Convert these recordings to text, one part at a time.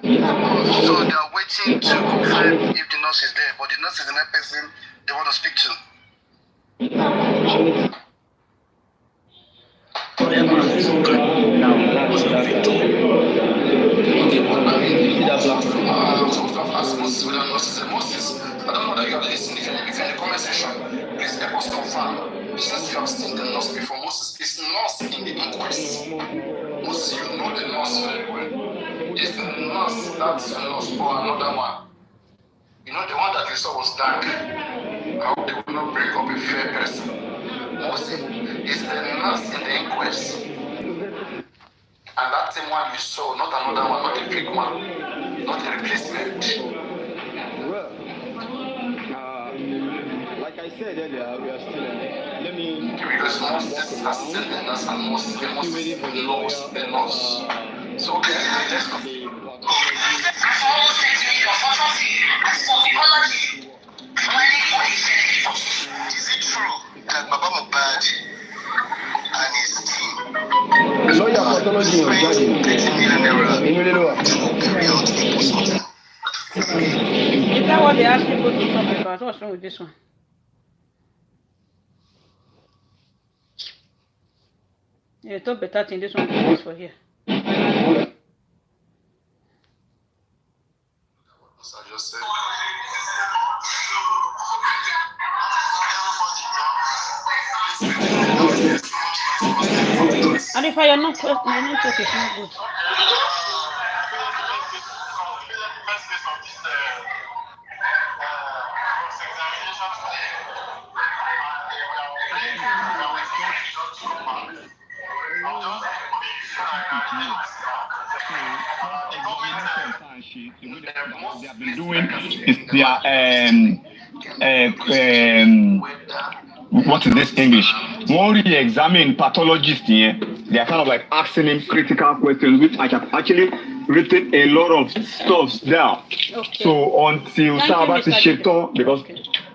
So they are waiting to confirm if the nurse is there, but the nurse is the next person they want to speak to. Moses, I don't know that you are listening. If you're in the comment section, please help us confirm. Since you have seen the nurse before, Moses is nurse in the inquest. Moses, you know the nurse very well. Is the nurse that's the nurse or another one? You know the one that you saw was dark. I hope they will not bring up a fair person. Moses is the nurse in the inquest. And that same one you saw, not another one, not a fake one, not a replacement. Like I said earlier, we are still let me. Because Moses has seen the nurse and Moses knows the nurse. So, okay, let's go. Is it true that Baba Mohbad and his team Lawyer pathology on judge. 30 million naira to carry out a post-mortem? Is that what they asked people to talk about? What's wrong with this one? Yeah, talk better thing. This one is for here. I just said. Arifa, you're not talking. It's not good. They have been doing is their what is this English? When we examine pathologists here, they are kind of like asking him critical questions, which I have actually written a lot of stuff down. Okay. So until Sabbath is Sheton, because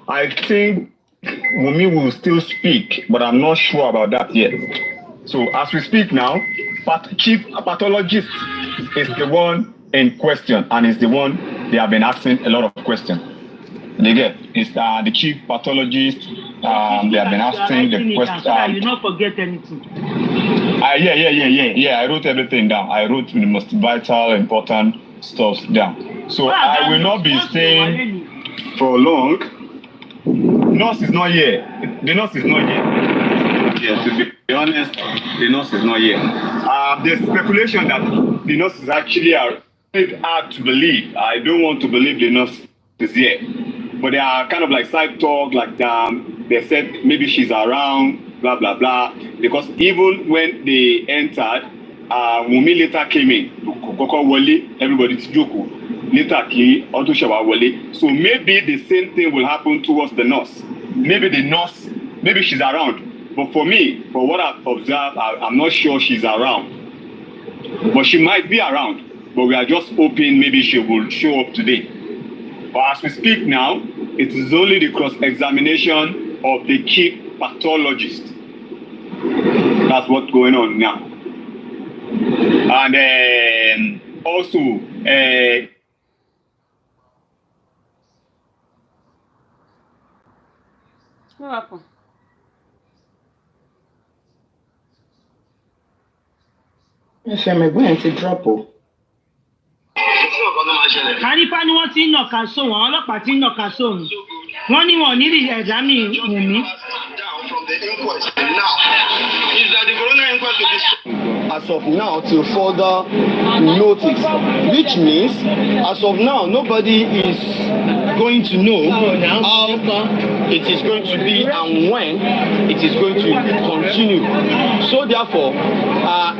I think Wumi will still speak, but I'm not sure about that yet. So as we speak now, chief pathologist is the one in question, and is the one they have been asking a lot of questions. They get it's the chief pathologist. They have been asking the question. You not forget anything. Yeah. I wrote everything down. I wrote the most vital, important stuff down. So I will not be staying for long. Nurse is not here. The nurse is not here. Yeah, to be honest, the nurse is not here. There's speculation that the nurse is actually hard to believe. I don't want to believe the nurse is here. But they are kind of like side talk, like they said maybe she's around, blah, blah, blah. Because even when they entered, Wumi later came in. Everybody's joke. Later came, Auto Shawa Wale. So maybe the same thing will happen towards the nurse. Maybe the nurse, maybe she's around. But for me, for what I've observed, I'm not sure she's around. But she might be around. But we are just hoping maybe she will show up today. But as we speak now, it is only the cross-examination of the chief pathologist. That's what's going on now. And also, What happened? Ṣé mi gbọ́n ti drop o? Arifa ni wọ́n ti ń nàka sóhun, àwọn ọlọ́pàá ti ń nàka sóhun. Wọ́n ní wọn ò ní rí ẹ̀dámì Wùmí. As of now, till further notice, which means as of now, nobody is going to know how it is going to be and when it is going to continue. So therefore,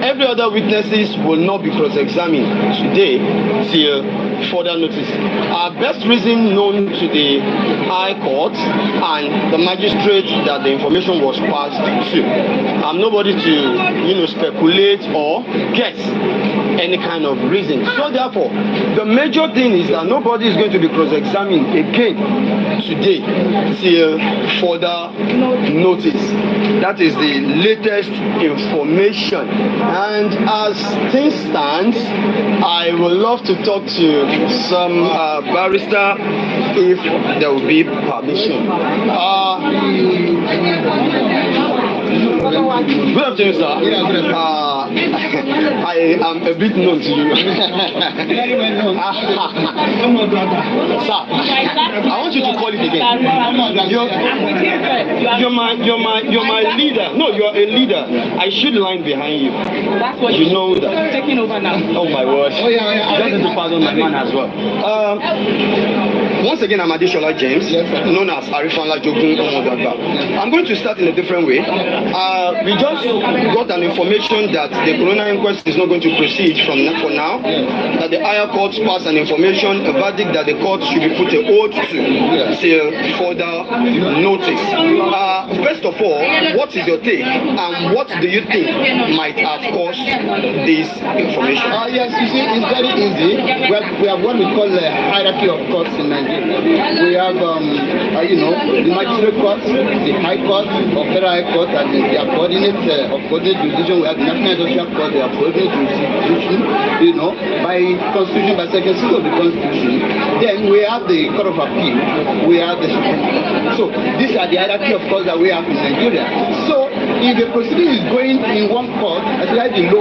every other witnesses will not be cross-examined today till further notice. Our best reason known to the High Court and the magistrate that the information was passed to. I'm nobody to, speculate or guess any kind of reason. So therefore, the major thing is that nobody is going to be cross-examined again today till further notice. That is the latest information. And as things stand, I would love to talk to some barrister if there will be permission. Good afternoon, sir. I am a bit known to you. Sir, I want you to call it again. You're my leader. No, you're a leader. I should line behind you. That's what you know that. I'm taking over now. Oh my word. Just need to pardon my man as well. Once again, I'm Adeshola James, known as Arifa. I'm going to start in a different way. We just got an information that the coroner inquest is not going to proceed for now. That the higher courts passed an information, a verdict that the court should be put a hold to till further notice. First of all, what is your take, and what do you think might have caused this information? Yes, you see, it's very easy. We have what we call a hierarchy of courts in Nigeria. We have, the magistrate courts, the high court, or federal high court, and their coordinate jurisdiction. We have the national industrial court, their coordinate jurisdiction, by constitution, by section 6 of the constitution. Then we have the court of appeal. We have the Supreme Court. So these are the hierarchy of courts that we have in Nigeria. So if the proceeding is going in one court, especially the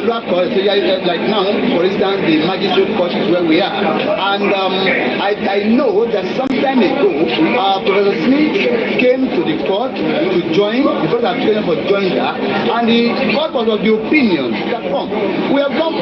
lower court, like now, for instance, the magistrate court is where we are. And I know that some time ago, Professor Smith came to the court to join, because I'm application for joining that, and the court was of the opinion that we have gone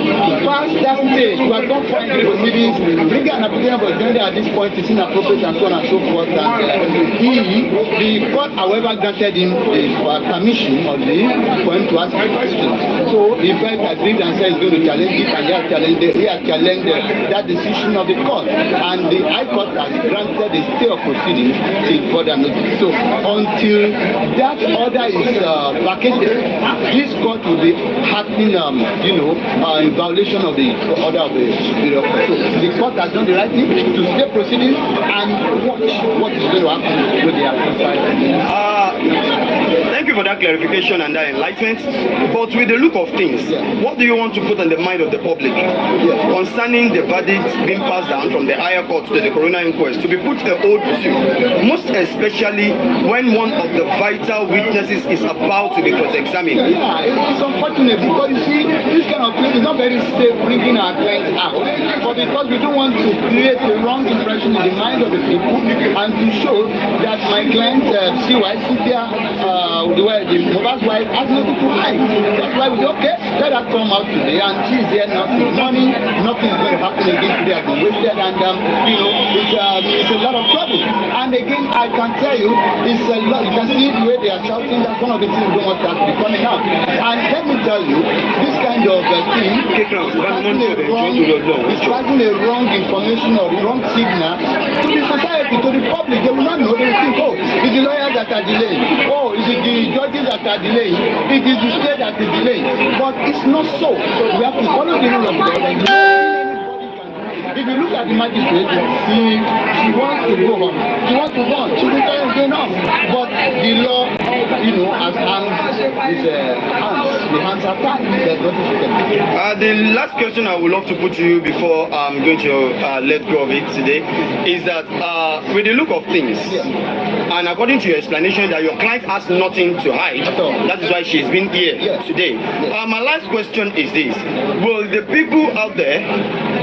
past that stage, we have gone for the proceedings, bringing an application for joining at this point is inappropriate and so on and so forth. And the court, however, granted him the permission or leave for him to ask questions. So the fact agreed and said he's going to challenge it, and he has challenged that decision of the court. And the High Court has granted a stay of proceedings till further notice. So until that order is vacated, this court will be acting, in violation of the order of the superior court. So the court has done the right thing to stay proceedings and watch what is going to happen with the appeal. Thank you for that clarification and that enlightenment. But with the look of things, what do you want to put on the mind of the public concerning the verdict being passed down from the higher court to the coroner inquest to be put a hold to, most especially when one of the vital witnesses is about to be cross-examined? Yeah, it's unfortunate because you see, this kind of thing is not very safe bringing our clients out, but because we don't want to create the wrong impression in the mind of the people and to show that my client, Cynthia, the mother's wife, has nothing to hide. That's why we say, okay, let her come out today, and she's here now since morning, nothing is going to happen again today, has been wasted, and it's a lot of trouble. And again, I can tell you, it's a lot. You can see the way they are shouting. That's one of the things we don't want that to be coming out. And let me tell you, this kind of thing is passing a wrong information or wrong signal to the society, to the public. They will not know. They will think, oh, it's the lawyers that are delaying. Oh, it's the judges that are delaying. It is the state that is delaying. But it's not so. We have to follow the rule of law. If you look at the magistrate, she wants to go on. She wants to run. She will tell you going on. But the law, has hands, the hands are tied. The last question I would love to put to you before I'm going to let go of it today is that with the look of things, and according to your explanation that your client has nothing to hide, that is why she's been here today. My last question is this: will the people out there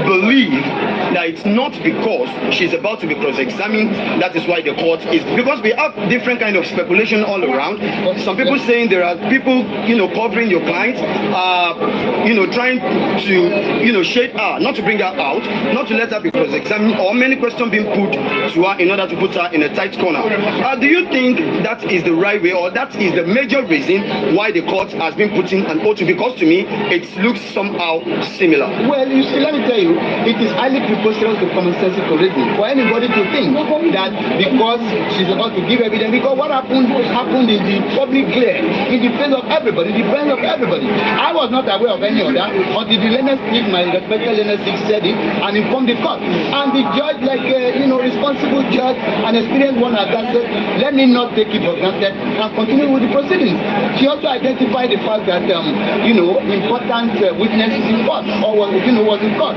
believe that it's not because she's about to be cross-examined, that is why the court is, because we have different kind of speculation all around. Some people saying there are people, covering your client, trying to, shade her, not to bring her out, not to let her be cross-examined, or many questions being put to her in order to put her in a tight corner. Do you think that is the right way, or that is the major reason why the court has been putting an oath? Because to me, it looks somehow similar. Well, you see, let me tell you, it is highly preposterous to commonsensical reason for anybody to think that because she's about to give evidence, because what happened in the public glare, in the face of everybody, in the presence of everybody. I was not aware of any of that until the Leonard Stick, my respected Leonard Stick, said it and informed the court. And the judge, like a responsible judge, an experienced one at that, said, let me not take it for granted and continue with the proceedings. She also identified the fact that important witnesses in court or was in court.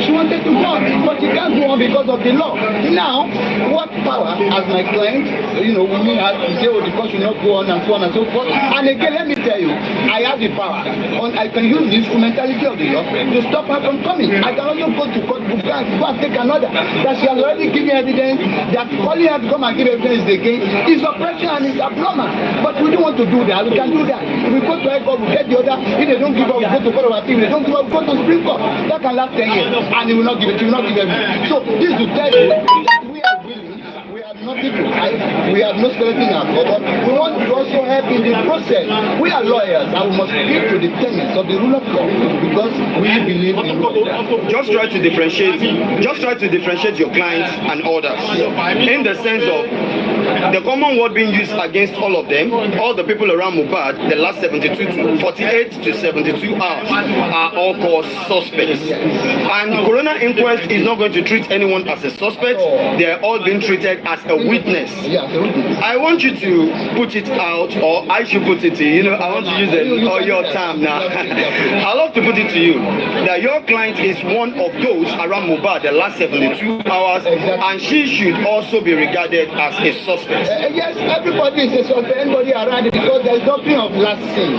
She wanted to go on, but she can't go on because of the law. Now, what power has my client, we have to say, the court should not go on and so on and so forth. And again, let me tell you, I have the power. I can use the instrumentality of the law to stop her from coming. I can also go to court, go and take another. That she has already given evidence, that calling her to come and give evidence again is oppression and it's abnormal. But we don't want to do that. We can do that. If we go to high court, we get the order. If they don't give up, we go to court of appeal. If they don't give up, we go to Supreme Court. That can last 10 years. And he will not give it. He will not give evidence. So this is to tell you that we are willing. We have nothing to hide. We have no skeleton in our cupboard. We want to also help in the process. We are lawyers and we must stick to the tenets of the rule of law because we believe in law. Just try to differentiate your clients and others in the sense of the common word being used against all of them, all the people around Mohbad, the last 48 to 72 hours are all called suspects. And the coroner inquest is not going to treat anyone as a suspect. They are all being treated as a witness. I want you to put it out, or I should put it to you. I want to use your term now. I love to put it to you that your client is one of those around Mohbad the last 72 hours, and she should also be regarded as a suspect. Yes, everybody is a suspect, anybody around it, because there's doctrine of last sin.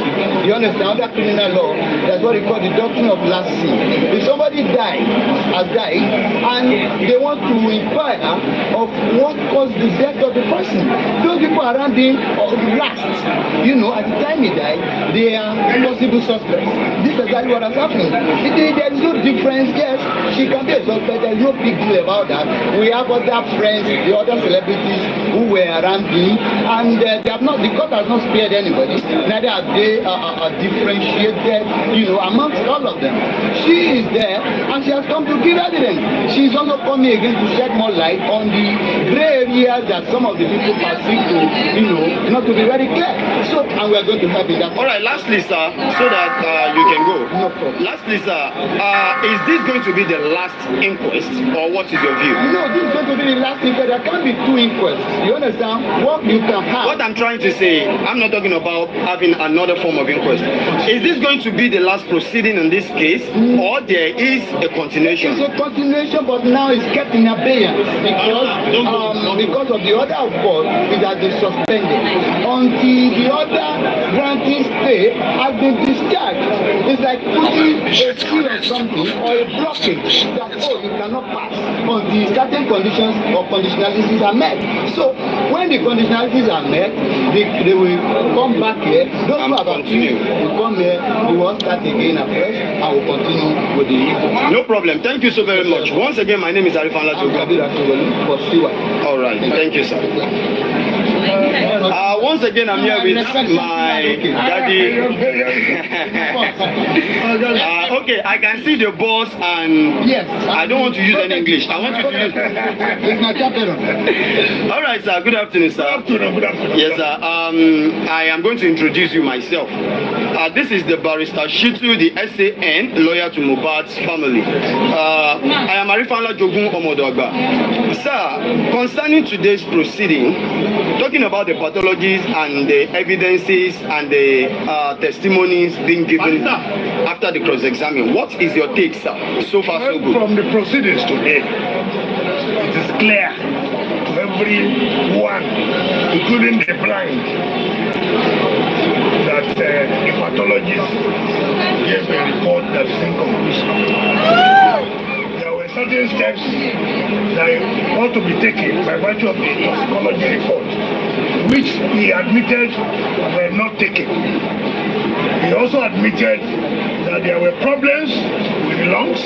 You understand? Under criminal law, that's what they call the doctrine of last sin. If somebody has died, and they want to inquire of what caused the death of the person, those people around him last. At the time he died, they are possible suspects. This is exactly what has happened. There is no difference. Yes, she can be a suspect. There is no big deal about that. We have other friends, the other celebrities who were around him, and the court has not spared anybody. Neither have they differentiated, amongst all of them. She is there, and she has come to give evidence. She is also coming again to shed more light on the gray areas that some of the people perceive to, not to be very clear. So, and we are going to help in that. All right, lastly, sir, so that you can go. No problem. Lastly, sir, is this going to be the last inquest, or what is your view? No, this is going to be the last inquest. There can't be two inquests. You understand? What you can have. What I'm trying to say, I'm not talking about having another form of inquest. Is this going to be the last proceeding in this case, or there is a continuation? It's a continuation, but now it's kept in abeyance because of the order of court is that they suspended until the order granting stay has been discharged. It's like putting a seal on something or a blockage that you cannot pass until certain conditions or conditionalities are met. So when the conditionalities are met, they will come back here. Those who have continued will come here, we will start again afresh and will continue with the No problem. Thank you so very much. Once again, my name is Arifa. All right. Thank you, sir. Once again, I'm here with my daddy. Okay, I can see the boss, and yes, I don't want to use any English. I want you to use. It's my chaperone. All right, sir. Good afternoon, sir. Good afternoon. Yes, sir. I am going to introduce you myself. This is the barrister Shitu, the SAN, lawyer to Mohbad's family. I am Arifa Jogun Omodogba. Sir, concerning today's proceeding, talking about the pathologies and the evidences and the testimonies being given after the cross-examination, what is your take, sir? So far, so good. From the proceedings today, it is clear to everyone, including the blind, that the pathologist gave a report that is inconclusive. There were certain steps that ought to be taken by virtue of the toxicology report, which he admitted were not taken. He also admitted that there were problems with the lungs,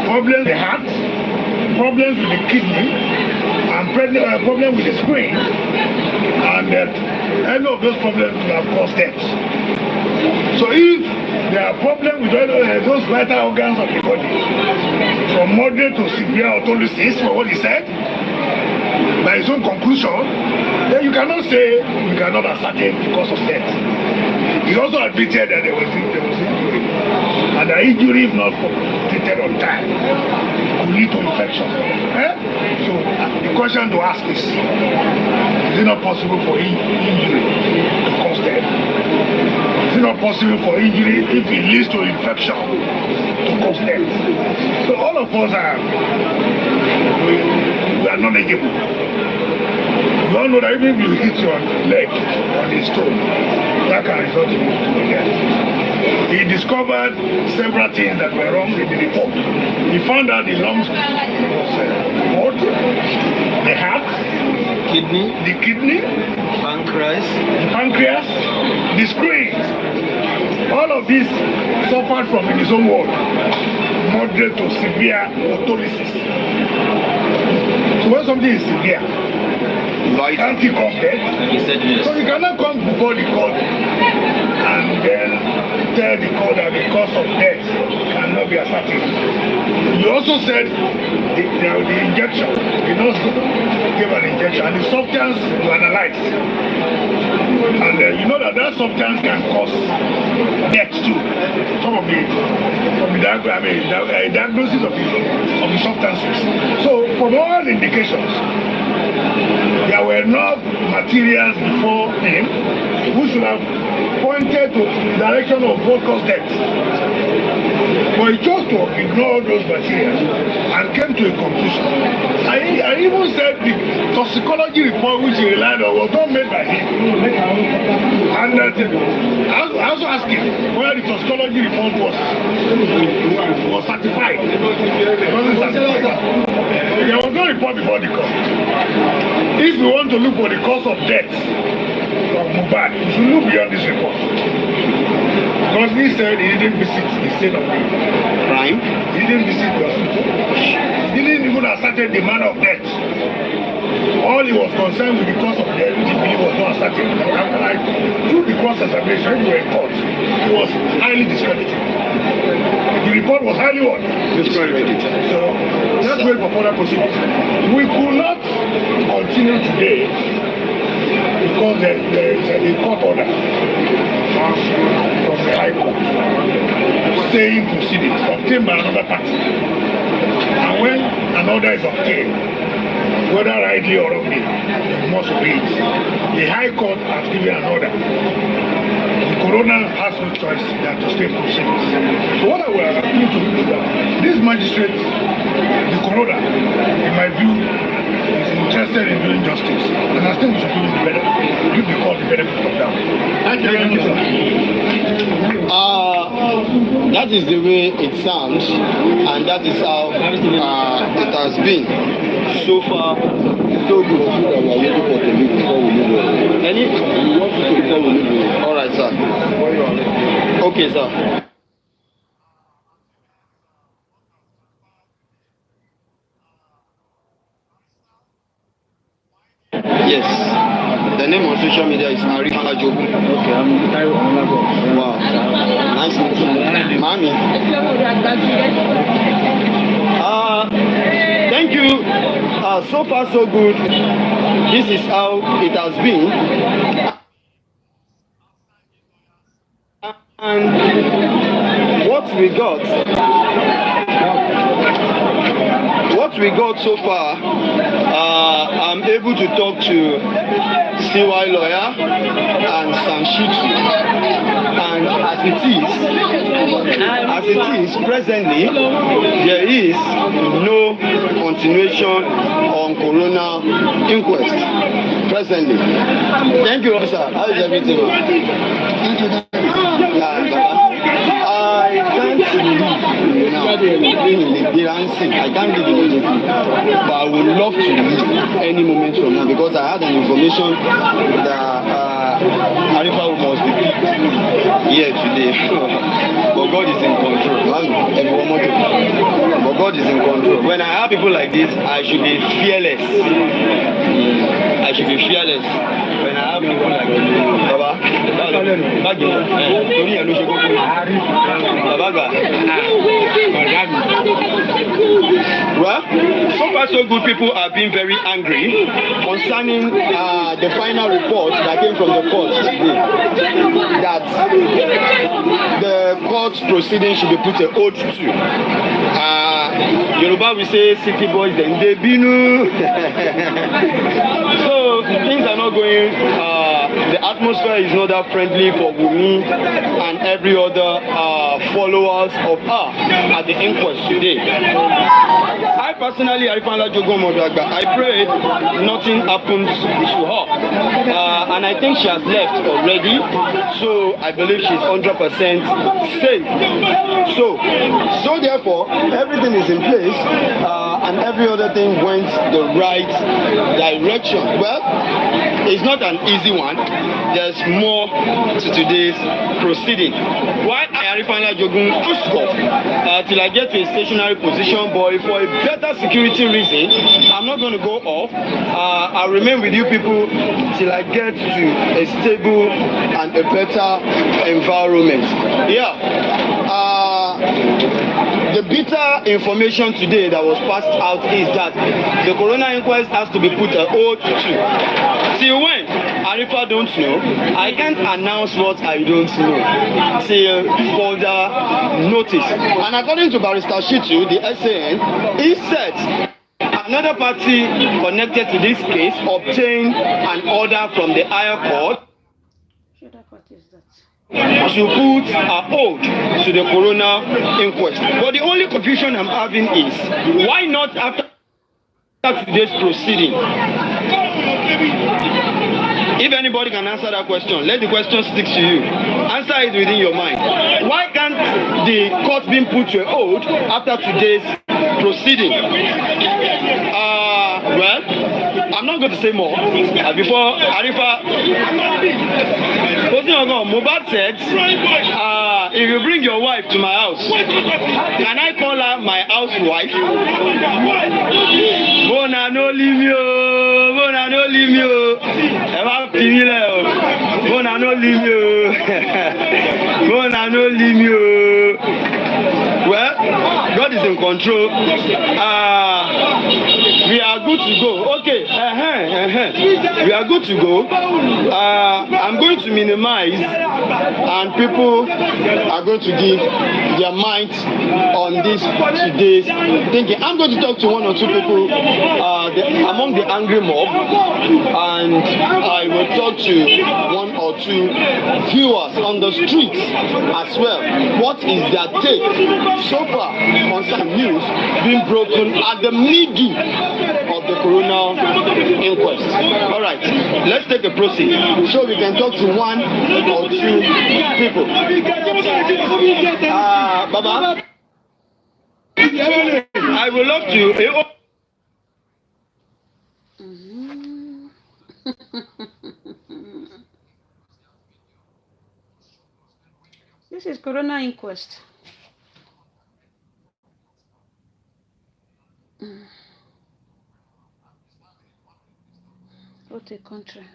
problems with the heart, problems with the kidney, and problem with the screen, and that any of those problems could have caused death. So if there are problems with those vital organs of the body, from moderate to severe autolysis, for what he said, by his own conclusion, then you cannot say you cannot ascertain the cause of death. He also admitted that there was injury, and the injury, if not treated on time, could lead to infection. So the question to ask is it not possible for injury to cause death? Is it not possible for injury if it leads to infection to cause death? So all of us we are knowledgeable. You all know that even if you hit your leg on a stone, that can result in death. He discovered several things that were wrong in the report. He found out the lungs was fault, the heart, the kidney, pancreas, the screen. All of this suffered from, in his own word, moderate to severe autolysis. So when something is severe, can't he cause death? He said yes. So you cannot come before the court and then tell the court that the cause of death cannot be ascertained. You also said the injection, the nurse gave an injection, and the substance you analyzed. And you know that substance can cause death too. Some of the diagnosis of the substances. So from all indications, there were enough materials before him who should have pointed to the direction of what caused death. But he chose to ignore those materials and came to a conclusion. I even said the toxicology report which he relied on was not made by him. And I also asked him whether the toxicology report was certified. It wasn't certified. There was no report before the court. If we want to look for the cause of death of Mohbad, we should look beyond this report. Because he said he didn't visit the scene of the crime. He didn't visit the hospital. He didn't even ascertain the manner of death. All he was concerned with the cause of death, which he believed was not ascertained. Through the cross-examination, he was in court. He was highly discredited. The report was highly discredited. So let's wait for further proceedings. We could not continue today because there is a court order from the High Court staying proceedings obtained by another party. And when an order is obtained, whether rightly or wrongly, you must obey it. The High Court has given an order. The coroner has no choice than to stay proceedings. So what I will appeal to is that this magistrate, the coroner, in my view, is interested in doing justice. And I think we should give the court the benefit of doubt. Thank you very much, sir. That is the way it sounds, and that is how it has been. So far, so good. We are waiting for the leave before we leave. Any? We want to before we leave. All right, sir. Okay, sir. Yes. The name on social media is Arifa. Okay, I'm wow. Nice meeting you. Mommy. Thank you. So far, so good. This is how it has been. And what we got so far, I'm able to talk to CY lawyer and Sanshitu, and as it is presently, there is no continuation on corona inquest presently. Thank you, sir. How is everything? I can't leave the but I would love to leave any moment from now because I had an information that Arifa must be here today. But God is in control. But God God is in control. When I have people like this, I should be fearless. I should be fearless. When I have people like this, Baba, well, so far so good. People are being very angry concerning the final report that came from the court today, that the court proceeding should be put an oath to. Yoruba will say city boys then they binu. So things are not going. The atmosphere is not that friendly for Wumi and every other followers of her at the inquest today. I personally, I pray nothing happens to her, and I think she has left already. So I believe she's 100% safe. So therefore, everything is in place, and every other thing went the right direction. Well, it's not an easy one. There's more to today's proceeding. Why Arifa Jogun till I get to a stationary position, boy, for a better security reason, I'm not going to go off. I'll remain with you people till I get to a stable and a better environment. Yeah. The bitter information today that was passed out is that the coroner inquest has to be put an hold to. Till when? Arifa don't know. I can't announce what I don't know till further notice. And according to Barrister Shitu, the SAN, he said another party connected to this case obtained an order from the higher court to put a hold to the coroner inquest. But the only confusion I'm having is why not after today's proceeding? If anybody can answer that question, let the question stick to you. Answer it within your mind. Why can't the court be put to a hold after today's proceeding? Well, I'm not going to say more. Before Arifa, Mobad said, if you bring your wife to my house, can I call her my housewife? Bona no leave you. Bona no leave you. Bona no leave you. Bona no leave you. Well, God is in control. We are good to go. Okay. We are good to go. I'm going to minimize, and people are going to give their mind on this today's thinking. I'm going to talk to one or two people among the angry mob, and I will talk to one or two viewers on the streets as well. What is their take so far on some news being broken at the middle of the corona inquest? All right, let's take a proceed so we can talk to one or two people. Baba, I would love to. This is corona inquest. What a country.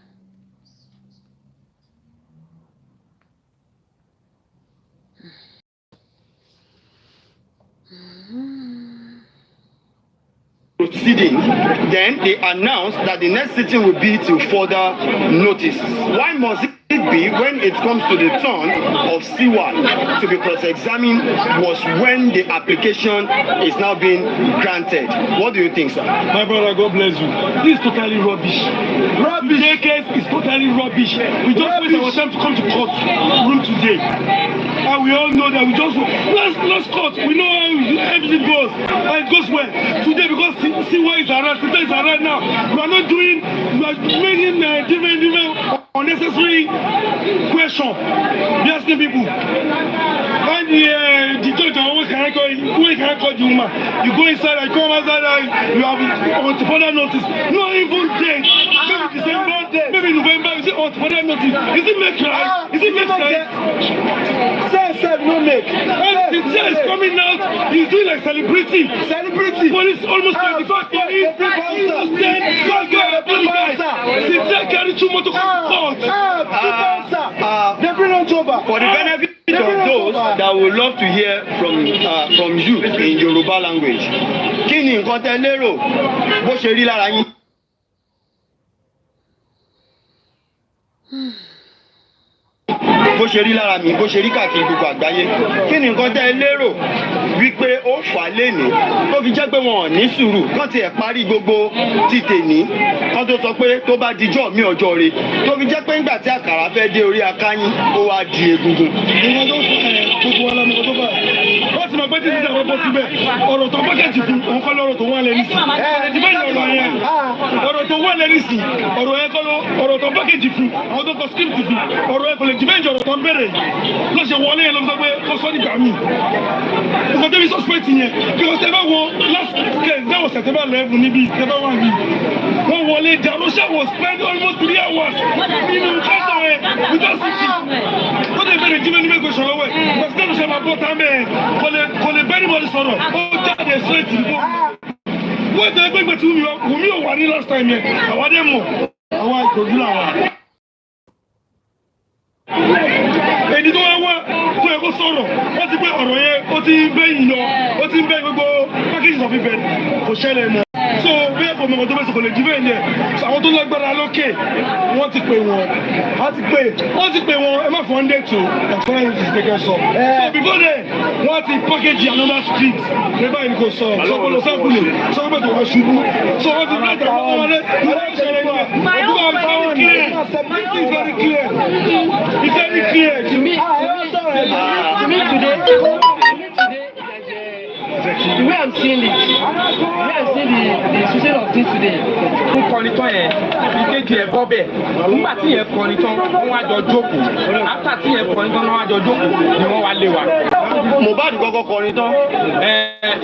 Proceeding, then they announced that the next sitting will be till further notice. Why must it be when it comes to the turn of CY to be cross-examined was when the application is now being granted? What do you think, sir? My brother, God bless you. This is totally rubbish. Rubbish. Today's case is totally rubbish. We just waste our time to come to court room today. And we all know that we just lost court. We know how everything goes. And it goes well. Today, because CY is around, Sita is around now. We are not doing, we are making different unnecessary question. Be asking people. And the judge, when can I call the woman? You go inside, I come outside, you have on further notice. Not even date. Maybe December maybe November, is it hot for them nothing? Is it make right? Is it make sense? Say, no make. When Cynthia is coming out, he's doing like celebrity. Police almost 25 police. Almost 10 guys. Cynthia carry 2 motor court. They bring on Joba. For the benefit of those that would love to hear from you in Yoruba language. Kí ni nǹkan tẹ́ lérò bó ṣe rí lára yín? Bó ṣe rí lára mi, bó ṣe rí káàkiri gbogbo àgbáyé. Kí ni nǹkan tẹ́ lérò wípé ó fà lénìí tó fi jẹ́ pé wọn ò ní sùúrù kán tiẹ̀ parí gbogbo ti tèní kán tó sọ pé tó bá dijọ́ mi ọjọ́ re tó fi jẹ́ pé ńgbà tí àkàrà fẹ́ dé orí akáyín ó wá di egungun. Ìwọ́n tó gbogbo wa lọ́mọ tó bá wọ́n sì máa gbé títí àwọn bó síbẹ̀ ọ̀rọ̀ tó bọ́kẹ́tì fún òun kọ́ lọ́rọ̀ tó wọ́n lẹ́ni sí. Ìdíbẹ̀yìn ọ̀rọ̀ yẹn ọ̀rọ̀ tó wọ́n lẹ́ni sí ọ̀rọ̀ yẹn kọ́ ọ̀rọ̀ tó bọ́kẹ́tì fún àwọn tó kọ script fún ọ̀rọ̀ yẹn kò lè dìbẹ̀yìn ọ̀rọ̀ tó ń bẹ̀rẹ̀ ló ṣe wọlé yẹn ló sọ pé kó sọ nígbà míì. Nǹkan tẹ́bi suspect yẹn kí wọ́n tẹ́ bá wọ last case that was September 11 níbi tẹ́ bá wà níbi. Wọ́n wọlé Darusha was spent almost 3 hours nínú kẹ́tọ̀ ẹ̀ without sitting. Wọ́n tẹ̀ bẹ̀rẹ̀ jí mẹ́ni mẹ́gbẹ̀ẹ́ sọ̀rọ̀ wẹ̀ because Darusha máa bọ̀ tá mẹ́ẹ̀ kò lè bẹ́ẹ̀ níbọ̀dì sọ̀rọ̀ ó jáde straight níbo. Wọ́n tẹ̀ gbẹ́gbẹ́ tí Wùmí ò wà ní last time yẹn àwa dẹ̀ mọ̀ àwa ìkòjú làwà. Èdè tó wá tó yẹ kó sọ̀rọ̀ wọ́n ti gbé ọ̀rọ̀ yẹn ó ti ń bẹ́yìn lọ ó ti ń bẹ́ gbogbo pákéjì tó fi bẹ̀ kò ṣẹlẹ̀ mọ́. So bí ẹ̀kọ́ mọ̀mọ́ tó bẹ́ẹ̀ sọ kò lè dìbò ẹ̀yẹ àwọn tó lágbára lókè wọ́n ti pè wọ́n ẹ má fọ́n dé tó ọ̀fọ́n yìí ti gbẹgẹ sọ. So before then wọ́n ti pákéjì another script ní báyìí kò sọ sọ́kòlò sábùlù sọ́kòlò tó wá ṣubú so wọ́n ti bá ìjà wọn wọlé ìwọ́n ìṣẹ̀lẹ̀ yẹn it's very clear it's very clear to me today. The way I'm seeing it, the situation of things today. Fún kọrin tán yẹn, ìkejì ẹ̀ bọ́ bẹ́ẹ̀. Nígbà tí yẹn kọrin tán, wọ́n wá jọ jókòó. After tí yẹn kọrin tán, wọ́n wá jọ jókòó ni wọ́n wá lé wa. Mohbad kọ́kọ́ kọrin tán.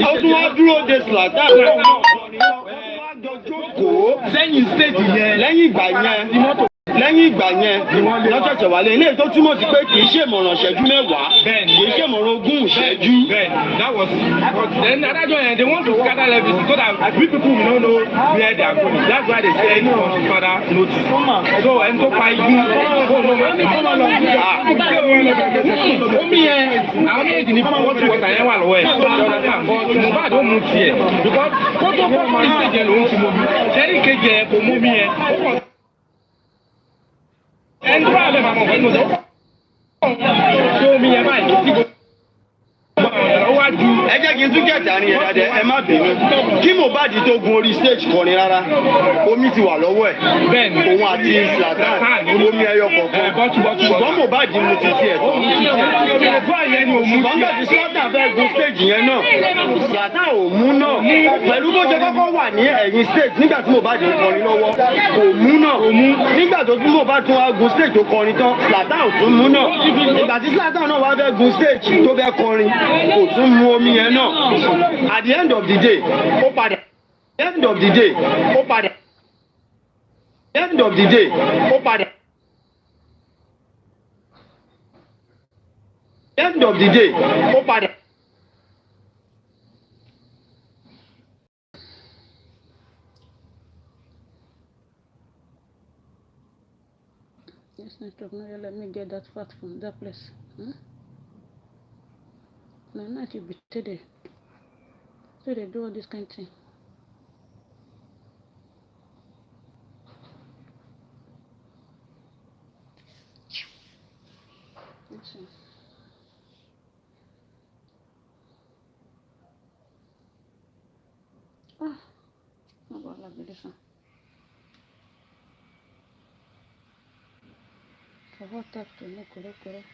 Ó tún wá dúró de Zlatan. Sẹ́yìn stage yẹn. Lẹ́yìn ìgbà yẹn lọ́sọ̀ọ̀sẹ̀ wálé ilé tó túmọ̀ sí pé kì í ṣèmọ̀ràn ṣẹ́jú mẹ́wàá kì í ṣèmọ̀ràn ogún ṣẹ́jú. That was then adájọ́ yẹn they want to scatter everything so that we people will not know where they are going. That's why they say father notice. So ẹni tó pa igi omi yẹn àwọn méjì ní wọ́n ti wọ́ta yẹn wà lọ́wọ́ ẹ̀ Mohbad ó mú tiẹ̀ because kó tó kọ́ fún ìṣèjẹ lòún ti mú mi ṣẹ́rí kejì ẹ̀ kò mú mi yẹn ẹni tó bá lè máa mọ̀ pẹ̀lú ọ̀dọ́ ṣé omi yẹn báyìí tí kò wá ju. Ẹ jẹ́ kí n tún kẹ̀tà ní ẹ̀dá dẹ ẹ má bínú kí Mohbad tó gun orí stage kọrin rárá omi ti wà lọ́wọ́ ẹ̀ òun àti Zlatan omi ẹyọ kọ̀ọ̀kan ṣùgbọ́n Mohbad mu ti tiẹ̀ tó ṣùgbọ́n bẹ́ẹ̀ tí Zlatan fẹ́ gun stage yẹn náà Zlatan ò mú náà pẹ̀lú bó ṣe kọ́kọ́ wà ní ẹ̀yìn stage nígbà tí Mohbad ń kọrin lọ́wọ́ kò mú náà nígbà tó tún Mohbad tún wá gun stage tó kọrin tán Zlatan ò tún mú náà ìgbà tí Zlatan náà wá fẹ́ gun stage tó fẹ́ kọrin kò tún mú omi yẹn náà at the end of the day ó padà end of the day ó padà end of the day ó padà end of the day ó padà. Yes, network. Now let me get that fat from that place. No, not you be today. So they do all this kind of thing. Let's see. Ah, no, but I like this one. For what type to make correct?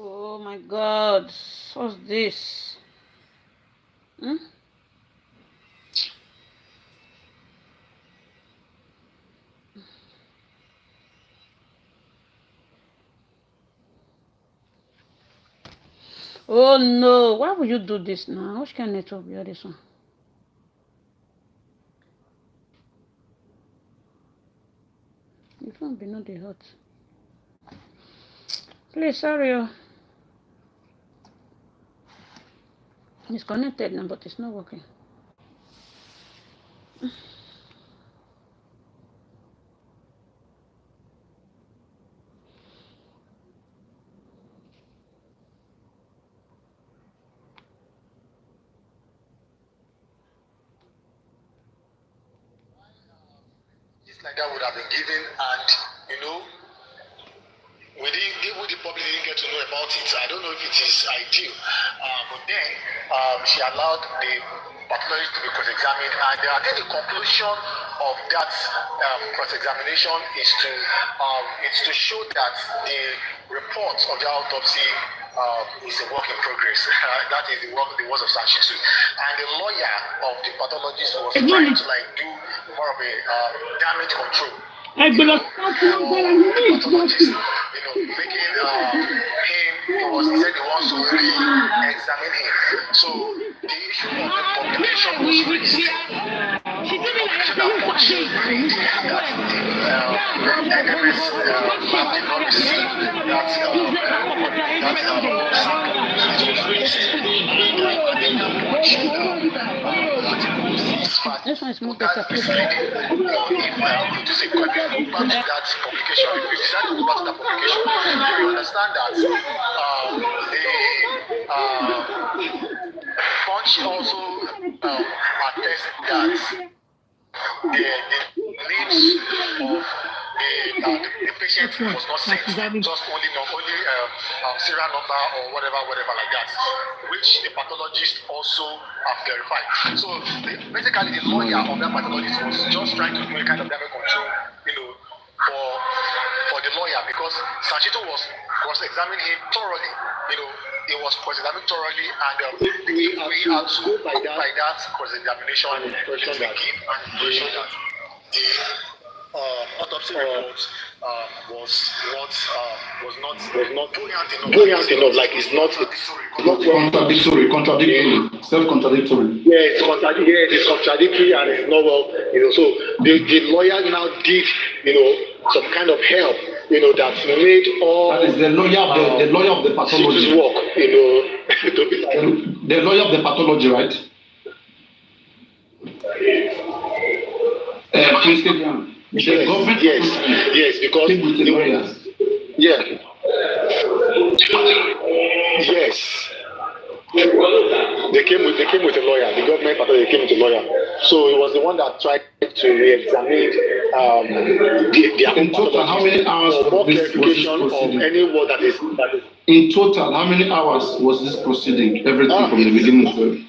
Oh my God, what's this? Oh no, why would you do this now? Which kind of network be this one? The phone be not the hot. Please, sorry. It's connected now, but it's not working. Like that would have been given, and the public didn't get to know about it. I don't know if it is ideal, but then she allowed the pathologist to be cross-examined, and I think the conclusion of that cross-examination is to show that the report of the autopsy is a work in progress. That is the words of Sanchitu, and the lawyer of the pathologist was trying to do more of a damage control. Making him, he said he wants to re-examine him. So the issue of the publication was raised. The publication that portrayed that the NMS lab did not receive that sample, it was raised. This one is more better. If you decide to go back to that publication, you understand that the Punch also attested that the needs of the patient was not sent, just only serial number or whatever like that, which the pathologist also have verified. So basically the lawyer of that pathologist was just trying to do a kind of damage control, for the lawyer, because Sanchito was cross-examining him thoroughly, he was cross-examined thoroughly, and we had to go by that cross-examination and impression that the autopsy report was not brilliant enough. Like it's not contradictory, self-contradictory. Yeah, it's contradictory, and it's not well. So the lawyer now did some kind of help. That made all. That is the lawyer of the pathology. Work, to be like the lawyer of the pathology, right? Yes, because the lawyers. Yeah. Yes. They came with a lawyer. The government pathology came with a lawyer. So it was the one that tried to re-examine in total, how many hours was this proceeding? Any word that is. In total, how many hours was this proceeding? Everything from the beginning to.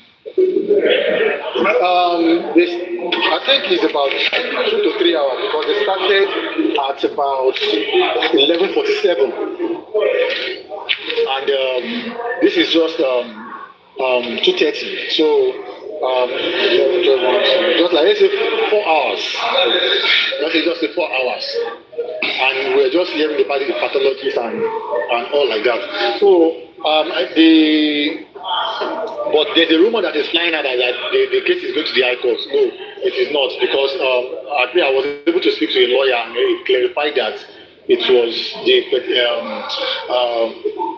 I think it's about 2 to 3 hours, because they started at about 11:47, and this is just 2:30. So just like let's say 4 hours. Just say 4 hours, and we're just hearing about the pathologists and all like that. So but there's a rumor that is flying out that the case is going to the High Court. No, it is not, because I was able to speak to a lawyer, and he clarified that it was the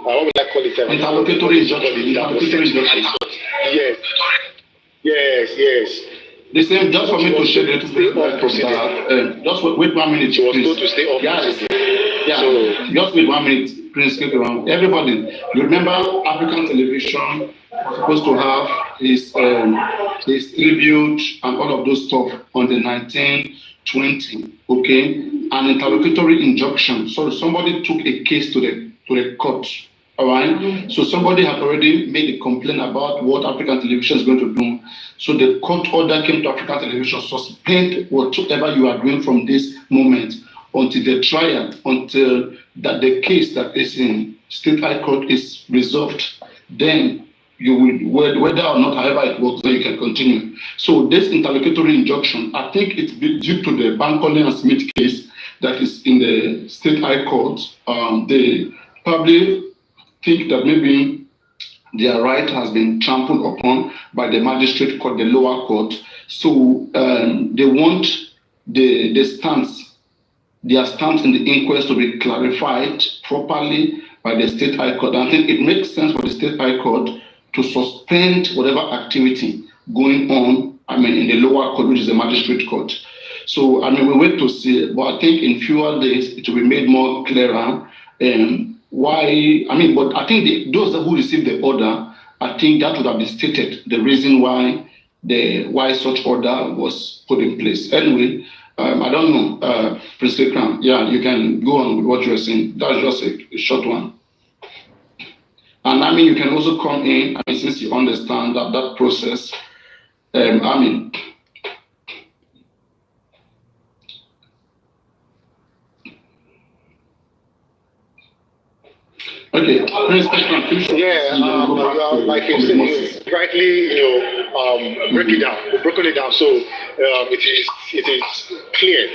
what would I call it? Interlocutory injunction. Yes. The same, just for me to share the just wait 1 minute. She was told to stay off. Yeah. So just wait 1 minute. Prince, everybody, you remember African television was supposed to have his tribute and all of those stuff on the 1920, okay? An interlocutory injunction. So somebody took a case to the court, all right? So somebody had already made a complaint about what African television is going to do. So the court order came to African television, suspend whatever you are doing from this moment until the trial, until that the case that is in State High Court is resolved. Then you will, whether or not, however it works, then you can continue. So this interlocutory injunction, I think it's due to the Bankole and Smith case that is in the State High Court. They probably think that maybe their right has been trampled upon by the magistrate court, the lower court. So they want their stance in the inquest to be clarified properly by the State High Court. And I think it makes sense for the State High Court to suspend whatever activity going on, in the lower court, which is the magistrate court. So, we wait to see, but I think in fewer days it will be made more clearer why, but I think those who received the order, I think that would have been stated, the reason why such order was put in place. Anyway, I don't know, Prince Crown, yeah, you can go on with what you're saying. That's just a short one. And you can also come in, since you understand that process, okay, Prince Crown, like you said, you rightly, broken it down, so it is clear.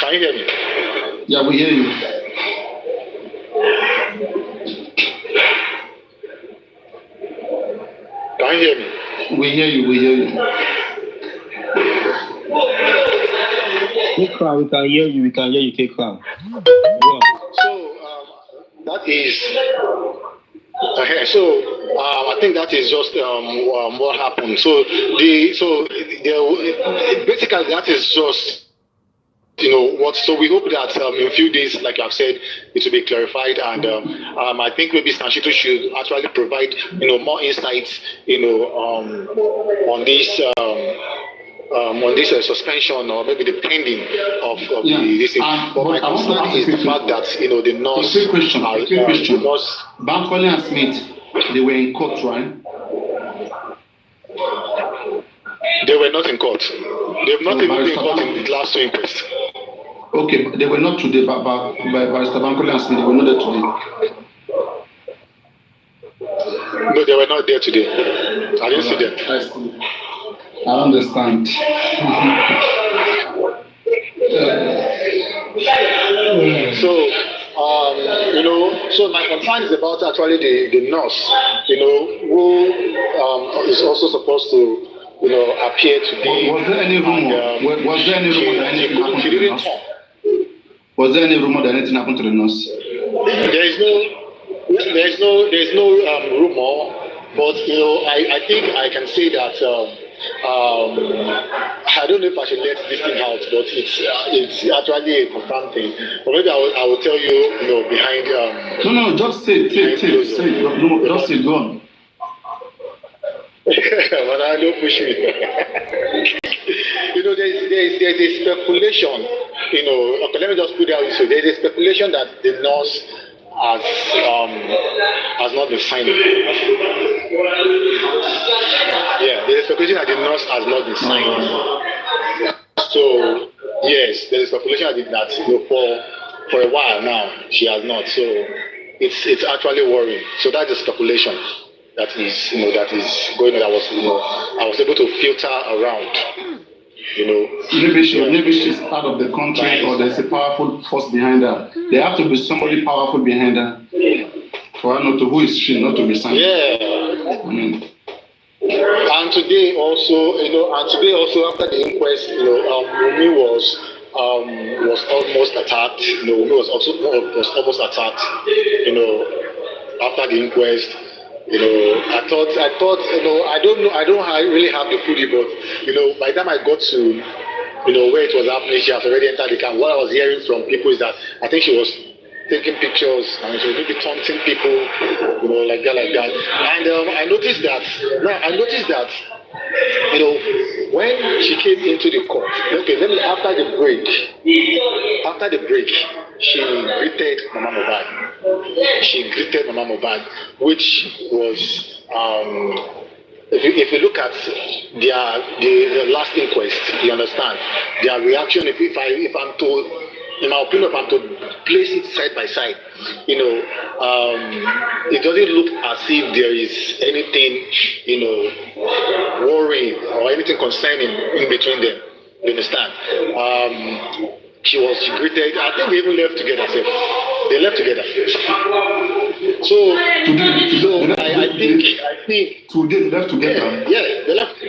Can you hear me? Yeah, we hear you. Can you hear me? We hear you. Take crown, we can hear you, take crown. So that is I think that is just what happened. So basically that is just so we hope that in a few days, like I've said, it will be clarified, and I think maybe Sanshito should actually provide more insights on this suspension, or maybe the pending of this thing. But my concern is the fact that the nurse. Quick question. Bankole and Smith, they were in court, right? They were not in court. They've not even been in court in the last two inquests. Okay, they were not today, but by Barrister Bankole and Smith, they were not there today. No, they were not there today. I didn't see them. I understand. So my concern is about actually the nurse, who is also supposed to, appear to be. Was there any rumor? Was there any rumor that anything happened to the nurse? Was there any rumor that anything happened to the nurse? There's no rumor, but I think I can say that. I don't know if I should let this thing out, but it's actually a confirmed thing. But maybe I will tell you, behind. No, just say it. No, just say it. Go on. But I don't push me. There's a speculation. Okay, let me just put it out. So there's a speculation that the nurse has not been signed. Yeah, there's a speculation that the nurse has not been signed. So yes, there's a speculation that for a while now she has not. So it's actually worrying. So that's the speculation that is going on. I was able to filter around. Maybe she's part of the country, or there's a powerful force behind her. There have to be somebody powerful behind her for her not to. Who is she not to be signed? Yeah. And today also after the inquest, Wumi was almost attacked. Wumi was almost attacked. After the inquest. I thought, I don't know, I don't really have the footage, but, by the time I got to, where it was happening, she has already entered the camp. What I was hearing from people is that I think she was taking pictures, and she was maybe taunting people, like that. And I noticed that, when she came into the court, after the break, she greeted Mama Mohbad, which was, if you look at the last inquest, you understand their reaction. If I'm to, in my opinion, if I'm to place it side by side, it doesn't look as if there is anything, worrying or anything concerning in between them. You understand? She greeted. I think they even left together. They left together. So I think today they left together. Yeah, they left.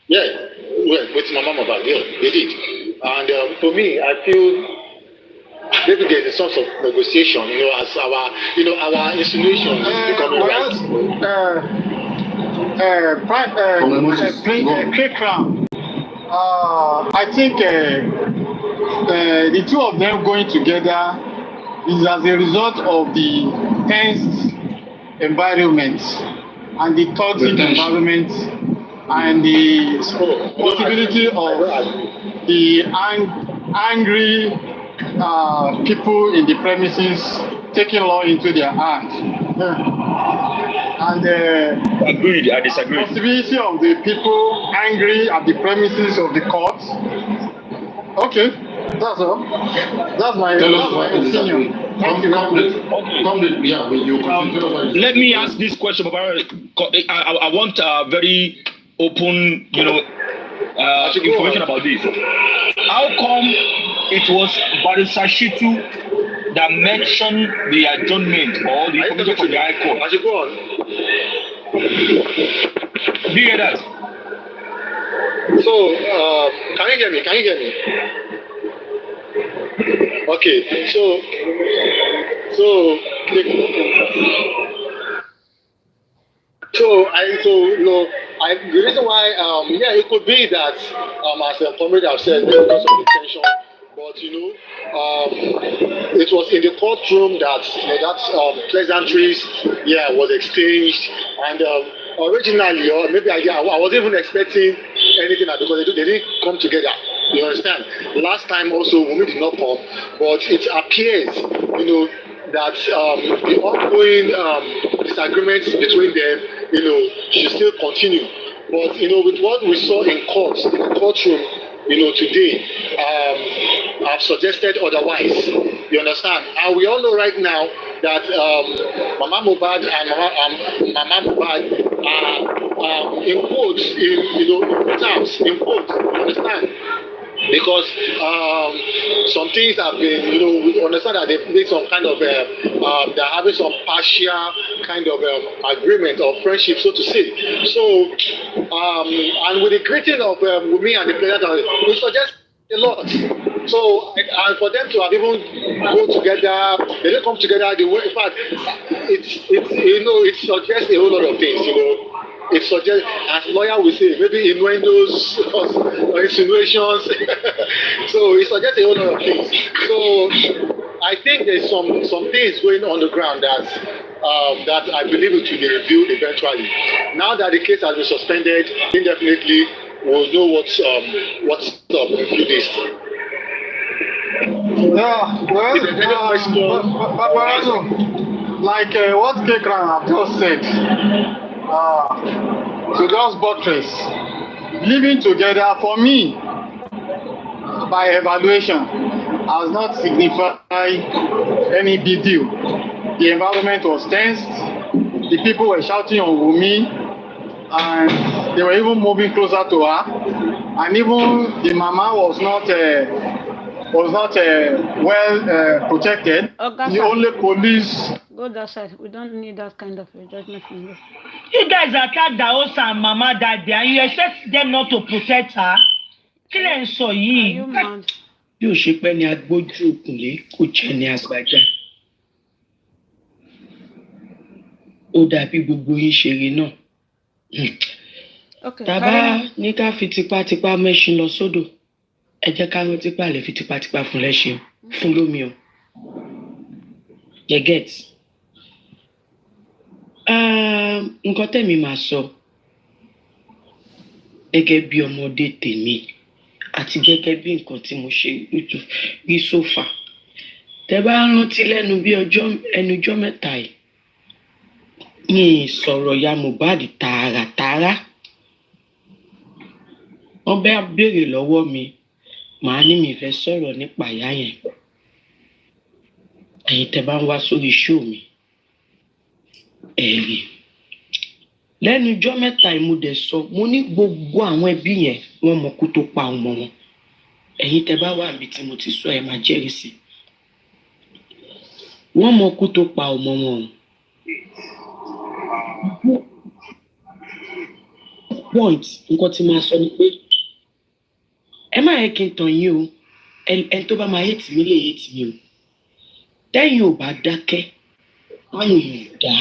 Yeah, well, with my mama back, yeah, they did. And for me, I feel maybe there's a source of negotiation, as our insinuation is becoming I think the two of them going together is as a result of the tense environment and the toxic environment and the possibility of the angry people in the premises taking law into their hands. And agreed, I disagree. Possibility of the people angry at the premises of the court. Okay, that's all. That's my opinion. Thank you. Let me ask this question, Barbara. I want very open, information about this. How come it was Barrister Shitu that mentioned the adjournment or the information from the High Court? I should go on. Do you hear that? So, can you hear me? Okay, so the reason why, it could be that, as a comrade have said, because of the tension, but it was in the courtroom that pleasantries, was exchanged, and originally, or maybe I wasn't even expecting anything because they didn't come together. You understand? Last time also, Wunmi did not come, but it appears, that the ongoing disagreements between them, should still continue. But with what we saw in the courtroom, today, I've suggested otherwise. You understand? And we all know right now that Mama Mohbad and Mama Mohbad are in quotes, terms, in quotes. You understand? Because some things have been, we understand that they made some kind of, they're having some partial kind of agreement or friendship, so to say. So, and with the greeting of Wunmi and the president, we suggest a lot. So, and for them to have even go together, they don't come together. In fact, it suggests a whole lot of things. It suggests, as lawyer will say, maybe innuendos or insinuations. So it suggests a whole lot of things. So I think there's some things going on the ground that I believe it will be reviewed eventually. Now that the case has been suspended indefinitely, we'll know what's up in a few days. Like what Kekran have just said, to just buttress, living together for me, by evaluation, has not signified any big deal. The environment was tense, the people were shouting on Wunmi, and they were even moving closer to her, and even the mama was not well protected. The only police. Go that side. We don't need that kind of judgment from you. You guys attacked Darusha and Mama that day, and you expect them not to protect her? Kill and so ye. You mad? Bí ó ṣe pẹ́ ni agbójú òkùnlé kò jẹ́ ní agbájá. Ó dàbí gbogbo yín ṣe rí náà. Tàbá ní ká fi tipátipá mẹ́ṣin lọ sódò. Ẹ jẹ́ ká rántí pé a lè fi tipátipá fún lẹ́ṣin fún lómi o. You get? Nǹkan tẹ́mi máa sọ gẹ́gẹ́ bí ọmọdé tèmi àti gẹ́gẹ́ bí nǹkan tí mo ṣe rí sófà. Tẹ́ bá rántí lẹ́nu bí ẹnujọ́ mẹ́ta yìí, mi sọ̀rọ̀ ya Mohbad tààràtààrà. Wọ́n bá béèrè lọ́wọ́ mi, màá ní mi fẹ́ sọ̀rọ̀ nípa ìyá yẹn. Ẹ̀yin tẹ́ bá ń wá sórí show mi. Ẹ̀rí. Lẹ́nu ọjọ́ mẹ́ta ìmúdẹ̀ sọ, mo ní gbogbo àwọn ẹbí yẹn wọ́n mọ kú tó pa ọmọ wọn. Ẹ̀yin tẹ́ bá wà níbi tí mo ti sọ ẹ máa jẹ́rìí sí. Wọ́n mọ kú tó pa ọmọ wọn. point nǹkan tí máa sọ ni pé ẹ má yẹ kí n tàn yín o ẹni tó bá máa hate mi lè hate mi o tẹ́yìn ò bá dákẹ́ báyìí ò dá.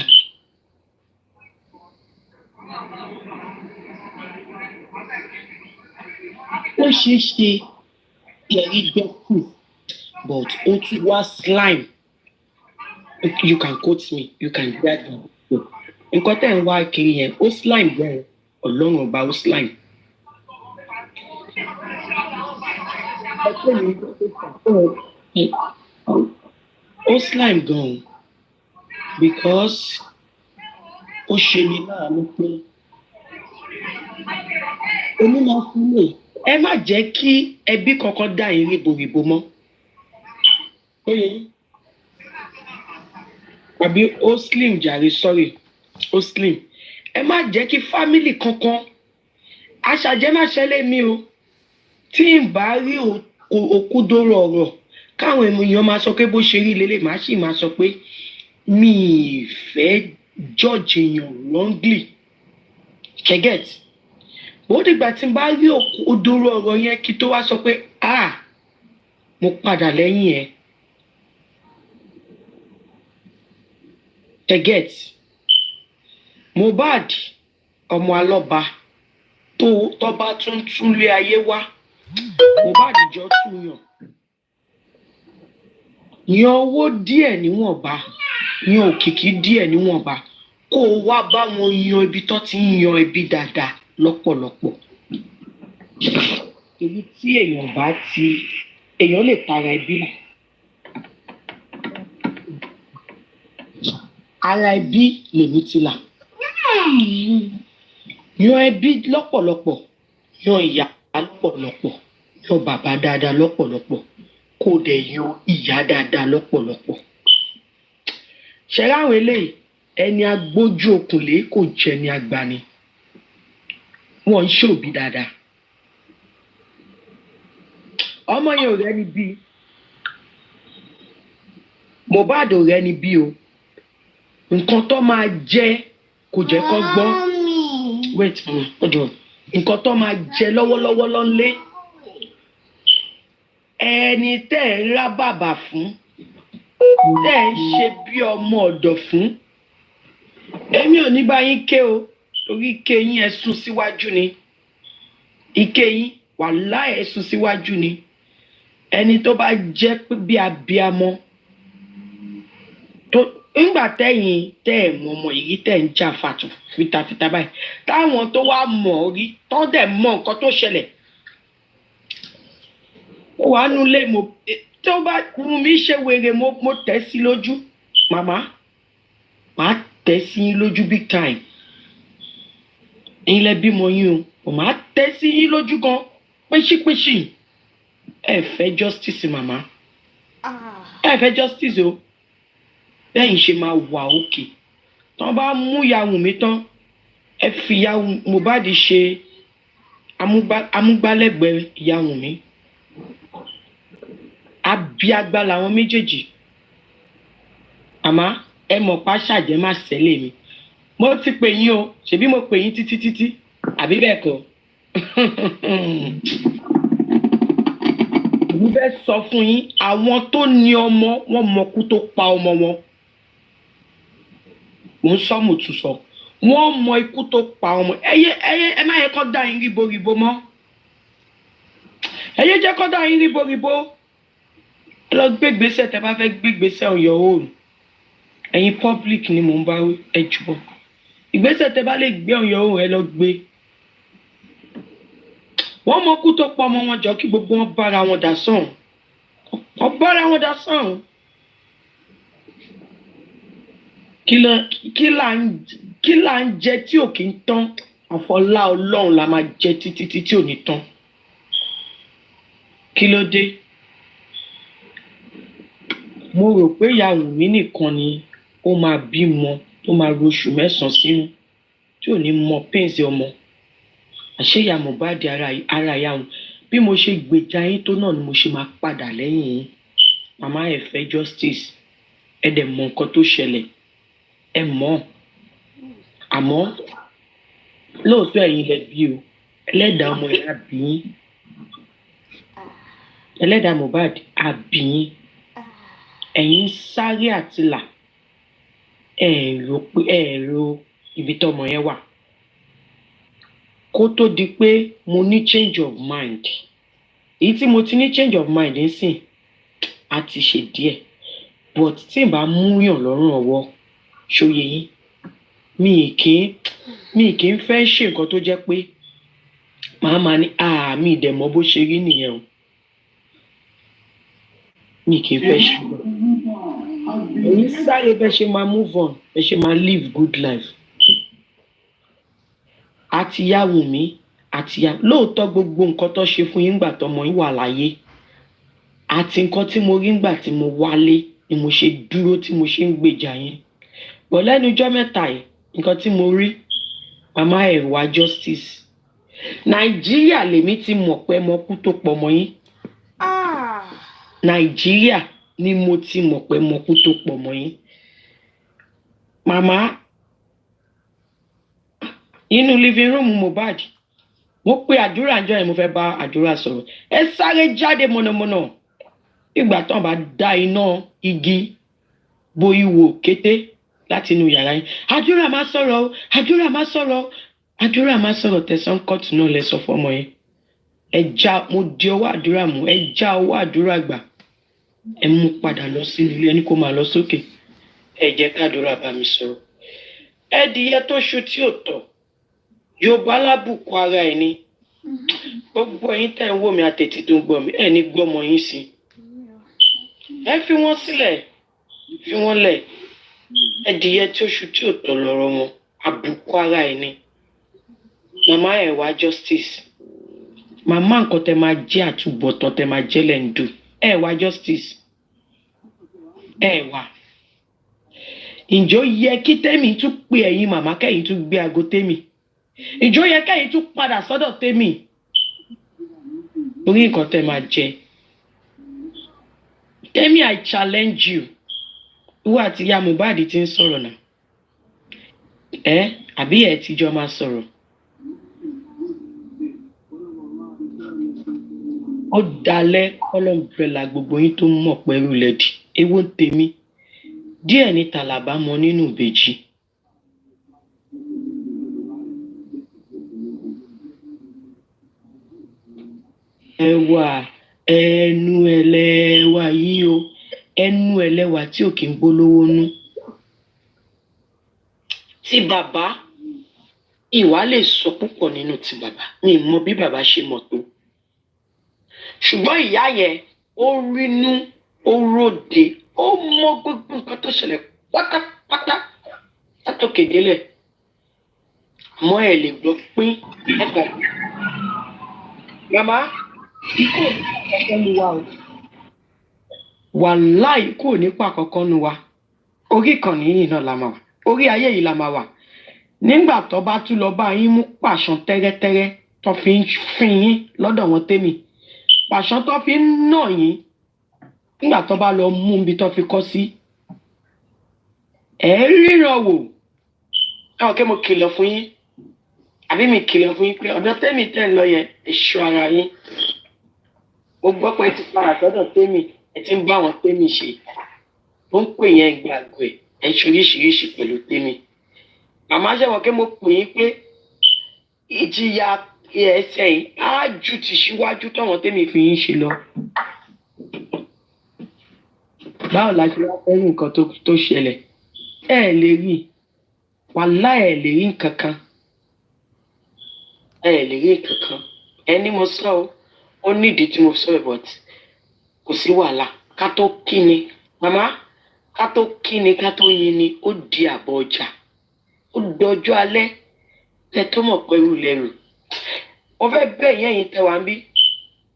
ó ṣeé ṣe kẹrí dọ́kù but ó tún wá slime you can quote me you can drag me nǹkan tẹ̀ ń wá kiri yẹn ó slime gan ọlọ́run ọba ó slime. ó slime gan because ó ṣe ní láàánú pé onímọ̀ fún mi ẹ má jẹ́ kí ẹbí kankan dá yín ríboríbo mọ́. àbí ó slim jàre sorry ó slim ẹ má jẹ́ kí fámìlì kankan aṣàjẹmáṣẹlẹ̀ mi o tí n bá rí òkúdóró ọ̀rọ̀ káwọn èèyàn máa sọ pé bó ṣe rí lélẹ̀ máa sì máa sọ pé mi ì fẹ́ judge èèyàn wrongly ṣẹ́gẹ̀t bó dìgbà tí n bá rí òkúdóró ọ̀rọ̀ yẹn kí tó wá sọ pé mo padà lẹ́yìn ẹ̀ ṣẹ́gẹ̀t Mohbad ọmọ alọ́ba tó bá tún lé ayé wá Mohbad jọ tún yan owó díẹ̀ níwọ̀nba yan òkìkí díẹ̀ níwọ̀nba kó o wá bá wọn yan ibi tó ti ń yan ẹbí dáadáa lọ́pọ̀lọpọ̀ èyí tí èèyàn lè para ẹbí là ara ẹbí lèmi ti là yan ẹbí lọ́pọ̀lọpọ̀ yan ìyá lọ́pọ̀lọpọ̀ yan bàbá dáadáa lọ́pọ̀lọpọ̀ kó dẹ̀ yan ìyá dáadáa lọ́pọ̀lọpọ̀. ṣẹ́ráwọn eléyìí ẹni agbójú òkùnlé kò jẹ́ ní agbani wọ́n ń ṣòbí dáadáa. ọmọ yẹn ò rẹ́ni bí Mohbad ò rẹ́ni bí o nǹkan tó máa jẹ́ kò jẹ́ kó gbọ́ wait hold on nǹkan tó máa jẹ lọ́wọ́lọ́wọ́ lọ́nlé ẹni tẹ́ ẹ̀ ń rá bàbà fún tẹ́ ẹ̀ ń ṣe bí ọmọ ọ̀dọ̀ fún èmi ò ní bá yín ké o torí ike yín ẹ sún síwájú ni ike yín wàláhì ẹ sún síwájú ni ẹni tó bá jẹ́ bí abiyamọ tó ńgbà tẹ́yìn tẹ́ ẹ̀ mọ ọmọ yìí tẹ́ ẹ̀ ń jà fitafita báyìí táwọn tó wá mọ̀ ọ́ rí tó dẹ̀ mọ nǹkan tó ṣẹlẹ̀ ó wàá nulẹ̀ mo tó bá mú mi ṣe wèrè mo tẹ̀ sí lójú màmá màá tẹ̀ sí yín lójú big time ẹ̀yin lẹ bímọ yín o màá tẹ̀ sí yín lójú gan pẹ́ṣípẹ́ṣí ẹ fẹ́ justice màmá ẹ fẹ́ justice o lẹ́yìn ṣe máa wà òkè tán bá mú ìyàwó mi tán ẹ fi ìyàwó Mohbad ṣe amúgbálẹ́gbẹ̀ẹ́ ìyàwó mi abiagba làwọn méjèèjì àmọ́ ẹ mọ̀ pa ṣàjẹ́ má ṣẹlẹ̀ mi mo ti pè yín o ṣebí mo pè yín títí àbí bẹ́ẹ̀ kọ́ mo fẹ́ sọ fún yín àwọn tó ní ọmọ wọn mọ̀kú tó pa ọmọ wọn mo ń sọ mo tún sọ wọn mọ ikú tó pa ọmọ ẹ má yẹ kó dá yín ríboríbo mọ́ ẹ yé jẹ́ kó dá yín ríboríbo ẹ lọ gbégbèsè tẹ́ bá fẹ́ gbégbèsè on your own ẹ̀yin public ni mò ń bá ẹ jùbọ ìgbésẹ̀ tẹ́ bá lè gbé on your own ẹ lọ gbé wọ́n mọ ikú tó pa ọmọ wọn jọ kí gbogbo wọn bára wọn dà sàn wọ́n bára wọn dà sàn. kí là ń jẹ tí ò kí ń tán àfọlá Ọlọ́run la máa jẹ títí tí ò ní tán kí ló dé mo rò pé ìyàwó mi nìkan ni ó máa bímọ tó máa roṣù 9 sínú tí ò ní mọ pẹ́ǹsì ọmọ àṣeyà Mohbad ara ìyàwó bí mo ṣe gbèjà yín tó náà ni mo ṣe máa padà lẹ́yìn yín màmá ẹ fẹ́ justice ẹ dẹ̀ mọ nǹkan tó ṣẹlẹ̀ ẹ mọ̀ àmọ́ lóòótọ́ ẹ̀yin lẹ bí o ẹlẹ́dàá ọmọ yẹn á bí yín ẹlẹ́dàá Mohbad á bí yín ẹ̀yin sáré àti là ẹ̀rọ ibi tọ́mọ yẹn wà kó tó di pé mo ní change of mind èyí tí mo ti ní change of mind nísìn á ti ṣe díẹ̀ but tí n bá mú yàn lọ́rùn ọwọ́ ṣòye yín mi kì í fẹ́ ṣe nǹkan tó jẹ́ pé màá máa ní mi ìdẹ̀mọ́ bó ṣe rí nìyẹn o mi kì í fẹ́ ṣe èyí sáré bẹ́ẹ̀ ṣe máa move on bẹ́ẹ̀ ṣe máa live good life àti yá Wùnmí àti yá lóòótọ́ gbogbo nǹkan tó ṣe fún yín gbà tọmọ yín wà láyé àti nǹkan tí mo rí ngbà tí mo wálé ni mo ṣe dúró tí mo ṣe ń gbèjà yín bọ̀ lẹ́nu ọjọ́ mẹ́ta yìí nǹkan tí mo rí màmá ẹ̀ wá justice Nàìjíríà lèmi ti mọ̀ pé mo kú tó pọ̀ mọ́ yín Nàìjíríà ni mo ti mọ̀ pé mo kú tó pọ̀ mọ́ yín màmá inú living room Mohbad mo pe Àdúrà ńjọ́ yẹn mo fẹ́ bá Àdúrà sọ̀rọ̀ ẹ sáré jáde mọ̀nàmọ́ná ìgbà tán bá dá iná igi bo ihò kété láti inú yàrá yín Àdúrà má sọ̀rọ̀ Àdúrà má sọ̀rọ̀ Àdúrà má sọ̀rọ̀ tẹ̀sán kọ́ọ̀tù náà lẹ sọ fọmọ yẹn ẹ já mo di ọwọ́ Àdúrà mú ẹ já ọwọ́ Àdúrà gbà ẹ mú padà lọ sínú ilé ẹni kó máa lọ sókè ẹ jẹ́ k'Àdúrà bá mi sọ̀rọ̀ ẹdìyẹ tó ṣu tí ò tọ́ Yorùbá lábùkù ara ẹ̀ ni gbogbo ẹ̀yin tẹ́ ń wò mí àtẹ̀tí tó ń gbọ́ mi ẹ̀ ní gbọ́mọ yín sí ẹ fi wọ́n sílẹ̀ fi wọ́n lẹ̀ ẹdìyẹ tó ṣu tí ò tọ́ lọ́rọ̀ wọn àbùkù ara ẹ̀ ni màmá ẹ̀ wá justice màmá nǹkan tẹ́ máa jẹ́ àtúbọ̀tán tẹ́ máa jẹ́ lẹ́ńdù ẹ̀ wá justice ẹ̀ wá ìjọ yẹ kí tẹ́mi tún pe ẹ̀yin màmá kẹ́yìn tún gbé aago tẹ́mi ìjọ yẹ kẹ́yìn tún padà sọ́dọ̀ tẹ́mi orí nǹkan tẹ́ máa jẹ tẹ́mi I challenge you wọ́n àti ìyá Mohbad ti ń sọ̀rọ̀ náà àbí ẹ̀ tíjọ́ máa sọ̀rọ̀ ó dalẹ̀ kọ́lọ́mbrẹ́là gbogbo yín tó mọ̀ pẹ̀lú lẹ́dí èwo ń tèmi díẹ̀ ní tàlàbà mọ nínú ìbejì ẹwà ẹnu ẹlẹ́wà yìí o ẹnu ẹlẹ́wà tí ò kí ń gbólówó nú tí bàbá ìwà lè sọ púpọ̀ nínú ti bàbá mi mọ bí bàbá ṣe mọ̀ tó ṣùgbọ́n ìyá yẹn ó rínú ó ròde ó mọ gbogbo nǹkan tó ṣẹlẹ̀ pátápátá látòkè délẹ̀ àmọ́ ẹ lè gbọ́ pín ẹgbà màmá ikú ò ní pàkọ́kọ́ nu wa o wàláì ikú ò ní pàkọ́kọ́ nu wa orí ìkànnì yìí náà la máa wà orí ayé yìí la máa wà nígbà tó bá tún lọ bá yín mú pàṣán tẹ́rẹ́tẹ́rẹ́ tó fi ń fin yín lọ́dọ̀ wọn tẹ́mi pàṣán tó fi ń nà yín nígbà tó bá lọ mú ibi tó fi kọ́ sí ẹ ríran wò ẹ kí mo kìlọ̀ fún yín àbí mi kìlọ̀ fún yín pé ọ̀dọ̀ tẹ́mi tẹ́ ń lọ yẹn èso ara yín mo gbọ́ pé ti padà sọ́dọ̀ tẹ́mi ẹ ti ń bá àwọn tẹ́mi ṣe ó ń pè yẹn gbàgbé ẹ ṣoríṣiríṣi pẹ̀lú tẹ́mi màmá ṣẹ̀wọ̀n kí mo pè yín pé ìjìyà ẹsẹ̀ yìí á ju ti síwájú táwọn tẹ́mi fi yín ṣe lọ báwo la ṣe wá fẹ́ rí nǹkan tó ṣẹlẹ̀ ẹ lè rí wàhálà ẹ lè rí nǹkan kan ẹ lè rí nǹkan kan ẹni mo sọ ó nídìí tí mo sọ ẹ but kò sí wàhálà ká tó kí ni màmá ká tó kí ni ká tó yin ni ó di àbọ̀ ọjà ó dọjọ́ alẹ́ tẹ tó mọ̀ pẹ̀lú lẹ́rù mo fẹ́ bẹ̀yìn ẹ̀yin tẹ wá ń bí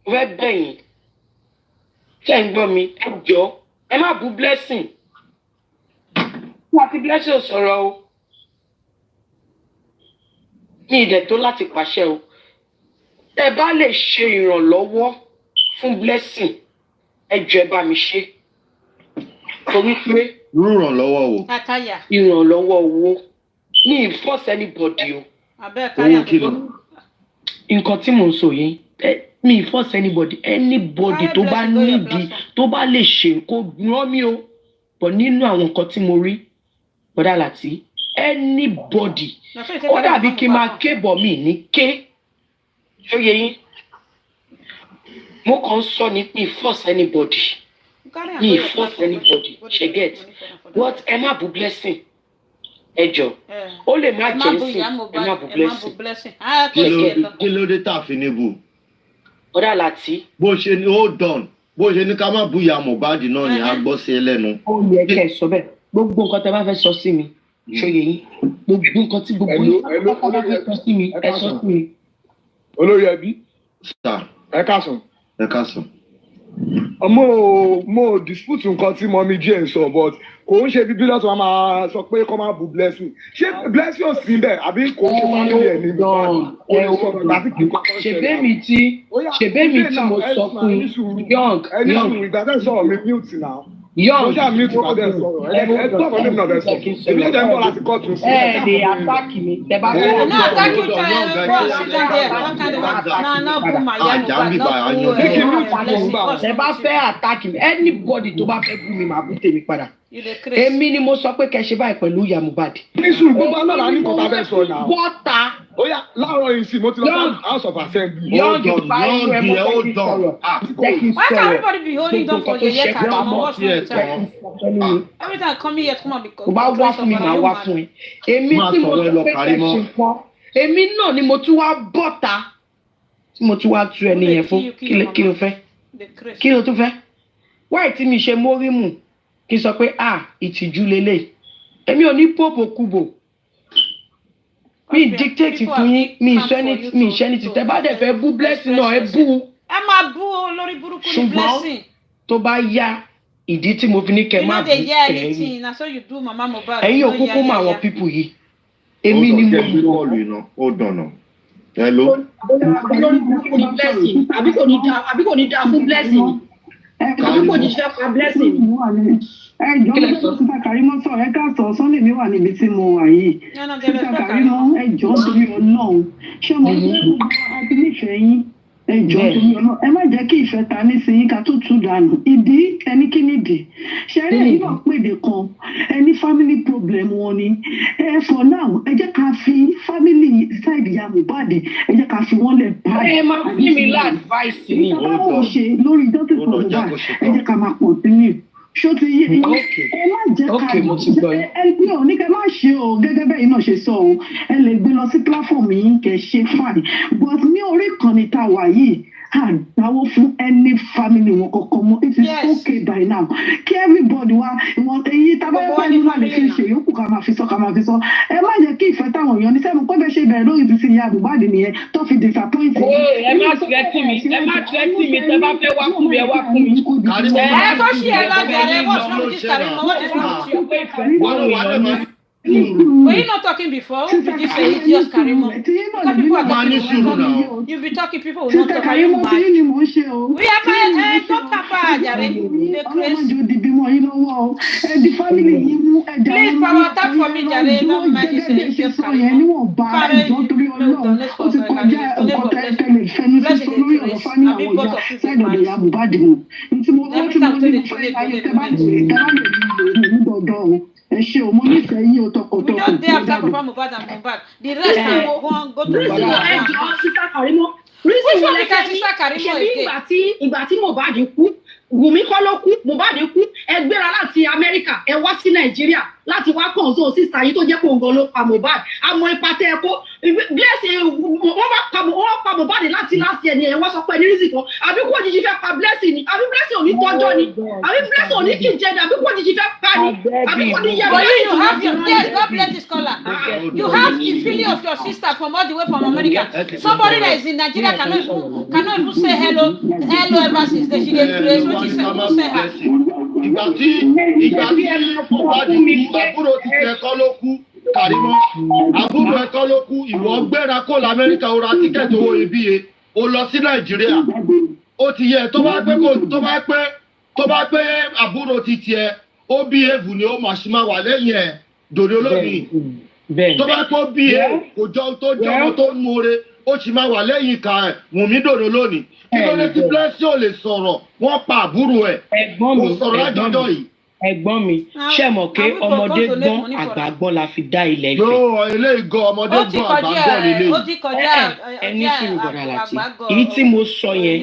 mo fẹ́ bẹ̀yìn tẹ́ ń gbọ́ mi ẹ jọ ẹ má bú blessing wọ́n àti blessing ò sọ̀rọ̀ o ní ìdẹ̀ tó láti pàṣẹ o tẹ bá lè ṣe ìrànlọ́wọ́ fún blessing ẹ jọ ẹ bá mi ṣe torí pé ìrànlọ́wọ́ wo. Àtàyà. ìrànlọ́wọ́ owó ní force anybody o. Abẹ́ káyà tó. Nǹkan tí mò ń sọ yẹn mi force anybody tó bá nídìí tó bá lè ṣe kó rán mi o but nínú àwọn nǹkan tí mo rí bọ́dà láti anybody ó dàbí kí n máa ké bọ̀ mí ní ké ṣó yẹ yín mo kàn ń sọ ní mi force anybody ṣe get but ẹ má bu blessing ẹ jọ ó lè má jẹ́ sí ẹ má bu blessing kí ló dé tá a fi ní bu. ọ̀dà láti. bó ṣe ní hold on bó ṣe ní ká má bu ìyá Mohbad náà ni a gbọ́ sí ẹlẹ́nu. ó yẹ kẹ́ ẹ sọ bẹ́ẹ̀ gbogbo nǹkan tẹ́ bá fẹ́ sọ sí mi ṣòye yín gbogbo nǹkan tí gbogbo yín bá fẹ́ sọ sí mi ẹ sọ sí mi. olórí ẹbí ẹ káàsán. mo dispute nǹkan tí mọ́mí jí ẹ̀ sọ but kò ń ṣe bíbí lọ́sọ̀ máa sọ pé kọ́ máa bu blessing ṣé blessing ò sí bẹ́ẹ̀ àbí kò ń ṣe family ẹ̀ ní ṣèbémi tí mo sọ fún young ìgbà tẹ́ sọ̀rọ̀ mi mute now young mute kọ́ dẹ̀ sọ̀rọ̀ ẹ tó ọ̀rọ̀ nínú ọ̀dẹ̀ sọ̀rọ̀ èmi lè jẹ́ ń bọ̀ láti kọ́ọ̀tù sí. lè attack mi tẹ bá fẹ́. tẹ bá fẹ́ attack mi anybody tó bá fẹ́ bú mi màá bú tèmi padà. èmi ni mo sọ pé kẹ́ ṣe báyìí pẹ̀lú ìyá Mohbad. nísùn gbogbo alára ní kọ́ta bẹ́ẹ̀ sọ náà. bọ́tà. ó yá láàárọ̀ yìí sí mo ti lọ sí house of assembly. yọ̀ǹgì báyìí ẹ̀ mọ́ tẹ́kí sọ̀rọ̀. Why can everybody be holding down for your year card? Every time I come here, come on because. kò bá wá fún mi màá wá fún ẹ. èmi tí mo sọ pé kẹ́ ṣe pọ́ èmi náà ni mo tún wá bọ́tà tí mo tún wá tú ẹ nìyẹn fún kí ló fẹ́ kí ló tún fẹ́ wáyé tí mi ṣe mórí mù kí n sọ pé ìtìjú lélẹ̀ èmi ò ní pòpò kúbò mi dictate fún yín mi ìṣẹ́ni ti tẹ́ bá dẹ̀ fẹ́ bú blessing náà ẹ bú. ẹ máa bú olórí burúkú ní blessing. ṣùgbọ́n tó bá yá ìdí tí mo fi ní kẹ́ máa bú kẹ́rin ẹ̀yin ò kúkú mọ àwọn pípù yìí èmi ni mo mọ̀ ó dọ̀nà hello. olórí burúkú ní blessing àbí kò ní dáa fún blessing àbí kò ní ṣe fa blessing. ẹjọ́ sísá Kàrímọ́ sọ ẹ káàsán Sunday mi wà níbi tí mo wà yìí sísá Kàrímọ́ ẹjọ́ torí Ọlọ́run ṣé mo ní àti nífẹ̀ẹ́ yín ẹjọ́ torí Ọlọ́run ẹ má jẹ́ kí ìfẹ́ ta ní sí yín ká tó tú dànù ìdí ẹni kí nìdí ṣẹ́rí ẹ̀yìn náà pèdè kan ẹni family problem wọn ni for now ẹ jẹ́ ká fi family side ìyá Mohbad ẹ jẹ́ ká fi wọ́n lẹ̀ báyìí. ẹ máa fi mi lá advice ni. ìjọba kò ṣe lórí justice for Mohbad ẹ jẹ́ ká máa continue ṣó ti yé ẹ má jẹ́ ká ẹbí ò ní kẹ́ má ṣe o gẹ́gẹ́ bẹ́ẹ̀ náà ṣe sọ o ẹ lè gbé lọ sí platform yìí kẹ́ ṣe fine but ní orí ìkànnì tá a wà yìí àdáwó fún any family wọn kankan mọ́ it is okay by now kí everybody wá ìwọ̀n èyí tábàyẹ̀pẹ̀ ní wà lè fi ṣe yòókù ká máa fi sọ ẹ má jẹ́ kí ìfẹ́ táwọn èèyàn ní sẹ́nu pé bẹ́ẹ̀ ṣe bẹ̀rẹ̀ lórí ibi ìyá Mohbad nìyẹn tó fi disappoint. ẹ má tẹ́tí mi tẹ́ bá fẹ́ wá fún mi ẹ wá fún mi. ẹ kó ṣe ẹ lọ́jà rẹ what's wrong with this Karimo what is wrong with you. Were you not talking before? Who did you say it's just Karimo? Because people are talking. You be talking, people will not talk. Are you mad? We are my don't papa jare. Please power tap for me jare. Don't mind this. It's just Karimo. ẹ ṣe o mo nífẹ̀ẹ́ yín o tọkọtọkọ. We don't dare after Papa Mohbad and Mohbad. The rest will go and go to the Sister Karimo. Which one is Sister Karimo again? Ìgbà tí Mohbad kú, Wùmí kọ́ ló kú, Mohbad kú, ẹ gbéra láti Amẹ́ríkà, ẹ wá sí Nàìjíríà láti wá console sister yìí tó jẹ́ pòǹgàn ló pa Mohbad. Àmọ́ ipa tẹ́ ẹ kó blessing wọ́n pa Mohbad láti láti ẹni ẹ̀ wọ́n sọ pé ní rísì kan àbí kó òjijì fẹ́ pa blessing ni àbí blessing ò ní tọ́jọ́ ni àbí blessing ò ní kí n jẹ ni àbí kó òjijì fẹ́ pa ni àbí kó ní yẹ but you have your yes God bless this scholar you have the feeling of your sister from all the way from America somebody that is in Nigeria cannot even say hello ever since they she dey praise what she say who say her. ìgbà tí àbúrò ti tẹ kọ́ ló kú Karimo àbúrò ẹ̀kọ́ ló kú ìwọ gbéra kó l'Amẹ́ríkà ó ra tíkẹ́ẹ̀tì owó iyebíye ó lọ sí Nàìjíríà ó ti yẹ tó bá pé àbúrò ti tiẹ̀ ó behave ni ó máa ṣe máa wà lẹ́yìn ẹ̀ dòde olómi tó bá pọ̀ behave kò jọ tó jẹ́ ọmọ tó ń múre ó sì máa wà lẹ́yìn ìka ẹ̀ Wùnmí dòde lónìí kí ló dé tí Blessing ò lè sọ̀rọ̀ wọ́n pa àbúrò ẹ̀ kò sọ̀rọ̀ lájọjọ́ yìí. Ẹ̀gbọ́n mi ṣe mọ̀ pé ọmọdé gbọ́n àgbà gbọ́n la fi dá ilẹ̀ Ifẹ̀. yóò ilé ìgò ọmọdé gbọ́n àgbà gbọ́n lélẹ̀. ó ti kọjá ẹni sùúrù gbọ́dọ̀ láti èyí tí mo sọ yẹn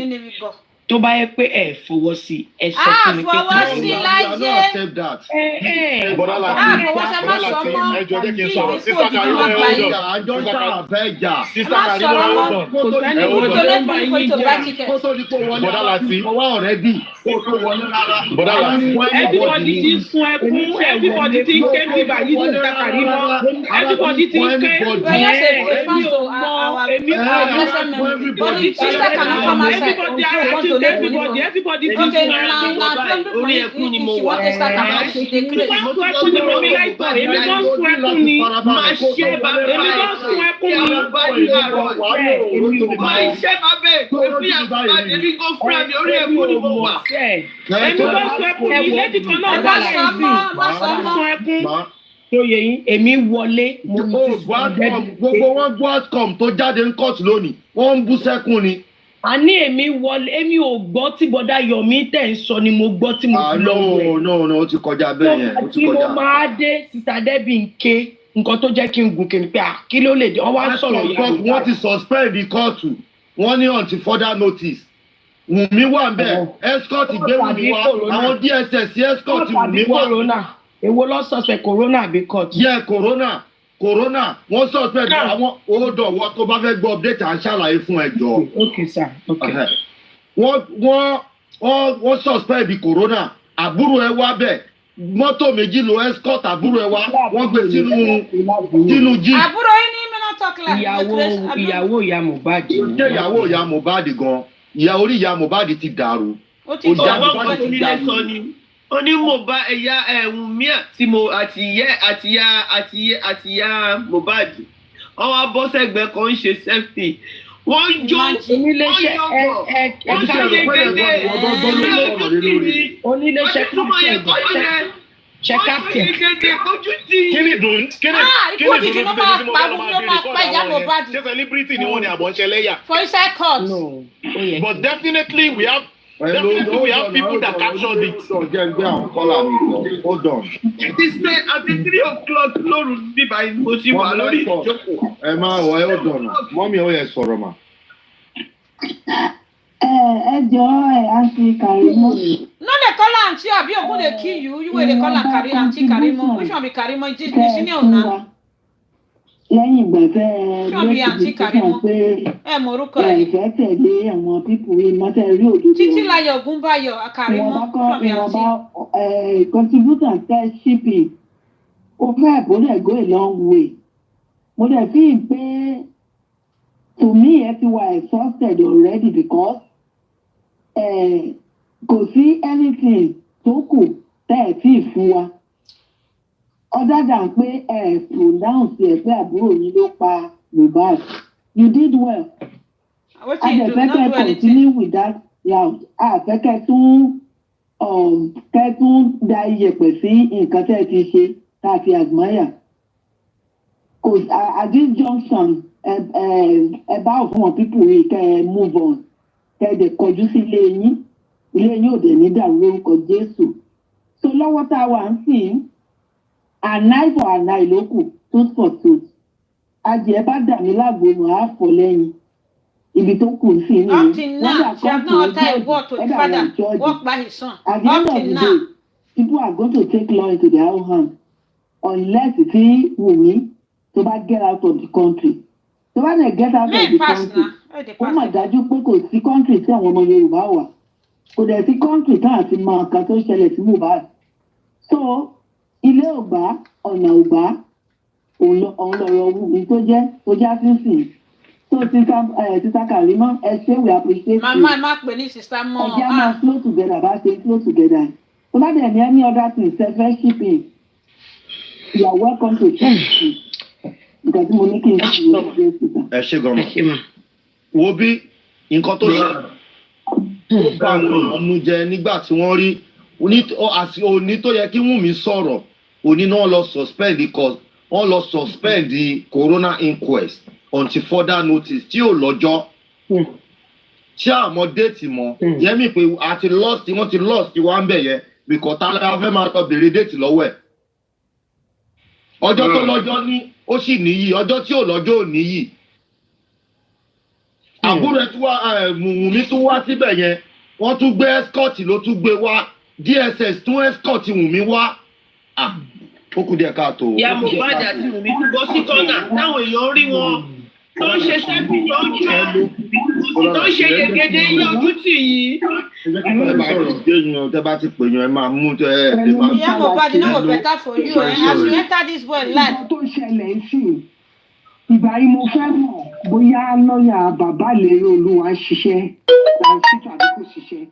tó bá yẹ pé ẹ fọwọ́ sí ẹ sọ fún mi pé fọwọ́ sí láyé bọ́dá láti ẹjọ́ jẹ́ kí n sọ̀rọ̀ sísá kan yóò ẹ̀ àjọ ń sáà fẹ́ jà sísá kan yóò ẹ̀ kò sẹ́ni hold tó lè bá yín jà kó tó di kó wọlé bọ́dá láti ọwọ́ ọ̀rẹ́ bì kó tó wọlé rárá. bọ́dá láti everybody ti sun ẹkún everybody ti ké bíbá yìí ti takàrí mọ́ everybody ti ké everybody ti sun orí ẹkún ni mo wà. èmi kan sun ẹkún ni máa ṣe bàbá èmi kan sun ẹkún ni máa ṣe bàbá èmi àgbàdo èmi kò fúra mi orí ẹkún ni mo wà. èmi kan sun ẹkún ni lẹ́dí kan náà wà lẹ́yìn sun ẹkún. tó yẹ yín èmi wọlé mo ti gbogbo wọn gbọ́ outcome tó jáde ń court lónìí wọ́n ń bú sẹ́kún ni. àní èmi wọlé èmi ò gbọ́ tí bọ́dá Yọ̀mí tẹ̀ ń sọ ni mo gbọ́ tí mo fi lọ wẹ̀. no ó ti kọjá bẹ́ẹ̀ yẹn ó ti kọjá. tí mo máa dé sísá Debbie ń ké nǹkan tó jẹ́ kí n gùn kí n pé kí ló lè dé ọwọ́ á sọ̀rọ̀ yàrá. wọ́n ti suspend the court wọ́n ní until further notice. Wùnmí wà ń bẹ̀ escort gbé Wùnmí wá àwọn DSS escort Wùnmí wá. èwo lọ suspect corona àbí court. yẹ corona wọ́n suspect àwọn òòdọ̀ wọ́n tó bá fẹ́ gbọ́ update à ń ṣàlàyé fún ẹ jọ. okay sir okay. wọ́n suspect the corona àbúrò ẹ wá bẹ̀ mọ́tò méjì ló escort àbúrò ẹ wá wọ́n gbé sínú jíìpù. àbúrò yín ní mílíọ̀nù tọ́kìlá. ìyàwó ìyá Mohbad. ṣé ìyàwó ìyá Mohbad gan ìyá orí ìyá Mohbad ti dàrú. ó ti dàrú ó ní Mohbad ẹ̀yà Wùnmí àtìyá Mohbad wọ́n wá bọ́ sẹ́gbẹ̀ẹ́ kan ń ṣe selfie wọ́n jó but definitely we have people that captured it. Hold on. It is at 3 o'clock lóru bíbá mo ti wà lórí ìjókòó. Ẹ máa wọ hold on. Mọ́mí ó yẹ sọ̀rọ̀ mà. Ẹ jọ̀ọ́ àǹtí Karimo. No dey call am aunty abi ogun dey kill you. You wey dey call am aunty Karimo. Which one be Karimo? It is the senior una. Lẹ́yìn ìgbà tẹ́ lọ́sibítù pé ìfẹ́ tẹ̀lé àwọn pípù ìmọ̀tẹ́ rí òdodo. Títí láyọ̀ Ògúnbáyọ̀ Akarimo. Ìwọ̀nba contributor tẹ́ shipping ó fẹ́ bó dẹ̀ go a long way. Mo dẹ̀ fi pé to me ẹ ti wà exhausted already because kò sí anything tó kù tẹ́ ẹ̀ tí ì fún wa. Other than pé pronounce ẹ pé àbúrò yín ló pa Mohbad, you did well. Àjẹ̀fẹ́kẹ́ continue with that route. Àfẹ́kẹ́ tún da iyẹ̀pẹ̀ sí nǹkan tẹ́ ẹ ti ṣe tá a fi admire. At this junction, ẹ bá òfin wọn pípò yìí kẹ́ ẹ move on. Kẹ́ ẹ dẹ̀ kọjú sí ilé yín ò dẹ̀ ní dàrú lórúkọ Jésù. So lọ́wọ́ tá a wà ń sìn ànáì fọ ànáì ló kù tooth for tooth adìẹ bá dà mí lágbo nù á fọ lẹ́yìn ibi tó kù sí nìyẹn wọ́n dà kọ́ tó ẹ̀dà rẹ̀ jọ́ọ̀jì at the end of the day people are going to take law into their own hands unless tí Wùnmí tó bá get out of the country tó bá dẹ̀ get out of the country ó mà dájú pé kò sí country tí àwọn ọmọ Yorùbá wà kò dẹ̀ sí country tá àti mọ nǹkan tó ṣẹlẹ̀ sí Mohbad so ilé ògbà ọ̀nà ògbà òun lọ̀rọ̀ Wùnmí tó já sínsìn so títa Karimo ẹ ṣé we appreciate you. màmá má pè ní sista mọ́ ẹ jẹ́ máa flow together bá ṣe flow together so bá dẹ̀ ní any other thing self shipping you are welcome to share nǹkan tí mo ní kí n ṣe ìwé síta. ẹ ṣé gan-an wo bí nǹkan tó ṣe ó bá àwọn ọmọ jẹ nígbà tí wọ́n rí òní tó yẹ kí Wùnmí sọ̀rọ̀ òní náà lọ suspend the corona inquest until further notice tí ò lọ́jọ́ tí àmọ́ déètì mọ́ yẹn mi pé wọ́n ti lost wá ń bẹ̀ yẹn because tá a fẹ́ máa tọ́ béèrè déètì lọ́wọ́ ẹ̀ ọjọ́ tó lọ́jọ́ ní ó sì níyì ọjọ́ tí ò lọ́jọ́ ò níyì àbúrò ẹ̀ tún wá Wùnmí tún wá síbẹ̀ yẹn wọ́n tún gbé escort ló tún gbé wá DSS tún escort Wùnmí wá ó kù díẹ̀ káàtó. ìyá Mohbad àti Wùnmí tún bọ́ sí kọ́nà táwọn èèyàn rí wọn tó ń ṣe sẹ́fì tó ń jó tó ń ṣe yegede ní ojú tì yìí. tẹ́ bá ti pè yàn ẹ máa mú tẹ́ ẹ máa. ìyá Mohbad no go better for you as you enter this world life. tó ṣẹlẹ̀ sí ìgbà yìí mo fẹ́ mọ̀ bóyá lọ́ọ̀yà bàbá lèrè olúwa ṣiṣẹ́ láti tàbí kò ṣiṣẹ́.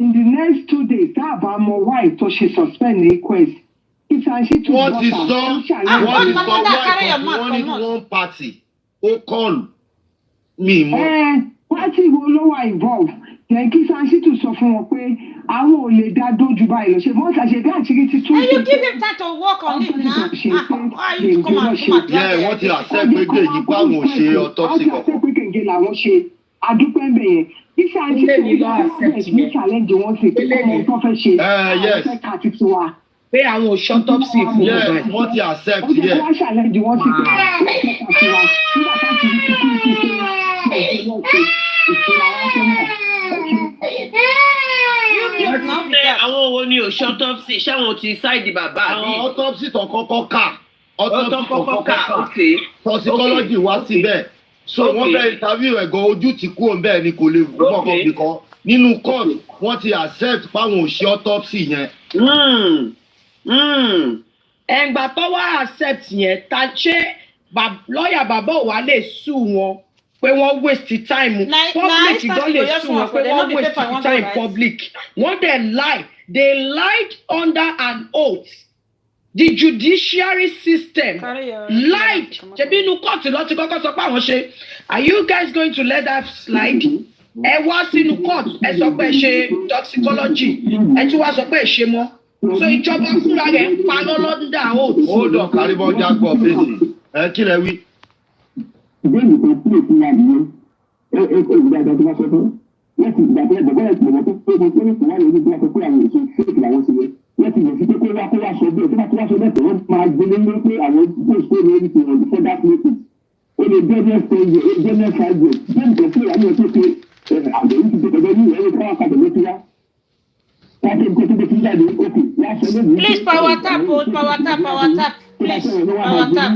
In the next 2 days tá a bá mọ why tó ṣe suspend the request. Wọ́n ti sọ wọ́n ní one party ó kọ́ọ̀lù mi mọ́. Pátì wo ló wà involve? Yẹn kí Sanṣítù sọ fún wọn pé àwọn ò lè dá dójú báyìí lọ ṣe mọ́ ṣàṣe bí àṣírí ti tún. And you give him time to work on it now. Why you come and wọ́n ti accept pé Dèjì pé àwọn ò ṣe autopsy kankan. Wọ́n ti accept pé Kèǹgé làwọn ṣe àdúpẹ́ ń bẹ̀ yẹn. Kí Sanṣítù lọ accept ní challenge wọn sí pé ọmọ tó fẹ́ ṣe ọ̀fẹ́ kàtìtì wa. Pé àwọn ò ṣọ́tọ́psì fún Mohbad. Wọ́n ti accept yẹ. Wọ́n ṣàlẹ́jì wọ́n ti pé kàtìtì wa nígbà tá a ti rí ti kí n ti ṣe ìṣúra wọn tó mọ̀. Àwọn wo ni ò ṣọ́tọ́psì ṣáwọn ti ṣáìdì bàbá mi. Àwọn autopsy tó kọ́kọ́ kà. Okay. Toxicology wá síbẹ̀. So wọ́n fẹ́ interview ẹ̀gọ́ ojú ti kú òun bẹ́ẹ̀ ni kò lè gbọ́kàn bìkan. Nínú court wọ́n ti accept páwọn ò ṣe autopsy yẹn. Ẹ̀ǹgbà tó wá accept yẹn ta ṣé lọ́ọ̀yà bàbá ò wá lè sue wọn pé wọ́n waste time public don lè sue wọn pé wọ́n waste time public wọ́n dẹ̀ lie they lied under an oath the judiciary system lied ṣebí inú court ló ti kọ́kọ́ sọ pé àwọn ṣe are you guys going to let that slide? Ẹ wá sínú court ẹ sọ pé ẹ ṣe toxicology ẹ tún wá sọ pé ẹ ṣe mọ́ so ìjọba fúnra rẹ̀ ń pa lọ́lọ́dà oath. Ó dọ̀ kárìbọ̀ jágbọ̀ fèsì ẹ kí lẹ wí. Ìbéèrè kan kúrò fún wa nìyẹn ìgbà tó bá sọ fún láti ìgbà tó ẹgbẹ́ bẹ́ẹ̀ tìlẹ̀ tó pé mo tó ní ìwádìí ojú bí wọ́n sọ pé àwọn èso fèèkì làwọn ti yẹ wọ́n ti yẹ sí pé kó wá sọ bẹ́ẹ̀ tó bá sọ bẹ́ẹ̀ tó wọ́n máa gbélé lé pé àwọn tó ṣe é lórí tiwọn before that meeting ó lè jẹ́ mẹ́fẹ́ yẹ ó jẹ́ mẹ́fà yẹ bẹ́ẹ̀ tó pé àwọn èso pé àgbẹ̀yìn ti tẹ̀lé ní ìwé káwá padà ló ti wá. Please power tap, please power tap. Please power tap.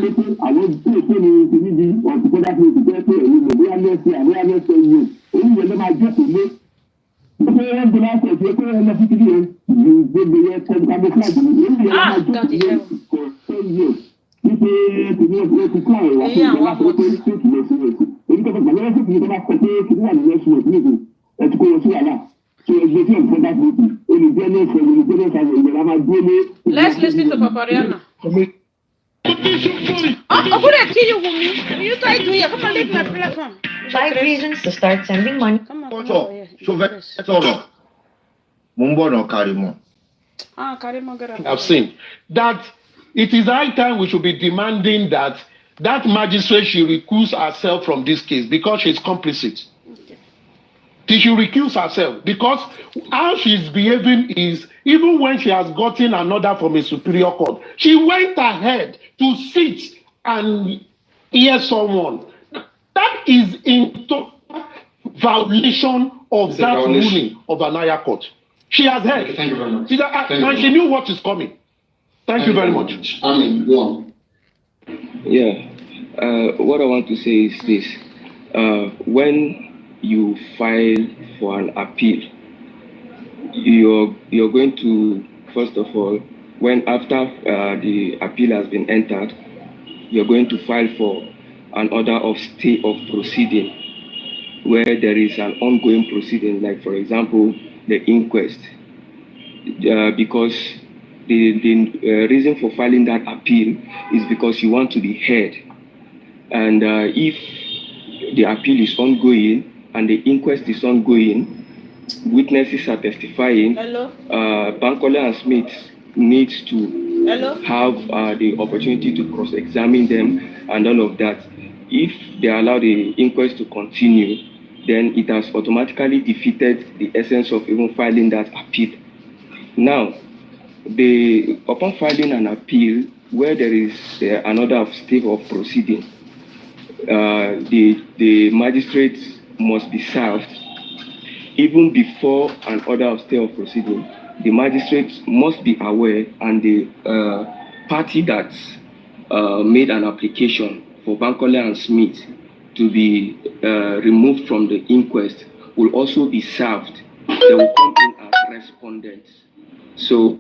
Let's listen to Papa Rihanna. Who they kill you, Wumi? You try to hear. Come on, leave my platform. 5 reasons to start sending money. Come on. I've seen that it is high time we should be demanding that magistrate should recuse herself from this case because she's complicit. She should recuse herself because how she's behaving is, even when she has gotten an order from a superior court, she went ahead to sit and hear someone. That is in violation of that ruling of an higher court. She has heard. Thank you very much. And she knew what is coming. Thank you very much. Amen. Go on. Yeah. What I want to say is this. When you file for an appeal, you're going to, first of all, after the appeal has been entered, you're going to file for an order of stay of proceeding, where there is an ongoing proceeding, like for example, the inquest, because the reason for filing that appeal is because you want to be heard, and if the appeal is ongoing and the inquest is ongoing, witnesses are testifying, Bankole and Smith needs to have the opportunity to cross-examine them and all of that. If they allow the inquest to continue, then it has automatically defeated the essence of even filing that appeal. Now, upon filing an appeal where there is another step of proceeding, the magistrate must be served. Even before an order of stay of proceeding, the magistrate must be aware, and the party that made an application for Bankole and Smith to be removed from the inquest will also be served. They will come in as respondents. So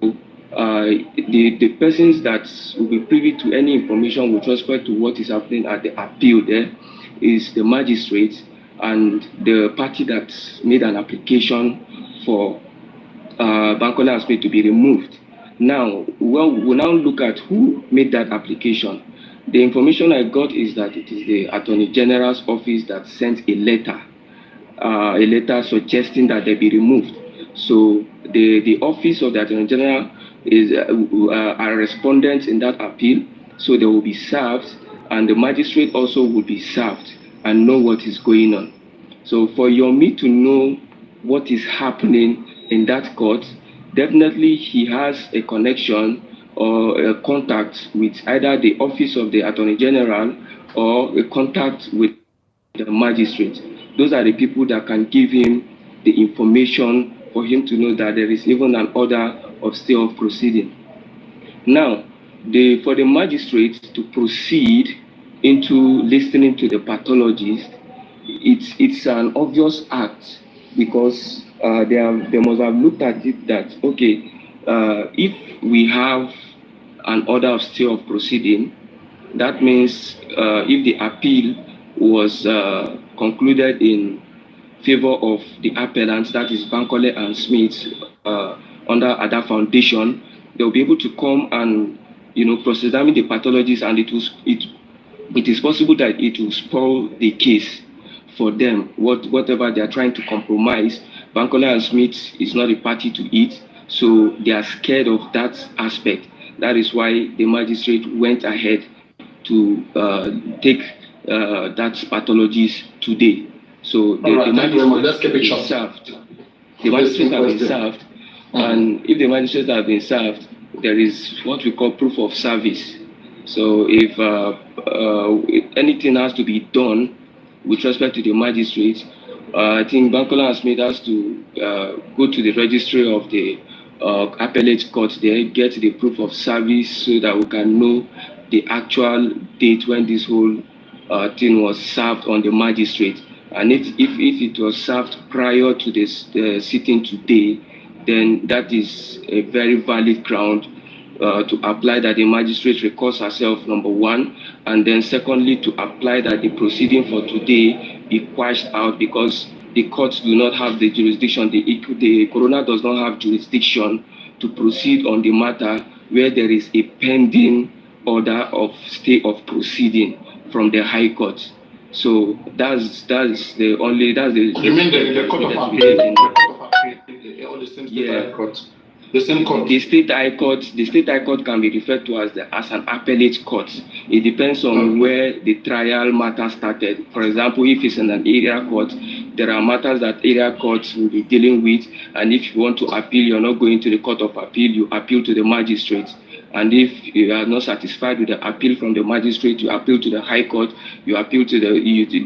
the persons that will be privy to any information with respect to what is happening at the appeal there is the magistrate and the party that made an application for Bankole and Smith to be removed. Now, we'll now look at who made that application. The information I got is that it is the Attorney General's office that sent a letter suggesting that they be removed. So the office of the Attorney General are respondents in that appeal, so they will be served, and the magistrate also will be served and know what is going on. So for Yomi to know what is happening in that court, definitely he has a connection or a contact with either the office of the Attorney General or a contact with the magistrate. Those are the people that can give him the information for him to know that there is even an order of stay of proceeding. Now, for the magistrate to proceed into listening to the pathologist, it's an obvious act, because they must have looked at it that, okay, if we have an order of stay of proceeding, that means if the appeal was concluded in favor of the appellants, that is Bankole and Smith, under Ada Foundation, they'll be able to come and cross-examine the pathologist, and it is possible that it will spoil the case for them. Whatever they are trying to compromise, Bankole and Smith is not a party to it, so they are scared of that aspect. That is why the magistrate went ahead to take that pathologist today. So the magistrate is served. The magistrates have been served, and if the magistrates have been served, there is what we call proof of service. So if anything has to be done with respect to the magistrate, I think Bankole and Smith has to go to the registry of the appellate court there, get the proof of service, so that we can know the actual date when this whole thing was served on the magistrate. And if it was served prior to this sitting today, then that is a very valid ground to apply that the magistrate records herself, number one, and then secondly, to apply that the proceeding for today be quashed out, because the courts do not have the jurisdiction, the coroner does not have jurisdiction to proceed on the matter where there is a pending order of stay of proceeding from the High Court. So that's the only, that's the... You mean the Court of Appeal? Or the same state High Court? The same court? The state High Court can be referred to as an appellate court. It depends on where the trial matter started. For example, if it's in an area court, there are matters that area courts will be dealing with, and if you want to appeal, you're not going to the Court of Appeal, you appeal to the magistrate. And if you are not satisfied with the appeal from the magistrate, you appeal to the High Court, you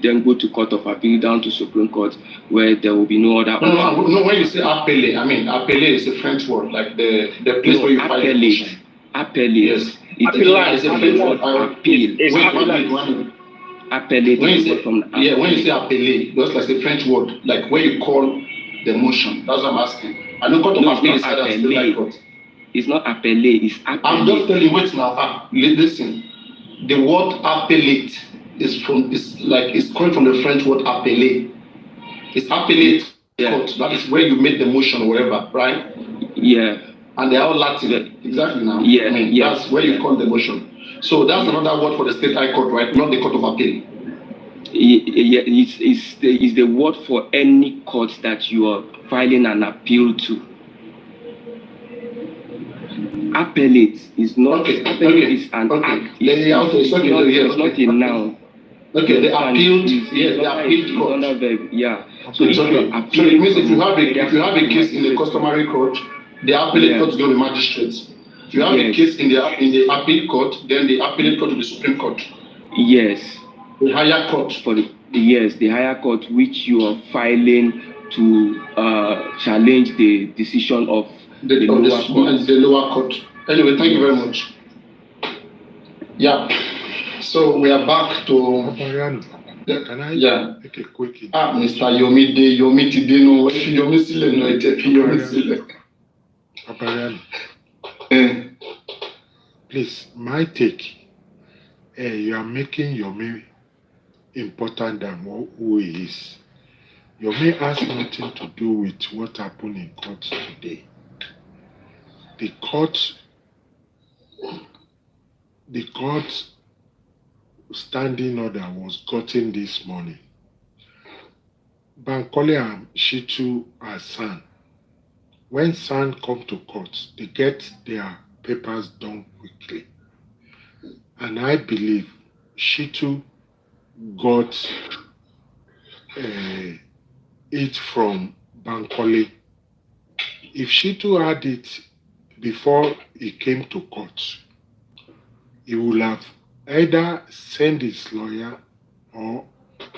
then go to Court of Appeal down to Supreme Court, where there will be no other option. No, when you say appellate, I mean, appellate is a French word, like the place where you file a motion. Appellate. Yes. Appellate is a French word. Appeal. Appellate. When you say appellate, that's like a French word, like where you call the motion. That's what I'm asking. I know Court of Appeal is either state High Court. It's not appellate, it's appellate. I'm just telling you, wait now. Listen, the word appellate is coming from the French word appellate. It's appellate court. That is where you make the motion or whatever, right? Yeah. And they are all Latin. Exactly now. Yeah. I mean, that's where you call the motion. So that's another word for the state High Court, right? Not the Court of Appeal. Is the word for any court that you are filing an appeal to. Appellate is not. Appellate is an act. It's not a noun. Okay, the appeal, yes, the appeal court. Under verb, yeah. So if you appeal, it means if you have a case in the customary court, the appellate court is going to be magistrate. If you have a case in the appeal court, then the appellate court will be Supreme Court. Yes. The higher court. The higher court which you are filing to challenge the decision of the lower court. Anyway, thank you very much. Yeah. So we are back to. Can I make a quick? Mr. Yomi Tidino, Yomi Sile, no, Yomi Sile. Please, my take. You are making Yomi important than who he is. Yomi has nothing to do with what happened in court today. The court standing order was gotten this morning. Bankole and Shitu are San. When San come to court, they get their papers done quickly. And I believe Shitu got it from Bankole. If Shitu had it before he came to court, he would have either send his lawyer or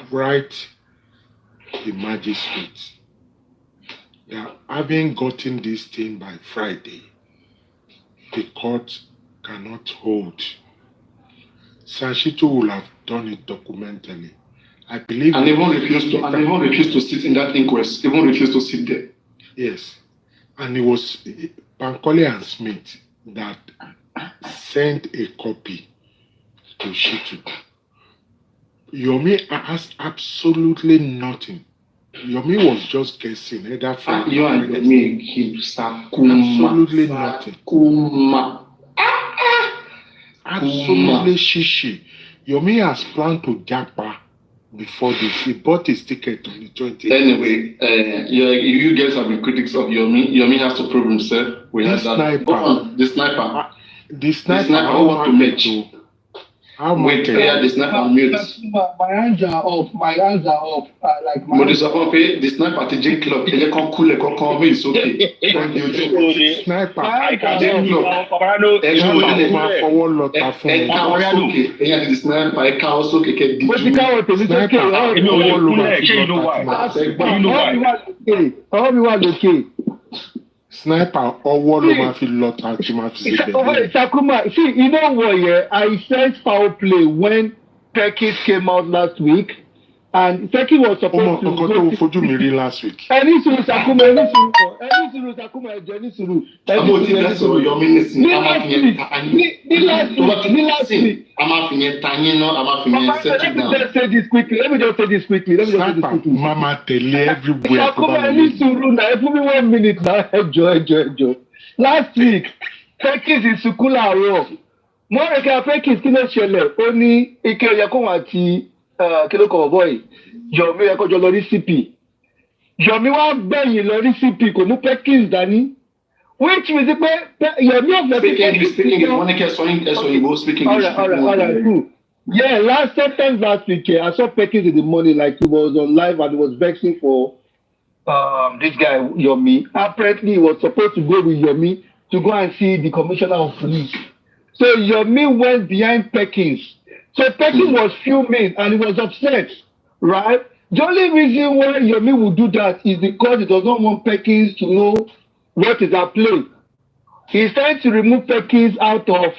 write the magistrate that having gotten this thing by Friday, the court cannot hold. Sanshito will have done it documentally. I believe. And even refused to sit in that inquest. Even refused to sit there. Yes, and it was Bankole and Smith that sent a copy to Shitu. Yomi has absolutely nothing. Yomi was just guessing. You and Yomi keep absolutely nothing. Absolutely shishi. Yomi has planned to japa before this. He bought his ticket on the 20th. Anyway, you guys have been critics of Yomi. Yomi has to prove himself. The sniper. The sniper. What to make? Wait, the sniper mute. My hands are off. Like my. The sniper to J Club. It's okay. Sniper. Sniper or one of my lot Sakuma, see, you know what, yeah? I said foul play when Perkins came out last week, and Perkins was supposed to go to last week. Let me just say this quickly. Mama tell everywhere. Give me 1 minute now. Enjoy. Last week, Perkins in Sukula Aro. Moreka Perkins kí ló ṣẹlẹ̀, ó ní ike oyekun àti kílókọ̀ boy Yomi ẹ̀kọ́ jọ lọ rí CP. Yomi wá gbẹ̀yìn lọ rí CP kò mú Perkins dání. Which means pé Yomi of speaking. All right, cool. Yeah, last week, I saw Perkins in the morning, like he was on live and he was vexing for this guy, Yomi. Apparently, he was supposed to go with Yomi to go and see the commissioner of police. So Yomi went behind Perkins. So Perkins was fuming and he was upset, right? The only reason why Yomi would do that is because he does not want Perkins to know what is at play. He's trying to remove Perkins out of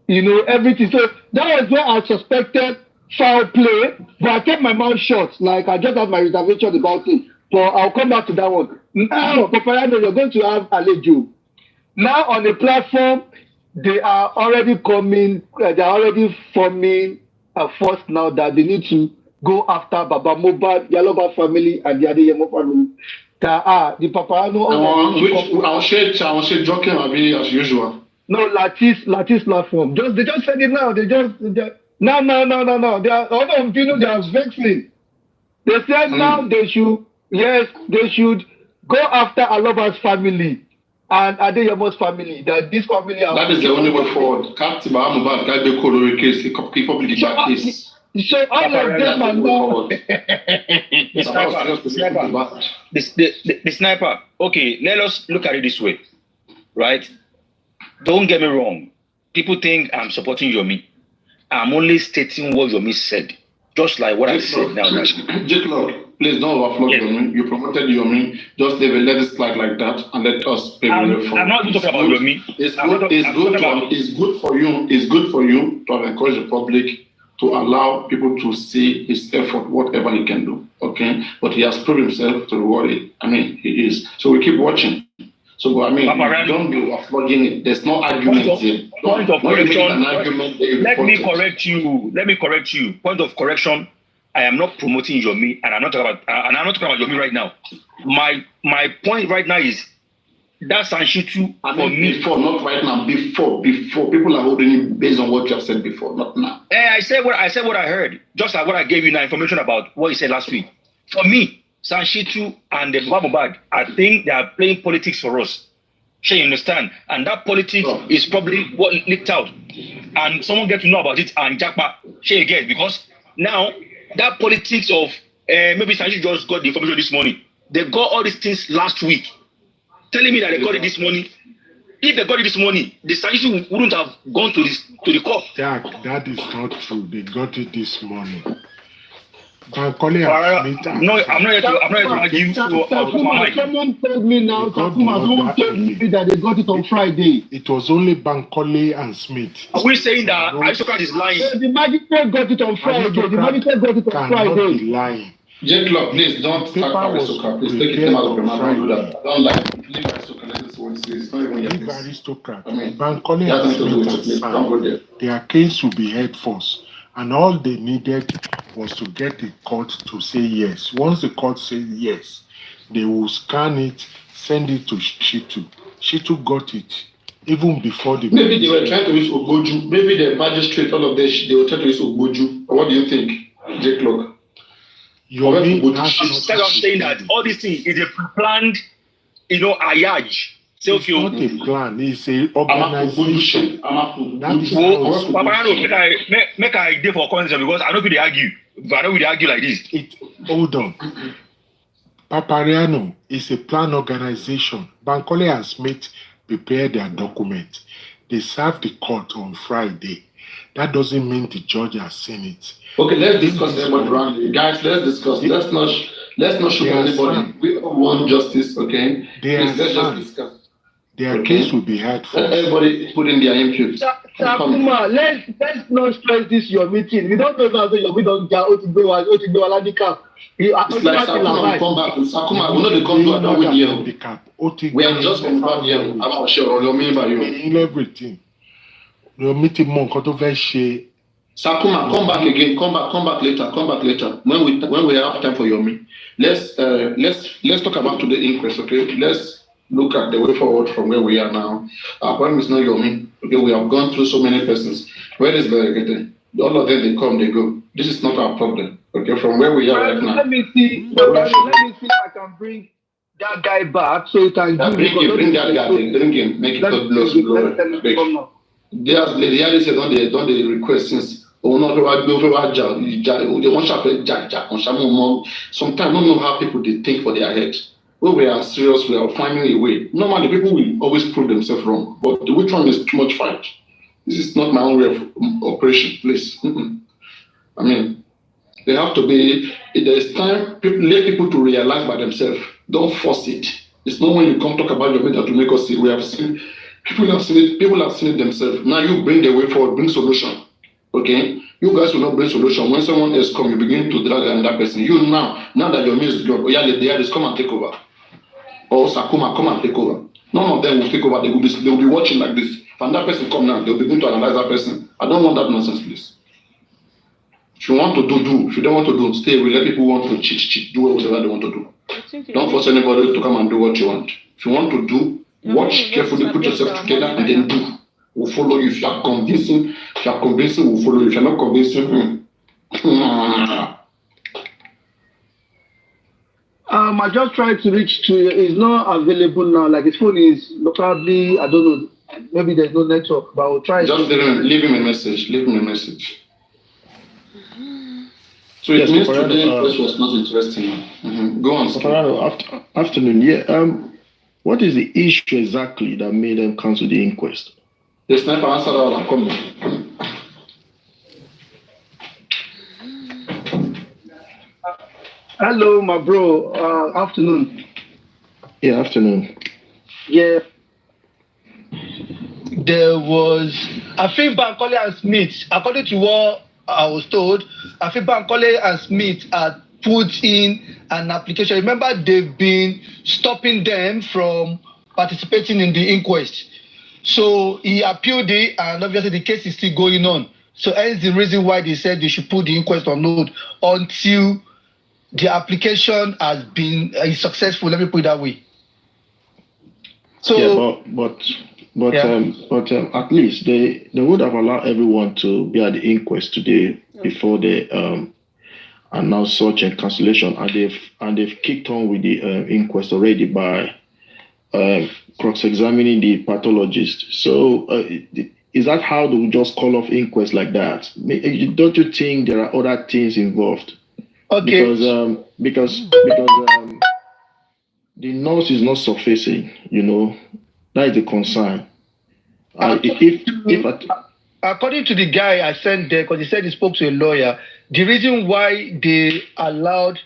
everything. So that was where I suspected foul play, but I kept my mouth shut. Like I just had my reservation about it. But I'll come back to that one. Now, Paparano, you're going to have Alejo. Now on the platform, they are already forming a force now that they need to go after Baba Mohbad, Yaloba family, and the Adeyemo family. The Paparano. I'll share joking as usual. No, Latis platform. They just said it now. No. They are they are vexing. They said now they should go after Aloba's family and Adeyomo's family. That this family that is the only way forward. Captain Bahamabat, guy be called case, the public case. So all of them are now. The sniper. Okay, let us look at it this way, right? Don't get me wrong. People think I'm supporting Yomi. I'm only stating what Yomi said, just like what I said now. J-Clock, please don't overflow Yomi. You promoted Yomi. Just let it slide like that and let us pay the phone. I'm not talking about Yomi. It's good for you. It's good for you to encourage the public to allow people to see his effort, whatever he can do. Okay, but he has proved himself to what he is. So we keep watching. So don't be overflogging it. There's no argument here. Point of correction. Let me correct you. Point of correction. I am not promoting Yomi, and I'm not talking about Yomi right now. My point right now is that's Sanshitu for me. Before, not right now. Before people are holding you based on what you have said before, not now. I said what I heard, just like what I gave you now information about what you said last week. For me, Sanshitu and the Babubad, I think they are playing politics for us. Sure, you understand? And that politics is probably what leaked out. And someone get to know about it and Jackpa, sure you get, because now that politics of maybe Sanshitu just got the information this morning. They got all these things last week. Telling me that they got it this morning. If they got it this morning, the Sanshitu wouldn't have gone to the court. Jack, that is not true. They got it this morning. I'm not here to argue. Someone told me now, someone told me that they got it on Friday. It was only Bankole and Smith. Are we saying that Aristocrat is lying? The magistrate got it on Friday. Cannot be lying. J-Clock, please don't start Aristocrat. Please take it out of your mouth. Don't lie. Leave Aristocrat. It's not even your place. Aristocrat. Bankole and Smith and their case will be heard first. And all they needed was to get the court to say yes. Once the court says yes, they will scan it, send it to Shitu. Shitu got it even before the... Maybe they were trying to use Ogboju. Maybe the magistrate, all of this, they were trying to use Ogboju. What do you think, J-Clock? I'm saying that all these things is a planned, ayaj. It's not a plan, it's an organization. Make I idea for comments because I know they argue. But I know they argue like this. Hold on. Papariano is a plan organization. Bankole and Smith prepared their document. They served the court on Friday. That doesn't mean the judge has seen it. Okay, let's discuss this one around. Guys, let's discuss. Let's not shoot anybody. We all want justice, okay? Please, let's just discuss. Their case will be heard first. Everybody put in their input. Sakuma, let's not stress this your meeting. We don't know that your don't get handicap. It's like Sakuma come back. Sakuma, we know they come to another with you. We are just confirmed here. I'm not sure. You mean by you? In everything. Your meeting more controversial. Sakuma, come back again. Come back later. When we have time for Yomi, let's talk about today's inquest. Okay, let's look at the way forward from where we are now. Our problem is not Yomi. Okay, we have gone through so many persons. Where is the all of them? They come, they go. This is not our problem. Okay, from where we are right now. Let me see if I can bring that guy back so you can bring that guy. Bring him. Make it blow. There's Lady Alice don't they request since. Sometimes I don't know how people they think for their head. When we are serious, we are finding a way. Normally, people will always prove themselves wrong. But which one is too much fight? This is not my own way of operation, please. I mean, they have to be. There is time. Let people to realize by themselves. Don't force it. It's not when you come talk about your method to make us see. We have seen. People have seen it. People have seen it themselves. Now you bring the way forward. Bring solution. Okay, you guys will not bring solution. When someone else come, you begin to drag another person. You now that your means is gone, just come and take over. Or Sakuma, come and take over. None of them will take over. They will be watching like this. When that person come now, they'll begin to analyze that person. I don't want that nonsense, please. If you want to do. If you don't want to do, stay away. Let people want to cheat. Do whatever they want to do. Don't force anybody to come and do what you want. If you want to do, watch carefully, put yourself together, and then do. we'll follow you. If you are convincing, we'll follow you. If you're not convincing, I just tried to reach to. It's not available now. Like his phone is probably, I don't know. Maybe there's no network, but I'll try. Just leave him a message. Leave him a message. So it means today this was not interesting. Go on, afternoon. Yeah. What is the issue exactly that made them cancel the inquest? The sniper answered all and come. Hello, my bro. Afternoon. Yeah, afternoon. Yeah. There was, I think Bankole and Smith, according to what I was told, I think Bankole and Smith had put in an application. Remember, they've been stopping them from participating in the inquest. So he appealed it, and obviously the case is still going on. So hence the reason why they said they should put the inquest on hold until the application has been successful. Let me put it that way. So, yeah, but at least they would have allowed everyone to be at the inquest today before they announced such a cancellation, and they've kicked on with the inquest already by cross-examining the pathologist. So is that how they would just call off inquest like that? Don't you think there are other things involved? Okay. Because the nurse is not surfacing, that is the concern. According to the guy I sent there, because he said he spoke to a lawyer, the reason why they allowed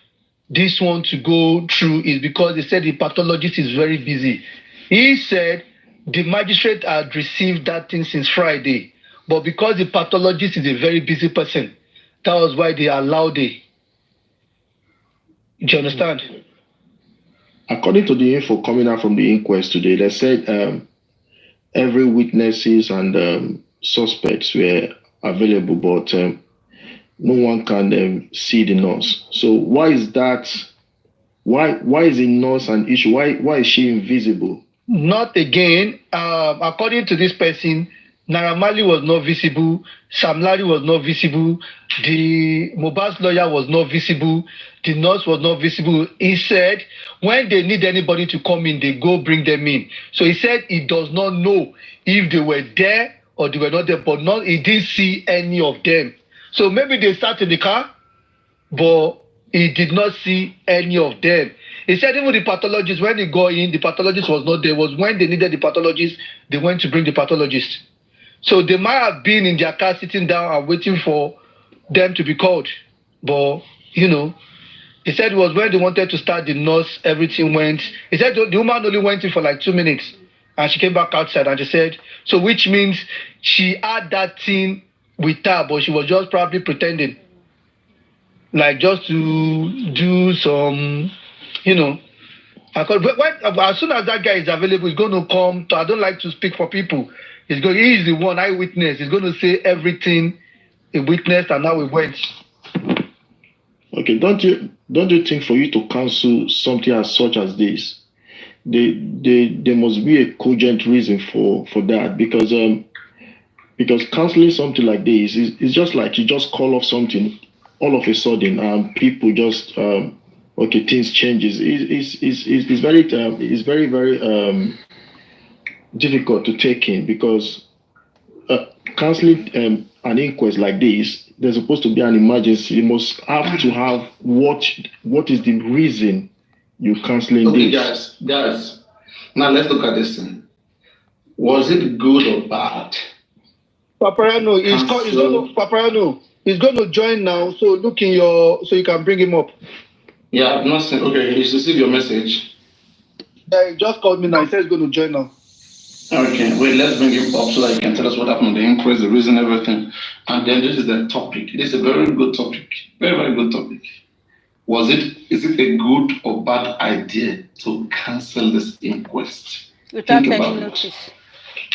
this one to go through is because they said the pathologist is very busy. He said the magistrate had received that thing since Friday, but because the pathologist is a very busy person, that was why they allowed it. Do you understand? According to the info coming out from the inquest today, they said every witnesses and suspects were available, but no one can see the nurse. So why is that? Why is the nurse an issue? Why is she invisible? Not again. According to this person, Naira Marley was not visible, Sam Larry was not visible, the Mohbad's lawyer was not visible, the nurse was not visible. He said when they need anybody to come in, they go bring them in. So he said he does not know if they were there or they were not there, but he didn't see any of them. So maybe they sat in the car, but he did not see any of them. He said even the pathologist, when they go in, the pathologist was not there. It was when they needed the pathologist, they went to bring the pathologist. So they might have been in their car sitting down and waiting for them to be called. But, he said it was when they wanted to start the nurse, everything went. He said the woman only went in for like 2 minutes and she came back outside and she said, so which means she had that thing with her, but she was just probably pretending. Like just to do some, as soon as that guy is available, he's going to come. I don't like to speak for people. He is the one eyewitness. He's going to say everything he witnessed and how it went. Okay, don't you think for you to cancel something as such as this, there must be a cogent reason for that, because canceling something like this is just like you just call off something all of a sudden and people just things changes. It's very difficult to take in, because canceling an inquest like this, there's supposed to be an emergency. You must have to have what is the reason you're canceling this. Guys, now let's look at this thing. Was it good or bad? Paparano is going to join now. So look so you can bring him up. Yeah, I've not seen. Okay, he's received your message. He just called me now. He says he's going to join now. Okay, wait, let's bring him up so that he can tell us what happened on the inquest, the reason, everything. And then this is the topic. This is a very good topic. Very, very good topic. Is it a good or bad idea to cancel this inquest? Without any notice.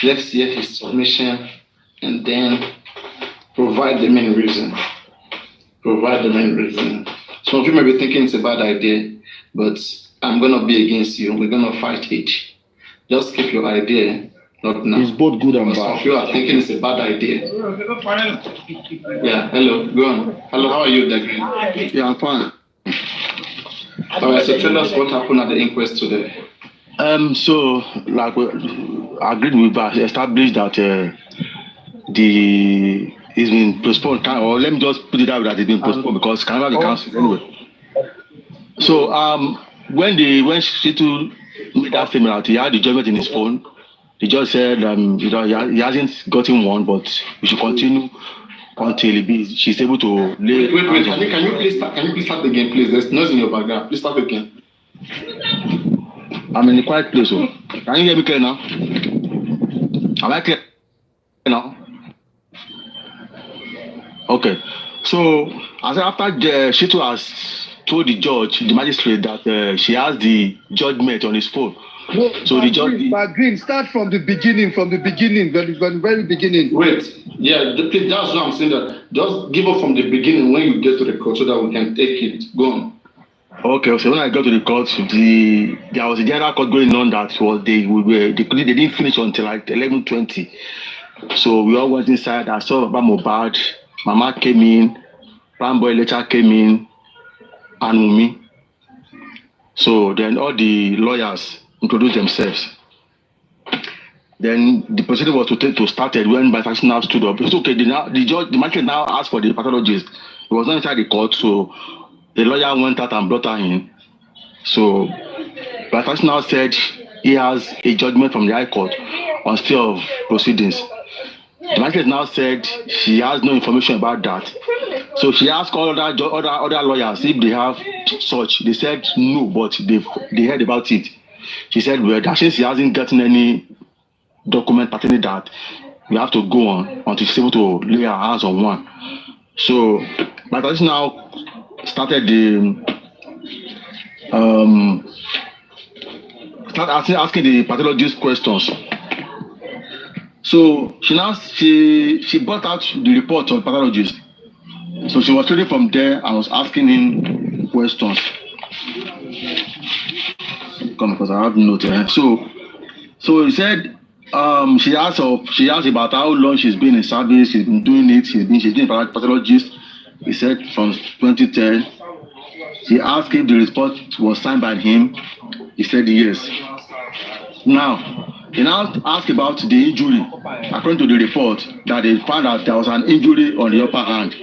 Let's hear his submission and then provide the main reason. Some of you may be thinking it's a bad idea, but I'm going to be against you. We're going to fight it. Just keep your idea Not now. It's both good and Some bad. of you are thinking it's a bad idea. Yeah, hello, go on. Hello, how are you, Degrin? Yeah, I'm fine. Alright, so tell us what happened at the inquest today. So, like, we agreed with us, established that it's been postponed, or let me just put it out that it's been postponed because Canada be cancelled anyway. So, when Shitu made that statement out, he had the judgment in his phone. He just said, he hasn't gotten one, but we should continue until she's able to lay. Wait, can you please start again, please? There's noise in your background. Please start again. I'm in a quiet place. So. Can you hear me clear now? Am I clear now? Okay. So, after Shitu has told the judge, the magistrate, that she has the judgment on his phone. No, so the judge. Green, start from the beginning, very beginning. Wait, yeah, that's what I'm saying. That just give up from the beginning when you get to the court so that we can take it. Go on. Okay, so when I got to the court, there was a general court going on that was they didn't finish until like 11:20. So we all went inside. I saw Baba Mohbad, Mama came in, Primeboy later came in, and Wunmi. So then all the lawyers introduced themselves. Then the proceeding was to start when Vice now stood up. It's okay. The magistrate now asked for the pathologist. He was not inside the court, so the lawyer went out and brought her in. So Vice now said he has a judgment from the High Court on stay of proceedings. The magistrate now said she has no information about that. So she asked all other lawyers if they have such. They said no, but they heard about it. She said, well, that since she hasn't gotten any document pertaining that, we have to go on until she's able to lay her hands on one. So Vice now started asking the pathologist questions. So she brought out the report of the pathologist. So she was reading from there and was asking him questions. Come, because I have notes here. So he said she asked about how long she's been in service. She's been doing it. She's been pathologist. He said from 2010. She asked if the report was signed by him. He said yes. Now, he now asked about the injury. According to the report, that they found out there was an injury on the upper hand.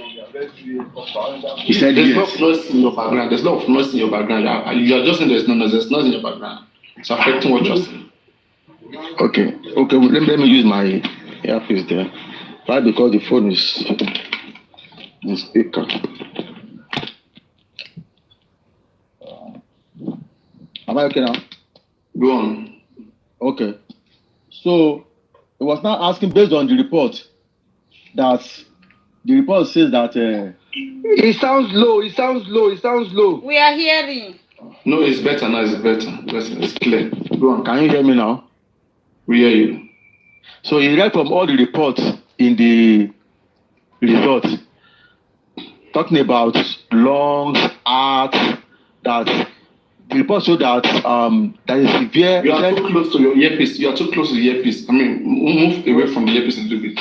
He said there's yes. There's no noise in your background. There's no noise in your background. You are just saying there's no noise. There's noise in your background. It's affecting what you're saying. Okay. Let me use my earpiece there. Why? Because the phone is in speaker. Am I okay now? Go on. Okay. So it was now asking based on the report that the report says that it sounds low. We are hearing. No, it's better now. It's better. It's clear. Go on. Can you hear me now? We hear you. So he read from all the reports in the results talking about lungs, heart, that the report showed that that is severe. You are too close to your earpiece. I mean, move away from the earpiece a little bit.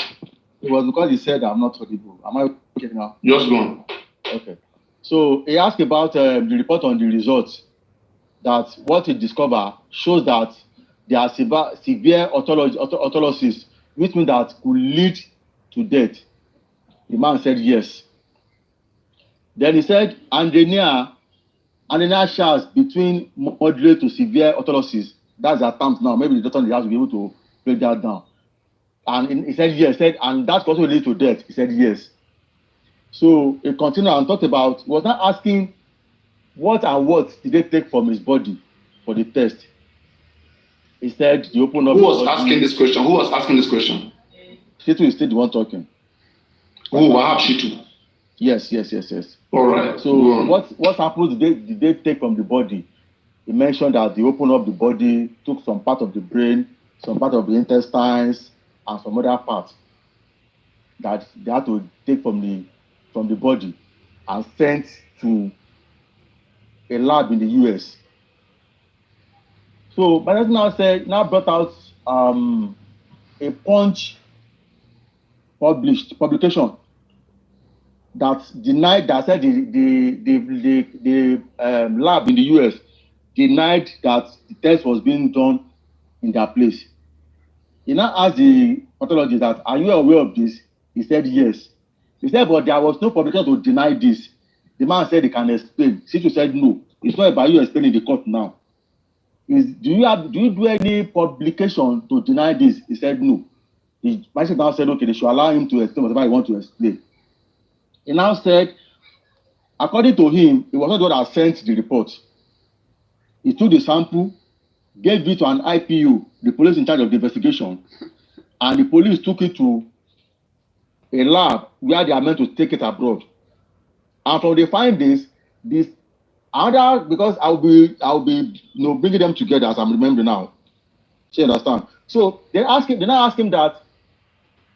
It was because he said I'm not audible. Am I okay now? Just go on. Okay. So he asked about the report on the results, that what he discovered shows that there are severe autolysis, which means that could lead to death. The man said yes. Then he said anemia shares between moderate to severe autolysis. That's their terms now. Maybe the doctor has to be able to break that down. And he said yes. And that could also lead to death. He said yes. So he continued and talked about, he was not asking what did they take from his body for the test. He said you open up. Who was asking this question? Shitu is still the one talking. Who? Wahab Shitu? Yes. All right. So what samples did they take from the body? He mentioned that they opened up the body, took some part of the brain, some part of the intestines, and some other parts that they had to take from the body and sent to a lab in the US. So Biden now brought out a Punch publication that denied, that said the lab in the US denied that the test was being done in their place. He now asked the pathologist that, are you aware of this? He said yes. He said, but there was no publication to deny this. The man said he can explain. Situ said no. It's not about you explaining the court now. Do you do any publication to deny this? He said no. The magistrate now said, okay, they should allow him to explain whatever he wants to explain. He now said, according to him, he was not the one that sent the report. He took the sample, gave it to an IPU, the police in charge of the investigation, and the police took it to a lab where they are meant to take it abroad. And from the findings, this other, because I'll be bringing them together as I'm remembering now. You understand? So they now ask him that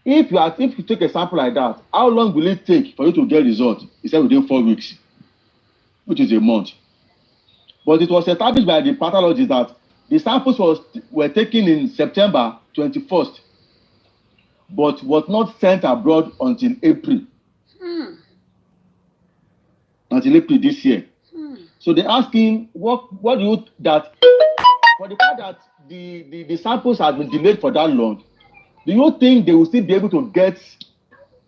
if you take a sample like that, how long will it take for you to get result? He said within 4 weeks, which is a month. But it was established by the pathologist that the samples were taken in September 21st, but was not sent abroad until April. Until April this year. So they asked him, what do you, that for the fact that the samples have been delayed for that long, do you think they will still be able to get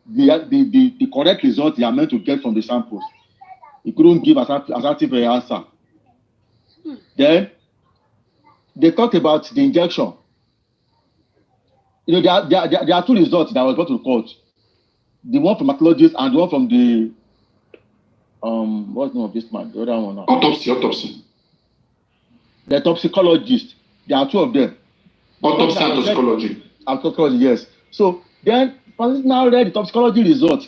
the correct result they are meant to get from the samples? He couldn't give assertive answer. Then they talked about the injection. You know, there are two results that was brought to court. The one from pathologist and the one from the what's the name of this man? The other one now. Autopsy. The toxicologist. There are two of them. Autopsy and toxicology. Toxicology, yes. So then, now read the toxicology result.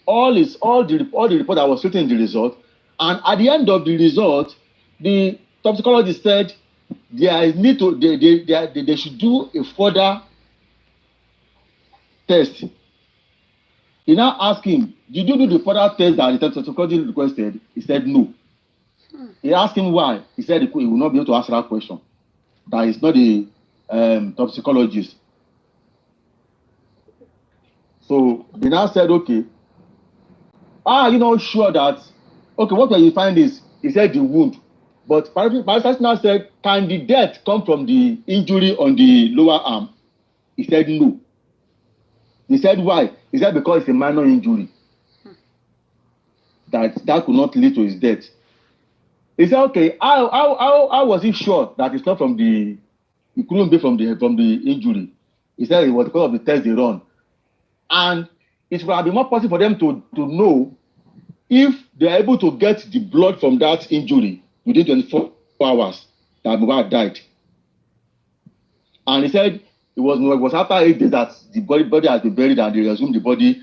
All the report that was written in the result, and at the end of the result, the toxicologist said they should do a further test. He now asked him, did you do the further test that the toxicologist requested? He said no. He asked him why. He said he will not be able to answer that question. That is not the toxicologist. So they now said, okay, you not sure that, okay, what will you find is, he said the wound. But Pastor now said, can the death come from the injury on the lower arm? He said no. He said why? He said because it's a minor injury. That could not lead to his death. He said, okay, how was he sure that it's not from the, it couldn't be from the injury? He said it was because of the test they run. And it would have been more possible for them to know if they are able to get the blood from that injury within 24 hours that Mohbad died. And he said it was after 8 days that the body has been buried and they resumed the body.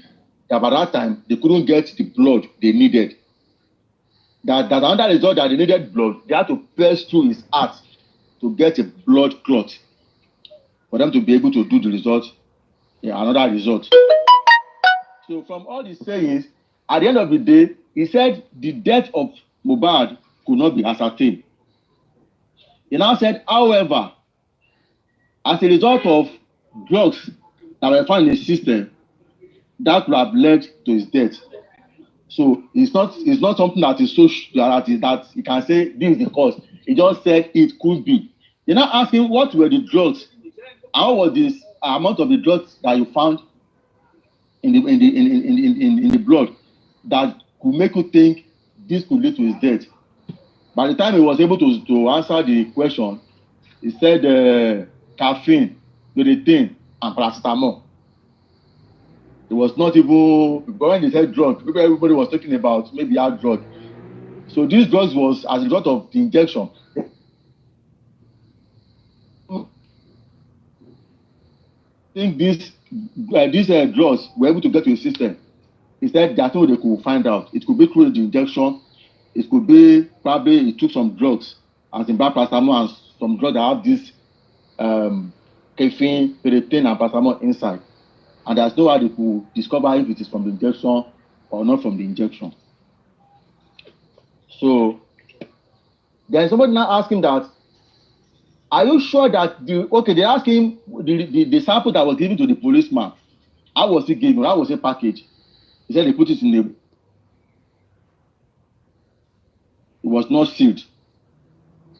That by that time, they couldn't get the blood they needed. That under the result that they needed blood, they had to pierce through his heart to get a blood clot for them to be able to do the result, another result. So from all these sayings, at the end of the day, he said the death of Mohbad could not be ascertained. He now said, however, as a result of drugs that were found in the system, that would have led to his death. So it's not something that is so that he can say this is the cause. He just said it could be. They now asked him what were the drugs, and what was this amount of the drugs that you found in the blood that could make you think this could lead to his death. By the time he was able to answer the question, he said caffeine, Piriton, and paracetamol. It was not even, when they said drug, everybody was talking about maybe hard drug. So these drugs was as a result of the injection. I think these drugs were able to get to the system. He said that's what they could find out. It could be through the injection. It could be probably he took some drugs, as in paracetamol and some drugs that have this caffeine, Piriton, and paracetamol inside. And there's no way they could discover if it is from the injection or not from the injection. So then somebody now asking that are you sure that they asked him the sample that was given to the policeman, how was it given? How was it packaged? He said they put it in it was not sealed.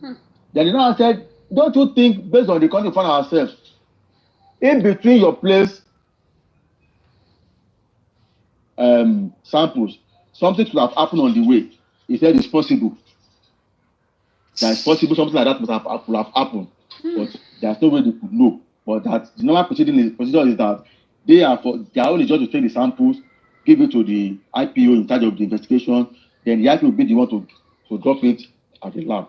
Then the now said, don't you think, based on the country we find ourselves, in between your place samples, something could have happened on the way. He said it's possible. That it's possible something like that could have happened. But there's no way they could know. But that the normal procedure is that they are only just to take the samples, give it to the IPO in charge of the investigation, then the IPO will be the one to drop it at the lab.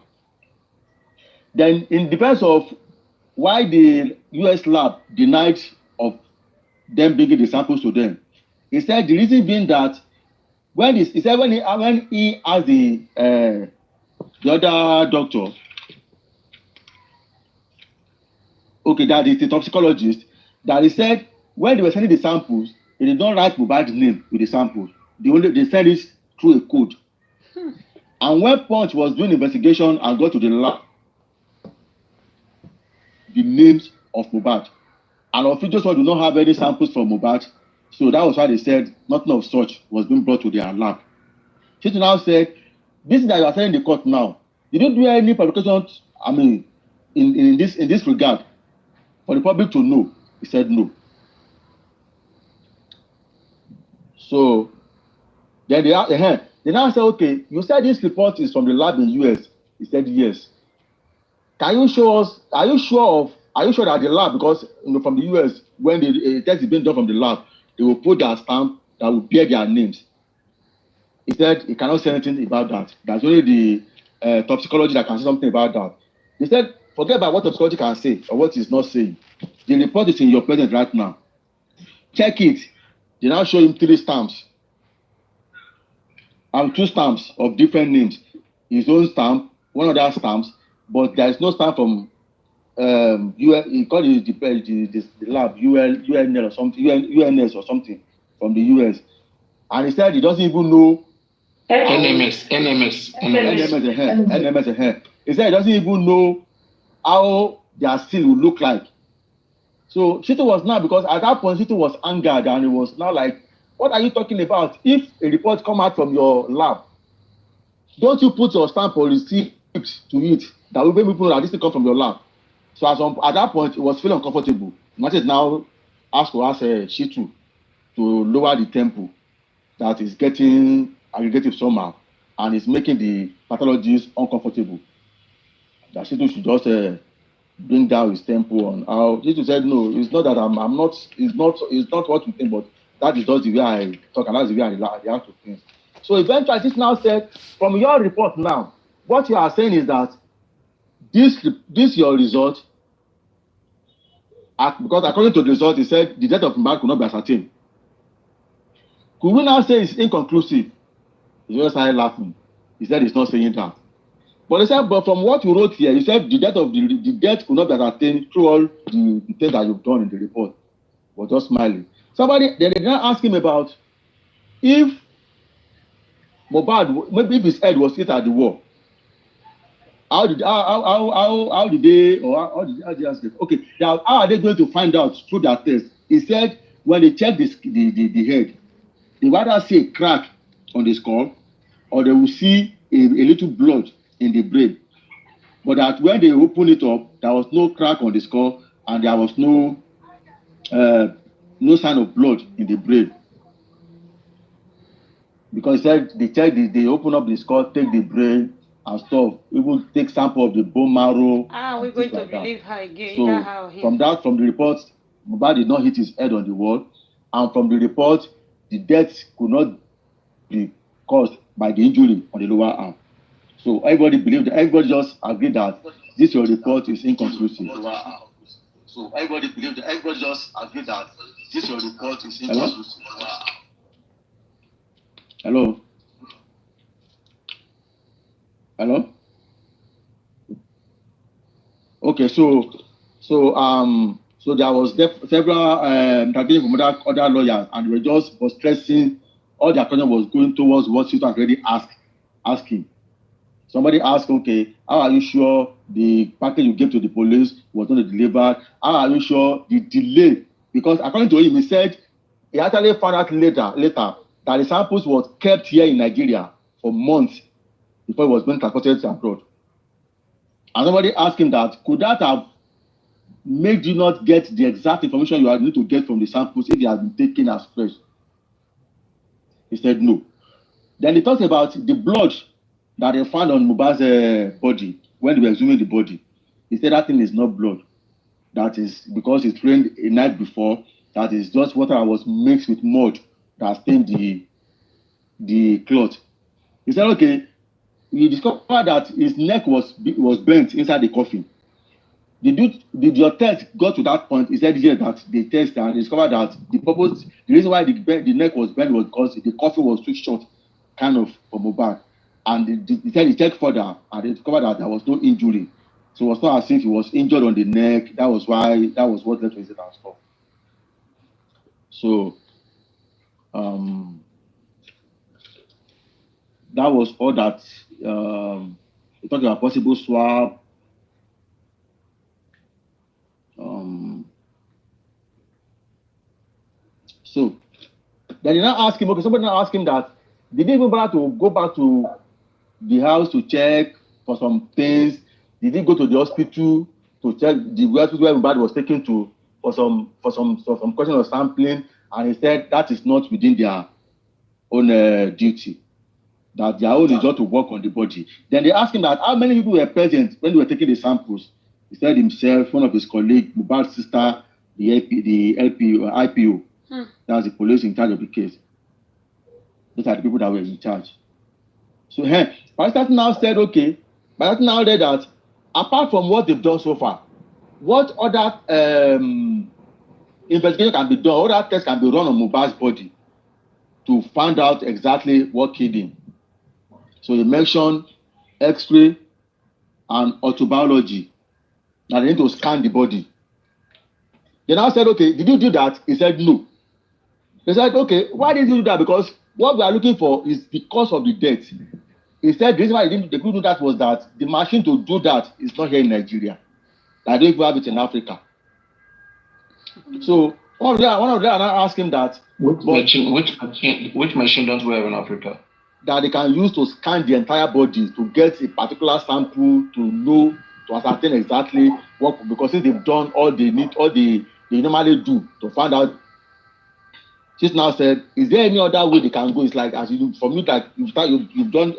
Then in defense of why the US lab denied of them bringing the samples to them, he said the reason being that when he asked the other doctor, that is the toxicologist, that he said when they were sending the samples, they did not write Mohbad's name with the samples. They sent it through a code. And when Punch was doing investigation and got to the lab, the names of Mohbad, and officials do not have any samples from Mohbad, so that was why they said nothing of such was being brought to their lab. She now said, this is that you are telling the court now. Did you do any publications, in this regard, for the public to know? He said no. So then they now said, okay, you said this report is from the lab in US. He said yes. Can you show us? Are you sure that the lab, because from the US, when the test is being done from the lab, they will put their stamp that will bear their names. He said he cannot say anything about that. That's only the toxicology that can say something about that. He said, forget about what toxicology can say or what is not saying. The report is in your presence right now. Check it. They now show him 3 stamps. And 2 stamps of different names. His own stamp, one of their stamps, but there is no stamp from he called it the lab, UNL or something, UNS or something from the US. And he said he doesn't even know NMS. He said he doesn't even know how their seal will look like. So Shito was now, because at that point Shito was angered and he was now like, what are you talking about? If a report come out from your lab, don't you put your stamp or receipt to it that will make people know that this thing come from your lab? So at that point, it was feeling uncomfortable. Not now ask Shitu to lower the tempo that is getting aggregative somehow and is making the pathologists uncomfortable. That Shitu should just bring down his tempo on how Shitu said, no, it's not that I'm not, it's not what you think, but that is just the way I talk and that's the way I react to things. So eventually, this now said, from your report now, what you are saying is that this your result, because according to the result, he said the death of Mohbad could not be ascertained. Could we now say it's inconclusive? He just started laughing. He said he's not saying that. But he said, but from what you wrote here, you said the death could not be ascertained through all the things that you've done in the report. But just smiling. They did not ask him about if Mohbad, maybe if his head was hit at the wall. How did they ask it? Okay, how are they going to find out through that test? He said when they check the head, they will either see a crack on the skull or they will see a little blood in the brain. But that when they open it up, there was no crack on the skull and there was no sign of blood in the brain. Because he said they open up the skull, take the brain and stuff, even take sample of the bone marrow. We're going to believe her again. So from the report, Mohbad did not hit his head on the wall, and from the report, the death could not be caused by the injury on the lower arm. So everybody just agreed that this your report is inconclusive. So everybody just agreed that this your report is inconclusive. Hello? Hello? Okay, so there was several interviews from other lawyers, and they were just stressing all their attention was going towards what Shito already asking. Somebody asked, okay, how are you sure the package you gave to the police was not delivered? How are you sure the delay? Because according to him, he said he actually found out later that the samples was kept here in Nigeria for months before it was being transported abroad. And somebody asked him that, could that have made you not get the exact information you need to get from the samples if they had been taken as fresh? He said no. Then he talks about the blood that they found on Mohbad's body when they were exhuming the body. He said that thing is not blood. That is because it rained a night before. That is just water that was mixed with mud that stained the cloth. He said, okay, we discovered that his neck was bent inside the coffin. Did your test got to that point? He said yes, that they tested and discovered that the reason why the neck was bent was because the coffin was too short, kind of, for Mohbad. And he said he checked further and they discovered that there was no injury. So it was not as if he was injured on the neck. That was what led to his death and stuff. So that was all that. We talked about possible swab. So then you now ask him, okay, somebody now asked him that, did he even bother to go back to the house to check for some things? Did he go to the hospital to check the hospital where Mohbad was taken to for some question of sampling? And he said that is not within their own duty. That their own is just to work on the body. Then they asked him that how many people were present when they were taking the samples. He said himself, one of his colleagues, Mohbad's sister, the IPO. That's the police in charge of the case. Those are the people that were in charge. So Pastor now said, okay, Pastor now read that apart from what they've done so far, what other investigation can be done, other tests can be run on Mohbad's body to find out exactly what killed him. So he mentioned X-ray and autobiology. Now they need to scan the body. They now said, okay, did you do that? He said no. They said, okay, why did you do that? Because what we are looking for is the cause of the death. He said the reason why they couldn't do that was that the machine to do that is not here in Nigeria. I don't even have it in Africa. So one of them now asked him that which machine don't we have in Africa? That they can use to scan the entire body to get a particular sample to ascertain exactly what, because since they've done all they normally do to find out. She's now said, is there any other way they can go? It's like, as you for me, that you've done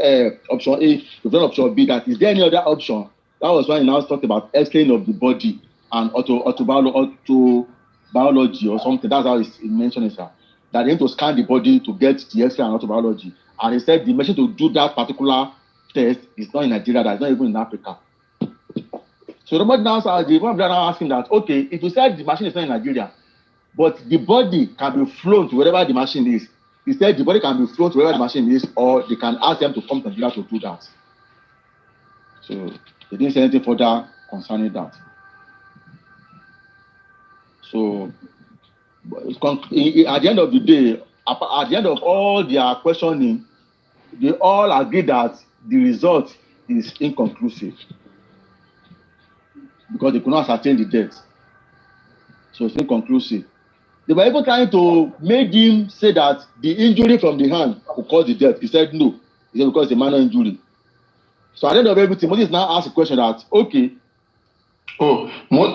option A, you've done option B, that is there any other option? That was why he now talked about X-raying of the body and autobiology or something. That's how he mentioned it, sir. That they need to scan the body to get the X-ray and autobiology. And he said the machine to do that particular test is not in Nigeria, that's not even in Africa. So the one now asking that, okay, if you said the machine is not in Nigeria, but the body can be flown to wherever the machine is. He said the body can be flown to wherever the machine is, or they can ask them to come to Nigeria to do that. So they didn't say anything further concerning that. So at the end of the day, at the end of all their questioning, they all agree that the result is inconclusive because they could not ascertain the death. So it's inconclusive. They were even trying to make him say that the injury from the hand could cause the death. He said no. He said because it's a minor injury. So at the end of everything, Moses now asked a question that, okay. Oh,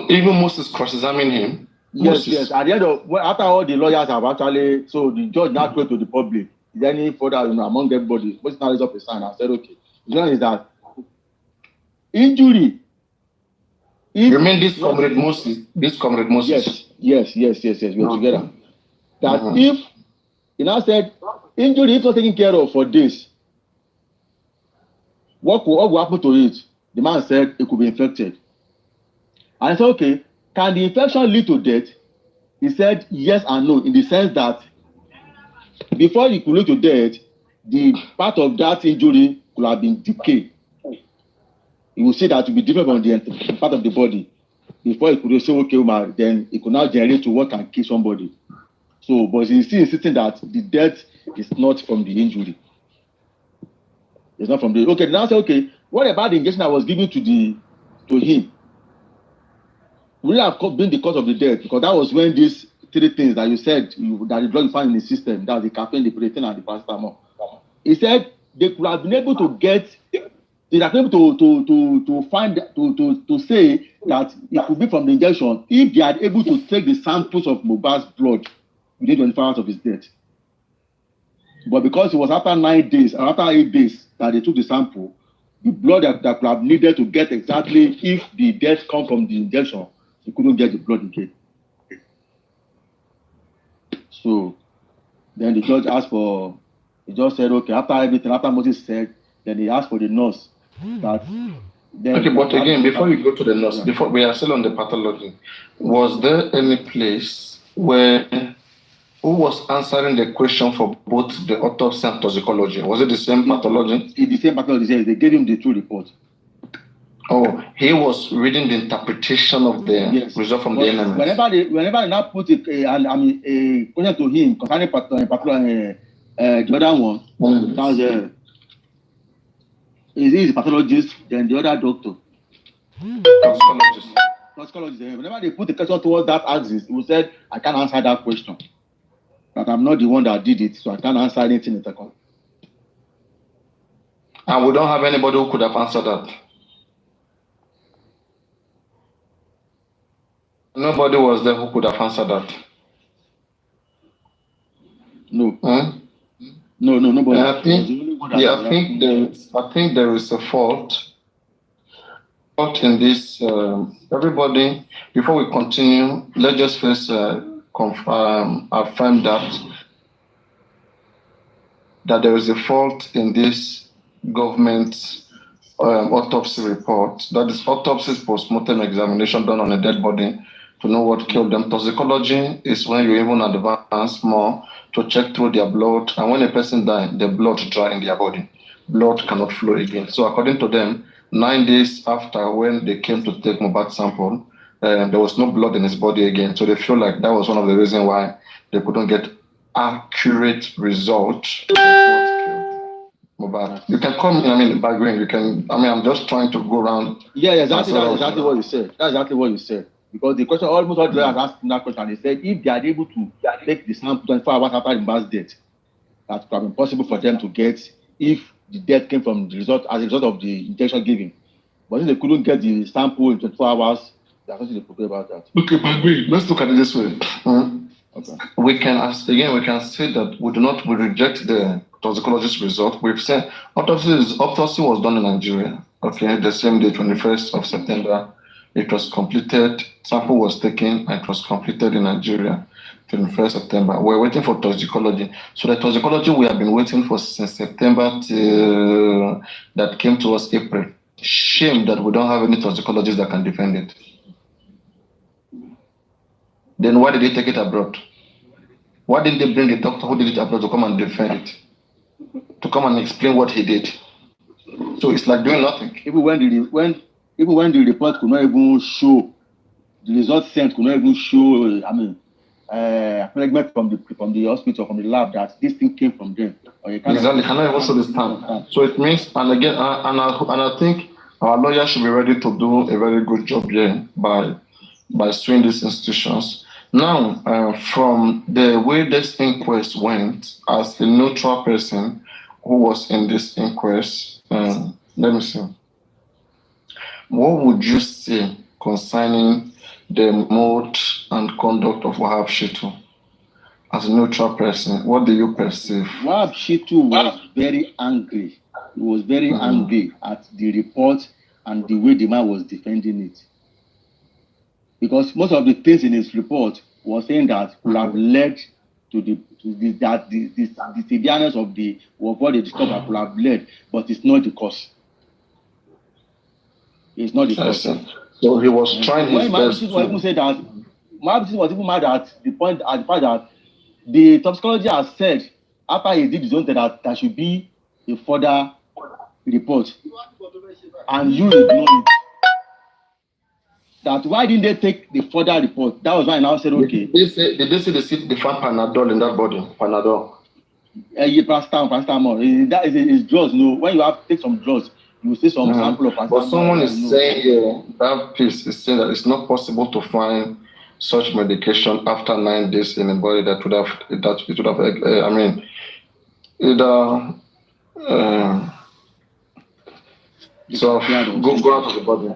even Moses cross-examined him? Yes. At the end of, after all the lawyers have actually, so the judge now told to the public, is there any further, among everybody? Moses now raised up his hand and said, okay. The one is that injury. You mean this comrade Moses? Yes, we're together. That if, he now said, injury is not taken care of for this, what will happen to it? The man said it could be infected. And I said, okay, can the infection lead to death? He said yes and no, in the sense that before it could lead to death, the part of that injury could have been decayed. You will see that it will be different from the part of the body. Before it could say, okay, then it could now generate to what can kill somebody. So, but he's still insisting that the death is not from the injury. It's not from the, okay, now say, okay, What about the injection that was given to him? Would it have been the cause of the death? Because that was when these 3 things that you said that the drug you found in the system, that was the caffeine, the protein, and the paracetamol. He said they could have been able to get. They are able to find to say that it could be from the injection if they are able to take the samples of Mohbad's blood within 24 hours of his death. But because it was after 9 days, or after 8 days that they took the sample, the blood that could have needed to get exactly if the death come from the injection, they couldn't get the blood again. So then the judge asked for. He just said, okay, after everything, after Moses said, then he asked for the nurse. That okay, but again, before you go to the nurse, before we are still on the pathology, was there any place where who was answering the question for both the autopsy and toxicology? Was it the same pathology? The same pathology. They gave him the true report. Oh, he was reading the interpretation of the result from the enemy. Whenever they now put a question to him concerning the other one, that was is a pathologist, then the other doctor. Toxicologist. Whenever they put the question towards that axis, he said, I can't answer that question. But I'm not the one that did it, so I can't answer anything in the second. And we don't have anybody who could have answered that. Nobody was there who could have answered that. No. Huh? No, nobody. I think there is a fault in this. Everybody, before we continue, let's just first affirm that there is a fault in this government autopsy report. That is autopsy is post-mortem examination done on a dead body to know what killed them. Toxicology is when you even advance more to check through their blood, and when a person dies, the blood dry in their body. Blood cannot flow again. So according to them, 9 days after when they came to take Mohbad's sample, there was no blood in his body again. So they feel like that was one of the reasons why they couldn't get accurate results of what killed Mohbad. You can come in, background. You can. I'm just trying to go around. Yeah, exactly. That's exactly what you said. That's exactly what you said. Because the question, almost all the asked that question, they said if they are able to take the sample 24 hours after the man's death, that could have been possible for them to get if the death came from the result as a result of the injection given. But if they couldn't get the sample in 24 hours, there's nothing they could do about that. Okay, but agree. Let's look at it this way. Okay. We can say that we reject the toxicologist result. We've said autopsy was done in Nigeria. Okay, the same day, 21st of September. It was completed, sample was taken, and it was completed in Nigeria, 21st September. We're waiting for toxicology. So the toxicology we have been waiting for since September till that came to us April. Shame that we don't have any toxicologists that can defend it. Then why did they take it abroad? Why didn't they bring the doctor who did it abroad to come and defend it? To come and explain what he did? So it's like doing nothing. Even when the report could not even show, the result sent could not even show, acknowledgement from the hospital, from the lab that this thing came from them. Exactly, cannot even show the stamp. So it means, and again, and I think our lawyers should be ready to do a very good job here by suing these institutions. Now, from the way this inquest went, as a neutral person who was in this inquest, let me see. What would you say concerning the mode and conduct of Wahab Shittu? As a neutral person, what do you perceive? Wahab Shittu was very angry. He was very angry at the report and the way the man was defending it. Because most of the things in his report was saying that would have led to the severeness of what they discovered could have led, but it's not the cause. It's not the cause. So he was trying his best. Even said that Wahab was even mad at the fact that the toxicologist has said after he did his own that there should be a further report, and you ignore it. That why didn't they take the further report? That was why I now said okay. Did they say they found Panadol in that body? Panadol. Paracetamol. That is drugs. No, when you have to take some drugs, You see some sample of but someone is saying here that piece is saying that it's not possible to find such medication after 9 days in a body that would have I mean either so go out of the body.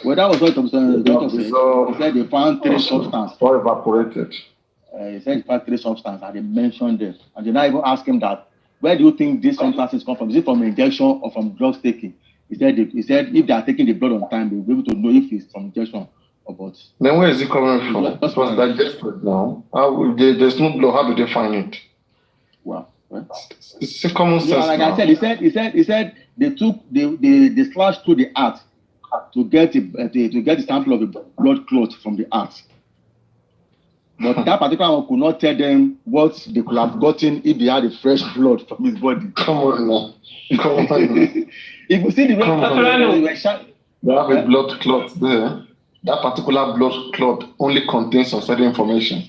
Well, that was what I'm saying. He said they found 3 substances. Or evaporated. He said he found 3 substances and they mentioned them. And they now even asked him that, where do you think these substances come from? Is it from injection or from drugs taking? He said if they are taking the blood on time, they will be able to know if it's from injection or what. Then where is it coming from? It was digested now. There's no blood. How do they find it? Wow. It's a common sense. Like I said, he said they slashed through the heart to get a sample of the blood clot from the heart. But that particular one could not tell them what they could have gotten if they had a fresh blood from his body. Come on now. If you see the way they have a blood clot there. That particular blood clot only contains some certain information.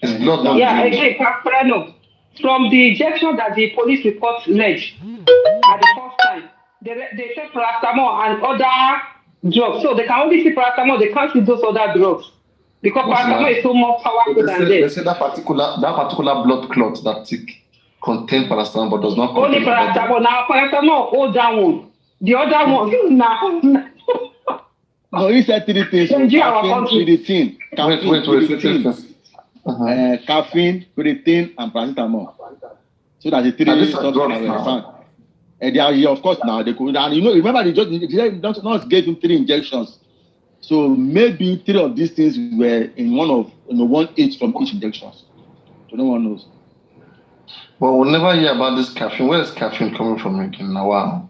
It's blood. Again, from the injection that the police report alleged at the first time, they said paracetamol and other drugs. So they can only see paracetamol, they can't see those other drugs. Because paracetamol is so more powerful than this. They say that particular blood clot that contains paracetamol but does not contain only paracetamol. Now paracetamol, hold that one. The other one, now. No, he said 3 things. Caffeine, caffeine, creatine, and paracetamol. So that's the 3 substances we found. And they are here, of course, now they could. And remember, they just gave him 3 injections. So maybe 3 of these things were in one each from each injection. So no one knows. But we'll never hear about this caffeine. Where is caffeine coming from again? Now, wow.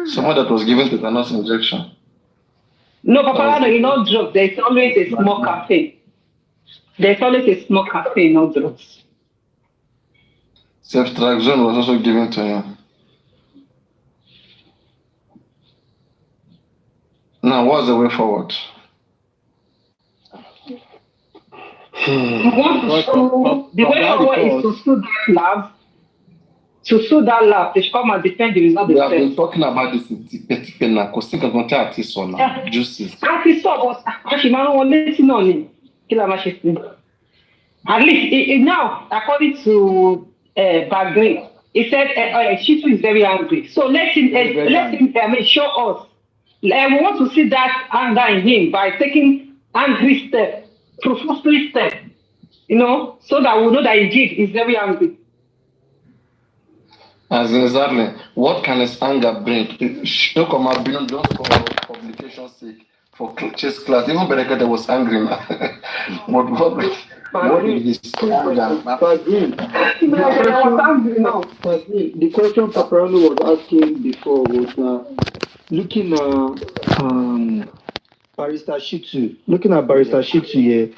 Someone that was given tetanus injection. No, Papa, drugs. There's always a small caffeine. There's always a small caffeine, no drugs. Ceftriaxone was also given to him. Now, what's the way forward? The way forward is to sue that lab. To sue that lab, they should come and defend the result. We have been talking about this in Tipena, because think I'm going to tell this one now. Justice. At least, now, according to Bagre, he said Shitu is very angry. So let him show us. We want to see that anger in him by taking angry steps, profusely steps, so that we know that indeed he's very angry. As exactly, what can his anger bring? Show come out beyond just for publication's sake, for chess class. Even Berekete was angry now. What did he say? The question Paparano was asking before was looking at Barrister Shitu here.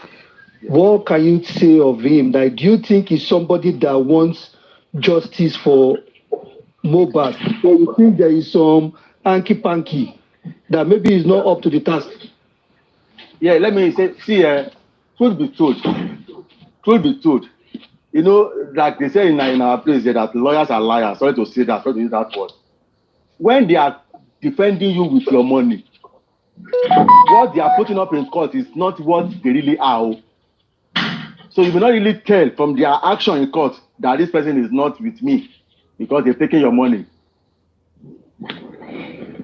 What can you say of him? Like, do you think he's somebody that wants justice for Mohbad, or you think there is some hanky-panky that maybe is not up to the task? Yeah, let me say, truth be told, like they say in our place here, that lawyers are liars. Sorry to say that, sorry to use that word. When they are defending you with your money, what they are putting up in court is not what they really are. So you will not really tell from their action in court that this person is not with me because they've taken your money.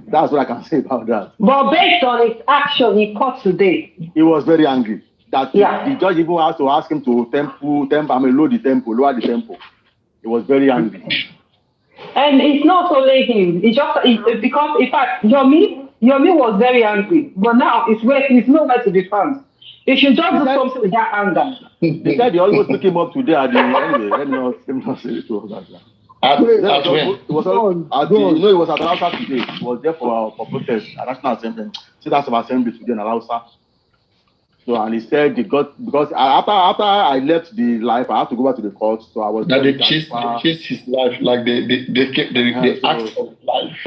That's what I can say about that. But based on his action in court today, he was very angry. That the judge even has to ask him to lower the tempo. He was very angry. And it's not only him. Because in fact, Yomi was very angry. But now it's nowhere to be found. He should just do something with that anger. They said they almost took him up today at the anyway. Let me not say it was that. It was at Darusha today. It was there for protest at National Assembly. That's our assembly today in Darusha. So and he said because after I left the life, I had to go back to the court. So I was. That they chased his life, like they asked for life.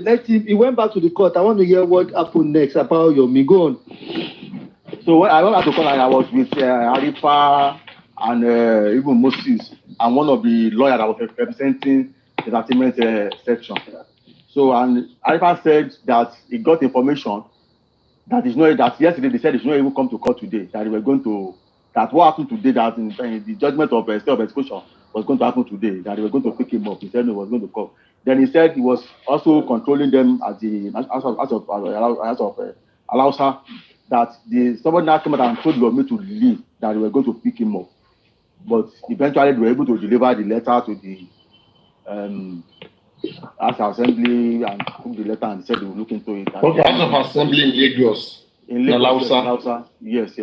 Let him. He went back to the court. I want to hear what happened next about Yomi. Go on. So when I went back to court, I was with Arifa, and even Moses, and one of the lawyers that was representing the entertainment section. So, and Arifa said that he got information that is not that yesterday they said it's not even come to court today. That they were going to that what happened today, that in the judgment of state of execution was going to happen today. That they were going to pick him up. He said he was going to come. Then he said he was also controlling them at the house of Alausa. That somebody now came out and told Yomi to leave. That they were going to pick him up. But eventually they were able to deliver the letter to the House of Assembly and took the letter and said they will look into it. Okay, House of Assembly in Lagos. In Lagos. Yes.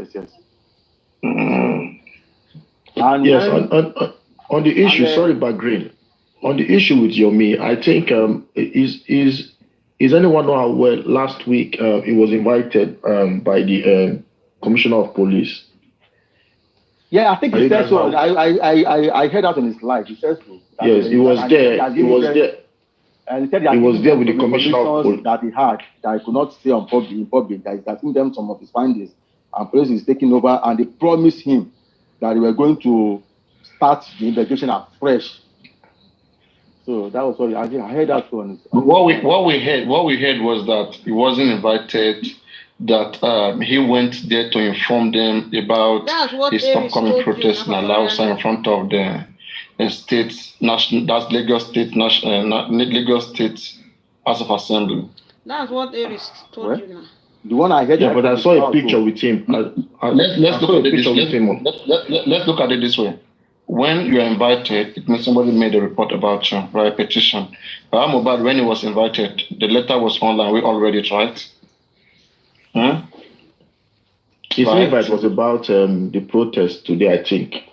And yes, on the issue, sorry, Bagrin. On the issue with Yomi, I think is anyone know how well last week he was invited by the Commissioner of Police? Yeah, I think he said so. I heard that on his live. He said so. Yes, he was there. He was there. And he said he was there with the Commissioner of Police that he had that he could not say in public. That he's giving them some of his findings, and police is taking over. And they promised him that they were going to start the investigation afresh. So that was what I heard that on his. What we heard was that he wasn't invited. That he went there to inform them about his upcoming protest in Alausa in front of the state national. That's Lagos State House of Assembly. That's what Aris told you now. The one I heard. Yeah, but I saw a picture with him. Let's look at it this way. When you are invited, it means somebody made a report about you, right? Petition. But Mohbad, when he was invited, the letter was online. We all read it, right? His invite was about the protest today, I think.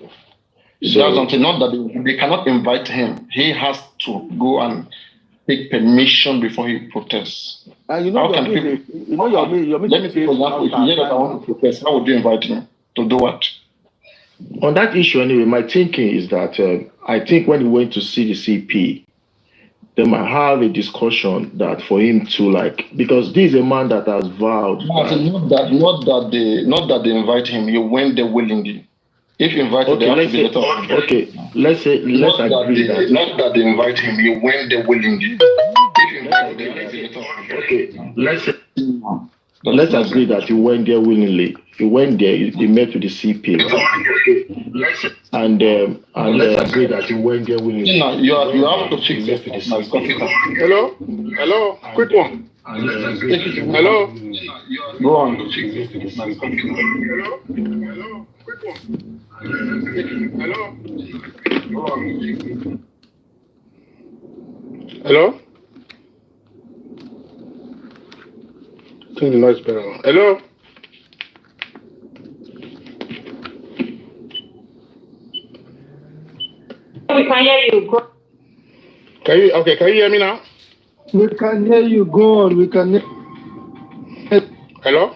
So that's something. Not that they cannot invite him. He has to go and take permission before he protests. You know, let me say, for example, if you hear that I want to protest, how would you invite him to do what? On that issue, anyway, my thinking is that I think when he went to see the CP, they might have a discussion that for him to because this is a man that has vowed. Not that they invite him. He went there willingly. If you invited, let's agree that. Not that they invite him. He went there willingly. If you invited, let's agree that he went there willingly. He went there. He met with the CP, and let's agree that he went there willingly. You have to fix this. Hello, quick one. Hello. Go on. Hello. I think the noise better. Hello. We can hear you. Can you hear me now? We can hear you. Go on. We can hear. Hello?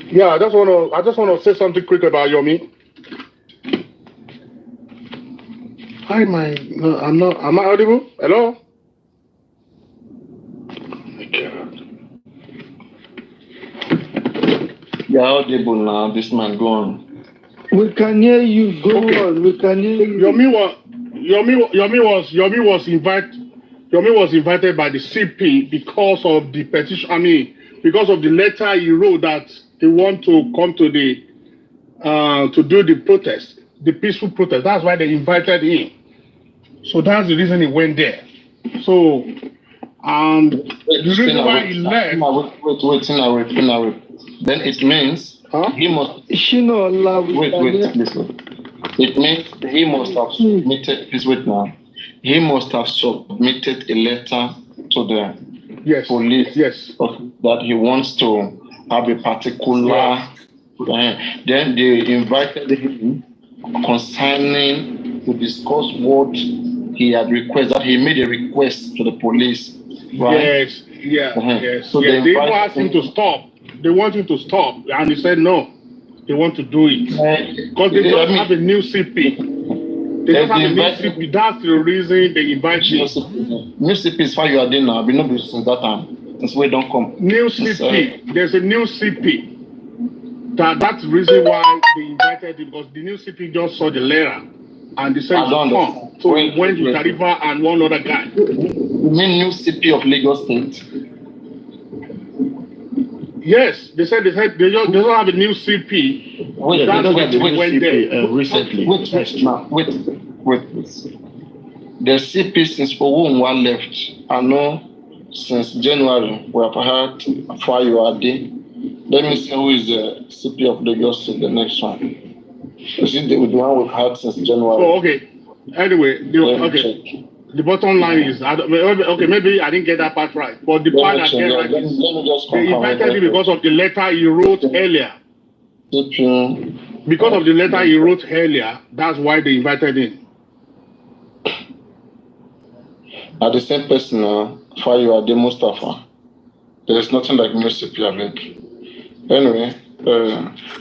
Yeah, I just want to say something quick about Yomi. Hi, am I audible? Hello? You're audible now. This man, go on. We can hear you. Go on. We can hear you. Yomi was invited by the CP because of the petition. I mean, because of the letter he wrote that they want to come to the to do the protest, the peaceful protest. That's why they invited him. So that's the reason he went there. So, the reason why he left. Wait. Then it means he must. Listen. It means he must have submitted. Please wait now. He must have submitted a letter to the police. Yes. That he wants to have a particular. Then they invited him concerning to discuss what he had requested. He made a request to the police. Right? Yes. So they asked him to stop. They want him to stop, and he said no. They want to do it because they don't have a new CP. They don't have a new CP. That's the reason they invite you. New CP is why you are there now. I've been not since that time. Since we don't come. New CP. There's a new CP. That's the reason why they invited him, because the new CP just saw the letter and decided to come. So he went to Arifa and one other guy. You mean new CP of Lagos State? Yes, they said they don't have a new CP. Wait, recently. Wait, please. The CP since Owunwa left, I know since January we have had Fayuade. Let me see who is the CP of Lagos State, the next one. Is it the one we've had since January? Oh, okay. Anyway, the bottom line is, maybe I didn't get that part right, but the part I get right is they invited him because of the letter he wrote earlier. Because of the letter he wrote earlier, that's why they invited him. Are the same person, Fayuade Mustafa. There is nothing like Nürsê Piabek. Anyway,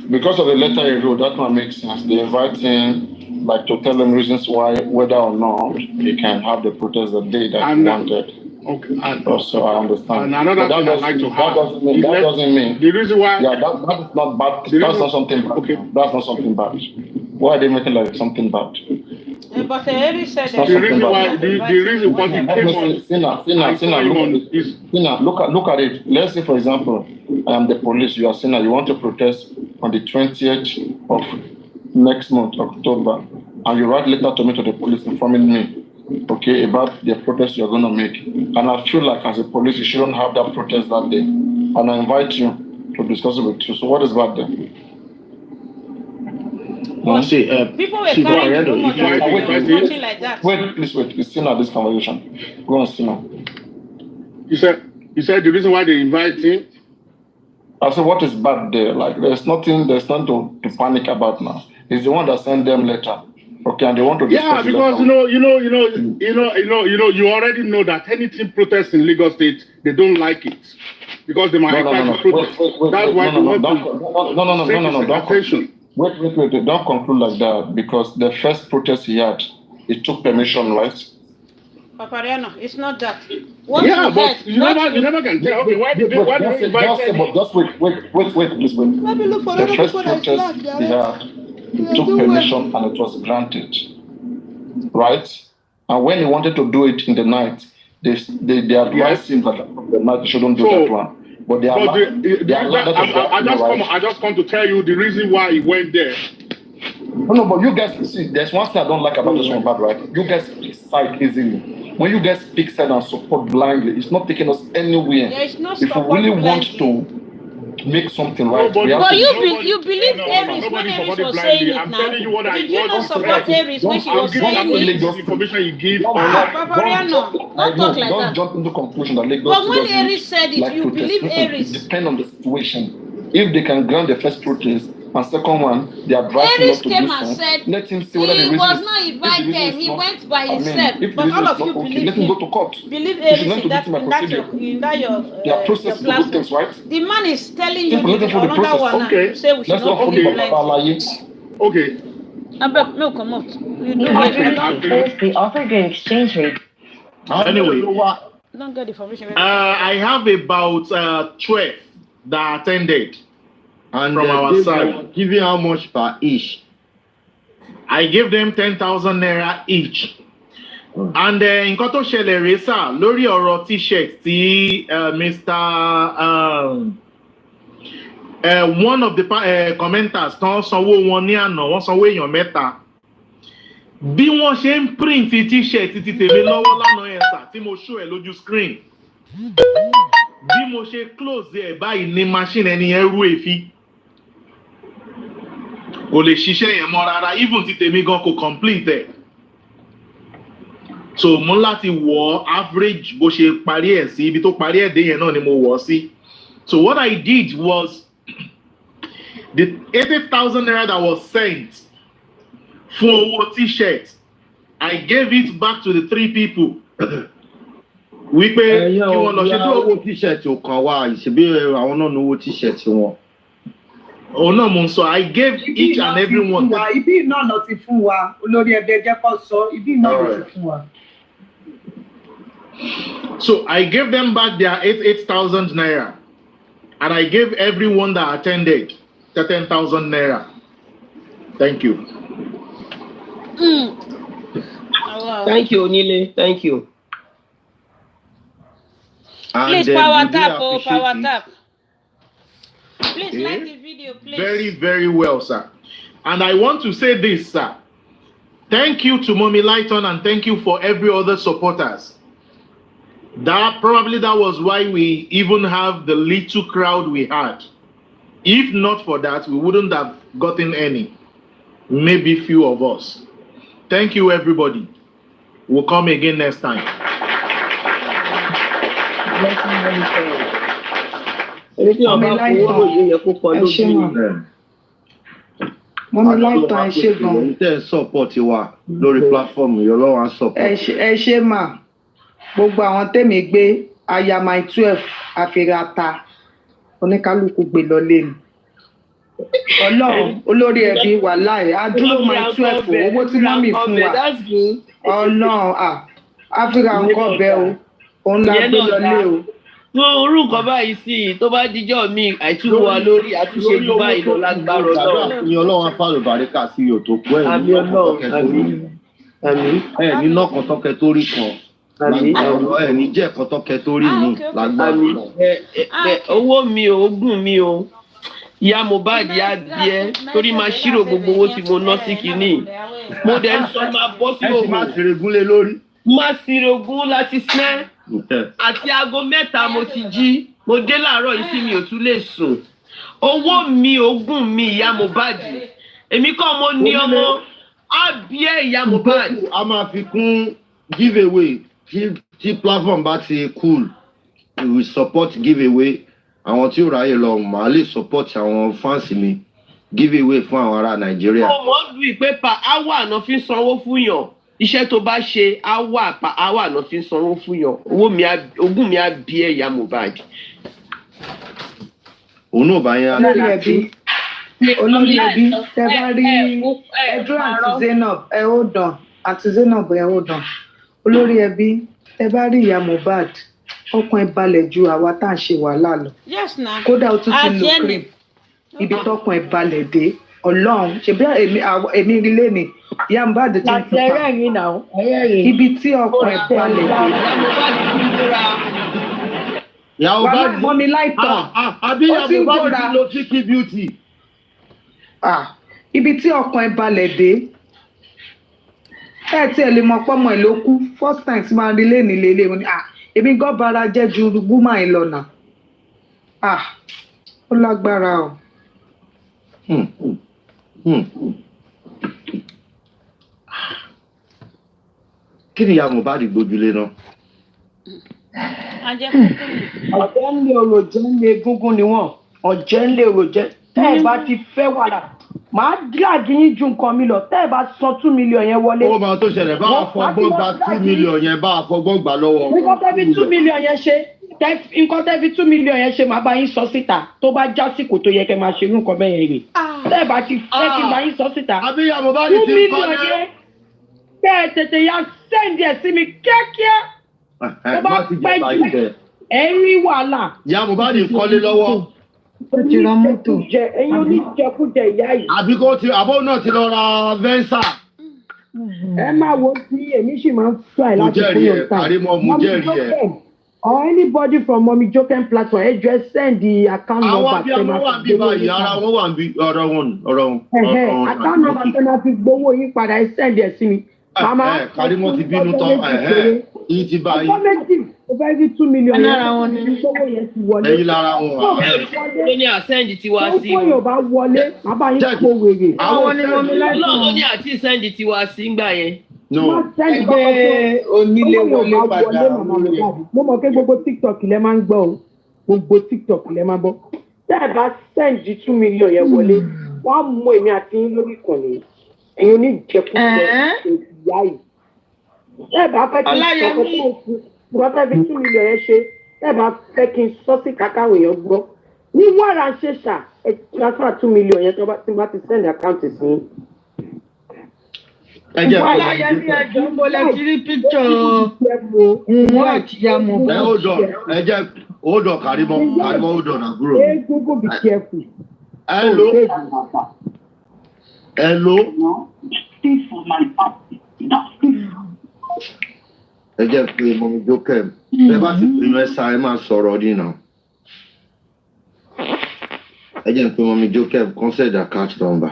because of the letter he wrote, that one makes sense. They invite him, like, to tell him reasons why, whether or not he can have the protest the day that he wanted. Okay. So I understand. And another thing I'd like to have. That doesn't mean. The reason why. Yeah, that is not bad. That's not something bad. Okay. That's not something bad. Why are they making like something bad? But Eric said the reason why he came on. Look at it. Let's say, for example, I am the police. You are Sinner. You want to protest on the 20th of next month, October, and you write letter to me, to the police, informing me, okay, about the protest you're going to make. And I feel like as a police, you shouldn't have that protest that day. And I invite you to discuss it with you. So what is bad then? People were carrying rumors something like that. Wait, please wait. It's still not this conversation. Go on, Sina. You said the reason why they invite him. I said, what is bad there? Like, there's nothing to panic about now. He's the one that sent them letter. Okay, and they want to discuss. Yeah, because you already know that anything protest in Lagos State, they don't like it because they might attack the protest. That's why they want to. Wait, don't conclude like that, because the first protest he had, it took permission, right? Papariano, it's not that. But you never can tell. Okay, why did they invite him? Just wait, please wait. The first protest he had, it took permission and it was granted, right? And when he wanted to do it in the night, they advised him that the night he shouldn't do that one. But I just come to tell you the reason why he went there. No, but you guys see, there's one thing I don't like about this one, bad, right? You guys pick side easily. When you guys pick side and support blindly, it's not taking us anywhere. If we really want to make something right, but you believe Aries when Aries was saying it now. Did you not support Aries when she was saying it? Information you give. Papariano, don't talk like don't that. Jump into conclusion that Lagos. But when Aries said it, you believe Aries. Depend on the situation. If they can grant the first protest, and second one, they are drafting Aries not to came do and so. said Let him see whether the he was not invited. He went by himself. But all of you believe let him go to court. Believe Aries in that your process, right? The man is telling you another one. Okay. You say we should not Okay. No, come out. The offer to exchange rate. Anyway, don't get the information. I have about 12 that attended. And from our side, giving how much per each? I gave them 10,000 naira each. And in Koto Sheleresa, lórí ọ̀rọ̀ t-shirt tí Mr. One of the commenters tán sanwó wọn ní àná, wọ́n sanwó èèyàn mẹ́ta. Bí wọ́n ṣe ń print t-shirt ti tèmi lọ́wọ́ lánàá yẹn sà tí mo show ẹ̀ lójú screen. Bí mo ṣe close ẹ̀ báyìí ní machine ẹni yẹn rú èéfín. Kò lè ṣiṣẹ́ yẹn mọ́ rárá, even ti tèmi gan kò complete ẹ̀. So mo láti wọ̀ average bó ṣe parí ẹ̀ sí, ibi tó parí ẹ̀ dé yẹn náà ni mo wọ̀ sí. So what I did was, the 80,000 naira that was sent fún owó t-shirt, I gave it back to the 3 people. Wípé kí wọ́n lọ ṣe tó owó t-shirt ò kàn wá, ìṣèbí àwọn náà ní owó t-shirt wọn. Oh no, so I gave each and every one. Ibi náà lọ ti fún wa, olórí ẹgbẹ́ jẹ́ kó sọ, ibi náà lọ ti fún wa. So I gave them back their 8,000 naira, and I gave everyone that attended. 10,000 naira. Thank you. Thank you, Onile. Thank you. Please, power tap, power tap. Please like the video, please. Very, very well, sir. And I want to say this, sir. Thank you to Mommy Lighton and thank you for every other supporters. That was why we even have the little crowd we had. If not for that, we wouldn't have gotten any. Maybe few of us. Thank you, everybody. We'll come again next time. Mommy Lighton, ṣe gan. Tẹ́ support wa lórí platform yìí, Ọlọ́run á support. Ẹ ṣe mà. Gbogbo àwọn tèmi gbé aya my 12 àfẹ́ràta oníkálukú gbé lọ lẹ́nu. Ọlọ́run olórí ẹbí wà láì Adrura my 12 owó tí mọ́mì fún wa. Ọlọ́run àfíra nǹkan bẹ́ o. Òun la gbé lọ lé o. Wọ́n orúkọ báyìí sí tó bá díjọ́ mi àìtúwò wa lórí àtúnṣe jù báyìí lọ lágbára Ọlọ́run. Ní Ọlọ́run afárò bàríkà sí òtò kú ẹ̀ ní ọkọ̀ ní nọ́kàn tọ́kẹ tó rí kan. Ẹ̀ ní jẹ́ ẹ̀kọ́ tọ́kẹ tó rí ní lágbára Ọlọ́run. Owó mi ò ogún mi ò. Ìyá Mohbad yá díẹ̀ torí máa ṣírò gbogbo owó tí mo ná sí kinní. Mo dẹ̀ ń sọ máa bọ́ sí òun. Má ṣèrègún lé lórí. Má ṣèrègún láti snẹ́. Àti aago 3 mo ti jí. Mo dé láàárọ̀ yìí sí mi ò tún lè sùn. Owó mi ogún mi ìyá Mohbad. Èmi kọ́ mo ní ọmọ. Á bí ẹ̀ ìyá Mohbad. A máa fi kún giveaway tí platform bá ti cool. We will support giveaway. Àwọn tí ó ráyè lọ màá lè support àwọn fans mi giveaway fún àwọn ará Nàìjíríà. Mo mọ̀ bí pé per hour náà fi sanwó fún yàn. Iṣẹ́ tó bá ṣe hour per hour náà fi sanwó fún yàn. Ogún mi á bí ẹ̀yà Mohbad. Òun náà bá yẹn olórí ẹbí tẹ bá rí Adrura àti Zainab àti Zainab olórí ẹbí tẹ bá rí ìyá Mohbad ọkàn ẹ balẹ̀ ju àwa tá à ń ṣe wàhálà lọ. Kódà ó tún ti lo cream ibi tọkàn ẹ balẹ̀ dé Ọlọ́run ṣebí èmi rí lé ní ìyá Mohbad ti ń tupa ibi tí ọkàn ẹ balẹ̀ dé. Ìyàwó Mommy Lighton àbí ìyàwó bá ti lo Fiki Beauty. Ibi tí ọkàn ẹ balẹ̀ dé ẹ tí ẹ lè mọ pọ́mọ ẹ ló kú first time tí máa rí lé ní lélẹ̀ wọn ni èmi gan bara jẹ́ ju gbúmọ̀ ẹ lọ́nà ó lágbára o. Kí ni ìyá Mohbad gbójúlé náà? Ọ̀jẹ̀ ń lé orò jẹ́ ń lé egúngún ni wọ́n ọ̀jẹ̀ ń lé orò jẹ́ tẹ́ ẹ bá ti fẹ́ wàrà màá díàgì yín ju nǹkan mi lọ tẹ́ ẹ bá san 2 million yẹn wọlé. Ó máa tó ṣẹlẹ̀ bá àfọgbọ́n gba 2 million yẹn bá àfọgbọ́n gbà lọ́wọ́. Nǹkan tẹ́ fi 2 million yẹn ṣe màá bá yín sọ síta tó bá jásìkò tó yẹ kẹ́ máa ṣe irú nǹkan bẹ́ẹ̀ yẹn rè. Tẹ́ ẹ bá ti fẹ́ kí n bá yín sọ síta. 2 million yẹn kẹ́ ẹ tètè ya send ẹ̀ sí mi kíákíá. Tó bá pẹ́ jù ẹ̀ ń rí wàhálà. Ìyá Mohbad kọ́lé lọ́wọ́. Ó ti ra mọ́tò. Ẹyin oníjẹkújẹ ìyá yìí. Àbí kó ti àbó náà ti lọ ra Venza. Ẹ máa wo tí èmi sì máa ń try láti fún yóò tà. Mo jẹ́rìí ẹ̀. Or anybody from Mommy Joken platform, ẹ jẹ́ send the account number. Àwọn abiyamọ wà bí báyìí, ara wọn wà bí ọ̀rọ̀ wọn. Account number tẹ́ máa fi gbowó yín padà ẹ send ẹ̀ sí mi. Kárímọ́ ti bínú tán, yìí ti báyìí. Ọjọ́ méjì, ó fẹ́ bí 2 million yẹn ní gbowó yẹn ti wọlé. Ẹyin lára wọn wà. Ló ní àsẹ́ǹdì tiwa sí. Gbogbo yóò bá wọlé, màá bá yín kó wèrè. Àwọn ni Mommy Lighton ló ní àti sẹ́ǹdì tiwa sí ńgbà yẹn. Ẹgbẹ́ onílé wọlé padà. Mo mọ̀ pé gbogbo TikTok lẹ máa ń gbọ́ o. Gbogbo TikTok lẹ máa ń gbọ́. Tẹ́ ẹ bá sẹ́ǹdì 2 million yẹn wọlé, wọ́n á mú èmi àti yín lórí ìkànnì. Ẹ̀yin oníjẹkújẹ ìyá yìí. Tẹ́ ẹ bá fẹ́ kí n sọ 2 million yẹn ṣe, tẹ́ ẹ bá fẹ́ kí n sọ sí kàkàwé yẹn gbọ́. Ní wàrà ṣe ṣà, ẹ transfer 2 million yẹn tí bá ti send account sí. Aláyẹ ní ẹjọ́ mo lè ti rí píkṣọ̀ òun àti ìyá Mohbad. Hold on, Kárímọ́ hold on àbúrò. Google be careful. Hello. Hello. Ẹ jẹ́ pé mo ń jókè. Bẹ́ẹ̀ bá ti pinnu ẹ sáré máa sọ̀rọ̀ dínà. Ẹ jẹ́ pé mo ń jókè consider account number.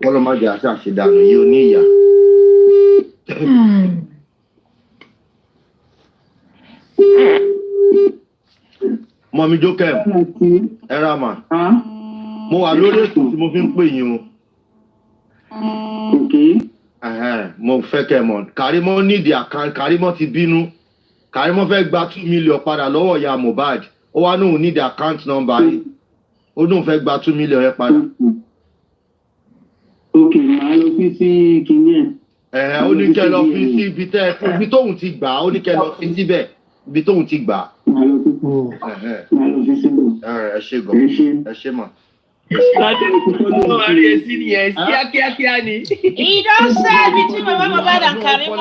Wọ́n lọ máa jẹ́ àṣà àṣedànù yìí ó ní ìyá. Mọ̀mí jókè. Ẹ ra mà. Mo wà lórí ètò tí mo fi ń pè yín o. Mo fẹ́ kẹ́ mọ̀ Kàrímọ́ nídìí àkáǹtì Kàrímọ́ ti bínú Kàrímọ́ fẹ́ gba 2 million padà lọ́wọ́ ìyá Mohbad ó wá nóun nídìí àkáǹtì nọ́mbà yìí ó nóun fẹ́ gba 2 million yẹn padà. Màá lọ fi sí kìíní ẹ̀. Ó ní kẹ́ lọ fi sí ibi tóun ti gbà ó ní kẹ́ lọ fi síbẹ̀ ibi tóun ti gbà. Màá lọ fi síbẹ̀. Ẹ ṣé gan ẹ ṣé mà. Kíákíá ni. He don say between Mama Mohbad and Karimo.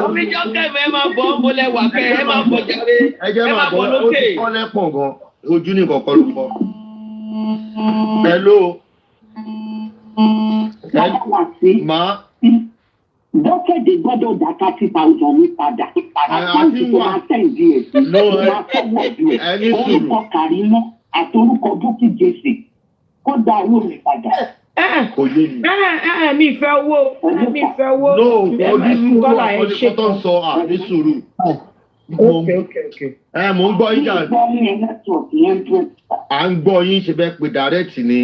Omi jọ́kẹ́ ẹ máa bọ̀ ọ́ bọ́lẹ̀ wà kẹ́ ẹ máa bọ̀ jáde. Ẹ jẹ́ máa bọ̀ lókè. Ó ti kọ́ lẹ́pọ̀n gan ojú ní kọ̀ọ̀kan ló fọ́. Hello. Ma. Bọ́kẹ̀dé gbọ́dọ̀ dá 30,000 ní padà. Àkáǹtì tó máa tẹ̀lé ẹ̀. Máa fọwọ́dù ẹ̀. Orúkọ Kàrímọ́ àtorúkọ Bukky Jesse. Kó dá owó mi padà. Kò yé mi. Mi fẹ́ owó. Mi fẹ́ owó. No, onísùúrù ọ̀pọ̀lọpọ̀ tó ń sọ ànísùúrù. Mo ń gbọ́ yín jà. À ń gbọ́ yín ṣe bẹ́ẹ̀ pé direct ni.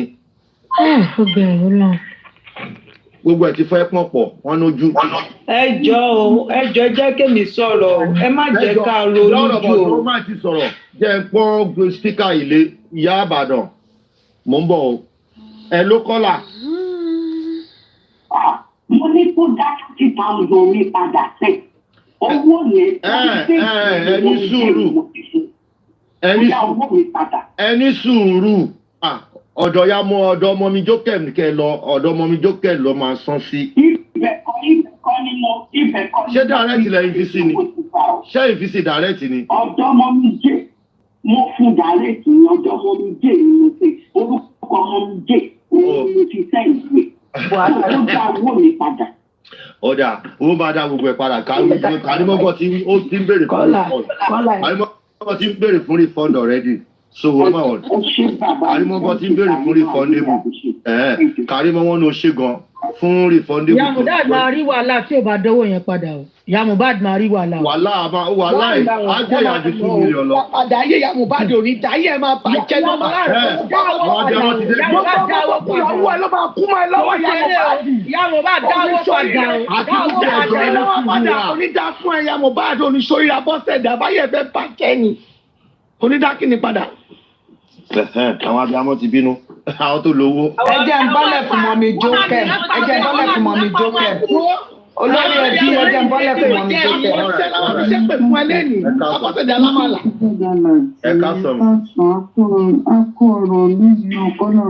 Obìnrin náà. Gbogbo ẹ̀ ti fẹ́ pọ̀n pọ̀ wọ́n lójú. Ẹ jọ̀ọ́ jẹ́ kémi sọ̀rọ̀ ẹ má jẹ́ ká ronú jù o. Ó má ti sọ̀rọ̀ jẹ́ ń pọ́n spíkà ilé ìyá Ìbàdàn mò ń bọ̀ o. Ẹ ló kọ́là. Mo ní kó dá 30,000 mi padà sẹ́. Owó yẹn. Ẹni sùúrù. Ẹni sùúrù. Ọ̀dọ̀ ya mọ ọ̀dọ̀ ọmọ mi jókè kẹ lọ ọ̀dọ̀ ọmọ mi jókè lọ máa san sí. Ṣé direct lẹ́yìn fi sí ni? Ṣé ìfisí direct ni? Ọ̀dọ̀ ọmọ mi jẹ́ mo fún direct ni ọ̀dọ̀ ọmọ mi jẹ́ ni mo ṣe orúkọ ọmọ mi jẹ́ ni mo fi sẹ́yìn pé wàhálà ló dá owó mi padà. Ọ̀dà owó bá dá gbogbo ẹ̀ padà Kàrímọ́gọ́ tí ó ti ń béèrè fún refund. Kàrímọ́gọ́ ti ń béèrè fún refund already. So wọ́n máa wọ̀ Kàrímọ́gọ́ ti ń béèrè fún refundable. Kàrímọ́ wọn ló ṣe gan fún refundable. Ìyá Mohbad máa rí wàhálà tí ò bá dánwò yẹn padà o. Ìyá Mohbad máa rí wàhálà. Wàhálà ẹ̀ á jẹ́ ìyàjú 2 million lọ. Padà ayé ìyá Mohbad ò ní ta ayé ẹ̀ máa bàjẹ́ ló máa rẹ̀. Ìyá Mohbad dáwọ́ padà. Ìyàwó ẹ̀ ló máa kú mọ́ ẹ lọ́wọ́ ìyá Mohbad. Ìyá Mohbad dáwọ́ padà. Onídàá fún ẹ̀yà Mohbad oníṣòyìnrà bọ́sẹ̀ dàbáyẹ̀ fẹ́ bàjẹ́ ni. Onídàkínni padà. Àwọn abiyamọ ti bínú àwọn tó lówó. Ẹ jẹ́ ń bọ́lẹ̀ fún mọ́mí jókè. Olórí ẹbí ẹ jẹ́ ń bọ́lẹ̀ fún mọ́mí jókè. Ṣé pè fún ẹ lẹ́nu? Ọkọ̀sẹ̀dẹ̀ alámàlà. Ẹ ká sọ̀rọ̀. Akọ ọ̀rọ̀ nínú ọ̀kọ́nà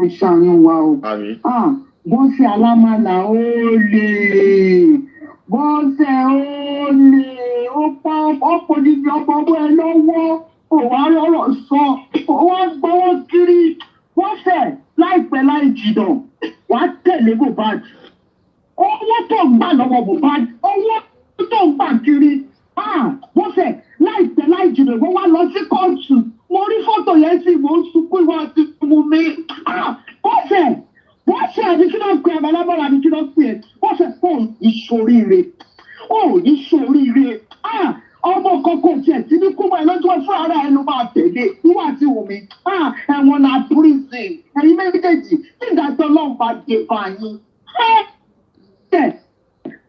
ìṣàánú wa o. Bọ́sẹ̀ alámàlà ó lè. Bọ́sẹ̀ ó lè. Ó pọ̀ níbi ọmọ ọmọ ẹ lọ́wọ́. Òwà lọ́rọ̀ sọ, wọ́n gbọ́wọ́ kiri, wọ́n fẹ̀ láìpẹ́ láì jìnà, wọ́n á tẹ̀lé Mohbad. Owó tó ń gbà lọ́wọ́ Mohbad, owó tó ń gbà kiri, wọ́n fẹ̀ láìpẹ́ láì jìnà, wọ́n wá lọ sí kóòtù. Mo rí fọ́tò yẹn sí, mo ń sunkún ìwọ àti mú mi. Wọ́n fẹ̀ àbí kí ló ń pè ẹ̀mọ́ lábọ́ra àbí kí ló ń pè ẹ̀. Wọ́n fẹ̀ fún ìṣoríire. Ọmọ kọ̀ọ̀kan tiẹ̀ tí ní kúmọ̀ ẹ̀ lọ́jọ́ fún ara ẹnu máa tẹ̀lé níwà tí Wùmí. Ẹ̀wọ̀n náà prison ẹ̀yin méjèèjì tí ìdájọ́ ọlọ́run bá dé bá yín.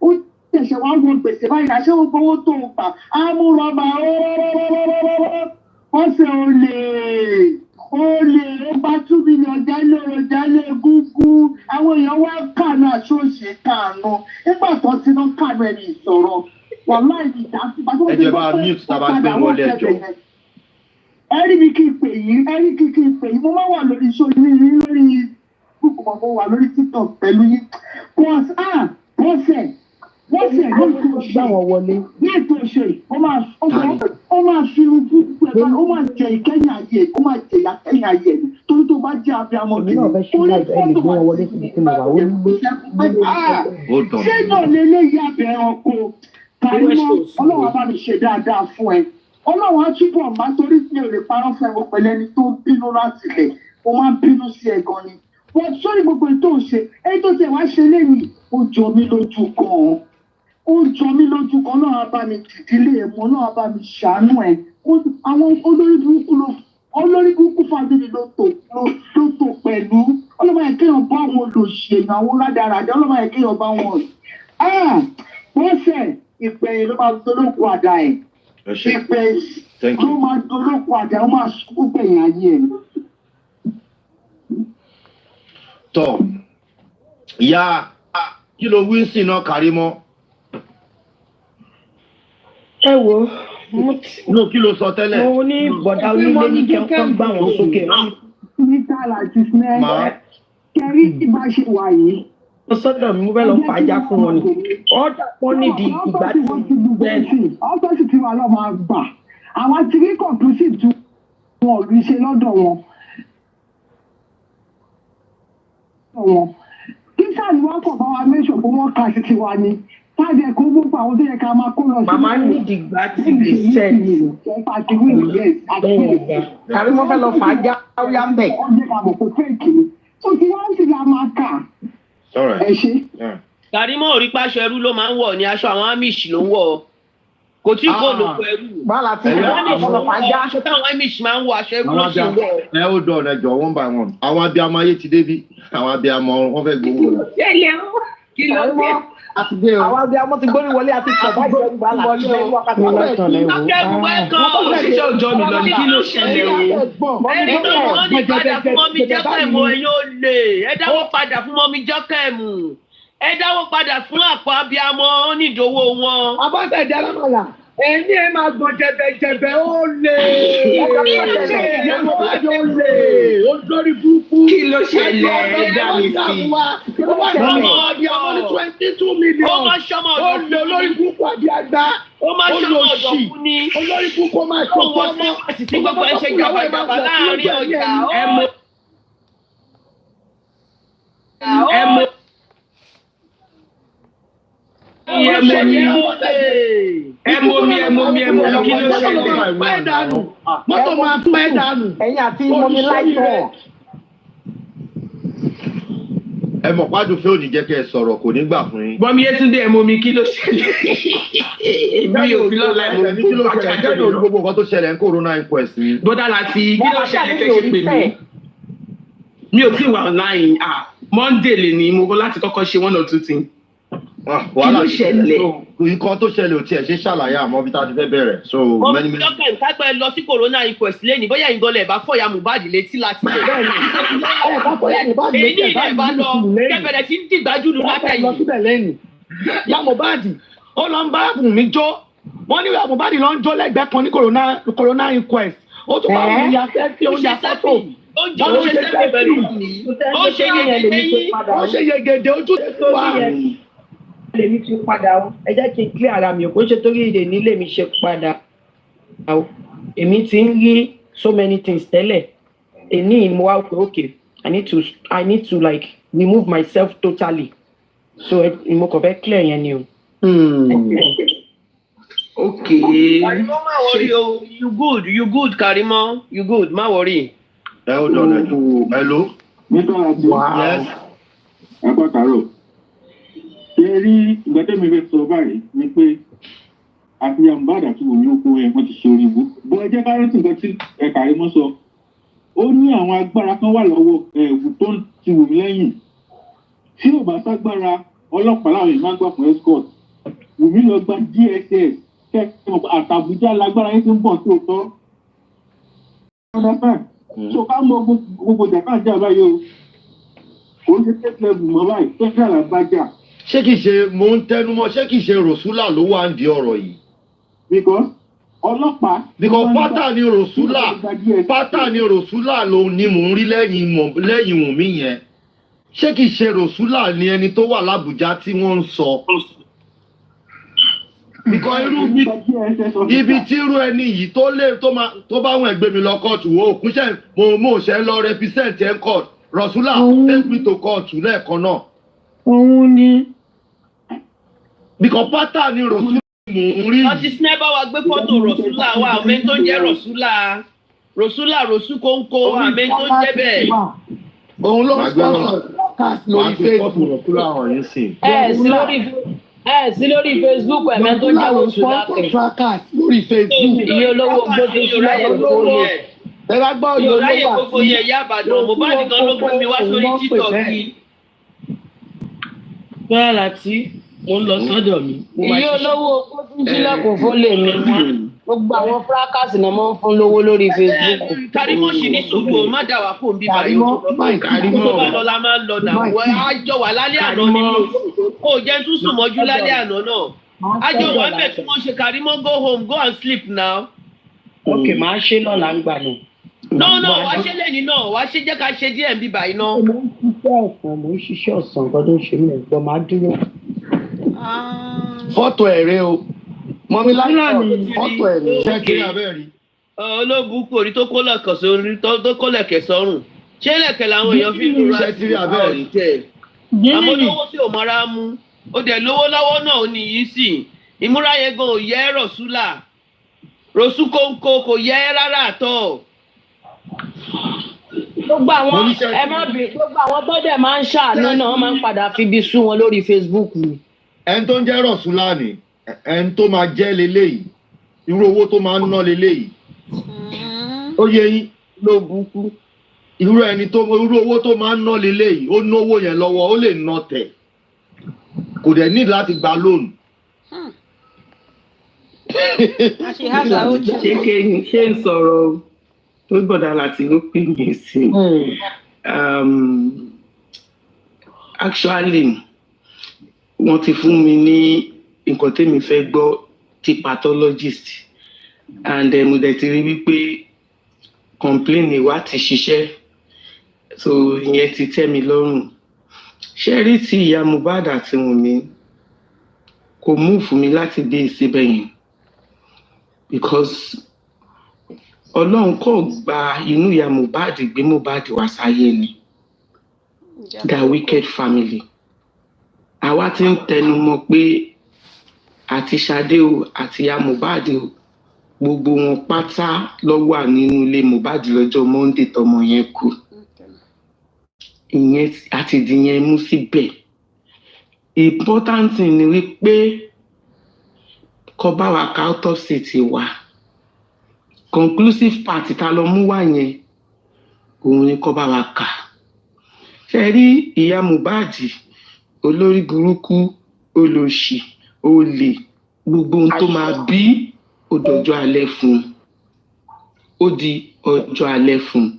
Ó ṣẹ̀ṣẹ̀ wá wọ gbèsè báyìí àṣẹ owó tó ń gbà ámúrọ̀mà wọ́n ṣe olè ó bá 2 million jálé gúgú àwọn èèyàn wá kànú àṣọṣe kànú nígbà tó ti ná kànú ẹni ìsọ̀rọ̀. Ẹ jẹ́ bá mute tàbá gbé wọlé ẹjọ́. Ẹ̀rí mi kí n pè yín, mo máa wà lórí lórí Facebook, mo wà lórí TikTok pẹ̀lú yín. Bọ́sẹ̀ wọ́n sì ẹ̀ ní ètò ìṣe ó máa fi irun fún pẹ̀lú ó máa jẹ ìkẹyìn ayé ó máa jẹ ìkẹyìn ayé torí tó bá jẹ́ abiyamọ kìíní ó ní fọ́tò wà ṣé náà lélẹ́yìí abẹ́ ẹranko Kàrímọ́ ọlọ́run bá mi ṣe dáadáa fún ẹ ọlọ́run á túbọ̀ máa torí mi ò lè parọ́ fún ẹ mo pẹ̀lú ẹni tó ń bínú láti lẹ̀ mo máa ń bínú sí ẹ gan ni wọ́n sórí gbogbo ètò ìṣe èyí tó tiẹ̀ wá ṣe lẹ́yìn ó jọ mí lójú gan-an ó jọ mí lójú kan náà bá mi dìdílé ẹ̀ mọ́ náà bá mi ṣàánú ẹ̀ àwọn olórí burúkú fàdúrà ló tò pẹ̀lú ọlọ́mọ yẹn kéèyàn bá wọn olùṣèyàn àwọn rádaràdà ọlọ́mọ yẹn kéèyàn bá wọn wọ́n fẹ́ ìpè ló máa dolóko àdá ẹ̀ ìpè ló máa dolóko àdá ó máa sùkú gbẹ̀yìn ayé ẹ̀. Tọ́ ìyá kí ló wí sí iná Kàrímọ́. Ẹ wo no kí ló sọ tẹ́lẹ̀. mo ní bọ̀dá onílé ní kẹ́kọ̀ọ́ gbà wọ́n sókè. níta láti sinẹ́ kẹrí tí bá ṣe wà yìí. mo sọ́dọ̀ mi mo fẹ́ lọ fàájà fún wọn ni ọ̀dà pọ́n nídìí ìgbà tí bẹ́ẹ̀. ọ̀tọ̀ sì ti wà lọ́ọ́ máa gbà àwọn ti rí conclusive tí wọn ò rí ṣe lọ́dọ̀ wọn. kí sáà ni wọ́n kọ̀ bá wa mẹ́sàn pé wọ́n kà sí tiwa ni táàbí ẹ̀kọ́ gbogbo àwọn tó yẹ ká máa kó lọ sí. màmá nídìí ìgbà tí lè sẹ́ẹ̀lì. Kàrímọ́ fẹ́ lọ fàájà wíyá ń bẹ̀. ọjọ́ ìkàbọ̀ kò fẹ́ẹ̀kì ni ó ti wá ń sì la máa kà. ẹ ṣe. Kàrímọ́ ò rí pàṣọ ẹrú ló máa ń wọ̀ ní aṣọ àwọn Amish ló ń wọ̀ kò tí kò ló kọ ẹrú. bàálà tí wọ́n lọ fàájà. aṣọ táwọn Amish máa ń wọ aṣọ ẹrú ló sì ń wọ̀. ẹ ó dọ̀ ọ̀nà ẹjọ́ one by one àwọn abiyamọ ayé ti débi àwọn abiyamọ wọn fẹ́ gbowó rẹ̀. kí ló dé? àwọn abiyamọ ti gbórí wọlé àti ìtọ́ba ìjọba bàálà tí wọ́n wákàtí akẹ́kọ̀ọ́ ẹ̀kan òṣìṣẹ́ òjò mi lọ ní kí ló ṣẹlẹ̀ o. ẹni tó wọ́n ní padà fún mọ́mí jọ́kẹ́mù ẹ̀yin ò lè ẹ dáwọ́ padà fún mọ́mí jọ́kẹ́mù ẹ dáwọ́ padà fún àpò abiyamọ onídòwò wọn. abọ́sẹ̀ ìdí alámọ̀lá ẹni ẹ máa gbọ́n jẹ̀bẹ̀jẹ̀bẹ̀ ó lè ìyàwó àjọ lè ó lórí burúkú. kí ló ṣẹlẹ̀ ẹ dá mi sí. ọmọ abiyamọ ní 22 million. ó máa ṣọmọ ọ̀dọ̀ ó lè olórí burúkú àbí àgbá. ó máa ṣọmọ ọ̀dọ̀ fún ni. olórí burúkú máa ṣọmọ ọmọ. tí gbogbo ẹ ṣe jàbàjàbà láàrin ọjà ẹ mọ. kí ló ṣẹlẹ̀ pẹ́ dànù mọ́tò máa pẹ́ dànù. ẹ̀yin àti mọ́mí láìpẹ́. ẹ mọ̀ pàdù fẹ́ òní jẹ́ kí ẹ sọ̀rọ̀ kò ní gbà fún yín. Bọ́mí Yétúndé ẹ̀ mọ mi kí ló ṣẹlẹ̀. mi ò fi lọ́la ẹ̀ mọ kí ló ṣẹlẹ̀ jẹ́ lórí gbogbo nǹkan tó ṣẹlẹ̀ ń corona inquest ni. bọ́dà láti kí ló ṣẹlẹ̀ kẹ́ ṣe pè mí. mi ò tí ì wà online Monday lè ní mo kọ́ láti kọ́kọ́ ṣe one or two things. kí ló ṣẹlẹ̀. nǹkan tó ṣẹlẹ̀ ò tiẹ̀ ṣe ṣàlàyé àmọ́ bí tá a ti fẹ́ bẹ̀rẹ̀. so many many. dọ́kẹ́ kápẹ́ lọ sí corona inquest lẹ́ni bóyá ìgọlẹ̀ bá fọ̀yà Mohbad létí láti lè. èyí ni ìbá lọ kẹfẹ̀rẹ̀ sí ń dìgbàjú lù látẹ̀yìn. ya Mohbad ó lọ ń bá Wùnmí jó wọ́n ní Mohbad lọ ń jó lẹ́gbẹ̀ẹ́ kan ní corona inquest ó tún bá Wùnmí ya sẹ́fì ó ya fọ́tò. ó ṣe sẹ́fì pẹ̀lú mi ó ṣe yegede ó ṣe yegede ojú wa. lèmi ti padà o ẹ jẹ́ kí n clear ara mi ò kó ṣe torí èdè nílé mi ṣe padà o èmi ti ń rí so many things tẹ́lẹ̀ èní mo wá pé okay I need to like remove myself totally so mo kàn fẹ́ clear yẹn ni o. okay Karimo má worry o you good Karimo you good má worry. ẹ ó dọ̀nà jù hello. nítorí àti yes. ẹ kọ́ kàró ṣe rí ìgbẹ́tẹ̀mí fẹ́ sọ báyìí ni pé àti Mohbad àti Wùnmí oko ẹ̀ wọ́n ti ṣe orí ibú bọ́ ẹ jẹ́ ká rántí nǹkan tí Karimo sọ ó ní àwọn agbára kan wà lọ́wọ́ ẹ̀wù tó ti Wùnmí lẹ́yìn tí ò bá ságbára ọlọ́pàá láwọn èèyàn máa ń gbà fún escort Wùnmí lọ gba DSS kẹ́kọ̀ọ́ àtàbújá lágbára yín tó ń bọ̀ sí òótọ́ so ká mọ gbogbo jàkájà báyìí o kò ń ṣe state level mọ́ báyìí federal àbájá. ṣé kìí ṣe mò ń tẹnumọ́ ṣé kìí ṣe Rosula ló wà ń di ọ̀rọ̀ yìí. because ọlọ́pàá. because pátá ni Rosula ló ní mò ń rí lẹ́yìn Wùnmí yẹn ṣé kìí ṣe Rosula ni ẹni tó wà l'Ábùjá tí wọ́n ń sọ. Because ibi tí irú ẹni yìí tó lè tó bá wọn ẹgbẹ́ mi lọ kóòtù wo òkúnṣẹ́ mo ṣe lọ represent ẹ̀ court Rọ̀súlà take me to court lẹ́ẹ̀kan náà. Òun ni. Because pátá ni Rọ̀súlà mò ń rí. Ọtí sinẹ́ bá wa gbé fọ́tò Rọ̀súlà wa àmẹ́ tó ń jẹ́ Rọ̀súlà Rọ̀sú kóńkó àmẹ́ tó ń jẹ́ bẹ́ẹ̀. Òun ló ń sponsor lórí Facebook. Sí lórí Facebook ẹ̀mẹ́ tó jẹ́ Rọ̀súlà kẹ̀. Lórí Facebook. Iye olówó gbódò sílẹ̀ olówó. Ẹ bá gbọ́ òye olówó àti. Yorùbá yẹ kókó yẹ ìyá Ìbàdàn Mohbad gan ló gbé mi wá sórí TikTok yìí. Bẹ́ẹ̀ láti mo ń lọ sọ́dọ̀ mi. Iye olówó gbódò sílẹ̀ kò fún lè mi wá. Gbogbo àwọn fracas náà máa ń fún lówó lórí Facebook. Karimọ́ sì ní sòtò má dà wá kó ń bí báyìí. Karimọ́ tó bá lọ la máa ń lọ nà. Á jọ wà lálẹ́ àná nínú kó jẹ́ tún sùn mọ́jú lálẹ́ àná náà. Á jọ wà bẹ̀ tí wọ́n ṣe Karimọ́ go home go and sleep now. Ok, máa ṣe lọ́la ń gbà náà. No, wá ṣe lẹ́ni náà, wá ṣe jẹ́ ká ṣe díẹ̀ ń bí báyìí náà. Mo ń ṣiṣẹ́ ọ̀sán nǹkan tó ń ṣe mí ẹ̀gbọ́n máa dúró. Fọ́tò ẹ̀rẹ́ o. Mọ̀mí láti fọ́tò ẹ̀rẹ́. Ṣé kí abẹ́ rí? Ológun kò rí tó kó lẹ̀kẹ̀ sórí tó kó lẹ̀kẹ̀ sọ́rùn. Ṣé lẹ̀kẹ̀ làwọn èèyàn fi ń lura sí abẹ́ rí? Àmọ́ lówó tí ò mọ́ra mú. Ó dẹ̀ lówó lọ́wọ́ náà ó ní yìí sì. Ìmúra yẹn gan ò yẹ Rọ̀súlà. Rọ̀sú kóńkó kò yẹ rárá àtọ̀. Gbogbo àwọn gbogbo àwọn tó dẹ̀ máa ń ṣàánú náà máa ń padà fi ibi sú wọn lórí Facebook ni. Ẹni tó ń jẹ́ Rọ̀súlà ni ẹni tó máa jẹ́ leléyìí irú owó tó máa ń ná leléyìí ó yẹ yín ló burúkú irú owó tó máa ń ná leléyìí ó náwó yẹn lọ́wọ́ ó lè ná tẹ̀ kò dẹ̀ ní láti gba lóònù. Ṣé ń sọ̀rọ̀ tó gbọ́dọ̀ láti ló pè mí sí actually wọ́n ti fún mi ní nǹkan tẹ́mi fẹ́ gbọ́ ti pathologist and mo dẹ̀ ti rí wípé complain wa ti ṣiṣẹ́ so ìyẹn ti tẹ́ mi lọ́rùn ṣé rí ti ìyá Mohbad àti Wùnmí kò mú fún mi láti dé ìsíbẹ̀ yẹn because Ọlọ́run kò gba inú ìyá Mohbad gbé Mohbad wá sáyé ni the wicked family àwa ti ń tẹnu mọ́ pé àti Ṣadé o àti ìyá Mohbad o gbogbo wọn pátá ló wà nínú ilé Mohbad lọ́jọ́ Monday tọmọ yẹn kú ìyẹn àti ìdíyẹn mú síbẹ̀ important thing ni wípé kó bá wa ká autopsy ti wà conclusive part ta lọ mú wá yẹn òun ni kó bá wa kà ṣe rí ìyá Mohbad olórí burúkú olóṣì olè gbogbo ohun tó máa bí òdòjọ́ alẹ́ fún ó di ọjọ́ alẹ́ fún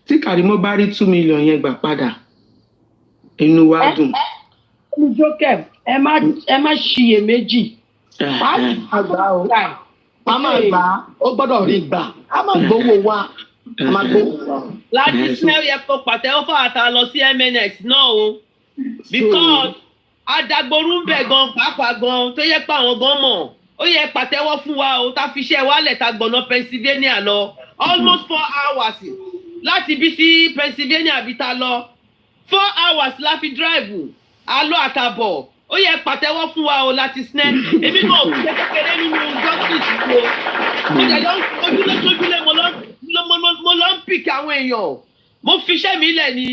tí Kàrímọ́ bá rí 2 million yẹn gbà padà inú wa dùn. Jókè ẹ má ṣiyèméjì àgbà o a máa gbà ó gbọ́dọ̀ rí gbà a máa gbowó wa a máa gbowó wa. Láti sinẹ́ yẹ kó pàtẹ́wọ́ fún àtà lọ sí MNS náà o because adagboru ń bẹ̀ gan pàápàá gan tó yẹ pé àwọn gan mọ̀ ó yẹ pàtẹ́wọ́ fún wa o tá fi ṣe wálẹ̀ tá gbọ̀nà Pennsylvania lọ almost 4 hours láti bí sí Pennsylvania bí ta lọ 4 hours la fi drive alọ́ àtàbọ̀ ó yẹ pàtẹ́wọ́ fún wa o láti sinẹ́ èmi náà ò jẹ́ kékeré nínú justice o mo jẹ́ lọ ojúlé mo lọ ń pick àwọn èèyàn mo fiṣẹ́ mi lẹ̀ ni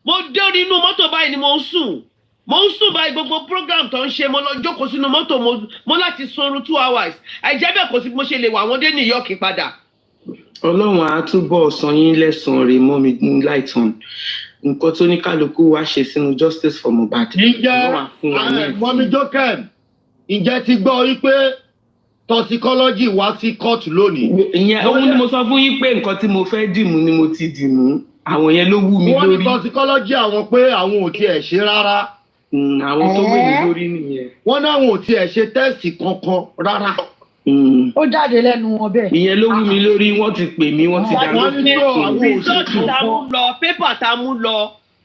mo dé orí inú mọ́tò báyìí ni mo ń sùn báyìí gbogbo program tó ń ṣe mo lọ jókòó sínú mọ́tò mo láti sunrun 2 hours àìjẹ́ bẹ́ẹ̀ kò sí mo ṣe lè wà wọ́n dé New York padà. Ọlọ́run á túbọ̀ san yín lẹ́san rẹ̀ mọ́ mi láìtàn nǹkan tó ní kálukú wá ṣe sínú justice for Mohbad. Ǹjẹ́ mọ́mí Jókè ǹjẹ́ ti gbọ́ wípé toxicology wá sí court lónìí. Ìyẹn òun ni mo sọ fún yín pé nǹkan tí mo fẹ́ dìmú ni mo ti dìmú àwọn yẹn ló wú mi lórí. Wọ́n ní toxicology àwọn pé àwọn ò tiẹ̀ ṣe rárá. Àwọn tó wé mi lórí nìyẹn. Wọ́n ní àwọn ò tiẹ̀ ṣe tẹ́sì kankan rárá. Ó jáde lẹ́nu wọn bẹ́ẹ̀. Ìyẹn ló wú mi lórí wọ́n ti pè mí wọ́n ti dá mi. Result tá mú lọ pépà tá mú lọ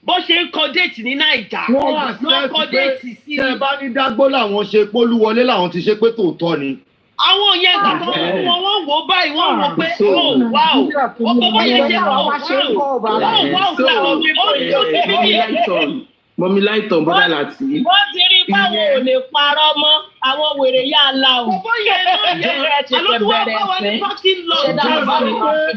bó ṣe ń kọ déètì ní Naija wọ́n kọ déètì sí. tẹ́ ẹ bá ní dágbó làwọn ṣe pólúwọlé làwọn ti ṣe pé tòótọ́ ni. àwọn yẹn gbà tó wọ́n wò báyìí wọ́n wò pé wáò ọkọ̀ bá yẹn ṣe mọ́mí láìtàn bọ́dà láti. wọ́n ti rí báwo ò lè parọ́ mọ́ àwọn wèrè yá la o. bọ́bọ́ yẹn náà yẹn alótúwọ́ bá wà ní parking lot.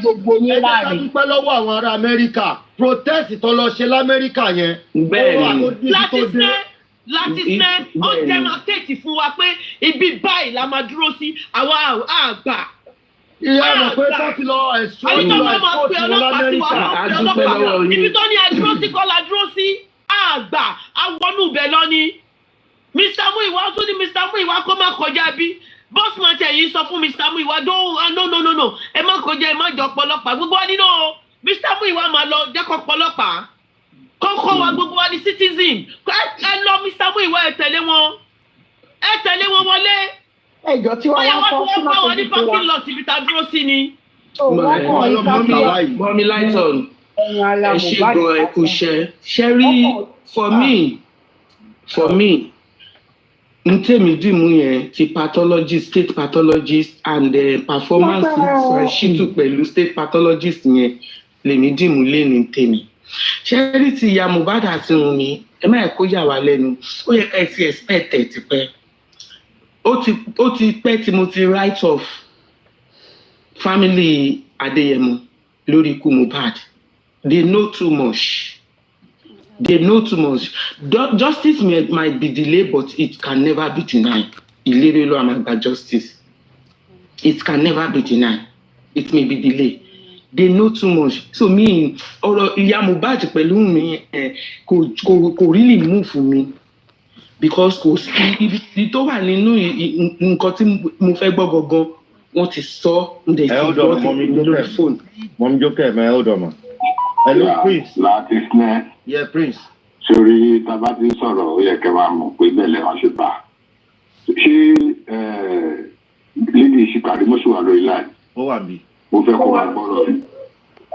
gbogbo yín láàrin. ẹ dúpẹ́ lọ́wọ́ àwọn ará Amẹ́ríkà protest tó lọ ṣe l'Amẹ́ríkà yẹn. bẹ́ẹ̀ni láti sẹ́ ó demarcate fún wa pé ibi báyìí la máa dúró sí àwa àgbà. ìyá rẹ̀ pé sọ́ọ̀tì lọ ẹ̀sùn ọlọ́pàá ibi tó ní adúró sí kọ́ la dúró sí àgbà awọnú ibẹ̀ lọ ni. Mr. Muiwa tún ní Mr. Muiwa kó má kọjá bí bọ́sùmọ̀ tẹ̀ yìí sọ fún Mr. Muiwa no ẹ má kọjá ẹ má jọ pọlọ́pàá gbogbo wa nínú Mr. Muiwa máa lọ jẹ́kọ̀ pọlọ́pàá kọ́kọ́ wa gbogbo wa ní citizen ẹ lọ Mr. Muiwa ẹ tẹ̀lé wọn wọlé. ẹjọ́ tí wọ́n wá kọ́ fún wa ní parking lot ibi tá a dúró sí ni. mọ́mí láìtàn ẹ ṣe gan ẹ kò ṣe rí for me n tèmi dìmú yẹn ti pathologist state pathologist and performance ṣìtù pẹ̀lú state pathologist yẹn lèmi dìmú lẹ́nu tèmi ṣe rí ti ìyá Mohbad àti Wunmi ẹ má kó yà wá lẹ́nu ó yẹ ká ẹ ti expect ẹ ti pẹ́ ó ti pẹ́ tí mo ti write off family Adéyẹmọ lórí ikú Mohbad. They know too much. Justice might be delayed, but it can never be denied. Ìlérí ló máa gba justice. It can never be denied. It may be delayed. They know too much. So me, ọ̀rọ̀ ìyá Mohbad pẹ̀lú mi kò really move me because kò sí ibi tó wà nínú nǹkan tí mo fẹ́ gbọ́ gangan wọ́n ti sọ ǹdẹ̀ sí lórí fóònù. Mọ̀mí Jókè ẹ̀ hold on ma. Hello, Prince. Láti sinẹ́. Yeah, Prince. Sori tábà ti ń sọ̀rọ̀ ó yẹ kẹ́ máa mọ̀ pé bẹ́ẹ̀ lẹ́wọ̀n ṣe bá. Ṣé lédi ìṣìkàrí mọ́ṣúwà lórí láì? Ó wà bí. Mo fẹ́ kó máa gbọ́rọ̀ rí.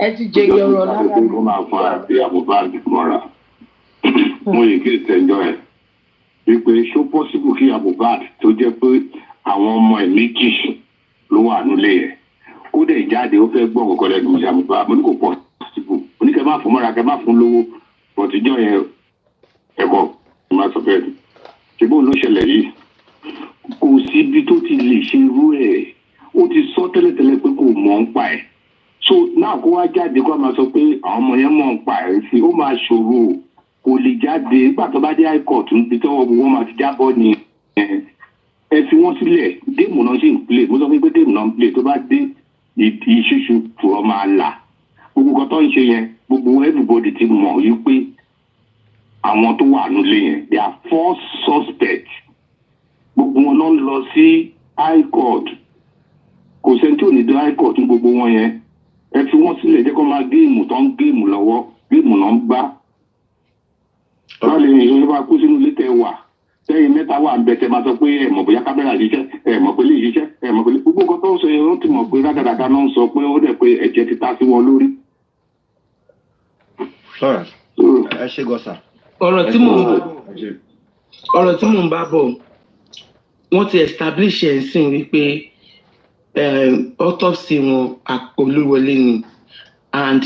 ẹ ti jẹ ọ̀rọ̀ lára mi. Ó máa fún àbí Mohbad mọ́ra. Mo yìí kí ìtẹ̀jọ́ ẹ̀ wípé ṣó pọ́sibù kí Mohbad tó jẹ́ pé àwọn ọmọ ẹ̀ méjì ló wà nílé ẹ̀. Ó dẹ̀ jáde ó fẹ́ gbọ́ kọ̀kọ́ lẹ́nu ìyá Mohbad. Mo ní kò pọ̀ oníkẹ́ máa fún mọ́ra kẹ́ máa fún lówó bọ̀tíjọ́ yẹn ẹ̀kọ́ máa sọ bẹ́ẹ̀ ṣe bóun ló ṣẹlẹ̀ yìí kò sí ibi tó ti lè ṣe irú ẹ̀ ó ti sọ tẹ́lẹ̀tẹ́lẹ̀ pé kò mọ̀ ń pa ẹ̀ so náà kó wá jáde kó máa sọ pé àwọn ọmọ yẹn mọ̀ ń pa ẹ̀ sí ó máa ṣòro kò lè jáde nígbà tó bá dé high court níbi tọ́wọ́ gbogbo wọn máa ti jábọ́ ni ẹ fi wọ́n sílẹ̀ déèmù náà ṣì ń play mo sọ fún pé déèmù náà ń play tó bá dé ìṣíṣu tó máa là gbogbo kan tó ń ṣe yẹn gbogbo everybody ti mọ̀ yí pé àwọn tó wà nílé yẹn they are 4 suspects gbogbo wọn náà ń lọ sí high court kò sẹ́ni tí ò ní dé high court ní gbogbo wọn yẹn ẹ fi wọ́n sílẹ̀ jẹ́ kó máa géèmù tó ń géèmù lọ́wọ́ géèmù náà ń gbá lọ́ọ̀lì ìṣòro bá kú sínú ilé tẹ wà tẹ́yìn mẹ́ta wà ń bẹ tẹ máa sọ pé ẹ mọ̀ bóyá kámẹ́rà ṣiṣẹ́ ẹ mọ̀ pé lè ṣiṣẹ́ ẹ mọ̀ pé gbogbo nǹkan tó ń sọ yẹn ó ti mọ̀ pé rádaràda náà ń sọ pé ó dẹ̀ pé ẹ̀jẹ̀ ti ta sí wọn lórí. ẹ ṣe gọ́sà. ọ̀rọ̀ tí mò ń bá bọ̀ wọ́n ti establish ẹ̀ sìn wípé autopsy wọn olúwọlé ni and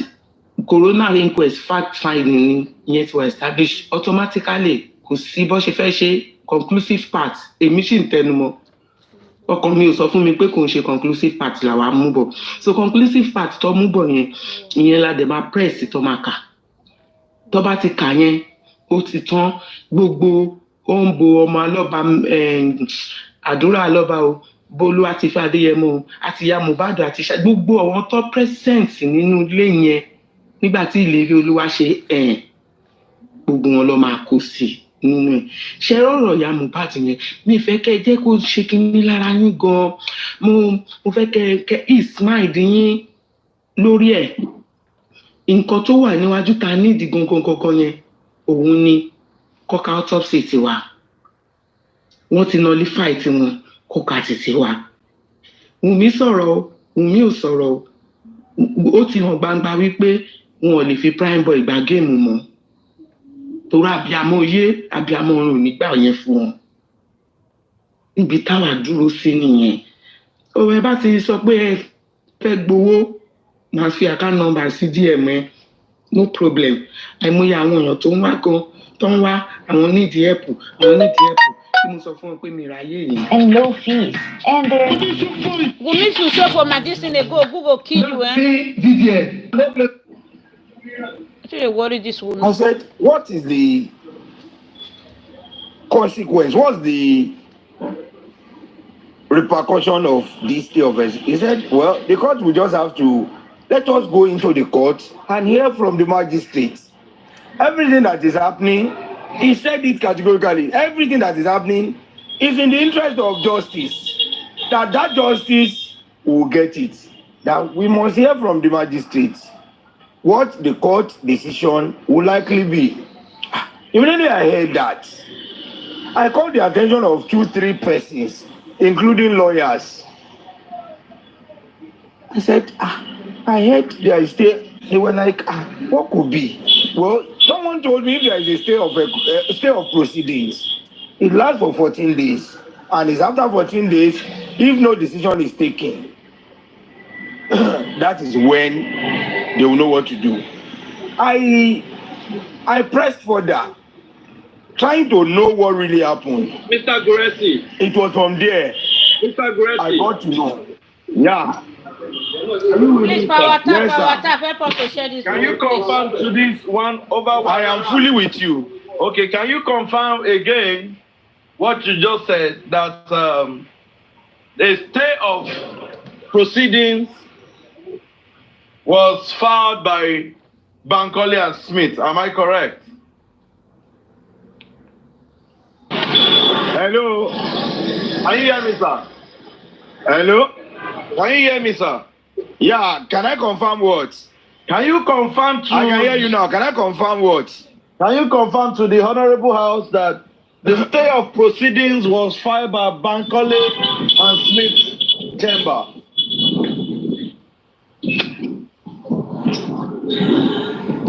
coroner inquest fact finding ni yẹn ti wà establish automatically kò sí bó ṣe fẹ́ ṣe conclusive part èmi sì ń tẹnumọ́ ọkàn mi ò sọ fún mi pé kò ń ṣe conclusive part làwa mú bọ̀ so conclusive part tó mú bọ̀ yẹn ìyẹn la dẹ̀ máa press tó máa kà tó bá ti kà yẹn ó ti tán gbogbo ó ń bo ọmọ alọ́ba àdúrà alọ́ba o Bólú àti Ifá Adéyẹmọ o àti ìyá Mohbad àti gbogbo àwọn tó present nínú ilé yẹn nígbà tí ìlérí Olúwa ṣe gbogbo wọn lọ máa kó sí nínú ẹ̀ ṣe rọrọ ìyá Mohbad yẹn mi fẹ́ kẹ́ jẹ́ kó ṣe kínní lára yín gan mo fẹ́ kẹ́ ismail yín lórí ẹ̀ nǹkan tó wà níwájú ta nídìí gangan yẹn òun ni kọ́ka autopsy tiwa wọ́n ti nullify tiwọn kọ́ka ti tiwa Wùnmí sọ̀rọ̀ Wùnmí ò sọ̀rọ̀ ó ti hàn gbangba wípé wọn ò lè fi Primeboy gba géèmù mọ́ torí abiyamọ yé abiyamọ ọrùn nígbà yẹn fún wọn níbi táwa dúró sí nìyẹn òwe bá ti sọ pé ẹ fẹ́ gbowó máa fi account number sí DM ẹ no problem àìmọye àwọn èèyàn tó ń wá gan tó ń wá àwọn nídìí ẹ̀pù tí mo sọ fún wọn pé mi ráyè yìí. And no fees. And there. Wumi should show for my this thing they go kill you, eh? See, DDL. Actually, worry this woman. I said, what is the consequence? What's the repercussion of this stay of us? He said, well, the court will just have to let us go into the court and hear from the magistrate. Everything that is happening, he said it categorically, everything that is happening is in the interest of justice. That justice will get it. That we must hear from the magistrate what the court decision will likely be. Immediately I heard that, I called the attention of 2-3 persons, including lawyers. I said, I heard there is stay. They were like, what could be? Well, someone told me if there is a stay of proceedings, it lasts for 14 days. And it's after 14 days, if no decision is taken, that is when they will know what to do. I pressed further, trying to know what really happened. Mr. Guresi. It was from there. Mr. Guresi. I got to know. Yeah. Please, power Yes, sir. tap, help us to share this. Can you confirm to this one over one? I am fully with you. Okay, can you confirm again what you just said, that a stay of proceedings was filed by Bankole and Smith? Am I correct? Hello? Can you hear me, sir? Hello? Can you hear me, sir? Yeah, can I confirm what? Can you confirm to... I can hear you now. Can I confirm what? Can you confirm to the Honorable House that the stay of proceedings was filed by Bankole and Smith Chamber?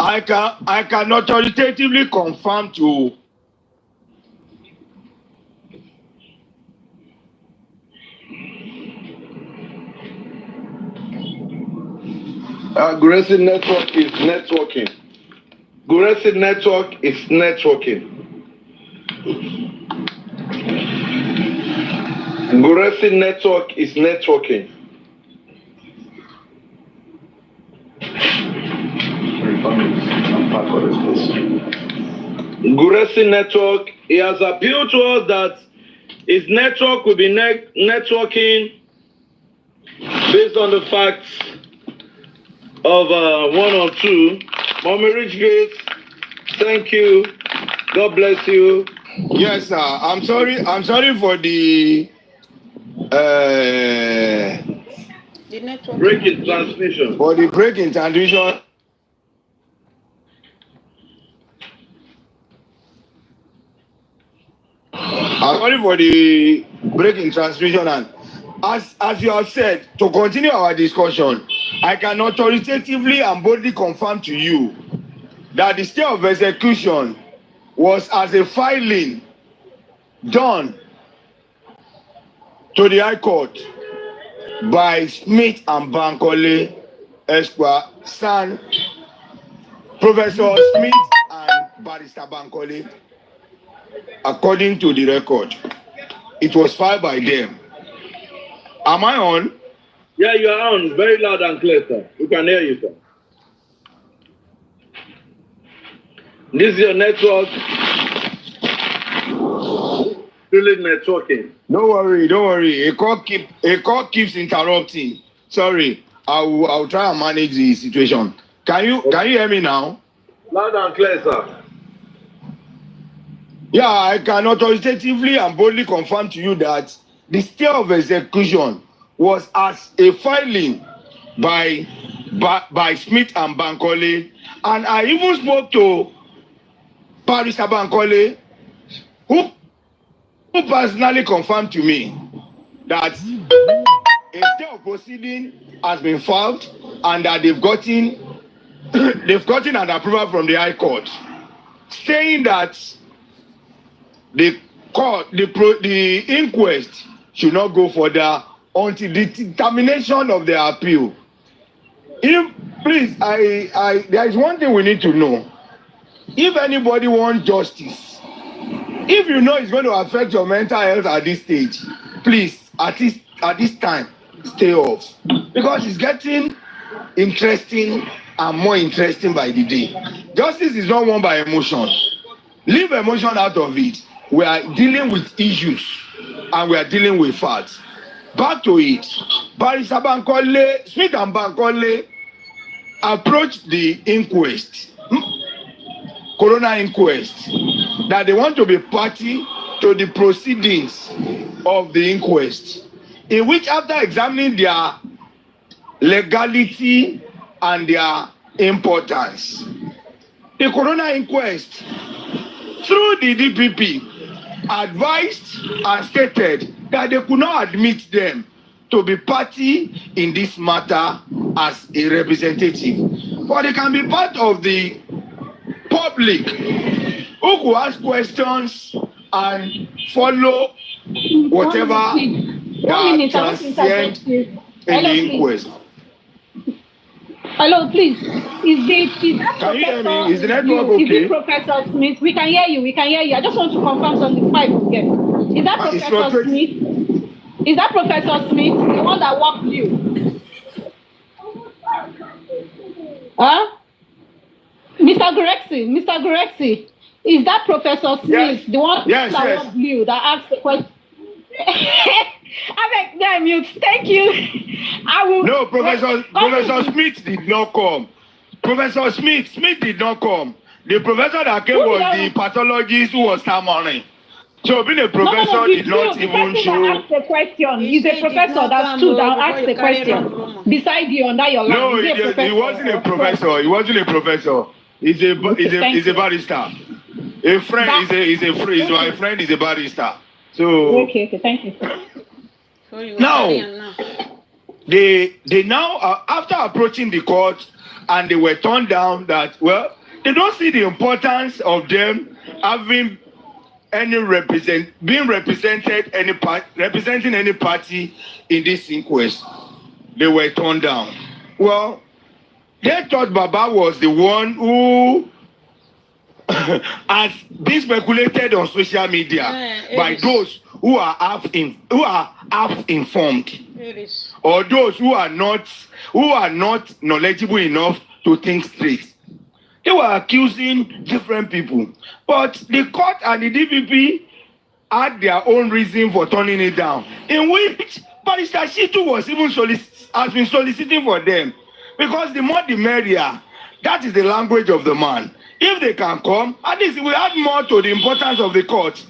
I can authoritatively confirm to Guresi Network is networking. Guresi Network is networking. Guresi Network is networking. Guresi Network, he has appealed to us that his network will be networking based on the facts of 1 or 2. Mommy Rich Grace, thank you. God bless you. Yes, sir. I'm sorry for the network. Break in transmission. For the break in transmission. I'm sorry for the break in transmission, and as you have said, to continue our discussion, I can authoritatively and boldly confirm to you that the stay of execution was as a filing done to the High Court by Smith and Bankole Esquire, son, Professor Smith and Barrister Bankole. According to the record, it was filed by them. Am I on? Yeah, you are on. Very loud and clear, sir. We can hear you, sir. This is your network. Really networking. Don't worry. A call keeps interrupting. Sorry, I'll try and manage the situation. Can you hear me now? Loud and clear, sir. Yeah, I can authoritatively and boldly confirm to you that the stay of execution was as a filing by Smith and Bankole, and I even spoke to Barrister Bankole, who personally confirmed to me that a stay of proceeding has been filed and that they've gotten an approval from the High Court. saying that the inquest should not go further until the determination of the appeal. If please, there is one thing we need to know. If anybody wants justice, if you know it's going to affect your mental health at this stage, please, at this time, stay off, because it's getting interesting and more interesting by the day. Justice is not won by emotion. Leave emotion out of it. We are dealing with issues and we are dealing with facts. Back to it. Barrister Bankole, Smith and Bankole approached the inquest, coroner inquest, that they want to be party to the proceedings of the inquest, in which, after examining their legality and their importance, the coroner inquest, through the DPP, advised and stated that they could not admit them to be party in this matter as a representative, but they can be part of the public who could ask questions and follow whatever that transcend in the inquest. Hello, please. Is that Can you hear me? Is the network Is okay? it Professor Smith? We can hear you. We can hear you. I just want to confirm something before I forget. Is that Professor Smith? Is that Professor Smith, the one that walked you? Huh? Mr. Gurexi, is that Professor Smith, the one that walked you, that asked the question? I beg them, mute. Thank you. I will. No, Professor Smith did not come. Professor Smith did not come. The professor that came was the pathologist who was stammering. So being a professor did not even show. Asked the question. He's a professor that stood down, asked the question beside you under your line. No, he wasn't a professor. He wasn't a professor. He's a barrister. A friend is my friend is a barrister. So okay, thank you. Now they now after approaching the court, and they were turned down that, well, they don't see the importance of them having any representing any party in this inquest. They were turned down. Well, they thought Baba was the one who has been speculated on social media by those who are half informed, or those who are not knowledgeable enough to think straight. They were accusing different people, but the court and the DPP had their own reason for turning it down, in which Barrister Shitu was even has been soliciting for them, because the more the merrier. That is the language of the man. If they can come, at least we add more to the importance of the court.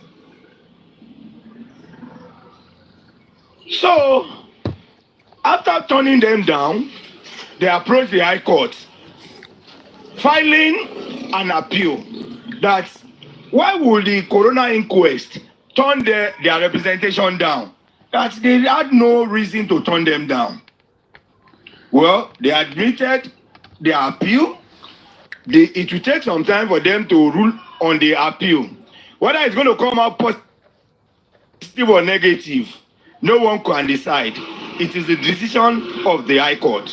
So, after turning them down, they approached the High Court, filing an appeal that why would the coroner inquest turn their representation down? That they had no reason to turn them down. Well, they admitted their appeal. It will take some time for them to rule on the appeal. Whether it's going to come out positive or negative, no one can decide. It is the decision of the High Court.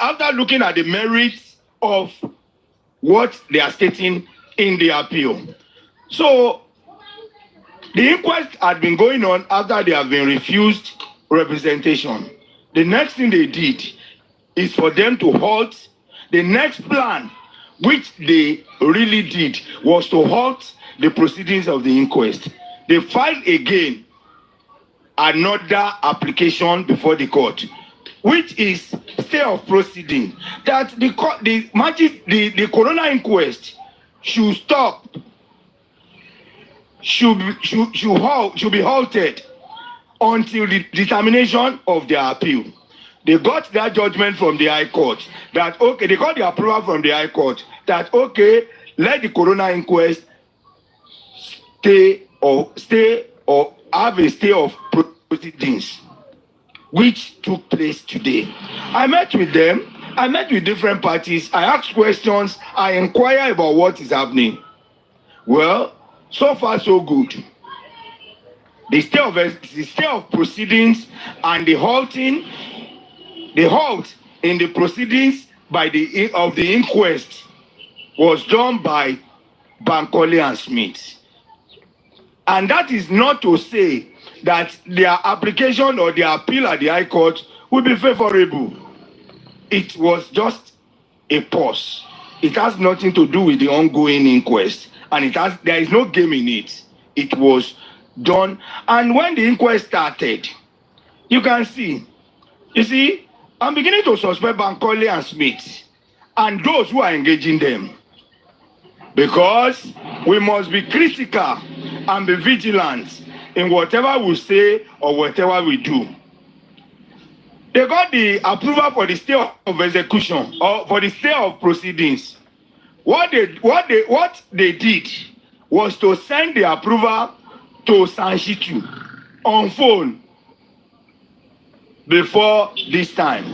After looking at the merits of what they are stating in the appeal. So, the inquest had been going on after they have been refused representation. The next thing they did is for them to halt. The next plan, which they really did, was to halt the proceedings of the inquest. They filed again another application before the court, which is stay of proceeding, that the coroner inquest should stop, should be halted until the determination of their appeal. They got that judgment from the High Court that, okay, they got the approval from the High Court that, okay, let the coroner inquest stay or have a stay of proceedings. which took place today. I met with them. I met with different parties. I asked questions. I inquired about what is happening. Well, so far so good. The state of proceedings and the halt in the proceedings of the inquest was done by Bankole and Smith. And that is not to say that their application or their appeal at the High Court will be favorable. It was just a pause. It has nothing to do with the ongoing inquest. And there is no game in it. It was done. And when the inquest started, you can see, I'm beginning to suspect Bankole and Smith and those who are engaging them. Because we must be critical and be vigilant in whatever we say or whatever we do. They got the approval for the stay of execution or for the stay of proceedings. What they did was to send the approval to Sanshitu on phone before this time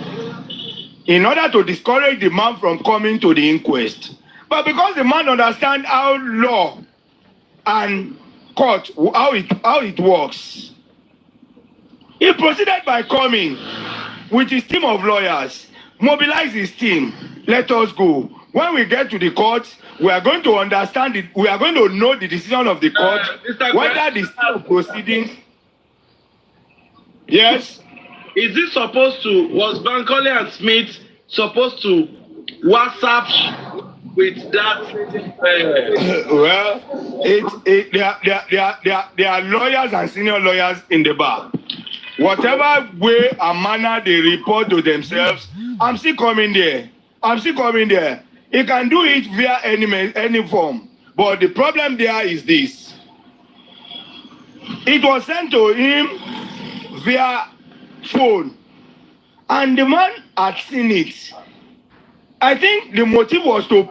in order to discourage the man from coming to the inquest. But because the man understands how law and court, how it works, he proceeded by coming with his team of lawyers, mobilize his team, let us go. When we get to the court, we are going to understand it. We are going to know the decision of the court, whether the state of proceedings. Yes. Was Bankole and Smith supposed to WhatsApp with that? Well, there are lawyers and senior lawyers in the bar. Whatever way and manner they report to themselves, I'm still coming there. He can do it via any form. But the problem there is this. It was sent to him via phone. And the man had seen it. I think the motive was to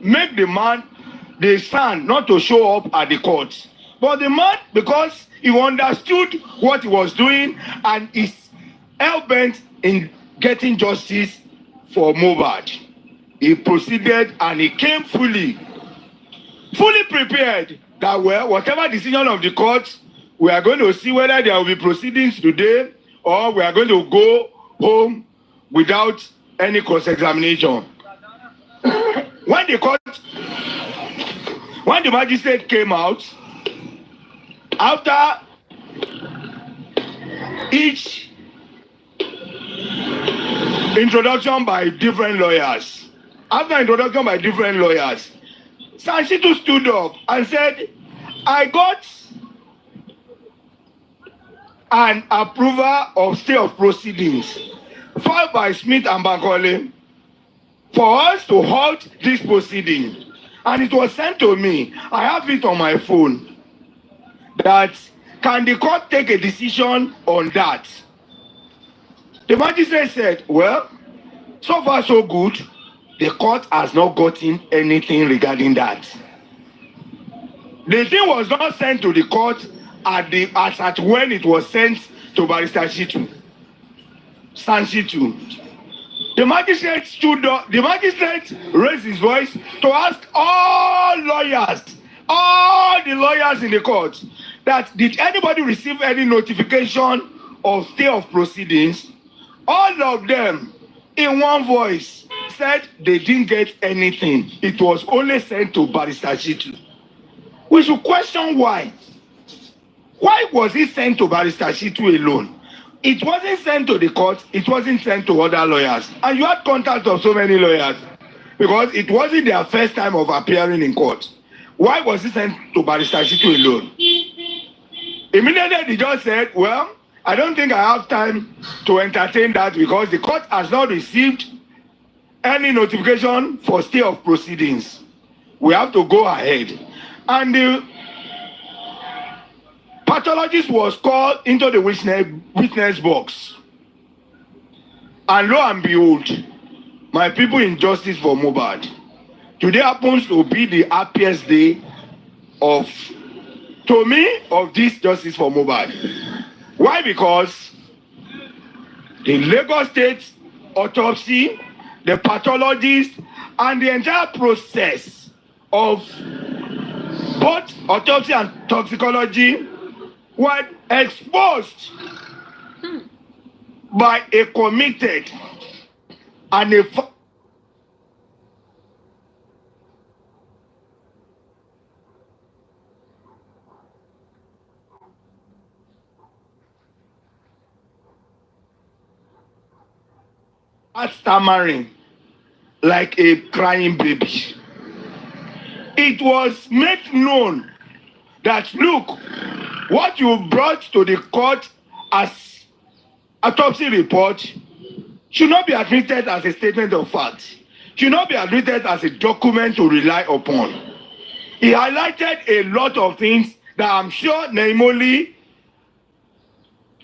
make the son not to show up at the court. But the man, because he understood what he was doing and is hell-bent in getting justice for Mohbad, he proceeded and he came fully prepared that, well, whatever decision of the court, we are going to see whether there will be proceedings today or we are going to go home without any cross-examination. When the magistrate came out, after each introduction by different lawyers, Sanshitu stood up and said, I got an approval of stay of proceedings filed by Smith and Bankole for us to halt this proceeding. And it was sent to me. I have it on my phone. That can the court take a decision on that? The magistrate said, well, so far so good. The court has not gotten anything regarding that. The thing was not sent to the court at when it was sent to Barrister Sanshitu. The magistrate stood up. The magistrate raised his voice to ask all the lawyers in the court, that did anybody receive any notification of stay of proceedings? All of them, in one voice, said they didn't get anything. It was only sent to Barrister Shitu. We should question why. Why was it sent to Barrister Shitu alone? It wasn't sent to the court. It wasn't sent to other lawyers. And you had contact of so many lawyers because it wasn't their first time of appearing in court. Why was it sent to Barrister Shitu alone? Immediately the judge said, well, I don't think I have time to entertain that because the court has not received any notification for stay of proceedings. We have to go ahead. And the pathologist was called into the witness box. And lo and behold, my people in justice for Mohbad, today happens to be the happiest day to me of this justice for Mohbad. Why? Because the Lagos State autopsy, the pathologist, and the entire process of both autopsy and toxicology were exposed by a committed and a stammering like a crying baby. It was made known that, look, what you brought to the court as autopsy report should not be admitted as a statement of fact, should not be admitted as a document to rely upon. He highlighted a lot of things that I'm sure Naimoli,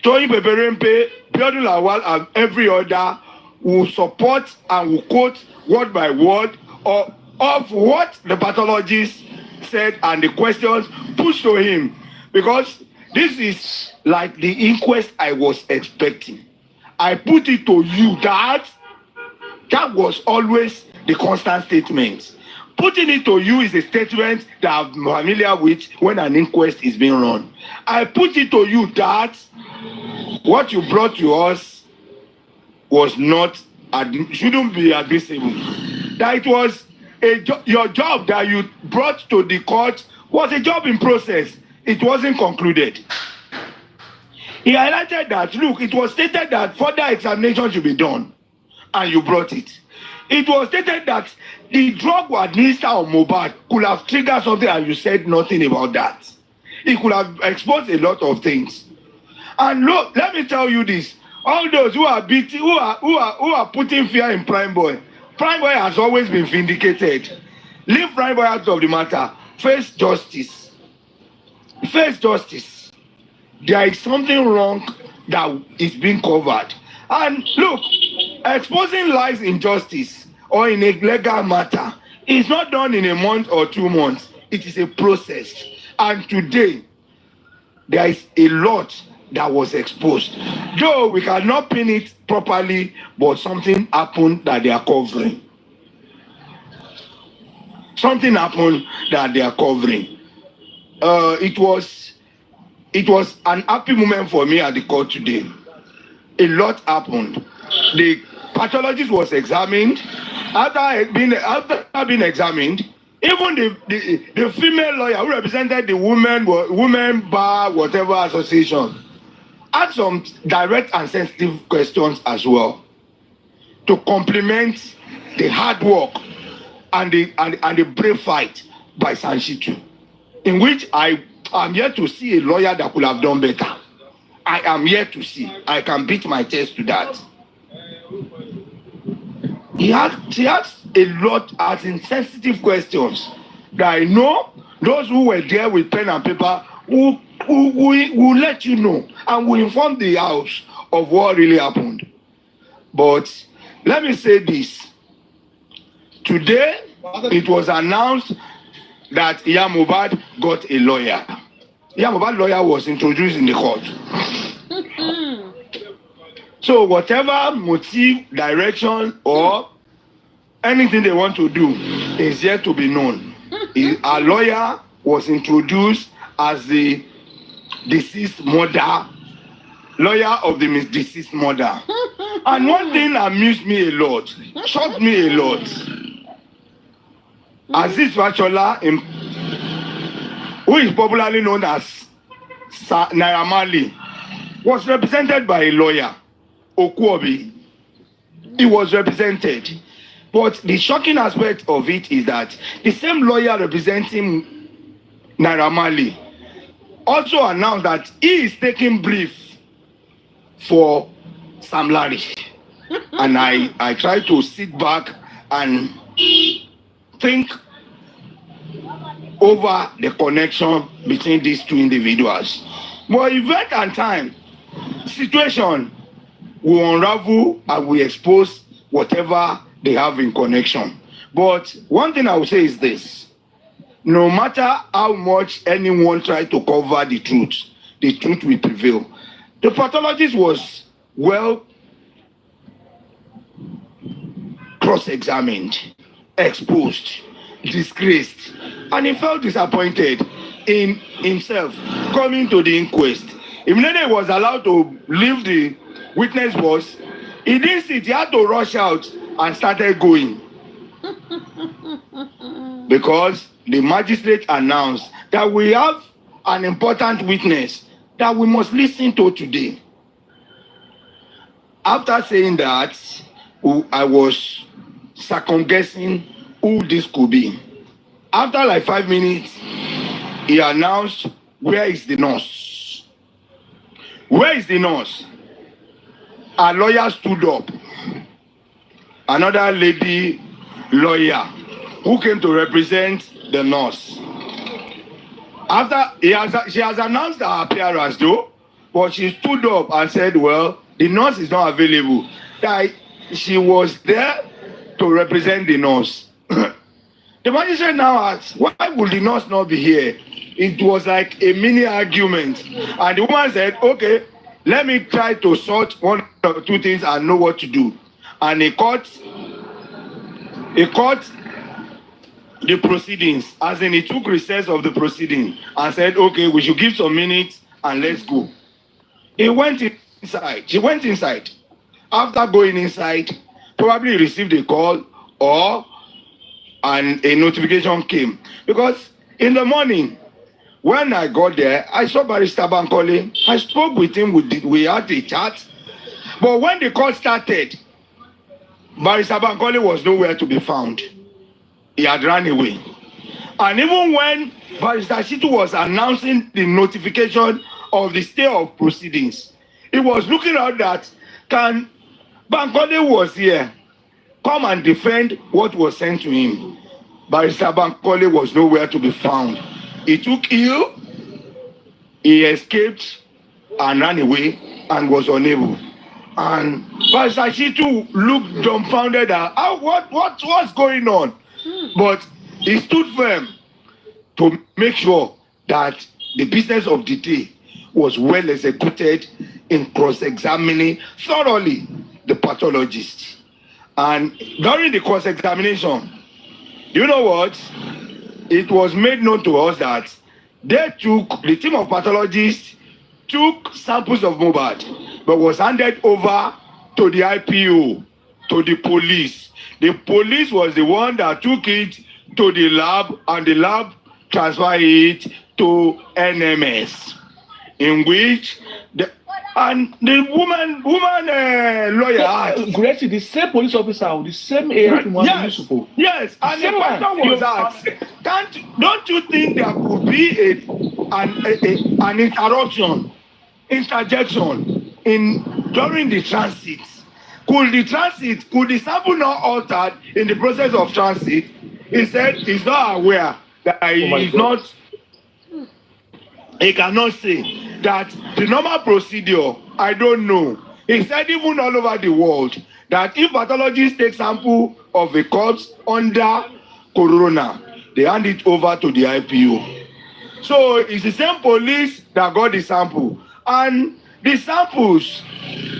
Toyin Peperempe, Biodun Lawal, and every other will support and will quote word by word of what the pathologist said and the questions pushed to him, because this is like the inquest I was expecting. I put it to you that was always the constant statement. Putting it to you is a statement that I'm familiar with when an inquest is being run. I put it to you that what you brought to us was not, shouldn't be admissible. That it was your job that you brought to the court was a job in process. It wasn't concluded. He highlighted that, look, it was stated that further examination should be done, and you brought it. It was stated that the drug administered on Mohbad could have triggered something, and you said nothing about that. It could have exposed a lot of things. And look, let me tell you this: all those who are beating, who are putting fear in Primeboy, Primeboy has always been vindicated. Leave Primeboy out of the matter. Face justice. Face justice. There is something wrong that is being covered. And look, exposing lies, injustice, or in a legal matter is not done in a month or 2 months. It is a process. And today, there is a lot that was exposed. Though we cannot pin it properly, but something happened that they are covering. Something happened that they are covering. It was an happy moment for me at the court today. A lot happened. The pathologist was examined. After being examined, even the female lawyer who represented the women bar whatever association had some direct and sensitive questions as well to complement the hard work and the brave fight by Sanshitu, in which I am yet to see a lawyer that could have done better. I am yet to see. I can beat my chest to that. She asked a lot as insensitive questions that I know those who were there with pen and paper will let you know and will inform the house of what really happened. But let me say this. Today, it was announced that Mohbad got a lawyer. Mohbad's lawyer was introduced in the court. So whatever motive, direction, or anything they want to do is yet to be known. A lawyer was introduced as the deceased mother, lawyer of the deceased mother. And one thing amused me a lot, shocked me a lot. Aziz Wachola, who is popularly known as Naria, was represented by a lawyer, Okuobi. He was represented. But the shocking aspect of it is that the same lawyer representing Naira also announced that he is taking brief for Sam Larry. And I try to sit back and think over the connection between these two individuals. But event and time, situation will unravel and will expose whatever they have in connection. But one thing I will say is this: no matter how much anyone tries to cover the truth will prevail. The pathologist was well cross-examined, exposed, disgraced, and he felt disappointed in himself coming to the inquest. Immediately he was allowed to leave the witness box. He didn't sit, he had to rush out and started going. Because the magistrate announced that we have an important witness that we must listen to today. After saying that, I was second-guessing who this could be. After like 5 minutes, he announced, where is the nurse? Where is the nurse? A lawyer stood up. Another lady lawyer who came to represent the nurse. After she has announced her appearance though, but she stood up and said, well, the nurse is not available. That she was there to represent the nurse. The magistrate now asked, why would the nurse not be here? It was like a mini argument. And the woman said, okay, let me try to sort one or two things and know what to do. And he caught the proceedings, as in he took recess of the proceeding and said, okay, we should give some minutes and let's go. He went inside. She went inside. After going inside, probably he received a call and a notification came. Because in the morning, when I got there, I saw Barrister Bankole. I spoke with him. We had a chat. But when the call started, Barrister Bankole was nowhere to be found. He had run away. And even when Barrister Shitu was announcing the notification of the stay of proceedings, he was looking out that Bankole was here, come and defend what was sent to him. Barrister Bankole was nowhere to be found. He took ill, he escaped and ran away and was unable. And Barrister Shitu looked dumbfounded at what's going on? But he stood firm to make sure that the business of the day was well executed in cross-examining thoroughly the pathologist. And during the cross-examination, you know what? It was made known to us that the team of pathologists took samples of Mohbad, but was handed over to the IPO, to the police. The police was the one that took it to the lab, and the lab transferred it to NMS, in which the woman lawyer asked. Gracie, the same police officer, the same AF municipal. Yes, and the question was asked, don't you think there could be an interjection during the transit? Could the sample not altered in the process of transit? He said he's not aware that he cannot say that the normal procedure, I don't know. He said even all over the world that if pathologists take sample of a corpse under corona, they hand it over to the IPO. So it's the same police that got the sample. And the samples,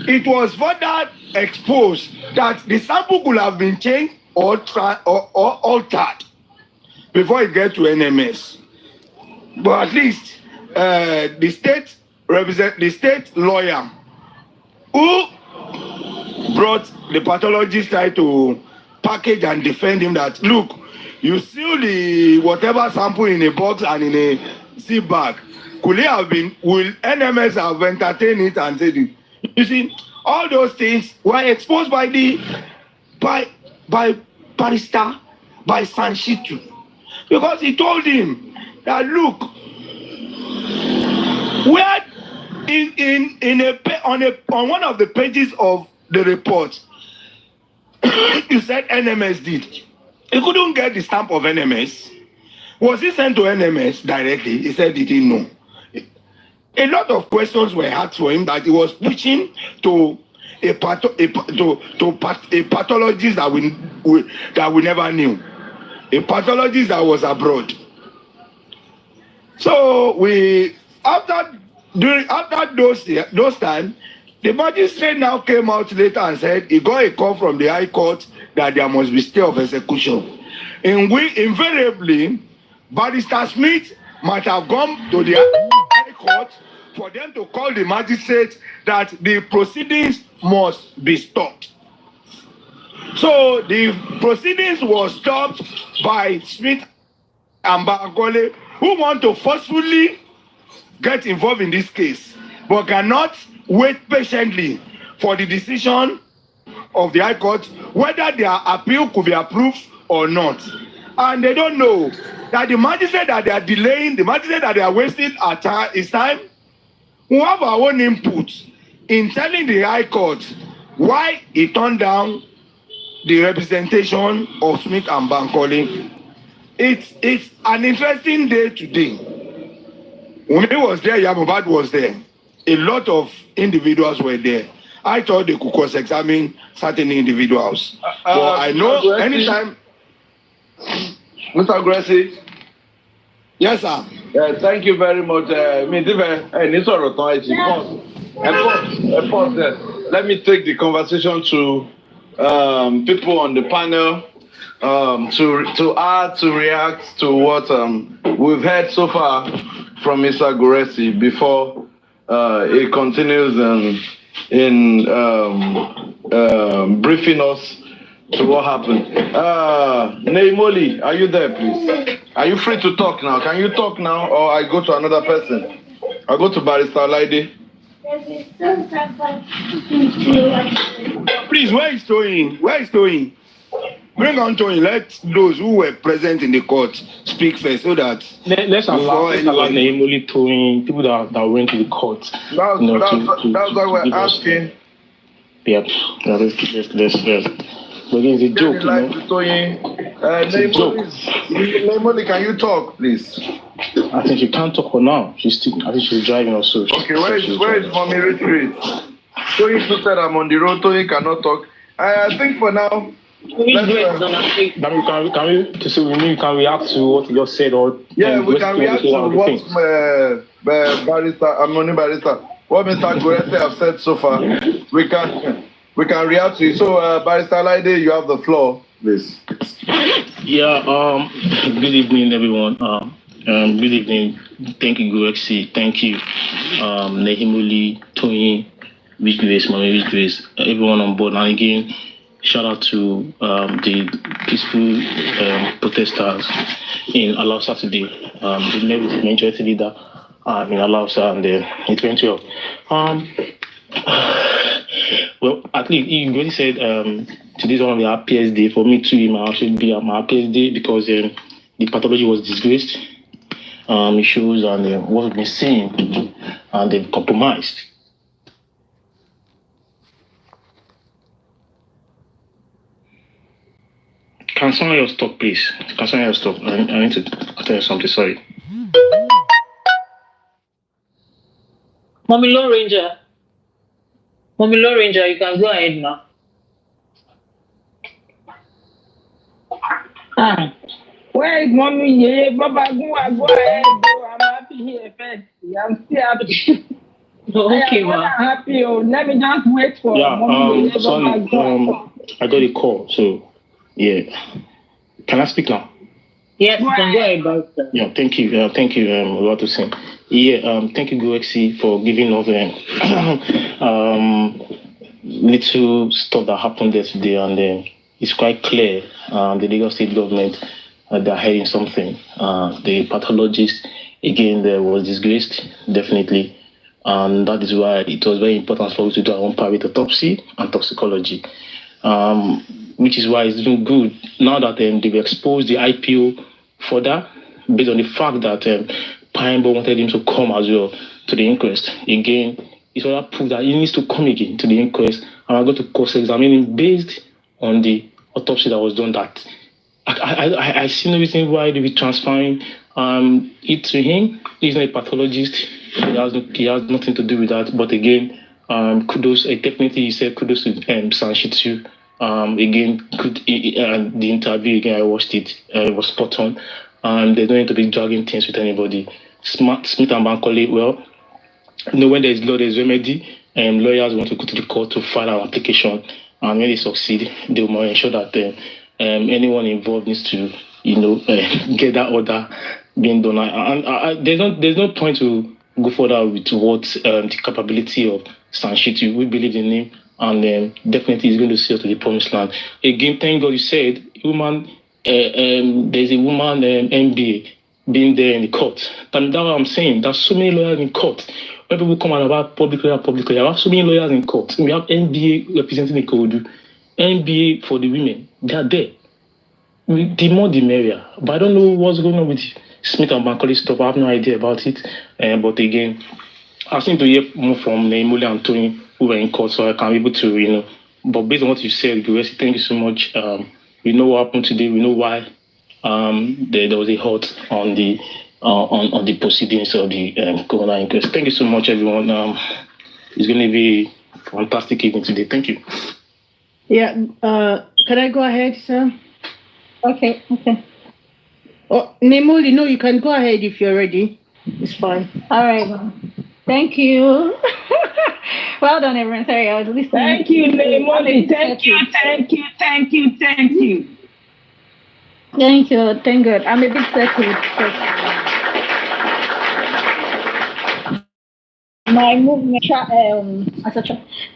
it was further exposed that the sample could have been changed or altered before it gets to NMS. But at least the state lawyer who brought the pathologist tried to package and defend him that, look, you seal the whatever sample in a box and in a zip bag. Will NMS have entertained it and said it? You see, all those things were exposed by Barrister Sanshitu, because he told him that, look, where on one of the pages of the report, you said NMS did. He couldn't get the stamp of NMS. Was he sent to NMS directly? He said he didn't know. A lot of questions were asked for him that he was preaching to a pathologist that we never knew, a pathologist that was abroad. So after those times, the magistrate now came out later and said he got a call from the High Court that there must be stay of execution. And we invariably, Barrister Smith might have gone to the High Court for them to call the magistrate that the proceedings must be stopped. So the proceedings was stopped by Smith and Bankole, who want to forcefully get involved in this case, but cannot wait patiently for the decision of the High Court whether their appeal could be approved or not. And they don't know that the magistrate that they are delaying, the magistrate that they are wasting his time, we have our own input in telling the High Court why he turned down the representation of Smith and Bankole. It's an interesting day today. When he was there, Yamubad was there. A lot of individuals were there. I thought they could cross-examine certain individuals. But I know anytime... Mr. Aggressive. Yes, sir. Thank you very much. Let me take the conversation to people on the panel to react to what we've heard so far from Mr. Aggressive before he continues in briefing us to what happened. Neymoli, are you there, please? Are you free to talk now? Can you talk now, or I go to another person? I go to Barrister Lady. Please, where is Toyin? Where is Toyin? Bring on Toyin. Let those who were present in the court speak first, so that let's allow Neymoli, Toyin, people that went to the court. That's why we're asking. Yeah, let's. But it's a joke, you know. Neymoli, can you talk, please? I think she can't talk for now. I think she's driving also. Okay, where is Mommy Retreat? Toyin said I'm on the road. Toyin cannot talk. I think for now. Can react to what you just said, or we can react to what Barrister, what Mr. Agurese have said so far. We can react to it. So, Barrister Laide, you have the floor, please. Yeah. Good evening, everyone. Good evening. Thank you, Goexi. Thank you, Nehimuli, Toyin, Rich Grace, Mommy Rich Grace, everyone on board. And again, shout out to the peaceful protesters in Alausa today. They met with the majority leader in Alausa, and it went well. Well, at least you already said today's one of the happiest day for me too. It should be my happiest day because the pathology was disgraced. It shows and what we've been saying, and they've compromised. Can someone else talk, please? Can someone else talk? I need to tell you something. Sorry. Mommy Lone Ranger. Mommy Lone Ranger, you can go ahead now. Where is Mommy? Yeah, Baba, go ahead. I'm happy here first. I'm still happy. Okay, I'm happy. Let me just wait for Mommy. I got a call, so yeah. Can I speak now? Yes, you can go ahead. Yeah, thank you. What to say? Yeah, thank you, Goexi, for giving us little stuff that happened there today, and it's quite clear the Lagos State government they're hiding something. The pathologist again there was disgraced, definitely, and that is why it was very important for us to do our own private autopsy and toxicology. Which is why it's been good now that they've exposed the IPO further, based on the fact that Primeboy wanted him to come as well to the inquest. Again, it's other proof that he needs to come again to the inquest, and I'm going to cross-examine him based on the autopsy that was done. That I see no reason why they be transferring it to him. He's not a pathologist. He has nothing to do with that. But again, kudos. Technically, he said kudos to Sanshitu. Again, the interview again, I watched it. It was spot on, and they don't need to be dragging things with anybody. Smith and Bankole, well, when there's law, there's remedy. Lawyers want to go to the court to file an application, and when they succeed, they will ensure that anyone involved needs to, get that order being done. And there's no point to go further with what the capability of Sanshitu. We believe in him, and definitely he's going to see us to the promised land. Again, thank God you said, woman. There's a woman MBA being there in the court. And that's what I'm saying. There's so many lawyers in court. When people come out about public lawyer, we have so many lawyers in court. We have MBA representing the code, MBA for the women. They are there. The more the merrier. But I don't know what's going on with Smith and Macaulay stuff. I have no idea about it. But again, I seem to hear more from Nemole and Tony who were in court, so I can be able to, But based on what you said, Guresi, thank you so much. We know what happened today. We know why there was a halt on the proceedings of the coroner inquest. Thank you so much, everyone. It's going to be a fantastic evening today. Thank you. Yeah. Can I go ahead, sir? Okay. Oh, Nemole, no, you can go ahead if you're ready. It's fine. All right. Thank you. Well done, everyone. Sorry, I was listening. Thank you, Nemole. Thank you. Thank God. I'm a bit settled. My movement,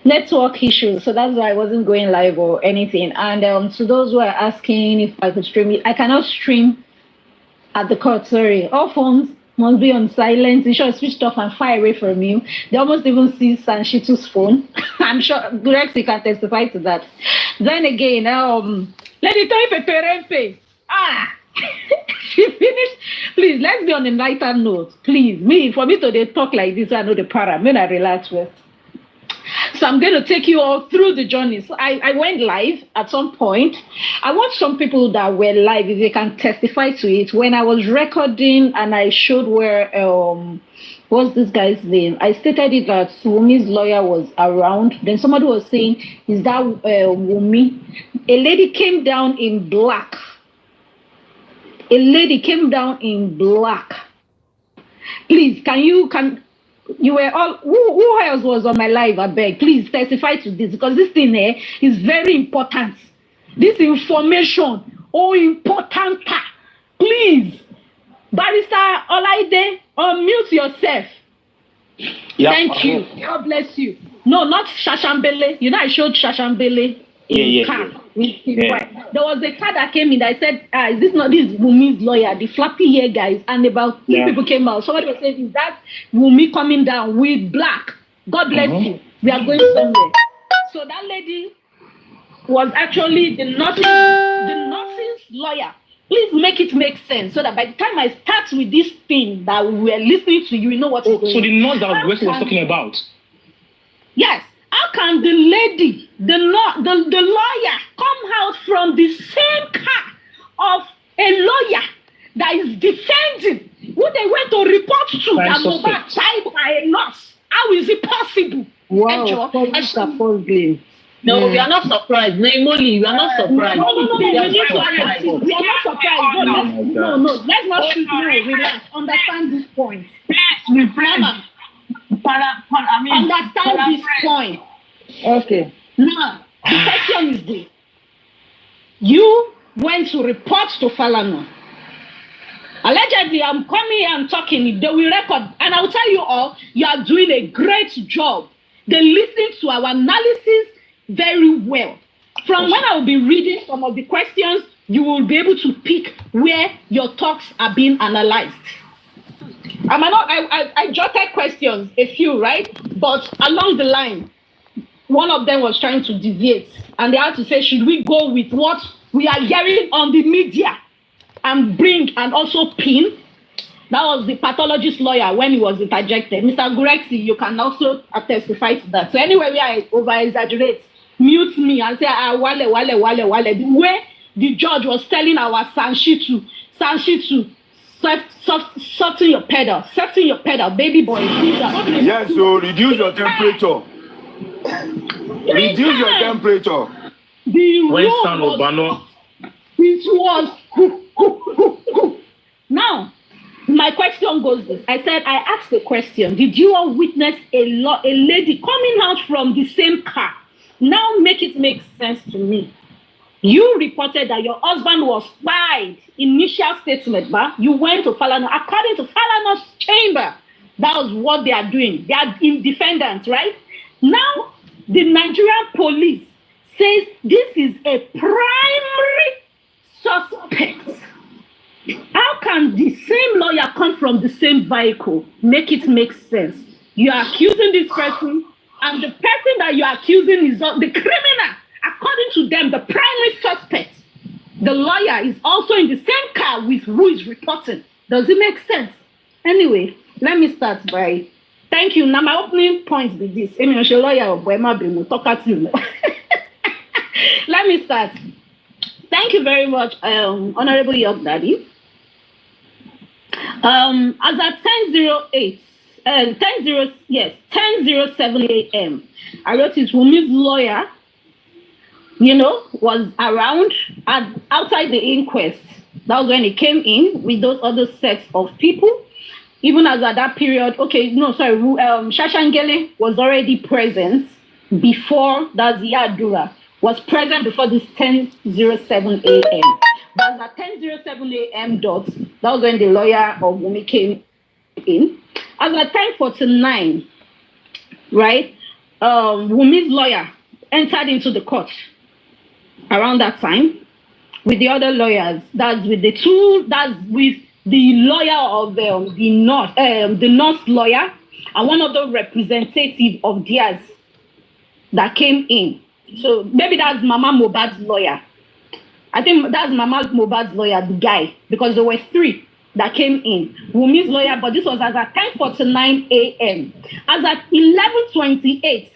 network issue, so that's why I wasn't going live or anything. And to those who are asking if I could stream it, I cannot stream at the court. Sorry, all phones must be on silent, ensure switched off and far away from you. They almost even see Sanshitu's phone. I'm sure Gurexi can testify to that. Then again, Lady Toipe. She finished. Please, let's be on a lighter note. Please, for me to talk like this, I know the para. I'm gonna relax first. So I'm going to take you all through the journey. So I went live at some point. I want some people that were live, if they can testify to it. When I was recording and I showed where, what's this guy's name? I stated it that Wumi's lawyer was around. Then somebody was saying, is that Wumi? A lady came down in black. Please, you were all, who else was on my live? I beg, please testify to this, because this thing here is very important. This information, important. Please, Barrister Olaide, unmute yourself. Yeah, thank you. God bless you. No, not Shashambele. I showed Shashambele. Car. There was a car that came in that said, is this not this Wumi's lawyer, the flappy hair guys? And about two people came out. Somebody was saying, is that Wumi coming down with black? God bless you. We are going somewhere. So that lady was actually the nurse's lawyer. Please make it make sense so that by the time I start with this thing that we are listening to, you know what is going on. So the nurse that Wesley was talking about? Yes. How can the lady, the lawyer, come out from the same car of a lawyer that is defending who they went to report to that Mohbad died by a nurse? How is it possible? Wow, No, we are not surprised. Nemole, we are not surprised. No, we are not surprised. No, let's not shoot. No, relax. Understand this point. Understand this point. Okay. Now, the question is this. You went to report to Falana. Allegedly, I'm coming here and talking. They will record. And I'll tell you all, you are doing a great job. They listen to our analysis very well. From when I will be reading some of the questions, you will be able to pick where your talks are being analyzed. I jotted questions, a few, right? But along the line, one of them was trying to deviate. And they had to say, should we go with what we are hearing on the media and bring and also pin? That was the pathologist lawyer when he was interjected. Mr. Gurexi, you can also testify to that. So anyway, I over-exaggerate, mute me and say, wale. The way the judge was telling our Sanshitu, soften your pedal, baby boy. Yes, so reduce your temperature. Reduce your temperature. The room was now, my question goes this. I said, I asked the question, did you all witness a lady coming out from the same car Now make it make sense to me. You reported that your husband was fired. Initial statement, but you went to Falana. According to Falana's chamber, that was what they are doing. They are in defendants, right? Now, the Nigerian police says this is a primary suspect. How can the same lawyer come from the same vehicle? Make it make sense. You are accusing this person, and the person that you are accusing is the criminal. According to them, the primary suspect, the lawyer, is also in the same car with who is reporting. Does it make sense? Anyway, let me start by thank you. Now, my opening point with this. Let me start. Thank you very much, Honorable York Daddy. As at 10:07 a.m., I wrote his woman's lawyer, was around outside the inquest. That was when he came in with those other sets of people. Even as at that period, Shashangele was already present before Adrura was present before this 10:07 a.m. But at 10:07 a.m. dot, that was when the lawyer of Wumi came in. As at 10:49, right, Wumi's lawyer entered into the court around that time with the other lawyers. That's with the lawyer of the North lawyer, and one of the representatives of theirs that came in. So maybe that's Mama Mohbad's lawyer. I think that's Mama Mohbad's lawyer, the guy, because there were three that came in. Wumi's lawyer, but this was as at 10:49 a.m. As at 11:28,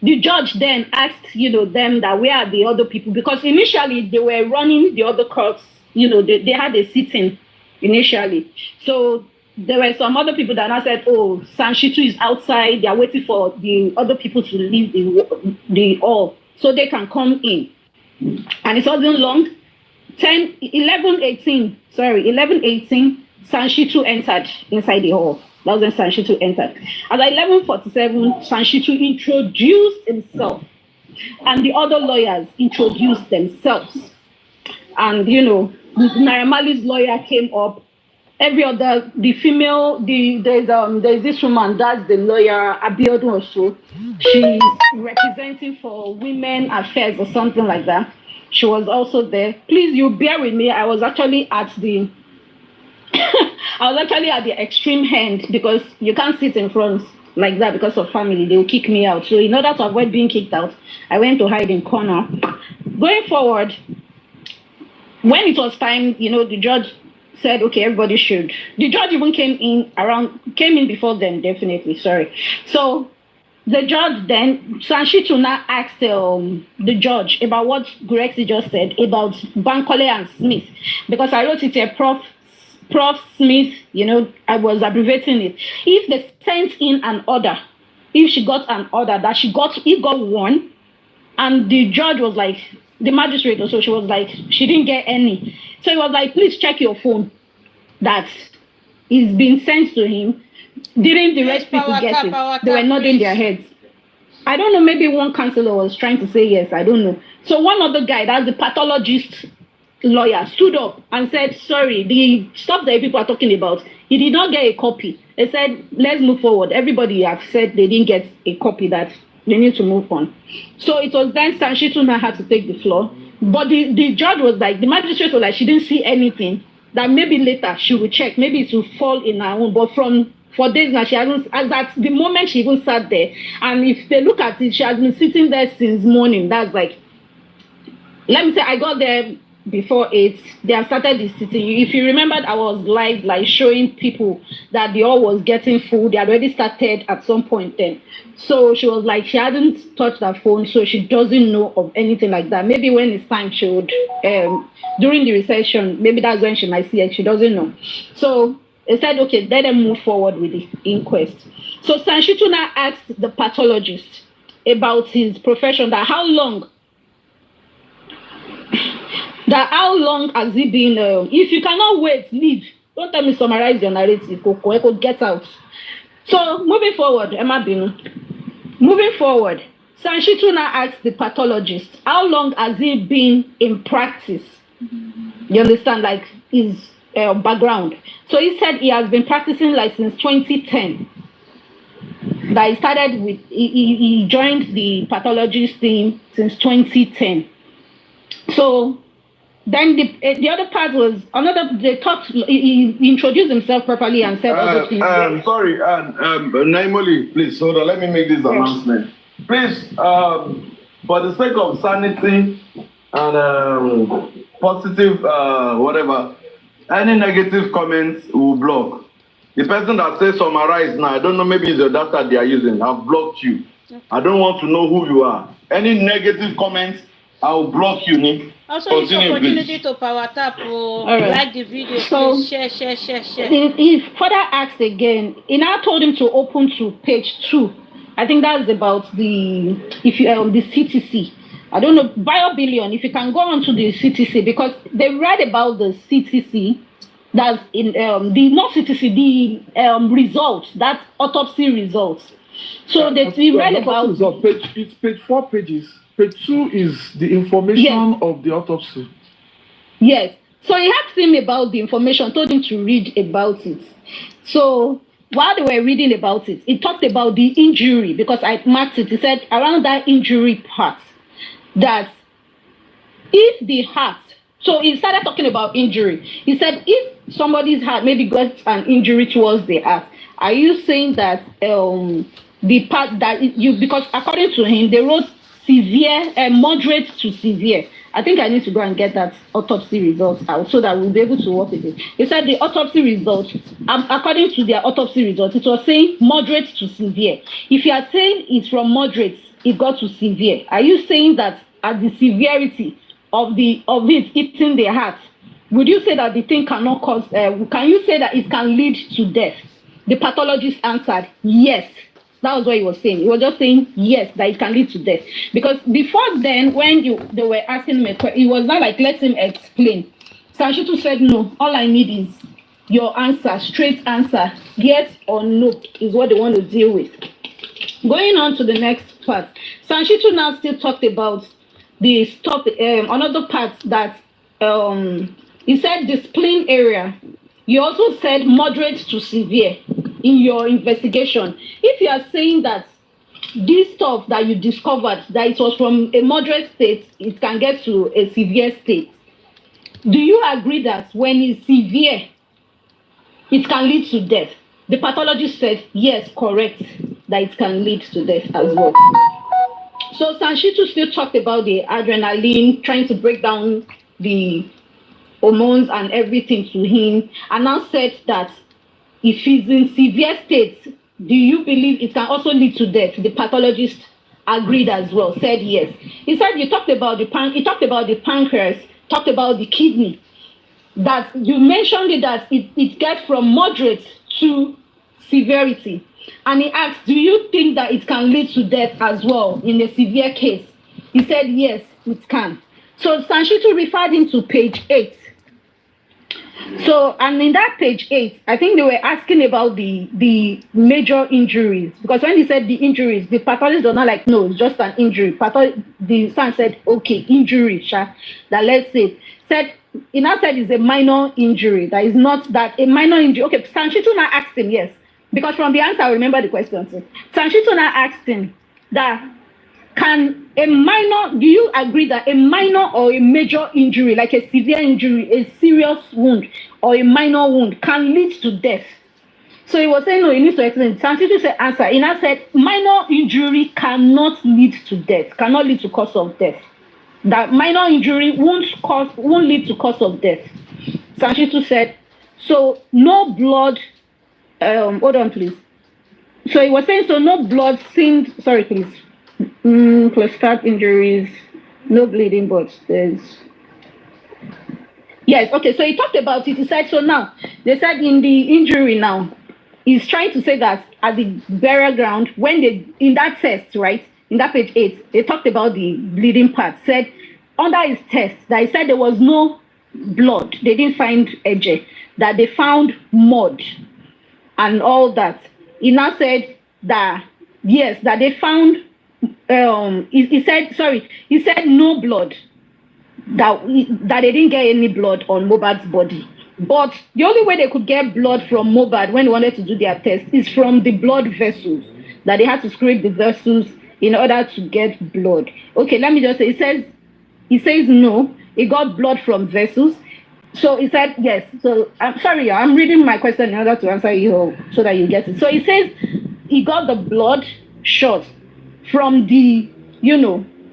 the judge then asked, them that where are the other people? Because initially they were running the other courts, they had a sitting initially. So there were some other people that now said, oh, Sanshitu is outside. They are waiting for the other people to leave the hall so they can come in. And it wasn't long. 11:18, Sanshitu entered inside the hall. That was when Sanshitu entered. At 11:47, Sanshitu introduced himself. And the other lawyers introduced themselves. And, Naira Marley's lawyer came up. Every other, the female, there's this woman, that's the lawyer, Abiodun also. She's representing for women affairs or something like that. She was also there. Please, you bear with me. I was actually at the extreme end because you can't sit in front like that because of family. They will kick me out. So in order to avoid being kicked out, I went to hide in corner. Going forward, when it was time, the judge said, okay, everybody should. The judge even came in before them, definitely, sorry. So the judge then, Sanshitu now asked the judge about what Gurexi just said about Bankole and Smith. Because I wrote it here, Prof Smith, I was abbreviating it. If they sent in an order, if she got an order that he got one, and the judge was like, the magistrate also, she was like, she didn't get any. So he was like, please check your phone that is being sent to him. Didn't the rest people get it? They were nodding their heads. I don't know, maybe one counselor was trying to say yes, I don't know. So one other guy, that's the pathologist lawyer, stood up and said, sorry, the stuff that people are talking about, he did not get a copy. They said, let's move forward. Everybody have said they didn't get a copy, that they need to move on. So it was then Sanshitu now had to take the floor. But the judge was like, the magistrate was like, she didn't see anything, that maybe later she will check, maybe it will fall in her own. But for days now, she hasn't, as at the moment she even sat there. And if they look at it, she has been sitting there since morning. That's like, let me say, I got there before 8. They have started the sitting. If you remembered, I was live, like showing people that they all was getting food. They had already started at some point then. So she was like, she hadn't touched her phone, so she doesn't know of anything like that. Maybe when it's time, she would, during the recession, maybe that's when she might see it. She doesn't know. So they said, okay, let them move forward with the inquest. So Sanshitu now asked the pathologist about his profession, that how long has he been, if you cannot wait, leave. Don't tell me summarize your narrative, Koko, get out. So moving forward, Sanshitu now asked the pathologist, how long has he been in practice? You understand, like his background. So he said he has been practicing like since 2010. That he started with, he joined the pathologist team since 2010. So then the other part was they talked, he introduced himself properly and said other things. Sorry, Naimoli, please hold on. Let me make this announcement. Please, for the sake of sanity and positive, whatever, any negative comments will block. The person that says summarize now, I don't know, maybe it's the data they are using. I've blocked you. I don't want to know who you are. Any negative comments, I will block you, Nick. Also, use opportunity to power tap or like the video. So, please share. He further asked again. He now told him to open to page 2. I think that's about the the CTC. I don't know, BioBillion. If you can go on to the CTC, because they read about the CTC. That's in the not CTC, the results. That's autopsy results. So that we read about. It's page 4 pages. Page 2 is the information of the autopsy. Yes. So he asked him about the information, told him to read about it. So while they were reading about it, he talked about the injury, because I marked it. He said around that injury part, that if the heart, so he started talking about injury. He said if somebody's heart maybe got an injury towards the heart, are you saying that the part that because according to him, they wrote severe, moderate to severe. I think I need to go and get that autopsy results out so that we'll be able to work with it. He said the autopsy results, according to their autopsy results, it was saying moderate to severe. If you are saying it's from moderate, it got to severe, are you saying that at the severity of it hitting the heart, would you say that the thing cannot cause, can you say that it can lead to death? The pathologist answered, yes. That was what he was saying. He was just saying, yes, that it can lead to death. Because before then, when they were asking me, he was not like, let him explain. Sanshitu said, no, all I need is your answer, straight answer, yes or no, is what they want to deal with. Going on to the next part, Sanshitu now still talked about the stop, another part that he said the spleen area. You also said moderate to severe in your investigation. If you are saying that this stuff that you discovered, that it was from a moderate state, it can get to a severe state, do you agree that when it's severe, it can lead to death? The pathologist said, yes, correct, that it can lead to death as well. So Sanshitu still talked about the adrenaline, trying to break down the hormones and everything to him, and now said that if it's in severe states, do you believe it can also lead to death? The pathologist agreed as well, said yes. He said he talked about the pancreas, talked about the kidney, that you mentioned it that it gets from moderate to severity. And he asked, do you think that it can lead to death as well in a severe case? He said yes, it can. So Sanshitu referred him to page 8. So, and in that page 8, I think they were asking about the major injuries, because when he said the injuries, the pathologist was not like, no, it's just an injury. The son said, okay, injury, that let's say, he now said it's a minor injury, that is not that a minor injury. Okay, Sanshitu now asked him, yes, because from the answer, I remember the question. So Sanshitu now asked him that, do you agree that a minor or a major injury, like a severe injury, a serious wound, or a minor wound can lead to death? So he was saying, no, he needs to explain. Sanshitu said, answer. He now said, minor injury cannot lead to death, cannot lead to cause of death. That minor injury won't lead to cause of death. Sanshitu said, so no blood, hold on, please. So he was saying, so no blood seen, sorry, please. Cluster injuries, no bleeding, but there's. Yes, okay, so he talked about it. He said, so now, they said in the injury now, he's trying to say that at the burial ground, when they, in that test, right, in that page 8, they talked about the bleeding part, said under his test, that he said there was no blood, they didn't find edge, that they found mud and all that. He now said that, yes, that they found he said no blood, that they didn't get any blood on Mohbad's body. But the only way they could get blood from Mohbad when they wanted to do their test is from the blood vessels, that they had to scrape the vessels in order to get blood. Okay, let me just say, he says no, he got blood from vessels. So he said yes. So I'm sorry, I'm reading my question in order to answer you so that you get it. So he says he got the blood shot from the,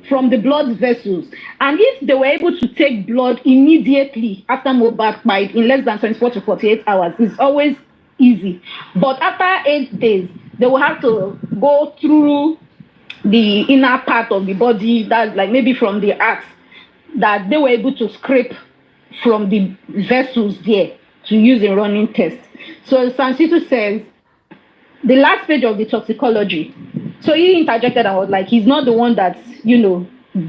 from the blood vessels. And if they were able to take blood immediately after Mohbad died in less than 24 to 48 hours, it's always easy. But after 8 days, they will have to go through the inner part of the body, that's like maybe from the axe, that they were able to scrape from the vessels there to use in running tests. So Sansitu says, the last page of the toxicology. So he interjected and was like, he's not the one that,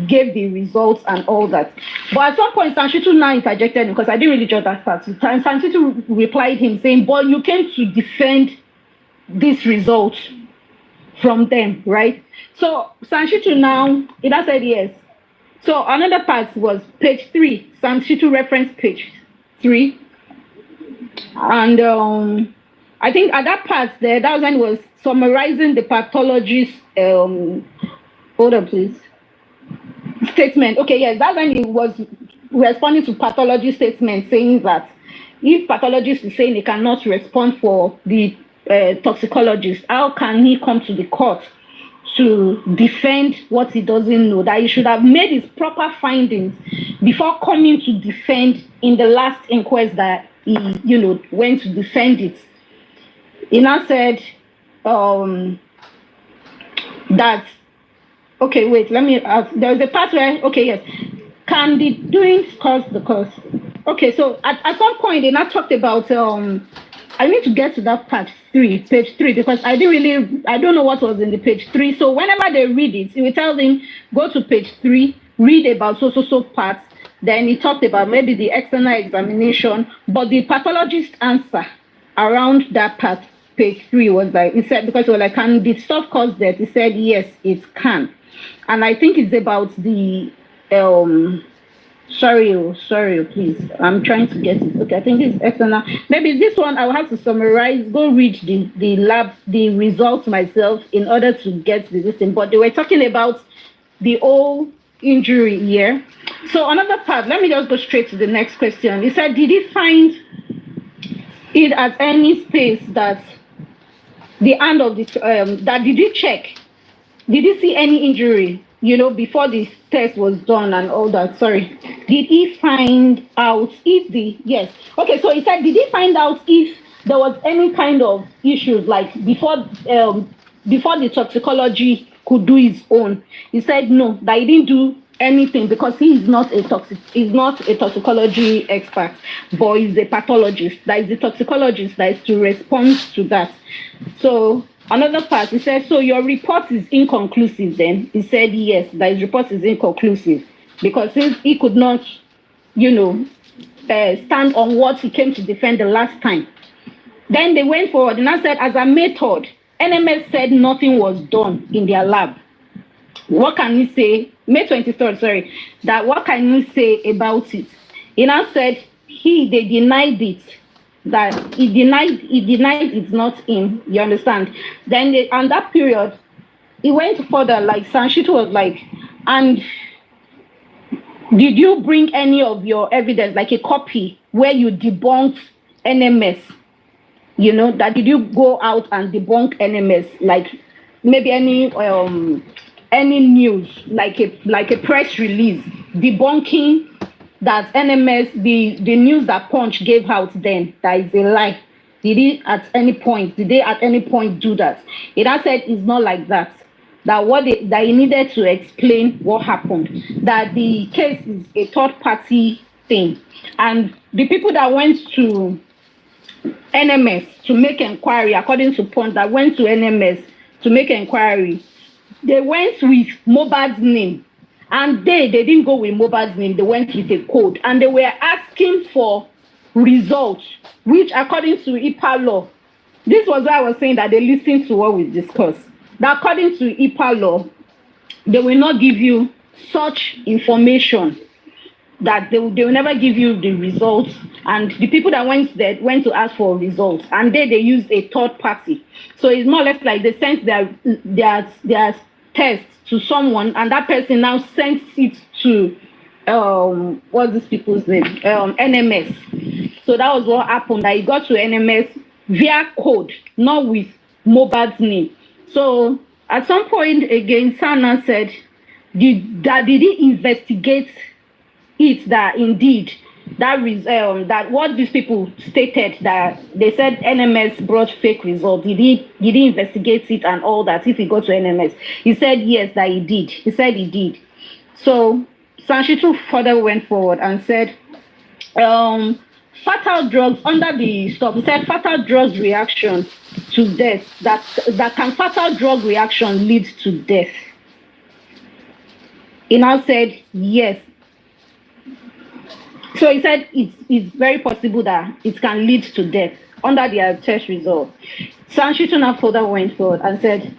gave the results and all that. But at some point, Sansitu now interjected because I didn't really jot that part. And Sansitu replied him saying, but you came to defend this result from them, right? So Sansitu now, it has said yes. So another part was page 3. Sansitu referenced page 3. And I think at that part there, that was when he was summarizing the pathologist, hold on please, statement. Okay, yes, that's when he was responding to pathology statement saying that if pathologist is saying he cannot respond for the toxicologist, how can he come to the court to defend what he doesn't know? That he should have made his proper findings before coming to defend in the last inquest that he, went to defend it. He now said that, okay, wait, let me ask. There was a part where, okay, yes, can the doing cause the cause? Okay, so at some point they now talked about, I need to get to that part 3, page 3, because I don't know what was in the page 3. So whenever they read it, it will tell them, go to page 3, read about so parts. Then he talked about maybe the external examination, but the pathologist answer around that part, page 3, was like, he said, because it was like, can the stuff cause death? He said, yes, it can. And I think it's about the, sorry, please. I'm trying to get it. Okay, I think it's external. Maybe this one I will have to summarize, go read the results myself in order to get this thing. But they were talking about the whole injury here. So another part, let me just go straight to the next question. He said, did he find it at any space that the hand of the, that did he check? Did he see any injury, before the test was done and all that? Sorry. Did he find out if yes. Okay, so he said, did he find out if there was any kind of issues, like before the toxicology could do its own? He said no, that he didn't do anything because he is not a toxicology expert, but he's a pathologist. That is the toxicologist that is to respond to that. So another part, he said, so your report is inconclusive then? He said yes, that his report is inconclusive because since he could not, stand on what he came to defend the last time. Then they went forward and I said, as a method, NMS said nothing was done in their lab. What can we say? May 23rd, sorry, that what can we say about it? He now said they denied it, that he denied it's not him, you understand? Then on that period, he went further, like Sansitu was like, and did you bring any of your evidence, like a copy where you debunked NMS? That did you go out and debunk NMS, like maybe any news, like a press release debunking that NMS, the news that Punch gave out then, that is a lie? Did they at any point do that? It has said it's not like that. That he needed to explain what happened. That the case is a third party thing. And the people that went to NMS to make inquiry, according to Punch, that went to NMS to make inquiry, they went with Mohbad's name. And they didn't go with Mohbad's name, they went with a code. And they were asking for results, which according to IPA law, this was why I was saying that they listened to what we discussed. That according to IPA law, they will not give you such information, that they will never give you the results. And the people that went to ask for results, and they used a third party. So it's more or less like they sent their test to someone, and that person now sends it to what's these people's name? NMS. So that was what happened. That it got to NMS via code, not with Mohbad's name. So at some point again, Sana said, did he investigate it, that indeed that what these people stated, that they said NMS brought fake results? Did he investigate it and all that? If he got to NMS, he said yes, that he did. He said he did. So Sanshitu further went forward and said, fatal drugs under the stop. He said fatal drugs reaction to death. That can fatal drug reaction lead to death? He now said yes. So he said it's very possible that it can lead to death under their test result. Sanshitu now further went forward and said,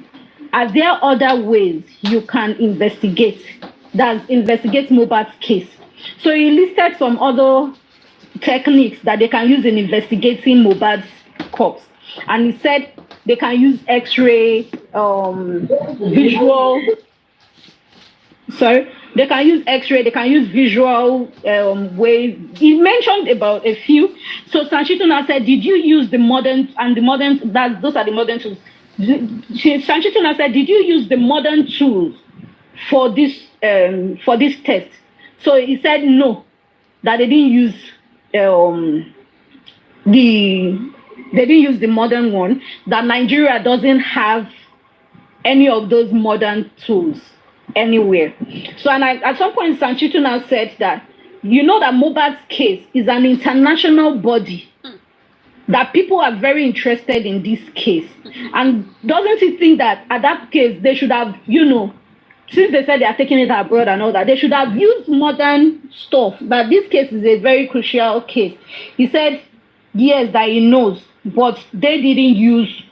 are there other ways you can investigate? That's investigate Mohbad's case. So he listed some other techniques that they can use in investigating Mohbad's corpse. And he said they can use X-ray, visual. Sorry. They can use X-ray, they can use visual ways. He mentioned about a few. So Sanshitu now said, did you use the modern, those are the modern tools. Sanshitu now said, did you use the modern tools for this test? So he said no, that they didn't use the modern one, that Nigeria doesn't have any of those modern tools anywhere. So, and at some point, Sanshitu now said that, you know, that Mohbad's case is an international body, that people are very interested in this case. And doesn't he think that at that case, they should have, you know, since they said they are taking it abroad and all that, they should have used modern stuff, that this case is a very crucial case. He said, yes, that he knows, but they didn't use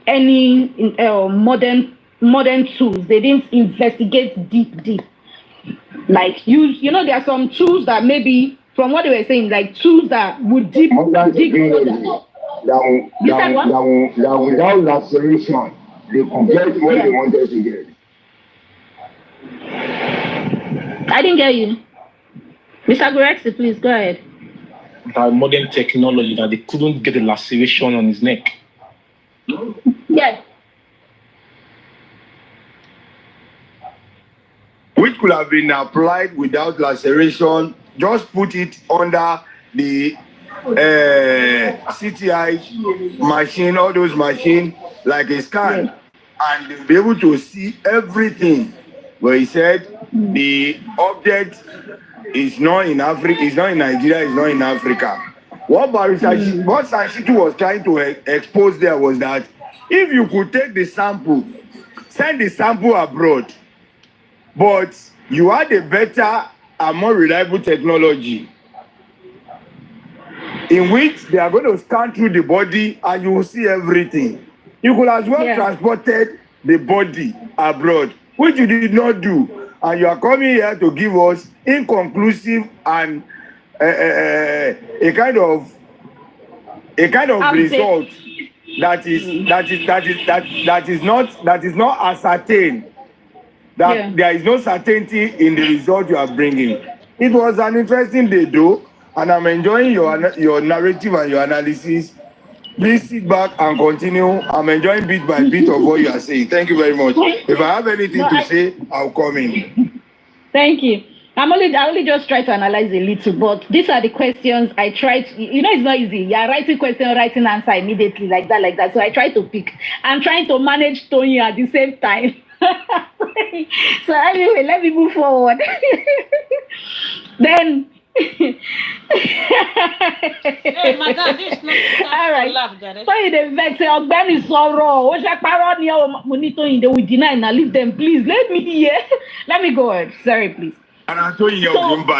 any modern tools. They didn't investigate deep. Like use, you know, there are some tools that maybe, from what they were saying, like tools that would dig further. That without laceration, they could get what they wanted to get. I didn't get you. Mr. Gorexi, please go ahead. That modern technology, that they couldn't get a laceration on his neck. Yes. Which could have been applied without laceration. Just put it under the CTI machine, all those machines, like a scan, and they'll be able to see everything. Where he said the object is not in Africa, it's not in Nigeria, it's not in Africa. What Sanshitu was trying to expose there was that if you could take the sample, send the sample abroad, but you had a better and more reliable technology in which they are going to scan through the body and you will see everything. You could as well transported the body abroad, which you did not do, and you are coming here to give us inconclusive and a kind of result that is not ascertained. There is no certainty in the result you are bringing. It was an interesting day, though, and I'm enjoying your narrative and your analysis. Please sit back and continue. I'm enjoying bit by bit of what you are saying. Thank you very much. If I have anything to say, I'll come in. Thank you. I only just try to analyze a little, but these are the questions I tried. It's not easy. You're writing question, writing answer immediately like that. So I try to pick. I'm trying to manage Tony at the same time. So anyway, let me move forward. Then. Hey, madam, this is not all right. laugh, Gary. So the vex Ogbeni sorrow. They will deny and leave them. Please let me hear. Let me go ahead. Sorry, please. And I told you Tony,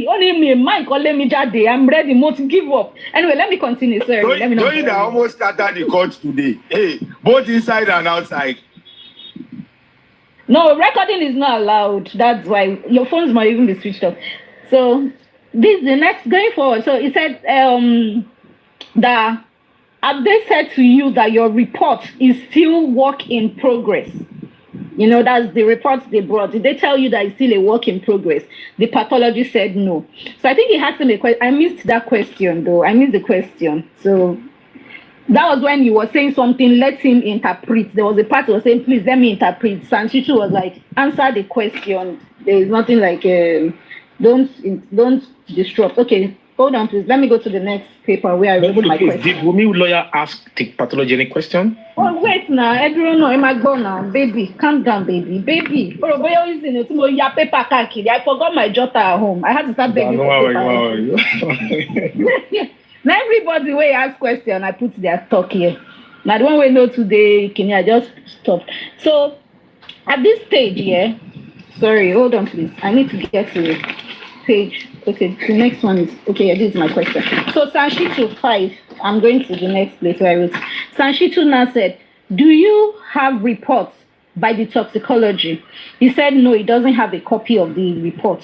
only me, Mike, or let me just day. I'm ready more to give up. Anyway, let me continue. Sorry. Let me Tony that almost started the court today. Hey, both inside and outside. No, recording is not allowed. That's why your phones might even be switched off. So this is the next going forward. So he said that have they said to you that your report is still work in progress? You know, that's the reports they brought. Did they tell you that it's still a work in progress? The pathologist said no. So I think he asked him a question. I missed that question though. I missed the question. So that was when he was saying something, let him interpret. There was a part who was saying, please let me interpret. Sanshitu was like, answer the question. There is nothing like, don't disrupt. Okay, hold on, please. Let me go to the next paper where I wrote my question. Did Wumi lawyer ask the pathology any question? Oh, wait now. Adrura, no, I might go now. Baby, calm down, baby. Baby. Oh, boy, I forgot my jotter at home. I had to start begging for paper. Now everybody way ask question, I put their stock here. Now the one we know today, can I just stop? So at this stage here, sorry, hold on please. I need to get to the page. Okay, the next one is okay, this is my question. So Sanshitu 5, I'm going to the next place where I wrote. Sanshitu now said, do you have reports by the toxicology? He said no, he doesn't have a copy of the report.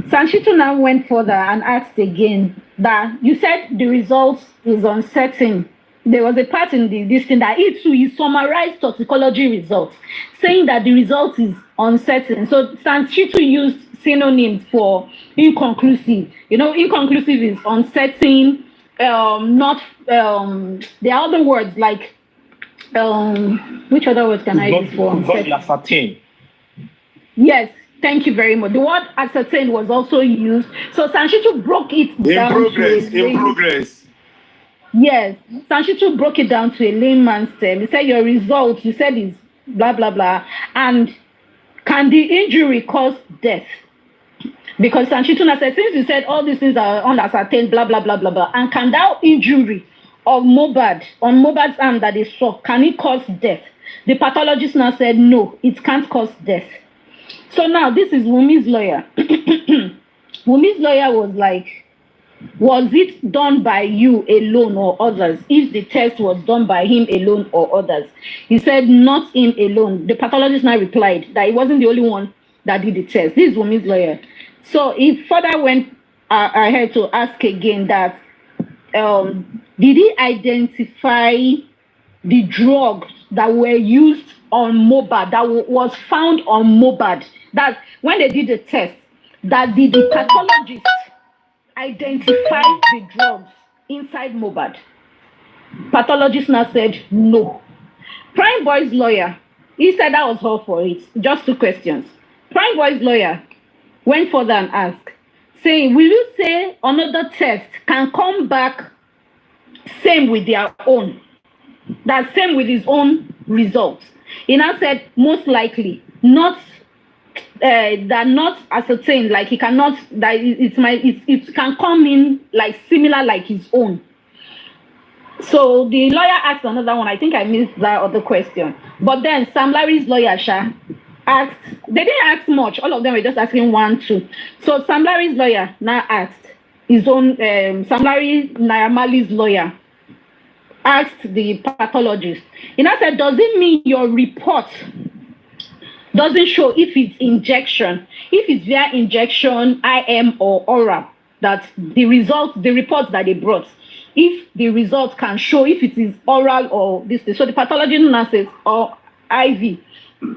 Sanshitu now went further and asked again that you said the results is uncertain. There was a part in this thing that it too is summarized toxicology results, saying that the result is uncertain. So Sanshitu used synonyms for inconclusive. You know, inconclusive is uncertain, there are other words like which other words can I use for uncertain? Yes. Thank you very much. The word ascertain was also used. So Sanshitu broke it down. In progress. Yes. Sanshitu broke it down to a layman's term. He said your results, you said is blah, blah, blah. And can the injury cause death? Because Sanshitu said, since you said all these things are unascertained, blah, blah, blah, blah, blah. And can that injury of Mohbad, on Mohbad's arm that they saw, can it cause death? The pathologist now said, no, it can't cause death. So now this is Wumi's lawyer. Wumi's lawyer was like, was it done by you alone or others? If the test was done by him alone or others? He said, not him alone. The pathologist now replied that he wasn't the only one that did the test. This is Wumi's lawyer. So he further went ahead to ask again that, did he identify the drugs that were used on Mohbad, that was found on Mohbad? That when they did the test, that the pathologist identified the drugs inside Mohbad. Pathologist now said no. Primeboy's lawyer, he said that was all for it. Just 2 questions. Primeboy's lawyer went further and asked, saying, will you say another test can come back same with their own? That same with his own results? He now said, most likely, not that not ascertained, like he cannot, that it can come in like similar like his own. So the lawyer asked another one. I think I missed that other question. But then Sam Larry's lawyer, asked, they didn't ask much. All of them were just asking 1, 2. So Sam Larry's lawyer now asked his own, Sam Larry Naramali's lawyer asked the pathologist. He now said, does it mean your report doesn't show if it's injection, if it's via injection, IM or oral, that the results, the reports that they brought, if the results can show if it is oral or this thing. So the pathologist now says, or IV,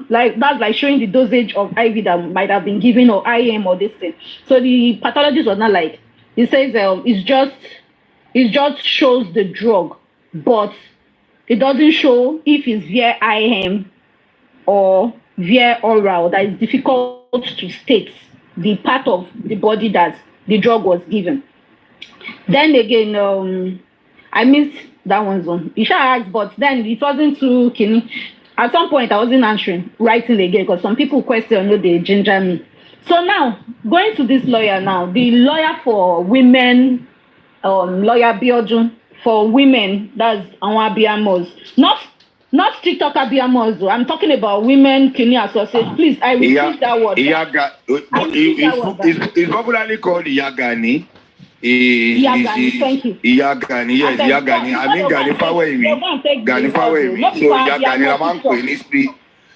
like that's like showing the dosage of IV that might have been given, or IM or this thing. So the pathologist was not like, he says it just shows the drug, but it doesn't show if it's via IM or via oral. That is difficult to state the part of the body that the drug was given. Then again, I missed that one zone. Isha asked, but then it wasn't too keen. At some point, I wasn't writing again, because some people question, no, they ginger me. So now, going to this lawyer now, the lawyer for women, lawyer Biodun, for women, that's Anwa Biamos. Not TikTok Abiamos. I'm talking about women Kenya Association. Please, I repeat that word. It's popularly called Iyagani. Iyagani, thank you. Iyagani, yes, Iyagani. I mean Gani Fawe mi. Gani Fawe mi. So Iyagani la man ko ni street.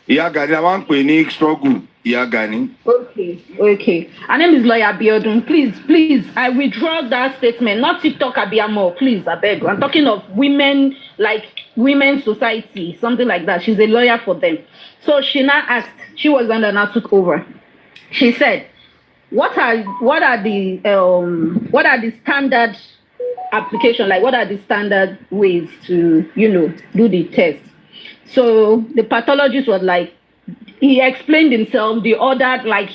Ìyá Gani, I want to struggle. Ìyá Gani. Okay. Her name is Lawyer Biodun. Please, I withdraw that statement. Not TikTok Abiyamo, please, I beg. I'm talking of women, like women's society, something like that. She's a lawyer for them. So she now asked, she was under now took over. She said, what are the standard application, like what are the standard ways to, do the test? So the pathologist was like, he explained himself, the order, like,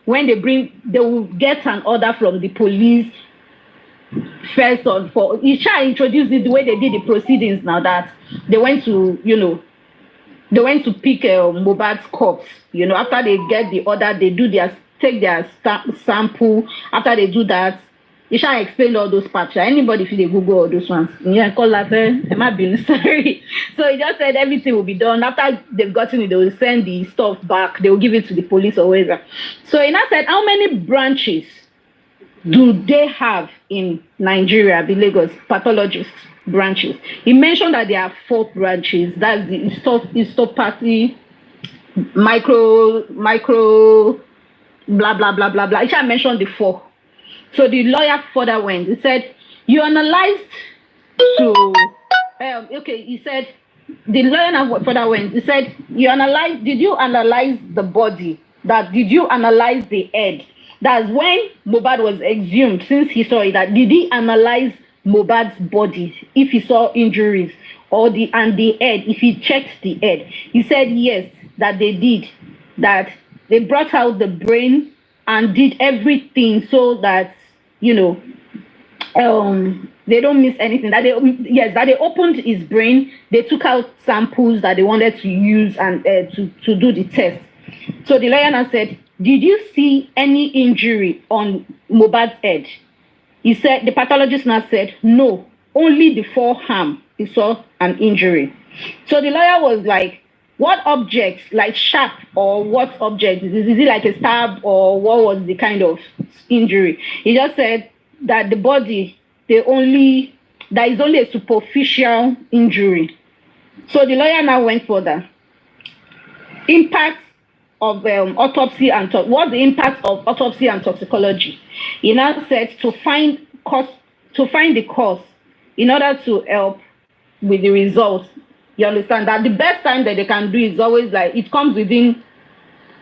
when they will get an order from the police first on for, he introduced it the way they did the proceedings now, that they went to, pick Mohbad's corpse, after they get the order, they take their sample. After they do that, Isha explained all those parts. Anybody if they Google all those ones, call that am I being sorry? So he just said everything will be done. After they've gotten it, they will send the stuff back, they will give it to the police or whatever. So he now said, how many branches do they have in Nigeria, the Lagos pathologist branches? He mentioned that there are 4 branches. That's the histopathy, micro blah blah blah blah blah. He mentioned the 4. So the lawyer further went. He said, you analyzed to he said the lawyer further went. He said, did you analyze the body? Did you analyze the head? That's when Mohbad was exhumed, since he saw it, that did he analyze Mohbad's body if he saw injuries or the head, if he checked the head? He said yes, that they did, that they brought out the brain and did everything so that they don't miss anything. That they opened his brain, they took out samples that they wanted to use and to do the test. So the lawyer now said, did you see any injury on Mohbad's head? He said, the pathologist now said, no, only the forearm he saw an injury. So the lawyer was like, what objects, like sharp, or what object? Is it like a stab, or what was the kind of injury? He just said that the body, there is only a superficial injury. So the lawyer now went further. Impact of autopsy and what's the impact of autopsy and toxicology? He now said to find the cause in order to help with the results. You understand that the best time that they can do is always like it comes within.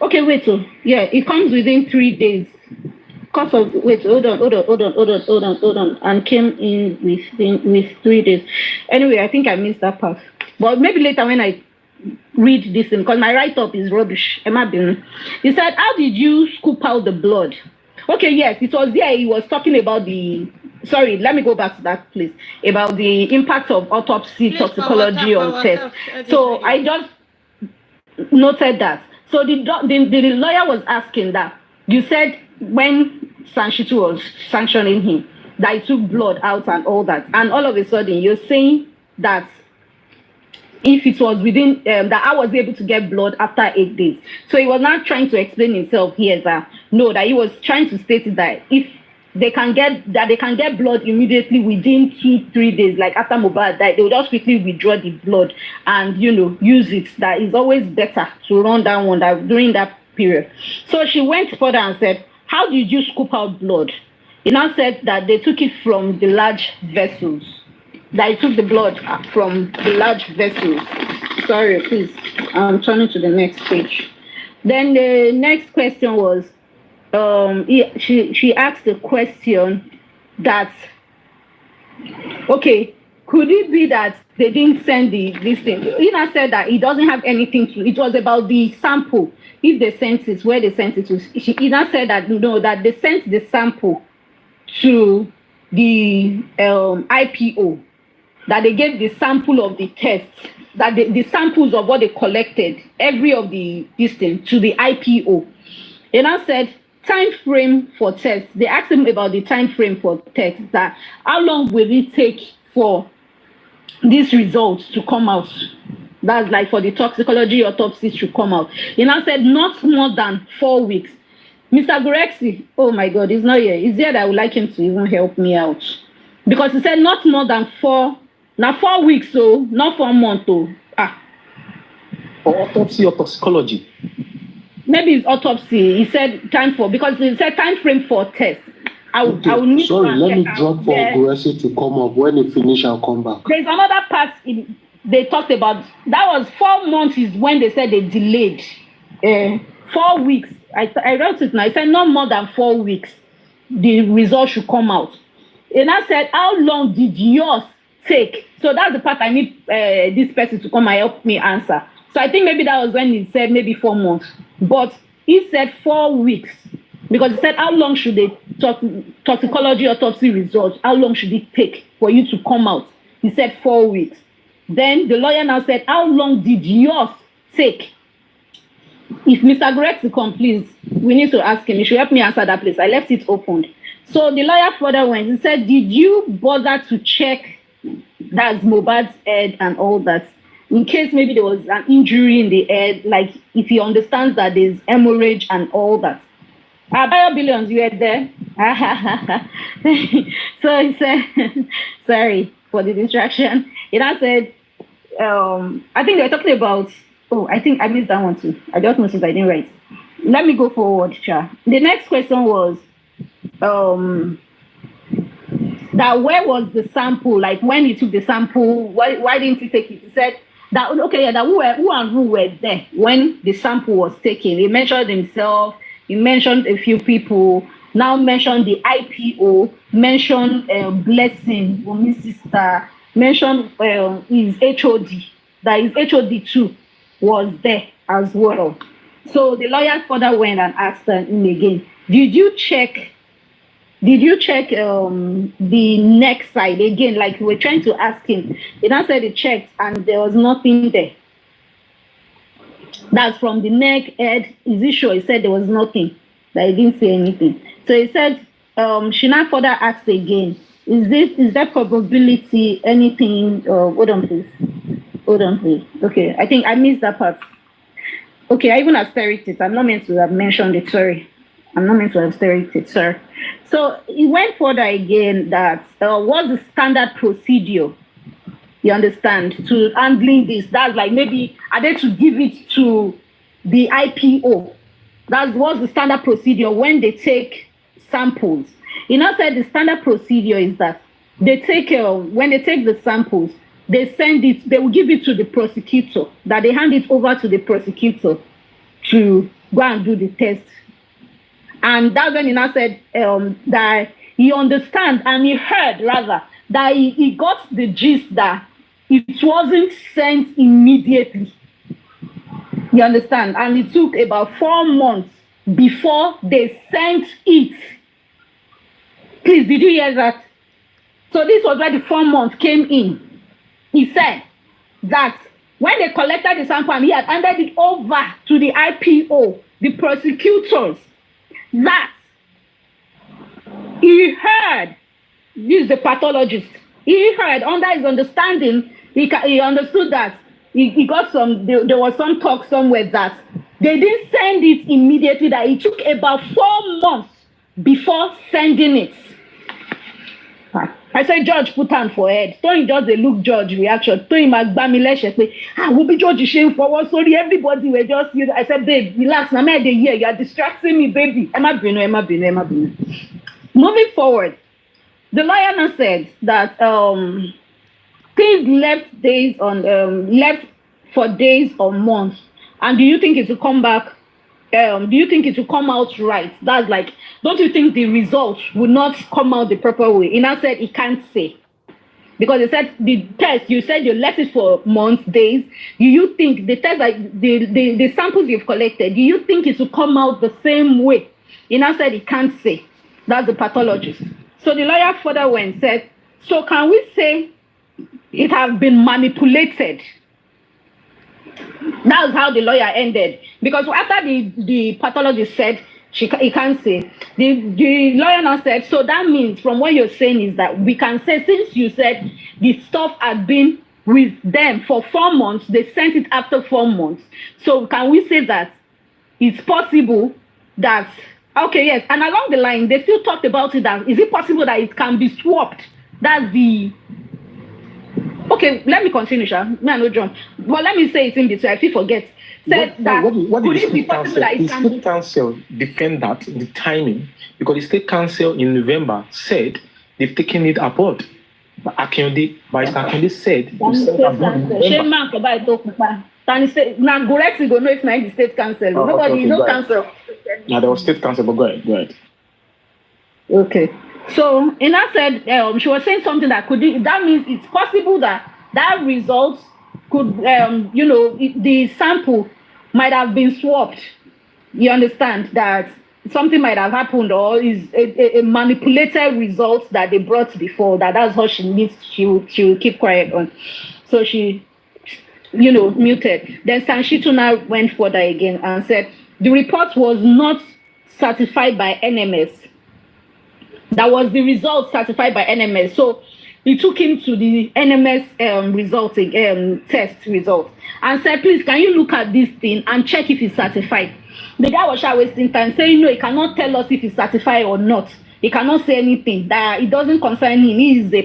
Okay, wait. It comes within 3 days. Hold on. And came in with 3 days. Anyway, I think I missed that part. But maybe later when I read this, because my write-up is rubbish. He said, how did you scoop out the blood? Okay, yes, it was there. He was talking about sorry, let me go back to that place, about the impact of autopsy, toxicology on tests. So I just noted that. So the lawyer was asking that, you said when Sanshitu was sanctioning him, that he took blood out and all that, and all of a sudden you're saying that if it was within, that I was able to get blood after 8 days. So he was not trying to explain himself here that he was trying to state that if they can get blood immediately within 2-3 days, like after Mohbad died, they will just quickly withdraw the blood and use it. That is always better to run that one during that period. So she went further and said, how did you scoop out blood? He now said that they took it from the large vessels. That he took the blood from the large vessels. Sorry, please. I'm turning to the next page. Then the next question was, she asked a question that, okay, could it be that they didn't send this thing? He now said that it doesn't have anything to, it was about the sample. If they sent it, where they sent it to. He now said that, no, that they sent the sample to the IPO, that they gave the sample of the tests, that the samples of what they collected, every of this thing, to the IPO. He now said, time frame for tests. They asked him about the time frame for tests, that how long will it take for these results to come out? That's like for the toxicology autopsies to come out. He now said not more than 4 weeks. Mr. Gurexi, oh my God, he's not here. He's here that I would like him to even help me out. Because he said not more than 4 weeks, so not 4 months. or autopsy or toxicology? Maybe it's autopsy. He said because he said time frame for test. I will need Sorry, to let me check drop out for there. Oguresi to come up. When he finish, I'll come back. There's another part they talked about. That was 4 months is when they said they delayed. 4 weeks. I wrote it now. I said not more than 4 weeks. The result should come out. And I said, how long did yours take? So that's the part I need this person to come and help me answer. So I think maybe that was when he said maybe 4 months. But he said 4 weeks. Because he said, how long should the toxicology autopsy results, how long should it take for you to come out? He said 4 weeks. Then the lawyer now said, how long did yours take? If Mr. Grex come, please, we need to ask him. He should help me answer that, please. I left it open. So the lawyer further went. He said, did you bother to check that's Mohbad's head and all that? In case maybe there was an injury in the head, like if he understands that there's hemorrhage and all that. Bio Billions, you were there. So he said, sorry for the distraction. He now said, I think they were talking about, I think I missed that one too. I just noticed I didn't write. Let me go forward, Cha. The next question was, that where was the sample? Like when he took the sample, why didn't he take it? He said that, that who and who were there when the sample was taken. He mentioned himself. He mentioned a few people, now mentioned the IPO, mentioned Blessing, his sister, mentioned his HOD, that his HOD too was there as well. So the lawyer further went and asked him again, did you check the neck side again? Like we were trying to ask him. He now said he checked and there was nothing there. That's from the neck, head. Is he sure? He said there was nothing. That he didn't say anything. So he said, she now further asked again, is there probability anything? Hold on, please. Okay, I think I missed that part. Okay, I even asterisked it. I'm not meant to have mentioned it. Sorry. I'm not meant to have asterisked it, sir. So he went further again that what's the standard procedure? You understand, to handling this? That's like maybe are they to give it to the IPO? That was the standard procedure when they take samples. He now said the standard procedure is that they take when they take the samples, they send it, they will give it to the prosecutor, that they hand it over to the prosecutor to go and do the test. And that's when he now said that he understands and he heard rather that he got the gist that it wasn't sent immediately. You understand? And it took about 4 months before they sent it. Please, did you hear that? So this was where the 4 months came in. He said that when they collected the sample and he had handed it over to the IPO, the prosecutors, that he heard, this is the pathologist, he heard under his understanding, he understood that he got there was some talk somewhere that they didn't send it immediately, that it took about 4 months before sending it. I said, George put on for head. Don't just the look George reaction. Don't will be George shame forward. Sorry, everybody were just you. I said, babe, relax. I'm at the year. You are distracting me, baby. Emma Bino. Moving forward, the lawyer now said that things left for days or months. And do you think it will come back? Do you think it will come out right? That's like, don't you think the results will not come out the proper way? He now said he can't say. Because he said the test, you said you left it for months, days. Do you think the test, like the samples you've collected, do you think it will come out the same way? He now said he can't say. That's the pathologist. So the lawyer further went and said, so can we say it has been manipulated? That's how the lawyer ended. Because after the pathologist said he can't say, the lawyer now said, so that means from what you're saying is that we can say, since you said the stuff had been with them for 4 months, they sent it after 4 months. So can we say that it's possible that, okay, yes, and along the line, they still talked about it, that is it possible that it can be swapped? That's the... Okay, let me continue, Sha. Me and no John. But let me say it in between. I feel forget. Said that What could did the it be state possible council? that The it can state council defend that the timing because the state council in November said they've taken it aboard. Akinde, Barrister Akinde said they sent aboard in November. Now Gorex go know if not the state council. Nobody, no council. Yeah, there was state council, but go ahead. Okay. So Ina said she was saying something that that means it's possible that result could the sample might have been swapped. You understand that something might have happened or is a manipulated result that they brought before. That's what she needs. She'll keep quiet on. So she muted. Then Sanchitu now went further again and said the report was not certified by NMS. That was the result certified by NMS. So he took him to the NMS test result and said, please, can you look at this thing and check if it's certified? The guy was wasting time saying, no, he cannot tell us if it's certified or not. He cannot say anything. That it doesn't concern him. He is a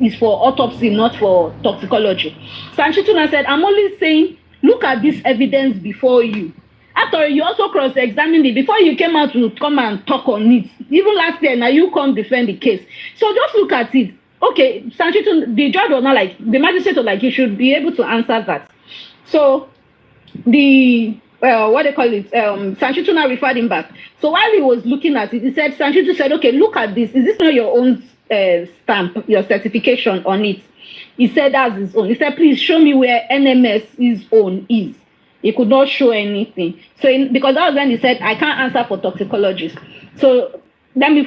is for autopsy, not for toxicology. Sanchituna said, I'm only saying, look at this evidence before you. After you also cross-examined it before you came out to come and talk on it. Even last year, now you come defend the case. So just look at it. Okay, Sanchituna, the judge was not like, the magistrate was like, you should be able to answer that. So the Sanchituna referred him back. So while he was looking at it, he said, Sanchitu said, okay, look at this. Is this not your own stamp, your certification on it? He said that's his own. He said, please show me where NMS's own is. He could not show anything. So because that was when he said, I can't answer for toxicologists. So let me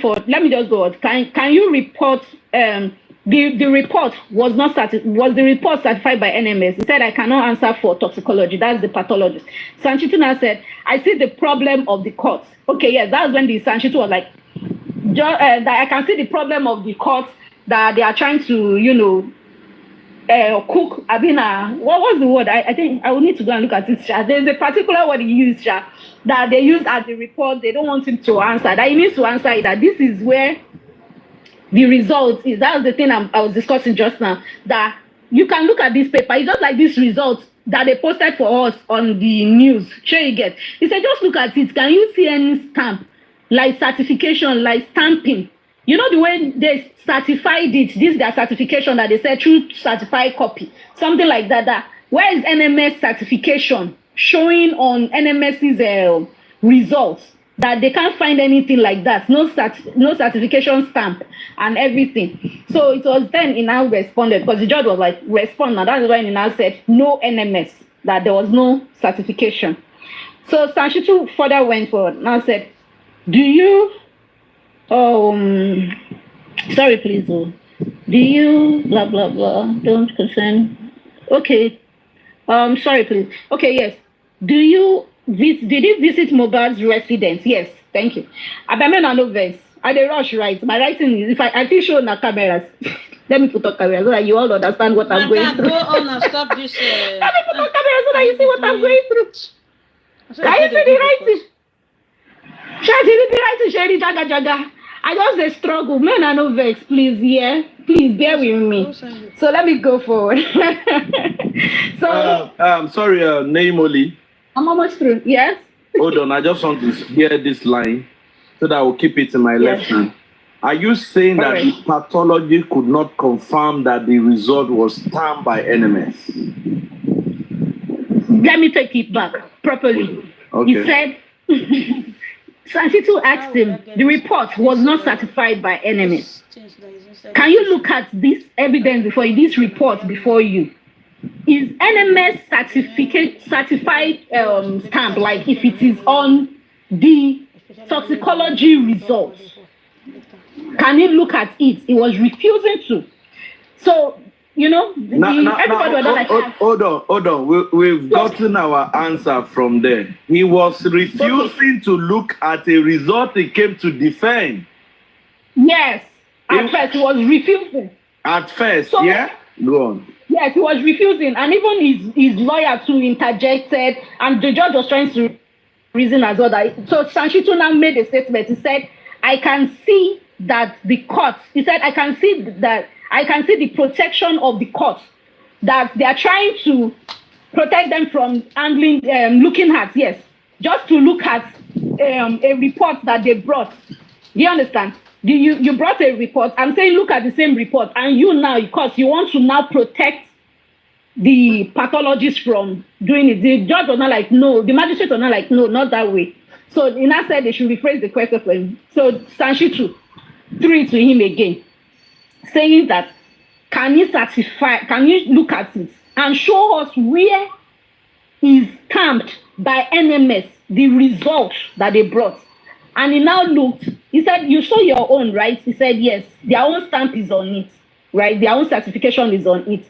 just go on. Can you report the report was the report certified by NMS? He said, I cannot answer for toxicology. That's the pathologist. Sanchituna said, I see the problem of the court. Okay, yes, that's when the Sanchitu was like, that I can see the problem of the court that they are trying to, cook. What was the word? I think I will need to go and look at it. There's a particular word he used that they use as the report. They don't want him to answer. That he needs to answer it. That this is where the result is. That was the thing I was discussing just now. That you can look at this paper. It's just like this result that they posted for us on the news. Sure you get. He said, just look at it. Can you see any stamp, like certification, like stamping? You know the way they certified it, this is their certification that they said true certified copy, something like that. Where is NMS certification showing on NMS's results that they can't find anything like that, no certification stamp and everything. So it was then he now responded because the judge was like, respond now. That's when he now said no NMS, that there was no certification. So Sanchitu further went forward now said, do you sorry, please. Do you blah blah blah? Don't concern. Okay. Sorry, please. Okay, yes. Did you visit Mohbad's residence? Yes, thank you. Abamena no verse. I dey rush right. My writing is if I feel show na cameras. Let me put on camera so that you all understand what I'm going through. Go on and stop this. Let me put on camera so that you see what I'm going through. Can you see the writing? Shady jaga jaga. I just struggle. Men are no vex, please. Yeah, please bear with me. So let me go forward. So sorry, name Oli. I'm almost through. Yes. Hold on, I just want to hear this line so that I will keep it in my left hand. Are you saying that the pathology could not confirm that the result was stamped by NMS? Let me take it back properly. Okay. He said. Sanchitu asked him, the report was not certified by NMS. Can you look at this evidence before you, this report before you? Is NMS certified stamp, like if it is on the toxicology results? Can you look at it? He was refusing to. So, everybody was like, hold on. We've gotten our answer from there. He was refusing to look at a result he came to defend. Yes. At first, he was refusing. At first, so, yeah? Go on. Yes, he was refusing. And even his lawyer too interjected. And the judge was trying to reason as well. So Sanchitu now made a statement. He said, I can see that the court, he said, I can see the protection of the court that they are trying to protect them from handling, looking at, yes, just to look at a report that they brought. Do you understand? You brought a report. I'm saying look at the same report, and you now, because you want to now protect the pathologist from doing it. The judge was not like, no, the magistrate was not like, no, not that way. So Ina said they should rephrase the question for him. So Sanshitu threw it to him again, saying that, can you look at it and show us where is stamped by NMS, the result that they brought? And he now looked, he said, you saw your own, right? He said, yes, their own stamp is on it, right? Their own certification is on it.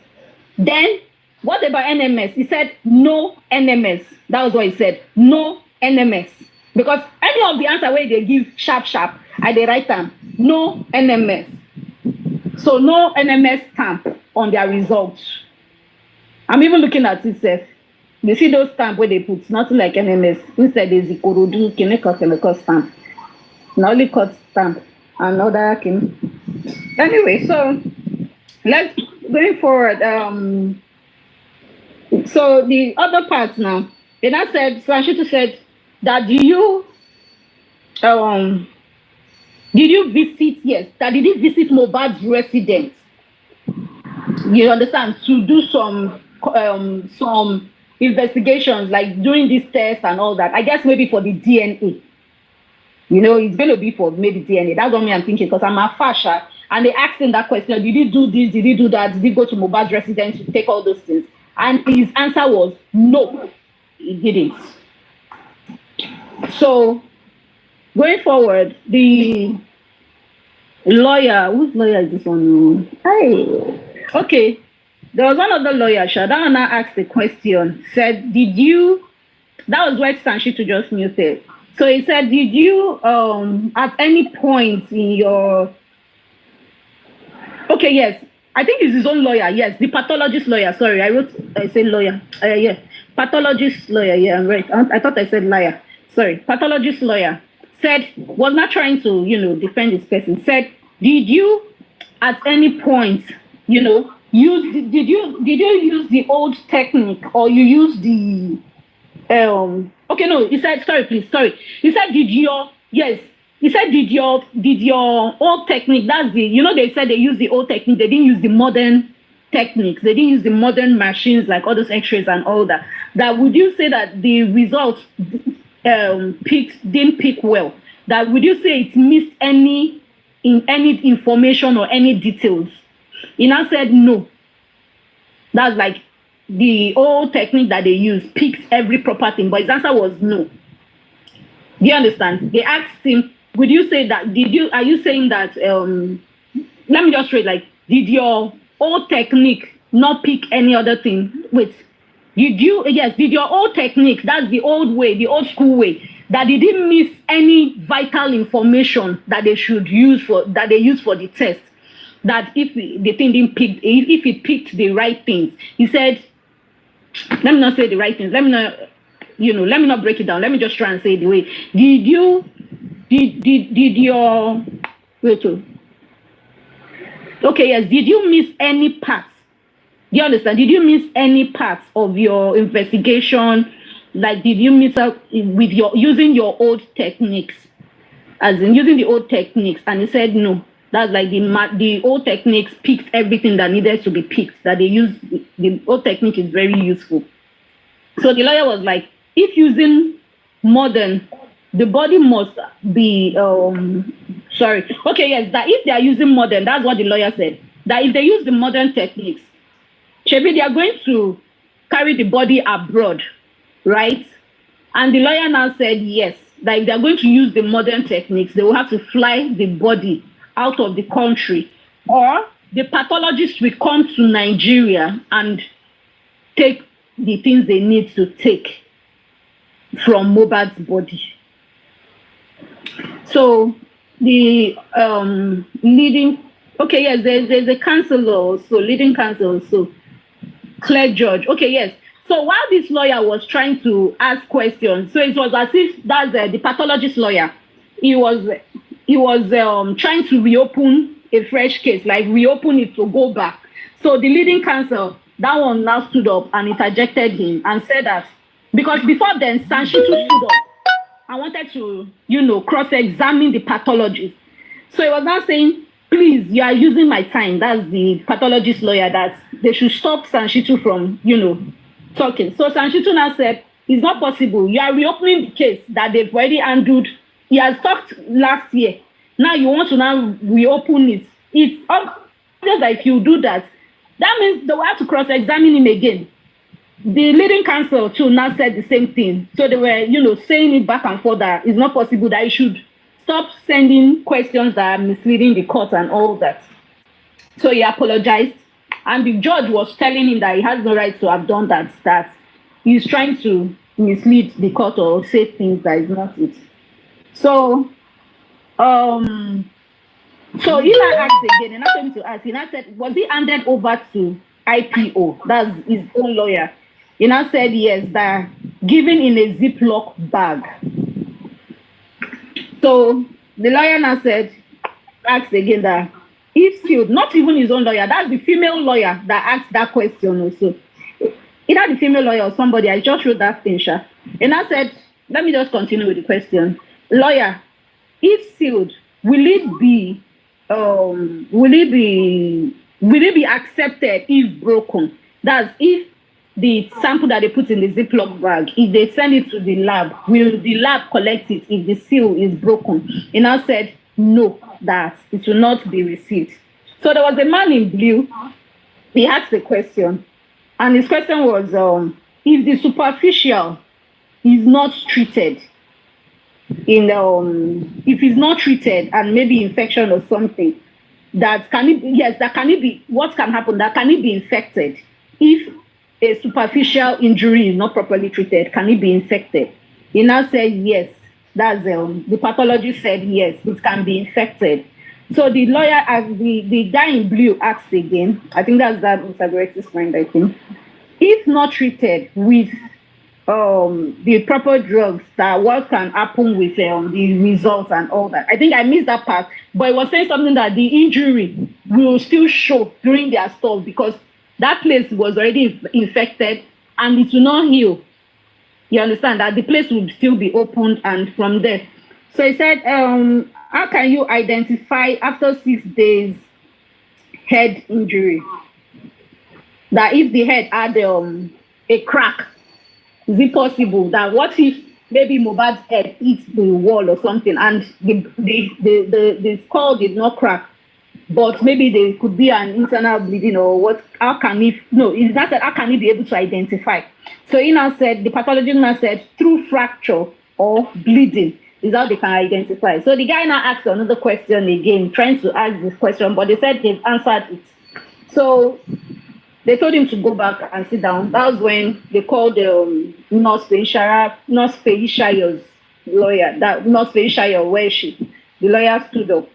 Then, what about NMS? He said, no NMS. That was what he said, no NMS. Because any of the answer where they give sharp, at the right time, no NMS. So no NMS stamp on their results. I'm even looking at it, Seth. You see those stamp where they put nothing like NMS. Instead, there's the Korodu, chemical stamp. Not only cut stamp. Another can. Anyway, so let's going forward. So the other parts now. Ina said, Sanshito said that did you visit, yes, that did you visit Mohbad's residence? You understand, to do some investigations, like doing this test and all that. I guess maybe for the DNA. You know, it's going to be for maybe DNA. That's what I'm thinking, because I'm a fasher. And they asked him that question, did he do this, did he do that, did he go to Mohbad's residence to take all those things? And his answer was, no, he didn't. So, going forward, the lawyer, whose lawyer is this one? Hi. Okay, there was one other lawyer, Shadana, asked the question, said, did you, that was what Sanshito just muted. So he said, did you, at any point in your, okay, yes, I think it's his own lawyer, yes, the pathologist lawyer, sorry, I said lawyer, yeah, pathologist lawyer, yeah, I'm right, I thought I said liar, sorry, pathologist lawyer, said, was not trying to, defend this person, said, did you, at any point, did you use the old technique, or you use the, okay, no, he said, sorry. He said, did your old technique, that's the, they said they use the old technique, they didn't use the modern techniques, they didn't use the modern machines like all those x-rays and all that. That would you say that the results didn't pick well? That would you say it missed any information or any details? He now said no. That's like the old technique that they use picks every proper thing, but his answer was no. Do you understand? They asked him, would you say that, are you saying that, let me just read, like, did your old technique not pick any other thing? Wait, did your old technique, that's the old way, the old school way, that they didn't miss any vital information that they should use for the test? That if the thing didn't pick, if it picked the right things, he said, let me not say the right things. Let me not break it down. Let me just try and say it the way. Did your okay, yes, did you miss any parts? Do you understand? Did you miss any parts of your investigation? Like, did you miss out with using your old techniques? As in using the old techniques? And he said no. That's like the old techniques picked everything that needed to be picked. That they use, the old technique is very useful. So the lawyer was like, if using modern, the body must be, okay, yes, that if they are using modern, that's what the lawyer said. That if they use the modern techniques, maybe they are going to carry the body abroad, right? And the lawyer now said yes, that if they are going to use the modern techniques, they will have to fly the body out of the country, or the pathologist will come to Nigeria and take the things they need to take from Mohbad's body. So the leading, okay, yes, there's a counselor also, leading counsel also, Claire George. Okay, yes. So while this lawyer was trying to ask questions, so it was as if that's the pathologist lawyer. He was trying to reopen a fresh case, like reopen it to go back. So the leading counsel that one now stood up and interjected him and said that because before then, Sanshitu stood up. I wanted to, cross-examine the pathologist. So he was now saying, please, you are using my time. That's the pathologist lawyer, that they should stop Sanshitu from, talking. So Sanshitu now said, it's not possible. You are reopening the case that they've already handled. He has talked last year. Now you want to now reopen it. It's obvious that if you do that, that means they will have to cross-examine him again. The leading counsel too now said the same thing. So they were, saying it back and forth that it's not possible, that he should stop sending questions that are misleading the court and all that. So he apologized. And the judge was telling him that he has no right to have done that, that he's trying to mislead the court or say things that is not it. So, so he now asked again, and after him to ask, he now said, was he handed over to IPO? That's his own lawyer. He now said yes, that given in a Ziploc bag. So the lawyer now asked again that if sealed, not even his own lawyer, that's the female lawyer that asked that question also. Either the female lawyer or somebody, I just wrote that thing, Sha. And I said, let me just continue with the question. Lawyer, if sealed, will it be accepted if broken? That's if the sample that they put in the Ziploc bag, if they send it to the lab, will the lab collect it if the seal is broken? He now said, no, that it will not be received. So there was a man in blue. He asked the question, and his question was, if the superficial is not treated, if it's not treated and maybe infection or something, what can happen? That can it be infected? If a superficial injury is not properly treated, can it be infected? He now said yes. That's the pathologist said yes, it can be infected. So the lawyer, the guy in blue asked again, I think that's that Mr. Goretsi's friend, I think. If not treated with the proper drugs, that what can happen with the results and all that. I think I missed that part, but it was saying something that the injury will still show during their stuff because that place was already infected and it will not heal. You understand that the place will still be opened and from there. So he said, how can you identify after 6 days head injury that if the head had a crack, is it possible that what if maybe Mohbad's head hits the wall or something and the skull did not crack, but maybe there could be an internal bleeding or what? How can it be able to identify? So he now said, the pathologist now said, through fracture or bleeding is how they can identify. So the guy now asked another question again, trying to ask this question, but they said they've answered it. So they told him to go back and sit down. That was when they called Nürsê Ishayo's lawyer. That Nürsê Ishayo, where is she? The lawyer stood up.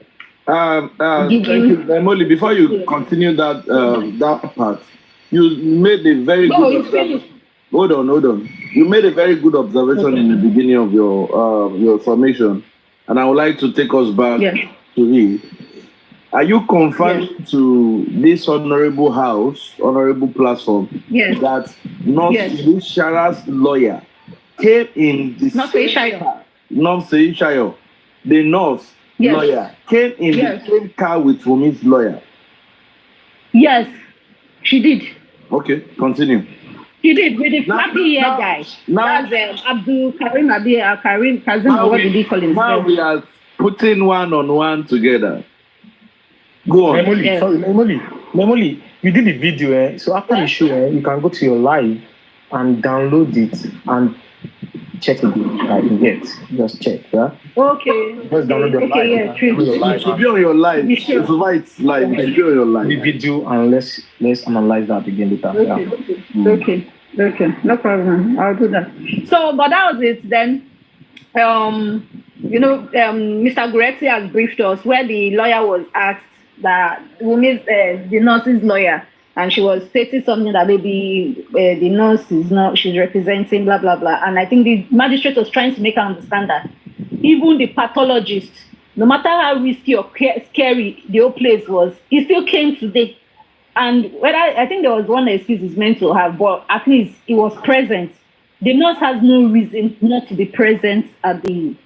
Thank you, Emily. Before you continue that part, you made a very good observation. Hold on. You made a very good observation in the beginning of your summation, and I would like to take us back to it. Are you confirming to this honorable platform that Nürsê Shara's lawyer came in this Nürsê Ishayo, the nurse lawyer, came in the same car with Wumi's lawyer? Yes, she did. Okay, continue. She did with the flappy hair guy. That's Abdul Karim Kazim, what did he call himself? Now we are putting one on one together. Go on. Memoli, you did the video, so after the show, you can go to your live and download it and check it. Just check, yeah? Okay. Just download your live. It should be on your live. It's live. It should be on your live. The video, and let's analyze that again later. Okay. No problem. I'll do that. So, but that was it then. Mr. Goretsi has briefed us where the lawyer was asked that Wumi's the nurse's lawyer, and she was stating something that maybe the nurse is not, she's representing blah blah blah, and I think the magistrate was trying to make her understand that even the pathologist, no matter how risky or scary the whole place was, he still came today And whether I think there was one excuse is meant to have, but at least it was present. The nurse has no reason not to be present at the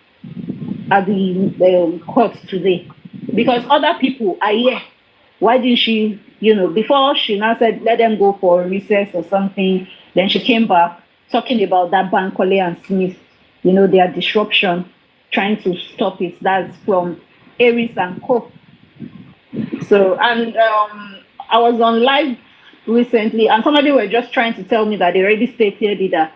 court today, because other people are here. Why didn't she? Before she now said let them go for recess or something. Then she came back talking about that Bankole and Smith. Their disruption, trying to stop it. That's from Aries and Co. So, and I was on live recently, and somebody were just trying to tell me that they already stated that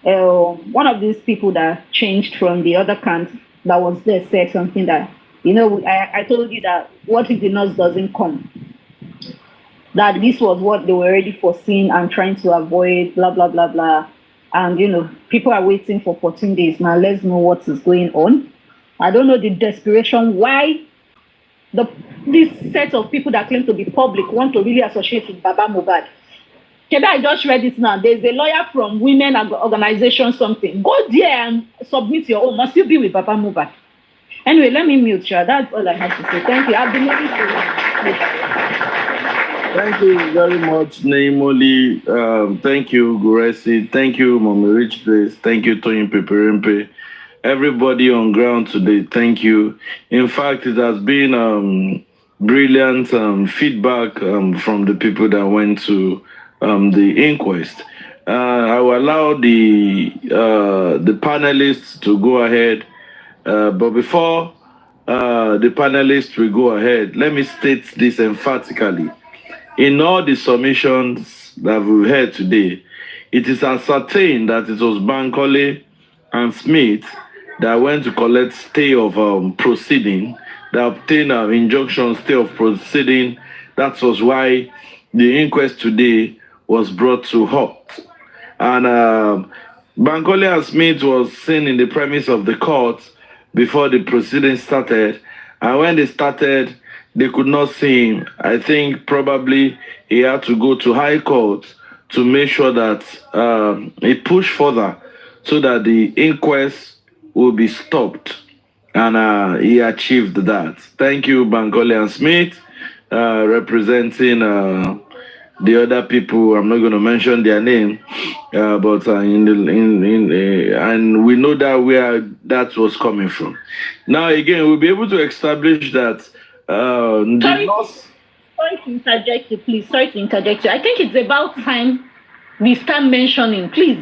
one of these people that changed from the other camp that was there said something that, I told you that what if the nurse doesn't come? That this was what they were already foreseeing and trying to avoid, blah, blah, blah, blah. And, people are waiting for 14 days. Now, let's know what is going on. I don't know the desperation why this set of people that claim to be public want to really associate with Baba Mohbad. Keda, I just read it now. There's a lawyer from Women Organization something. Go there and submit your own. Must you be with Baba Mohbad? Anyway, let me mute you. That's all I have to say. Thank you. I've been waiting for you. Thank you very much, Naimoli. Thank you, Guresi. Thank you, Mommy Rich Place. Thank you, Toyin Peperempe. Everybody on ground today, thank you. In fact, it has been brilliant feedback from the people that went to the inquest. I will allow the panelists to go ahead, but before the panelists will go ahead, let me state this emphatically. In all the submissions that we've heard today, it is ascertained that it was Bankole and Smith that went to collect stay of proceeding, that obtained an injunction stay of proceeding. That was why the inquest today was brought to halt. And Bankole and Smith was seen in the premise of the court before the proceedings started. And when they started, they could not see him. I think probably he had to go to High Court to make sure that he pushed further so that the inquest will be stopped. And he achieved that. Thank you, Bankole and Smith, representing the other people. I'm not going to mention their name, but and we know that where that was coming from. Now, again, we'll be able to establish that. Sorry to interject you, please. Sorry to interject you. I think it's about time we start mentioning, please.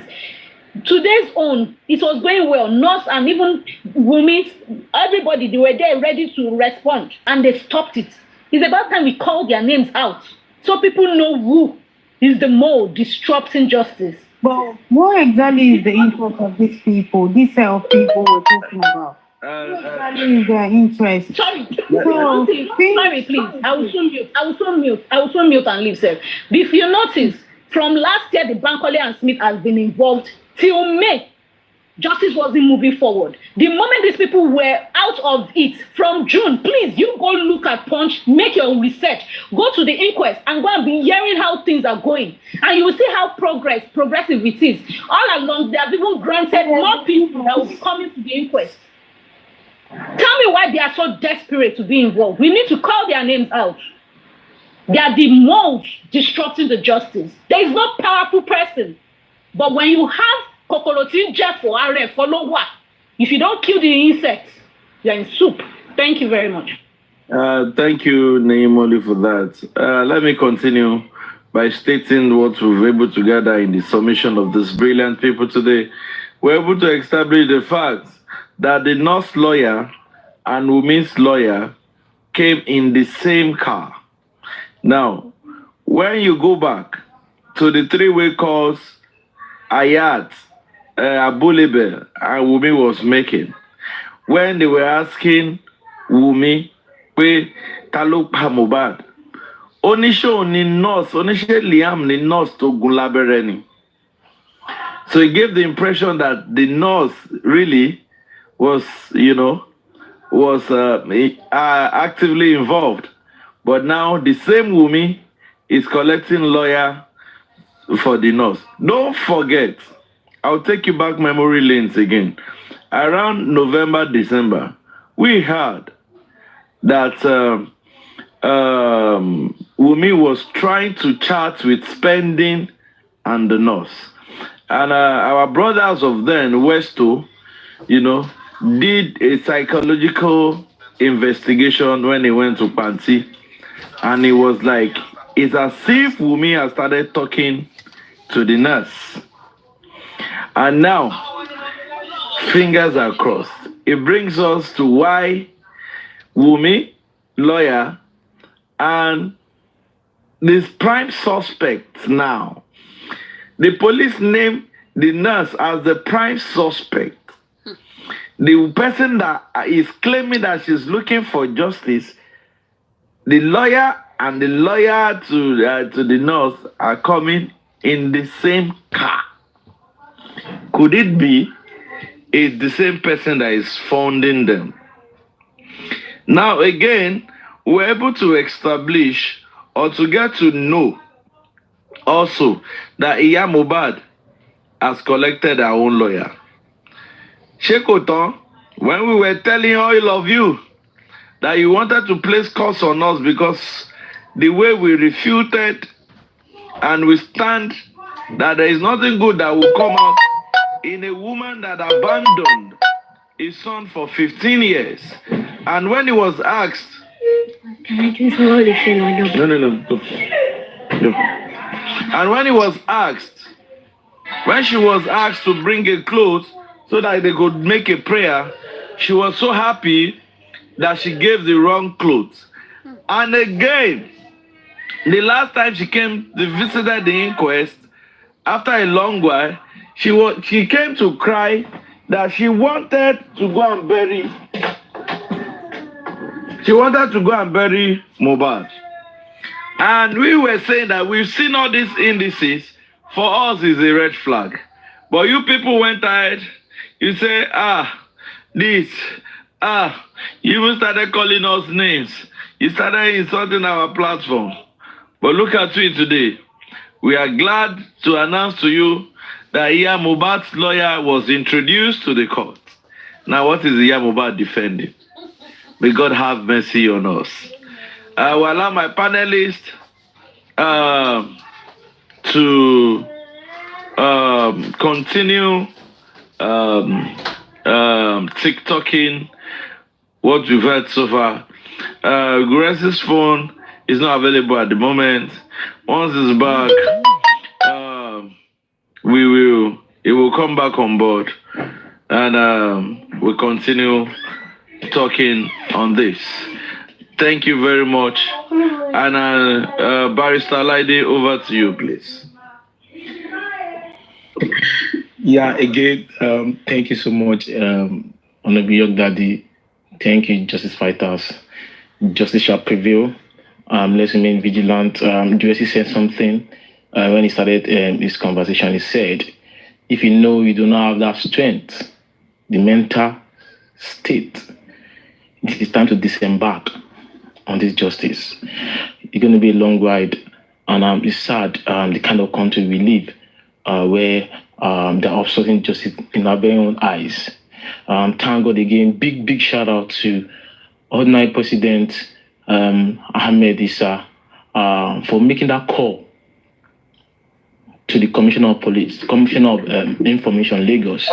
Today's own, it was going well. Nurse and even Wumi, everybody, they were there ready to respond, and they stopped it. It's about time we call their names out so people know who is the mole disrupting justice. But what exactly is the interest of these people, these set of people we're talking about? What exactly is their interest? Sorry, sorry, please. I will soon mute and leave, sir. If you notice, from last year, the Bankole and Smith has been involved till May. Justice wasn't moving forward. The moment these people were out of it, from June, please, you go look at Punch, make your research, go to the inquest, and go and be hearing how things are going. And you will see how progressive it is. All along, they have even granted more people that will be coming to the inquest. Tell me why they are so desperate to be involved. We need to call their names out. They are the most disrupting the justice. There is no powerful person. But when you have Kokorotin Jeff for RF, follow what? If you don't kill the insects, you're in soup. Thank you very much. Thank you, Naimoli, for that. Let me continue by stating what we've been able to gather in the submission of these brilliant people today. We're able to establish the fact that the nurse lawyer and Wumi's lawyer came in the same car. Now, when you go back to the three-way calls Ayat, Abulebe, and Wumi was making, when they were asking Wumi, pé ta ló pa Mohbad, oníṣẹ́ ni nurse, oníṣẹ́ Liam ni nurse tó gún lábẹ́rẹ́ ni. So it gave the impression that the nurse really was, actively involved. But now the same Wumi is collecting lawyer for the nurse. Don't forget, I'll take you back memory lanes again. Around November, December, we heard that Wumi was trying to chat with Spending and the nurse. And our brothers of then, Westo, did a psychological investigation when he went to Panti. And it was like, it's as if Wumi has started talking to the nurse. And now, fingers are crossed. It brings us to why Wumi, lawyer, and this prime suspect now. The police named the nurse as the prime suspect. The person that is claiming that she's looking for justice, the lawyer and the lawyer to the nurse are coming in the same car. Could it be it's the same person that is funding them? Now again, we're able to establish or to get to know also that Iya Mohbad has collected our own lawyer. Shekoton, when we were telling all of you that you wanted to place curse on us because the way we refuted and we stand that there is nothing good that will come out in a woman that abandoned his son for 15 years. And when he was asked, No. And when she was asked to bring a cloth so that they could make a prayer, she was so happy that she gave the wrong clothes. And again, the last time she came, they visited the inquest, after a long while, she came to cry that she wanted to go and bury Mohbad. And we were saying that we've seen all these indices. For us, is a red flag. But you people went ahead. You say, you even started calling us names. You started insulting our platform. But look at it today. We are glad to announce to you that Iya Mohbad's lawyer was introduced to the court. Now, what is Iya Mohbad defending? May God have mercy on us. I will allow my panelists to continue TikToking what we've heard so far. Grace's phone is not available at the moment. Once it's back, it will come back on board, and we'll continue talking on this. Thank you very much. And Barrister Lady, over to you, please. Yeah, again, thank you so much, Honorable York Daddy. Thank you, Justice Fighters. Justice shall prevail. Let's remain vigilant. USC said something when he started this conversation. He said, if you know you do not have that strength, the mental state, it is time to disembark on this justice. It's going to be a long ride, and it's sad the kind of country we live where they're obstructing justice in our very own eyes. Thank God again, big shout out to ordinary President Ahmed Issa for making that call to the Commissioner of Police, Commissioner of Information, Lagos.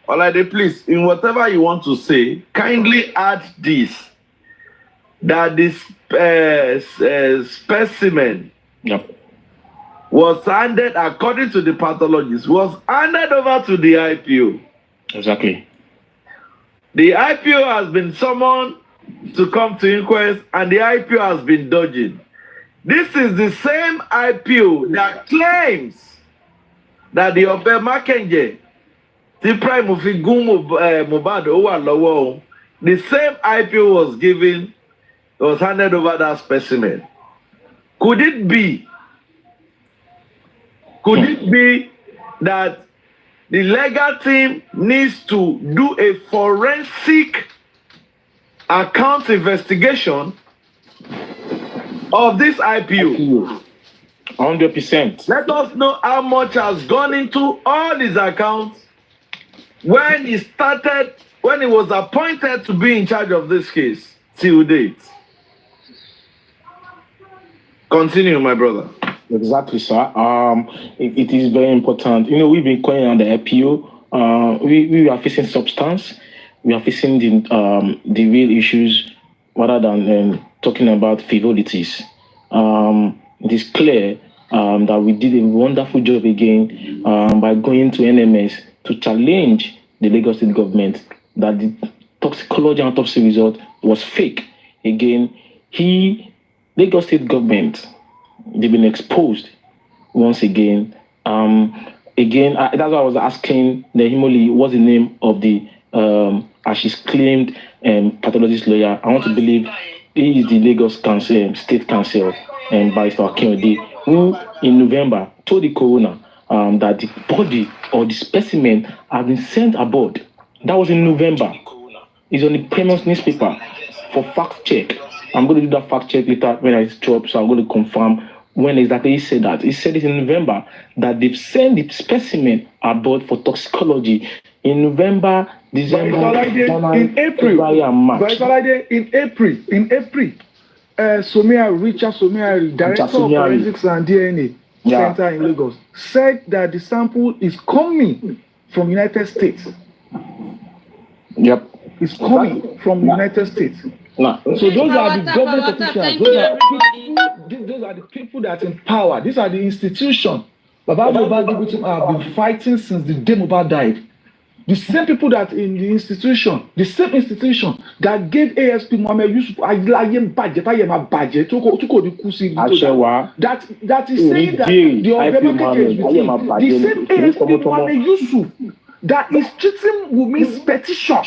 Olaide, please, in whatever you want to say, kindly add this, that this specimen was handed, according to the pathologist, was handed over to the IPO. Exactly. The IPO has been summoned to come to inquest, and the IPO has been dodging. This is the same IPO that claims that the Obe Makenje, the prime of Mohbad, the same IPO was handed over that specimen. Could it be that the legal team needs to do a forensic account investigation of this IPO? 100%. Let us know how much has gone into all his accounts when he was appointed to be in charge of this case till date. Continue, my brother. Exactly, sir. It is very important. We've been calling on the appeal. We are facing substance. We are facing the real issues rather than talking about frivolities. It is clear that we did a wonderful job again by going to NMS to challenge the Lagos State government that the toxicology and autopsy result was fake. Again, Lagos State government, they've been exposed once again. That's why I was asking the Himoli, what's the name of the, as she's claimed, pathologist lawyer. I want to believe he is the Lagos Council, State Council, Barrister Akinyode, who in November told the coroner that the body or the specimen had been sent aboard. That was in November. It's on the Premium newspaper for fact check. I'm going to do that fact check later when I stop, so I'm going to confirm when exactly he said that. He said it in November that they've sent the specimen aboard for toxicology in November, December, January, in April, February, and March. in April, Richard Somiari, Director of Forensics and DNA Center in Lagos, said that the sample is coming from United States. Yep. It's coming from United States. Nah. So those are the government officials. Those are the people that in power. These are the institutions. Baba Mohbad have been fighting since the day Mohbad died. The same people that in the institution, the same institution that gave ASP Mohammed Yusuf that is saying that the Obama case between the same ASP Mohammed Yusuf that is treating Wumi's petition,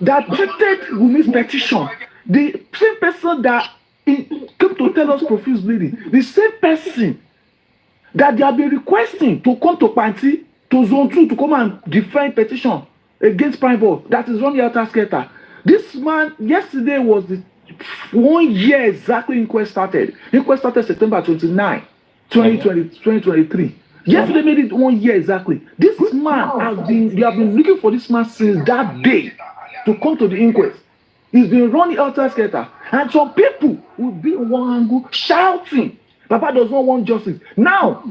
that treated Wumi's petition, the same person that came to tell us profuse bleeding, the same person that they have been requesting to come to Panti, to Zone 2, to come and defend petition against Primeboy, that is running out skater. This man, yesterday was the 1 year exactly inquest started. Inquest started September 29, 2023. Yesterday made it 1 year exactly. This man they have been looking for this man since that day to come to the inquest. He's been running out skater. And some people will be in one angle shouting, Papa does not want justice. Now,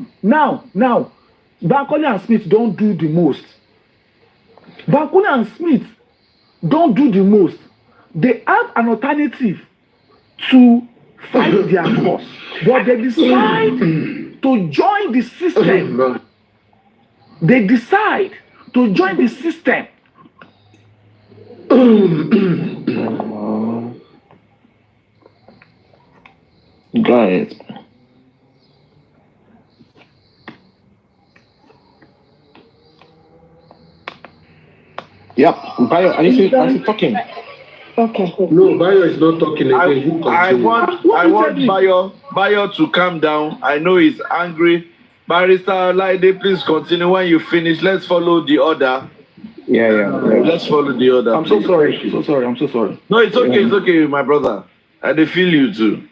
Bankole and Smith don't do the most. Bankole and Smith don't do the most. They have an alternative to fight their cause, but they decide to join the system. They decide to join the system. Right. Yep. Bayo, are you still talking? Okay. No, Bayo is not talking again. I want Bayo to calm down. I know he's angry. Barrister Laide, please continue. When you finish, let's follow the order. Yeah. Let's follow the order. I'm so sorry. I'm so sorry. No, it's okay. It's okay, my brother. I feel you too.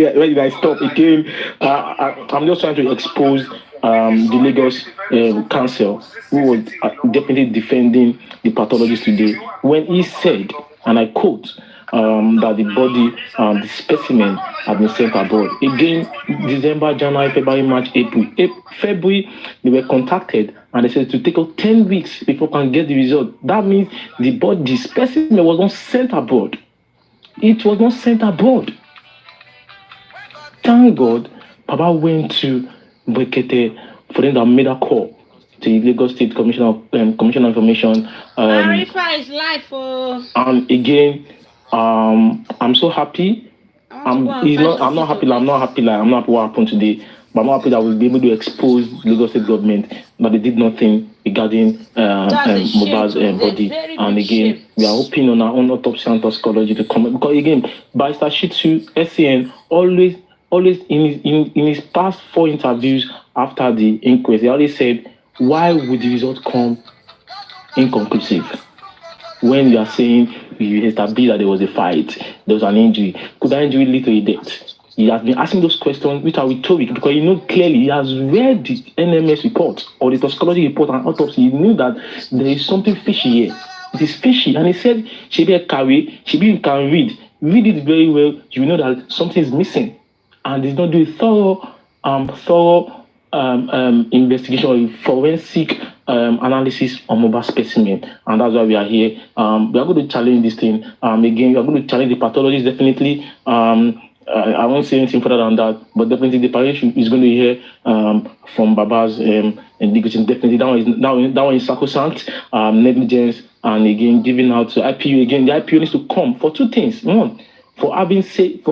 When did I stop again? I'm just trying to expose the Lagos Council, who was definitely defending the pathologist today, when he said, and I quote, that the body, the specimen, have been sent aboard. Again, December, January, February, March, April. February, they were contacted and they said to take out 10 weeks before we can get the result. That means the specimen was not sent aboard. It was not sent aboard. Thank God, Papa went to Brekete for them that made a call to the Lagos State Commission of Information. Arifa is live for. Again, I'm so happy. I'm not happy what happened today, but I'm happy that we'll be able to expose Lagos State government that they did nothing regarding Mohbad's body. And again, we are hoping on our own autopsy and toxicology to come, because again, Barrister Shitu SCN always in his past 4 interviews after the inquest, he always said, why would the result come inconclusive? When you are saying you established that there was a fight, there was an injury, could that injury lead to a death? He has been asking those questions which are rhetoric, because clearly he has read the NMS report or the toxicology report and autopsy. He knew that there is something fishy here. It is fishy. And he said, Shebi you can read read it very well, you will know that something is missing, and did not do a thorough investigation or forensic analysis on mobile specimen, and that's why we are here. We are going to challenge this thing. Again, we are going to challenge the pathologist definitely. I won't say anything further than that, but definitely the parish is going to hear from Baba's negligence. Definitely, that one is sacrosanct, negligence, and again giving out to IPU. Again, the IPU needs to come for two things. One, for having said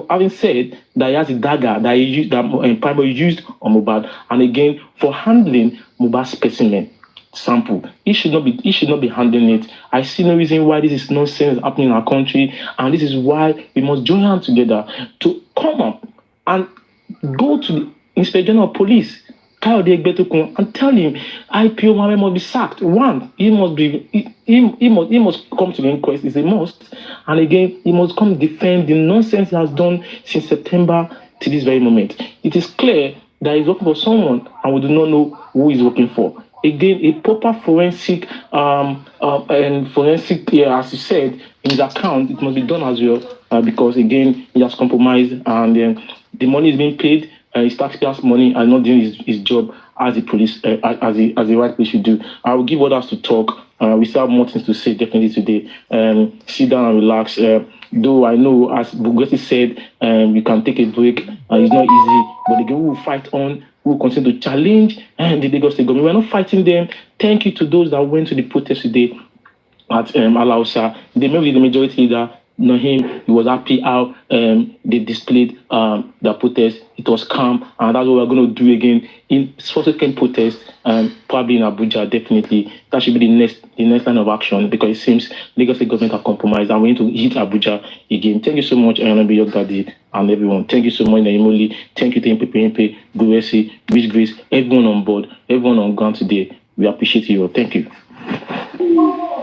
that he has a dagger that he used, that Primeboy used on Mohbad, and again for handling Mohbad specimen sample. He should not be handling it. I see no reason why this is nonsense happening in our country, and this is why we must join hands together to come up and go to the Inspector General of Police, and tell him IPO Mohammed must be sacked. One, he must come to the inquest. It's a must. And again, he must come defend the nonsense he has done since September to this very moment. It is clear that he's working for someone, and we do not know who he's working for. Again, a proper forensic as you said, in his account, it must be done as well, because again, he has compromised, and the money is being paid. His taxpayers' money, and not doing his job as the police, as the right place should do. I will give others to talk. We still have more things to say definitely today. Sit down and relax. Though I know, as Bugatti said, you can take a break. It's not easy, but again, we will fight on. We will continue to challenge the Lagos State government. We are not fighting them. Thank you to those that went to the protest today at Alausa. They may be the majority leader. Know him, he was happy how they displayed the protest. It was calm, and that's what we're going to do again in subsequent protest, probably in Abuja. Definitely, that should be the next line of action, because it seems Lagos State government have compromised, and we need to hit Abuja again. Thank you so much, Your Daddy, and everyone. Thank you so much, Naimoli. Thank you to MPP, Guresi, Rich Grace, everyone on board, everyone on ground today. We appreciate you all. Thank you.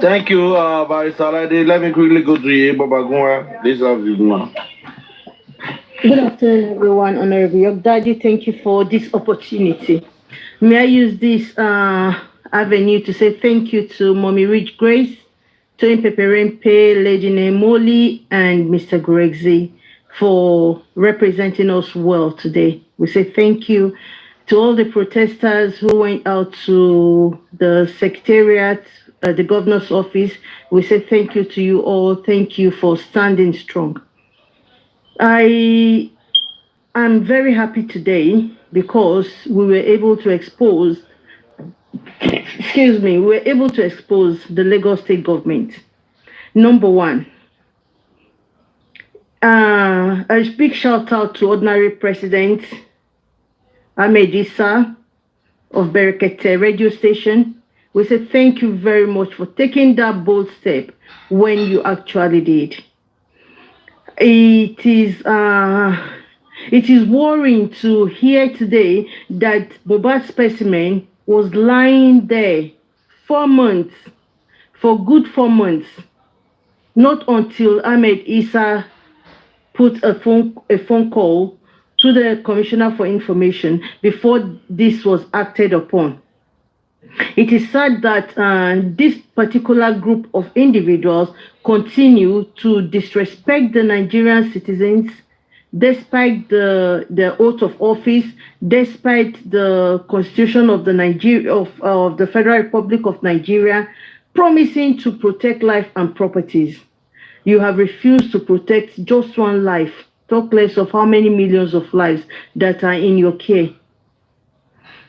Thank you, Barrister. Let me quickly go to Babagunwa. This is now. Good afternoon, everyone. Honorable Yogdadi, thank you for this opportunity. May I use this avenue to say thank you to Mommy Rich Grace, Tony Peperempe, Lady Nemoli, and Mr. Gregzi for representing us well today. We say thank you to all the protesters who went out to the secretariat, the governor's office. We say thank you to you all. Thank you for standing strong. I am very happy today because we were able to expose, the Lagos State government. Number one, a big shout out to Ordinary President Ahmed Issa of Berekete radio station. We say thank you very much for taking that bold step when you actually did. It is worrying to hear today that Mohbad specimen was lying there 4 months, for good 4 months, not until Ahmed Issa put a phone call to the Commissioner for Information before this was acted upon. It is sad that this particular group of individuals continue to disrespect the Nigerian citizens, despite the oath of office, despite the Constitution of the Federal Republic of Nigeria, promising to protect life and properties. You have refused to protect just one life. Talk less of how many millions of lives that are in your care.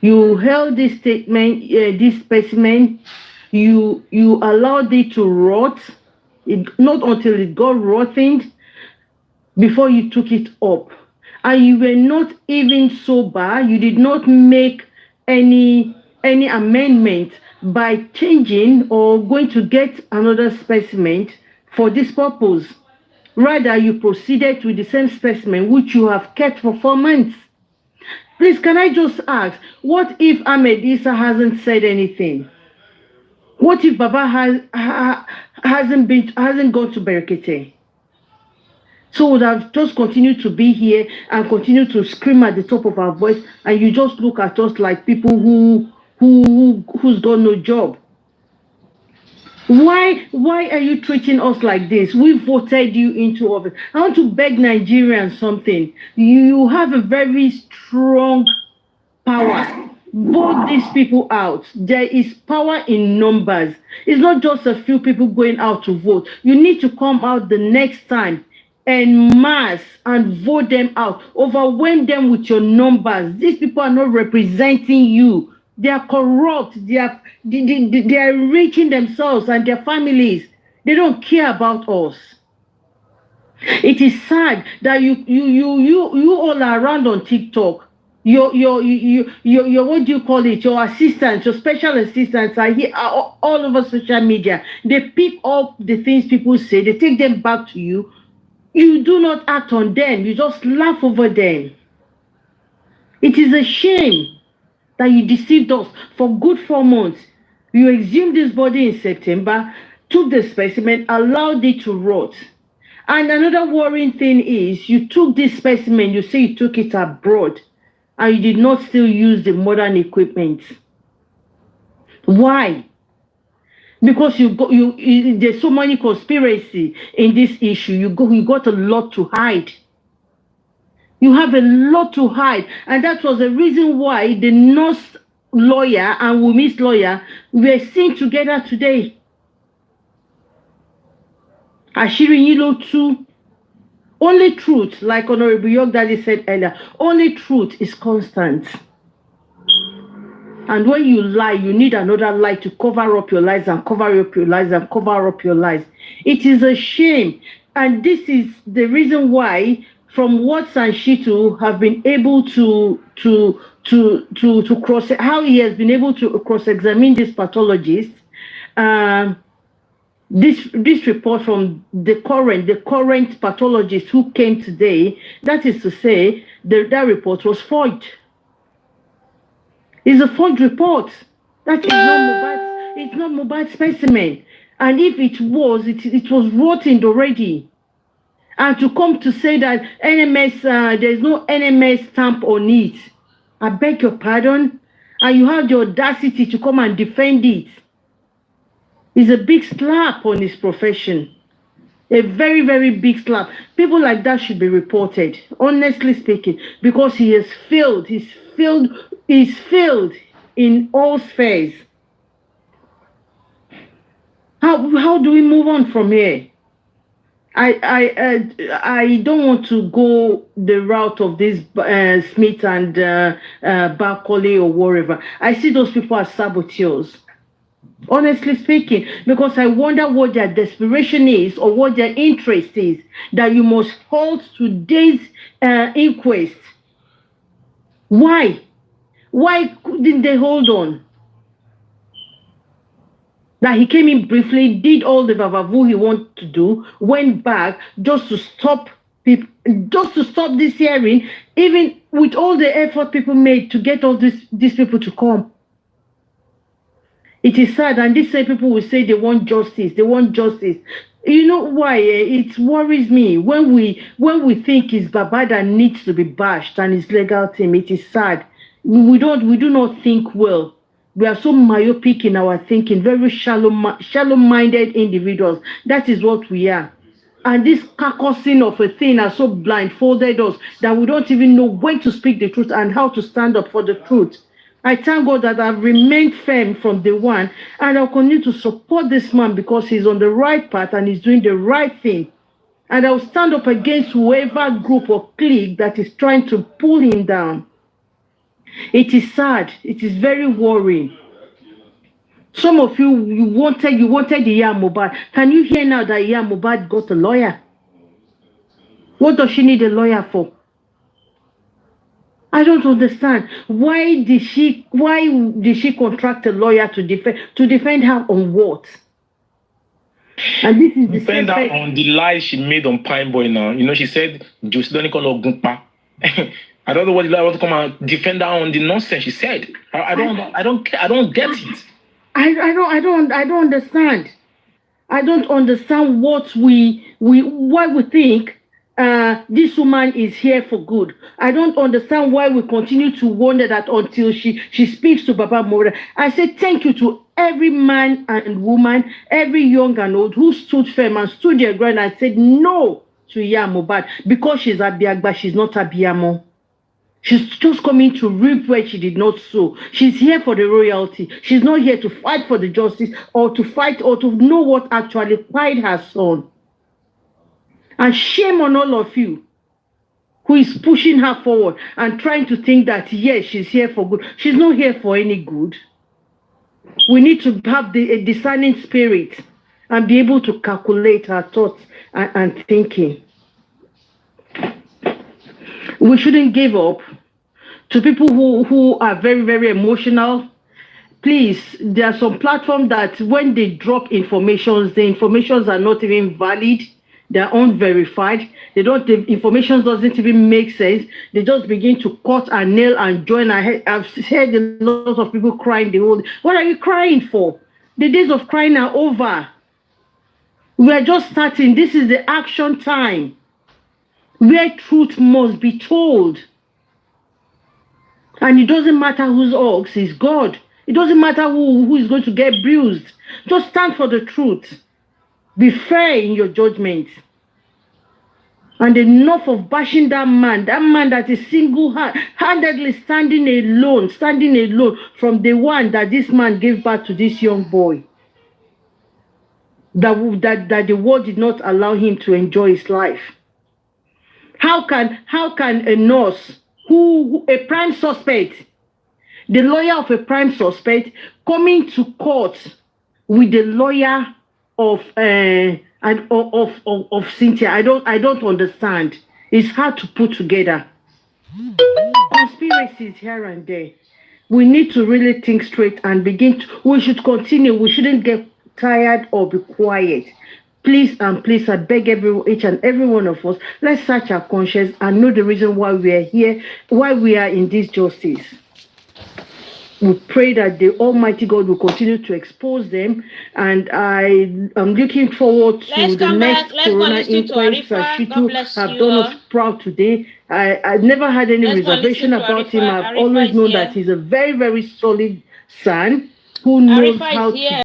You held this statement, this specimen. You allowed it to rot. Not until it got rotten before you took it up. And you were not even sober. You did not make any amendment by changing or going to get another specimen for this purpose. Rather, you proceeded with the same specimen which you have kept for 4 months. Please, can I just ask, what if Ahmed Issa hasn't said anything? What if Baba hasn't gone to Berekete? So would have just continued to be here and continue to scream at the top of our voice, and you just look at us like people who's got no job. Why are you treating us like this? We voted you into office. I want to beg Nigerians something. You have a very strong power. Vote these people out. There is power in numbers. It's not just a few people going out to vote. You need to come out the next time en masse and vote them out. Overwhelm them with your numbers. These people are not representing you. They are corrupt. They are enriching themselves and their families. They don't care about us. It is sad that you all are around on TikTok. Your what do you call it? Your assistants, your special assistants are here are all over social media. They pick up the things people say. They take them back to you. You do not act on them. You just laugh over them. It is a shame that you deceived us for good 4 months. You exhumed this body in September, took the specimen, allowed it to rot. And another worrying thing is you took this specimen, you say you took it abroad, and you did not still use the modern equipment. Why? Because there's so many conspiracy in this issue. You got a lot to hide. You have a lot to hide. And that was the reason why the nurse lawyer and Wumi's lawyer were seen together today. Ashiri Yilo too. Only truth, like Honorable Yogdali said earlier, only truth is constant. And when you lie, you need another lie to cover up your lies and cover up your lies and cover up your lies. It is a shame. And this is the reason why, from what Sanshitu have been able to cross, how he has been able to cross-examine this pathologist, this report from the current pathologist who came today, that is to say, that report was forged. It's a forged report. That is not mobile specimen. And if it was, it was rotten already. And to come to say that NMS, there's no NMS stamp on it, I beg your pardon, and you have the audacity to come and defend it. It's a big slap on his profession. A very, very big slap. People like that should be reported, honestly speaking, because he has failed. He's failed in all spheres. How do we move on from here? I don't want to go the route of this Smith and Barclay or whatever. I see those people as saboteurs, honestly speaking, because I wonder what their desperation is or what their interest is that you must hold today's inquest. Why? Why didn't they hold on? That he came in briefly, did all the vavavu he wanted to do, went back just to stop people, just to stop this hearing, even with all the effort people made to get all these people to come. It is sad, and these same people will say they want justice. They want justice. You know why? It worries me when we think it's Baba that needs to be bashed and his legal team. It is sad. We do not think well. We are so myopic in our thinking, very shallow-minded individuals. That is what we are. And this carcassing of a thing has so blindfolded us that we don't even know when to speak the truth and how to stand up for the truth. I thank God that I've remained firm from day one, and I'll continue to support this man because he's on the right path and he's doing the right thing. And I'll stand up against whoever group or clique that is trying to pull him down. It is sad. It is very worrying. Some of you wanted the Iya Mohbad. Can you hear now that Iya Mohbad got a lawyer? What does she need a lawyer for? I don't understand. Why did she contract a lawyer to defend her on what? And this is the defend her on the lies she made on Primeboy now. You know, she said I don't know what the lawyer want to come and defend her on the nonsense she said. I don't get it. I don't understand. I don't understand why we think this woman is here for good. I don't understand why we continue to wonder that until she speaks to Baba Mohbad. I say thank you to every man and woman, every young and old who stood firm and stood their ground and said no to Iya Mohbad, because she's Abiagba, she's not Abiyamo. She's just coming to reap where she did not sow. She's here for the royalty. She's not here to fight for the justice or to fight or to know what actually killed her son. And shame on all of you who is pushing her forward and trying to think that, yes, she's here for good. She's not here for any good. We need to have a discerning spirit and be able to calculate her thoughts and thinking. We shouldn't give up. To people who are very, very emotional, please, there are some platforms that when they drop informations, the informations are not even valid. They're unverified. The information doesn't even make sense. They just begin to cut and nail and join. I've heard a lot of people crying the whole day. What are you crying for? The days of crying are over. We are just starting. This is the action time where truth must be told. And it doesn't matter whose ox is God. It doesn't matter who is going to get bruised. Just stand for the truth. Be fair in your judgment. And enough of bashing that man that is single-handedly standing alone from the one that this man gave birth to this young boy. That the world did not allow him to enjoy his life. How can a nurse, a prime suspect, the lawyer of a prime suspect, coming to court with the lawyer of Cynthia? I don't understand. It's hard to put together. Conspiracies here and there. We need to really think straight and we should continue. We shouldn't get tired or be quiet. Please and please, I beg each and every one of us, let's search our conscience and know the reason why we are here, why we are in this justice. We pray that the Almighty God will continue to expose them, and I am looking forward to the next Corona inquest that Shitu have done us proud today. I've never had any reservation about him. I've always known that he's a very, very solid son who knows how to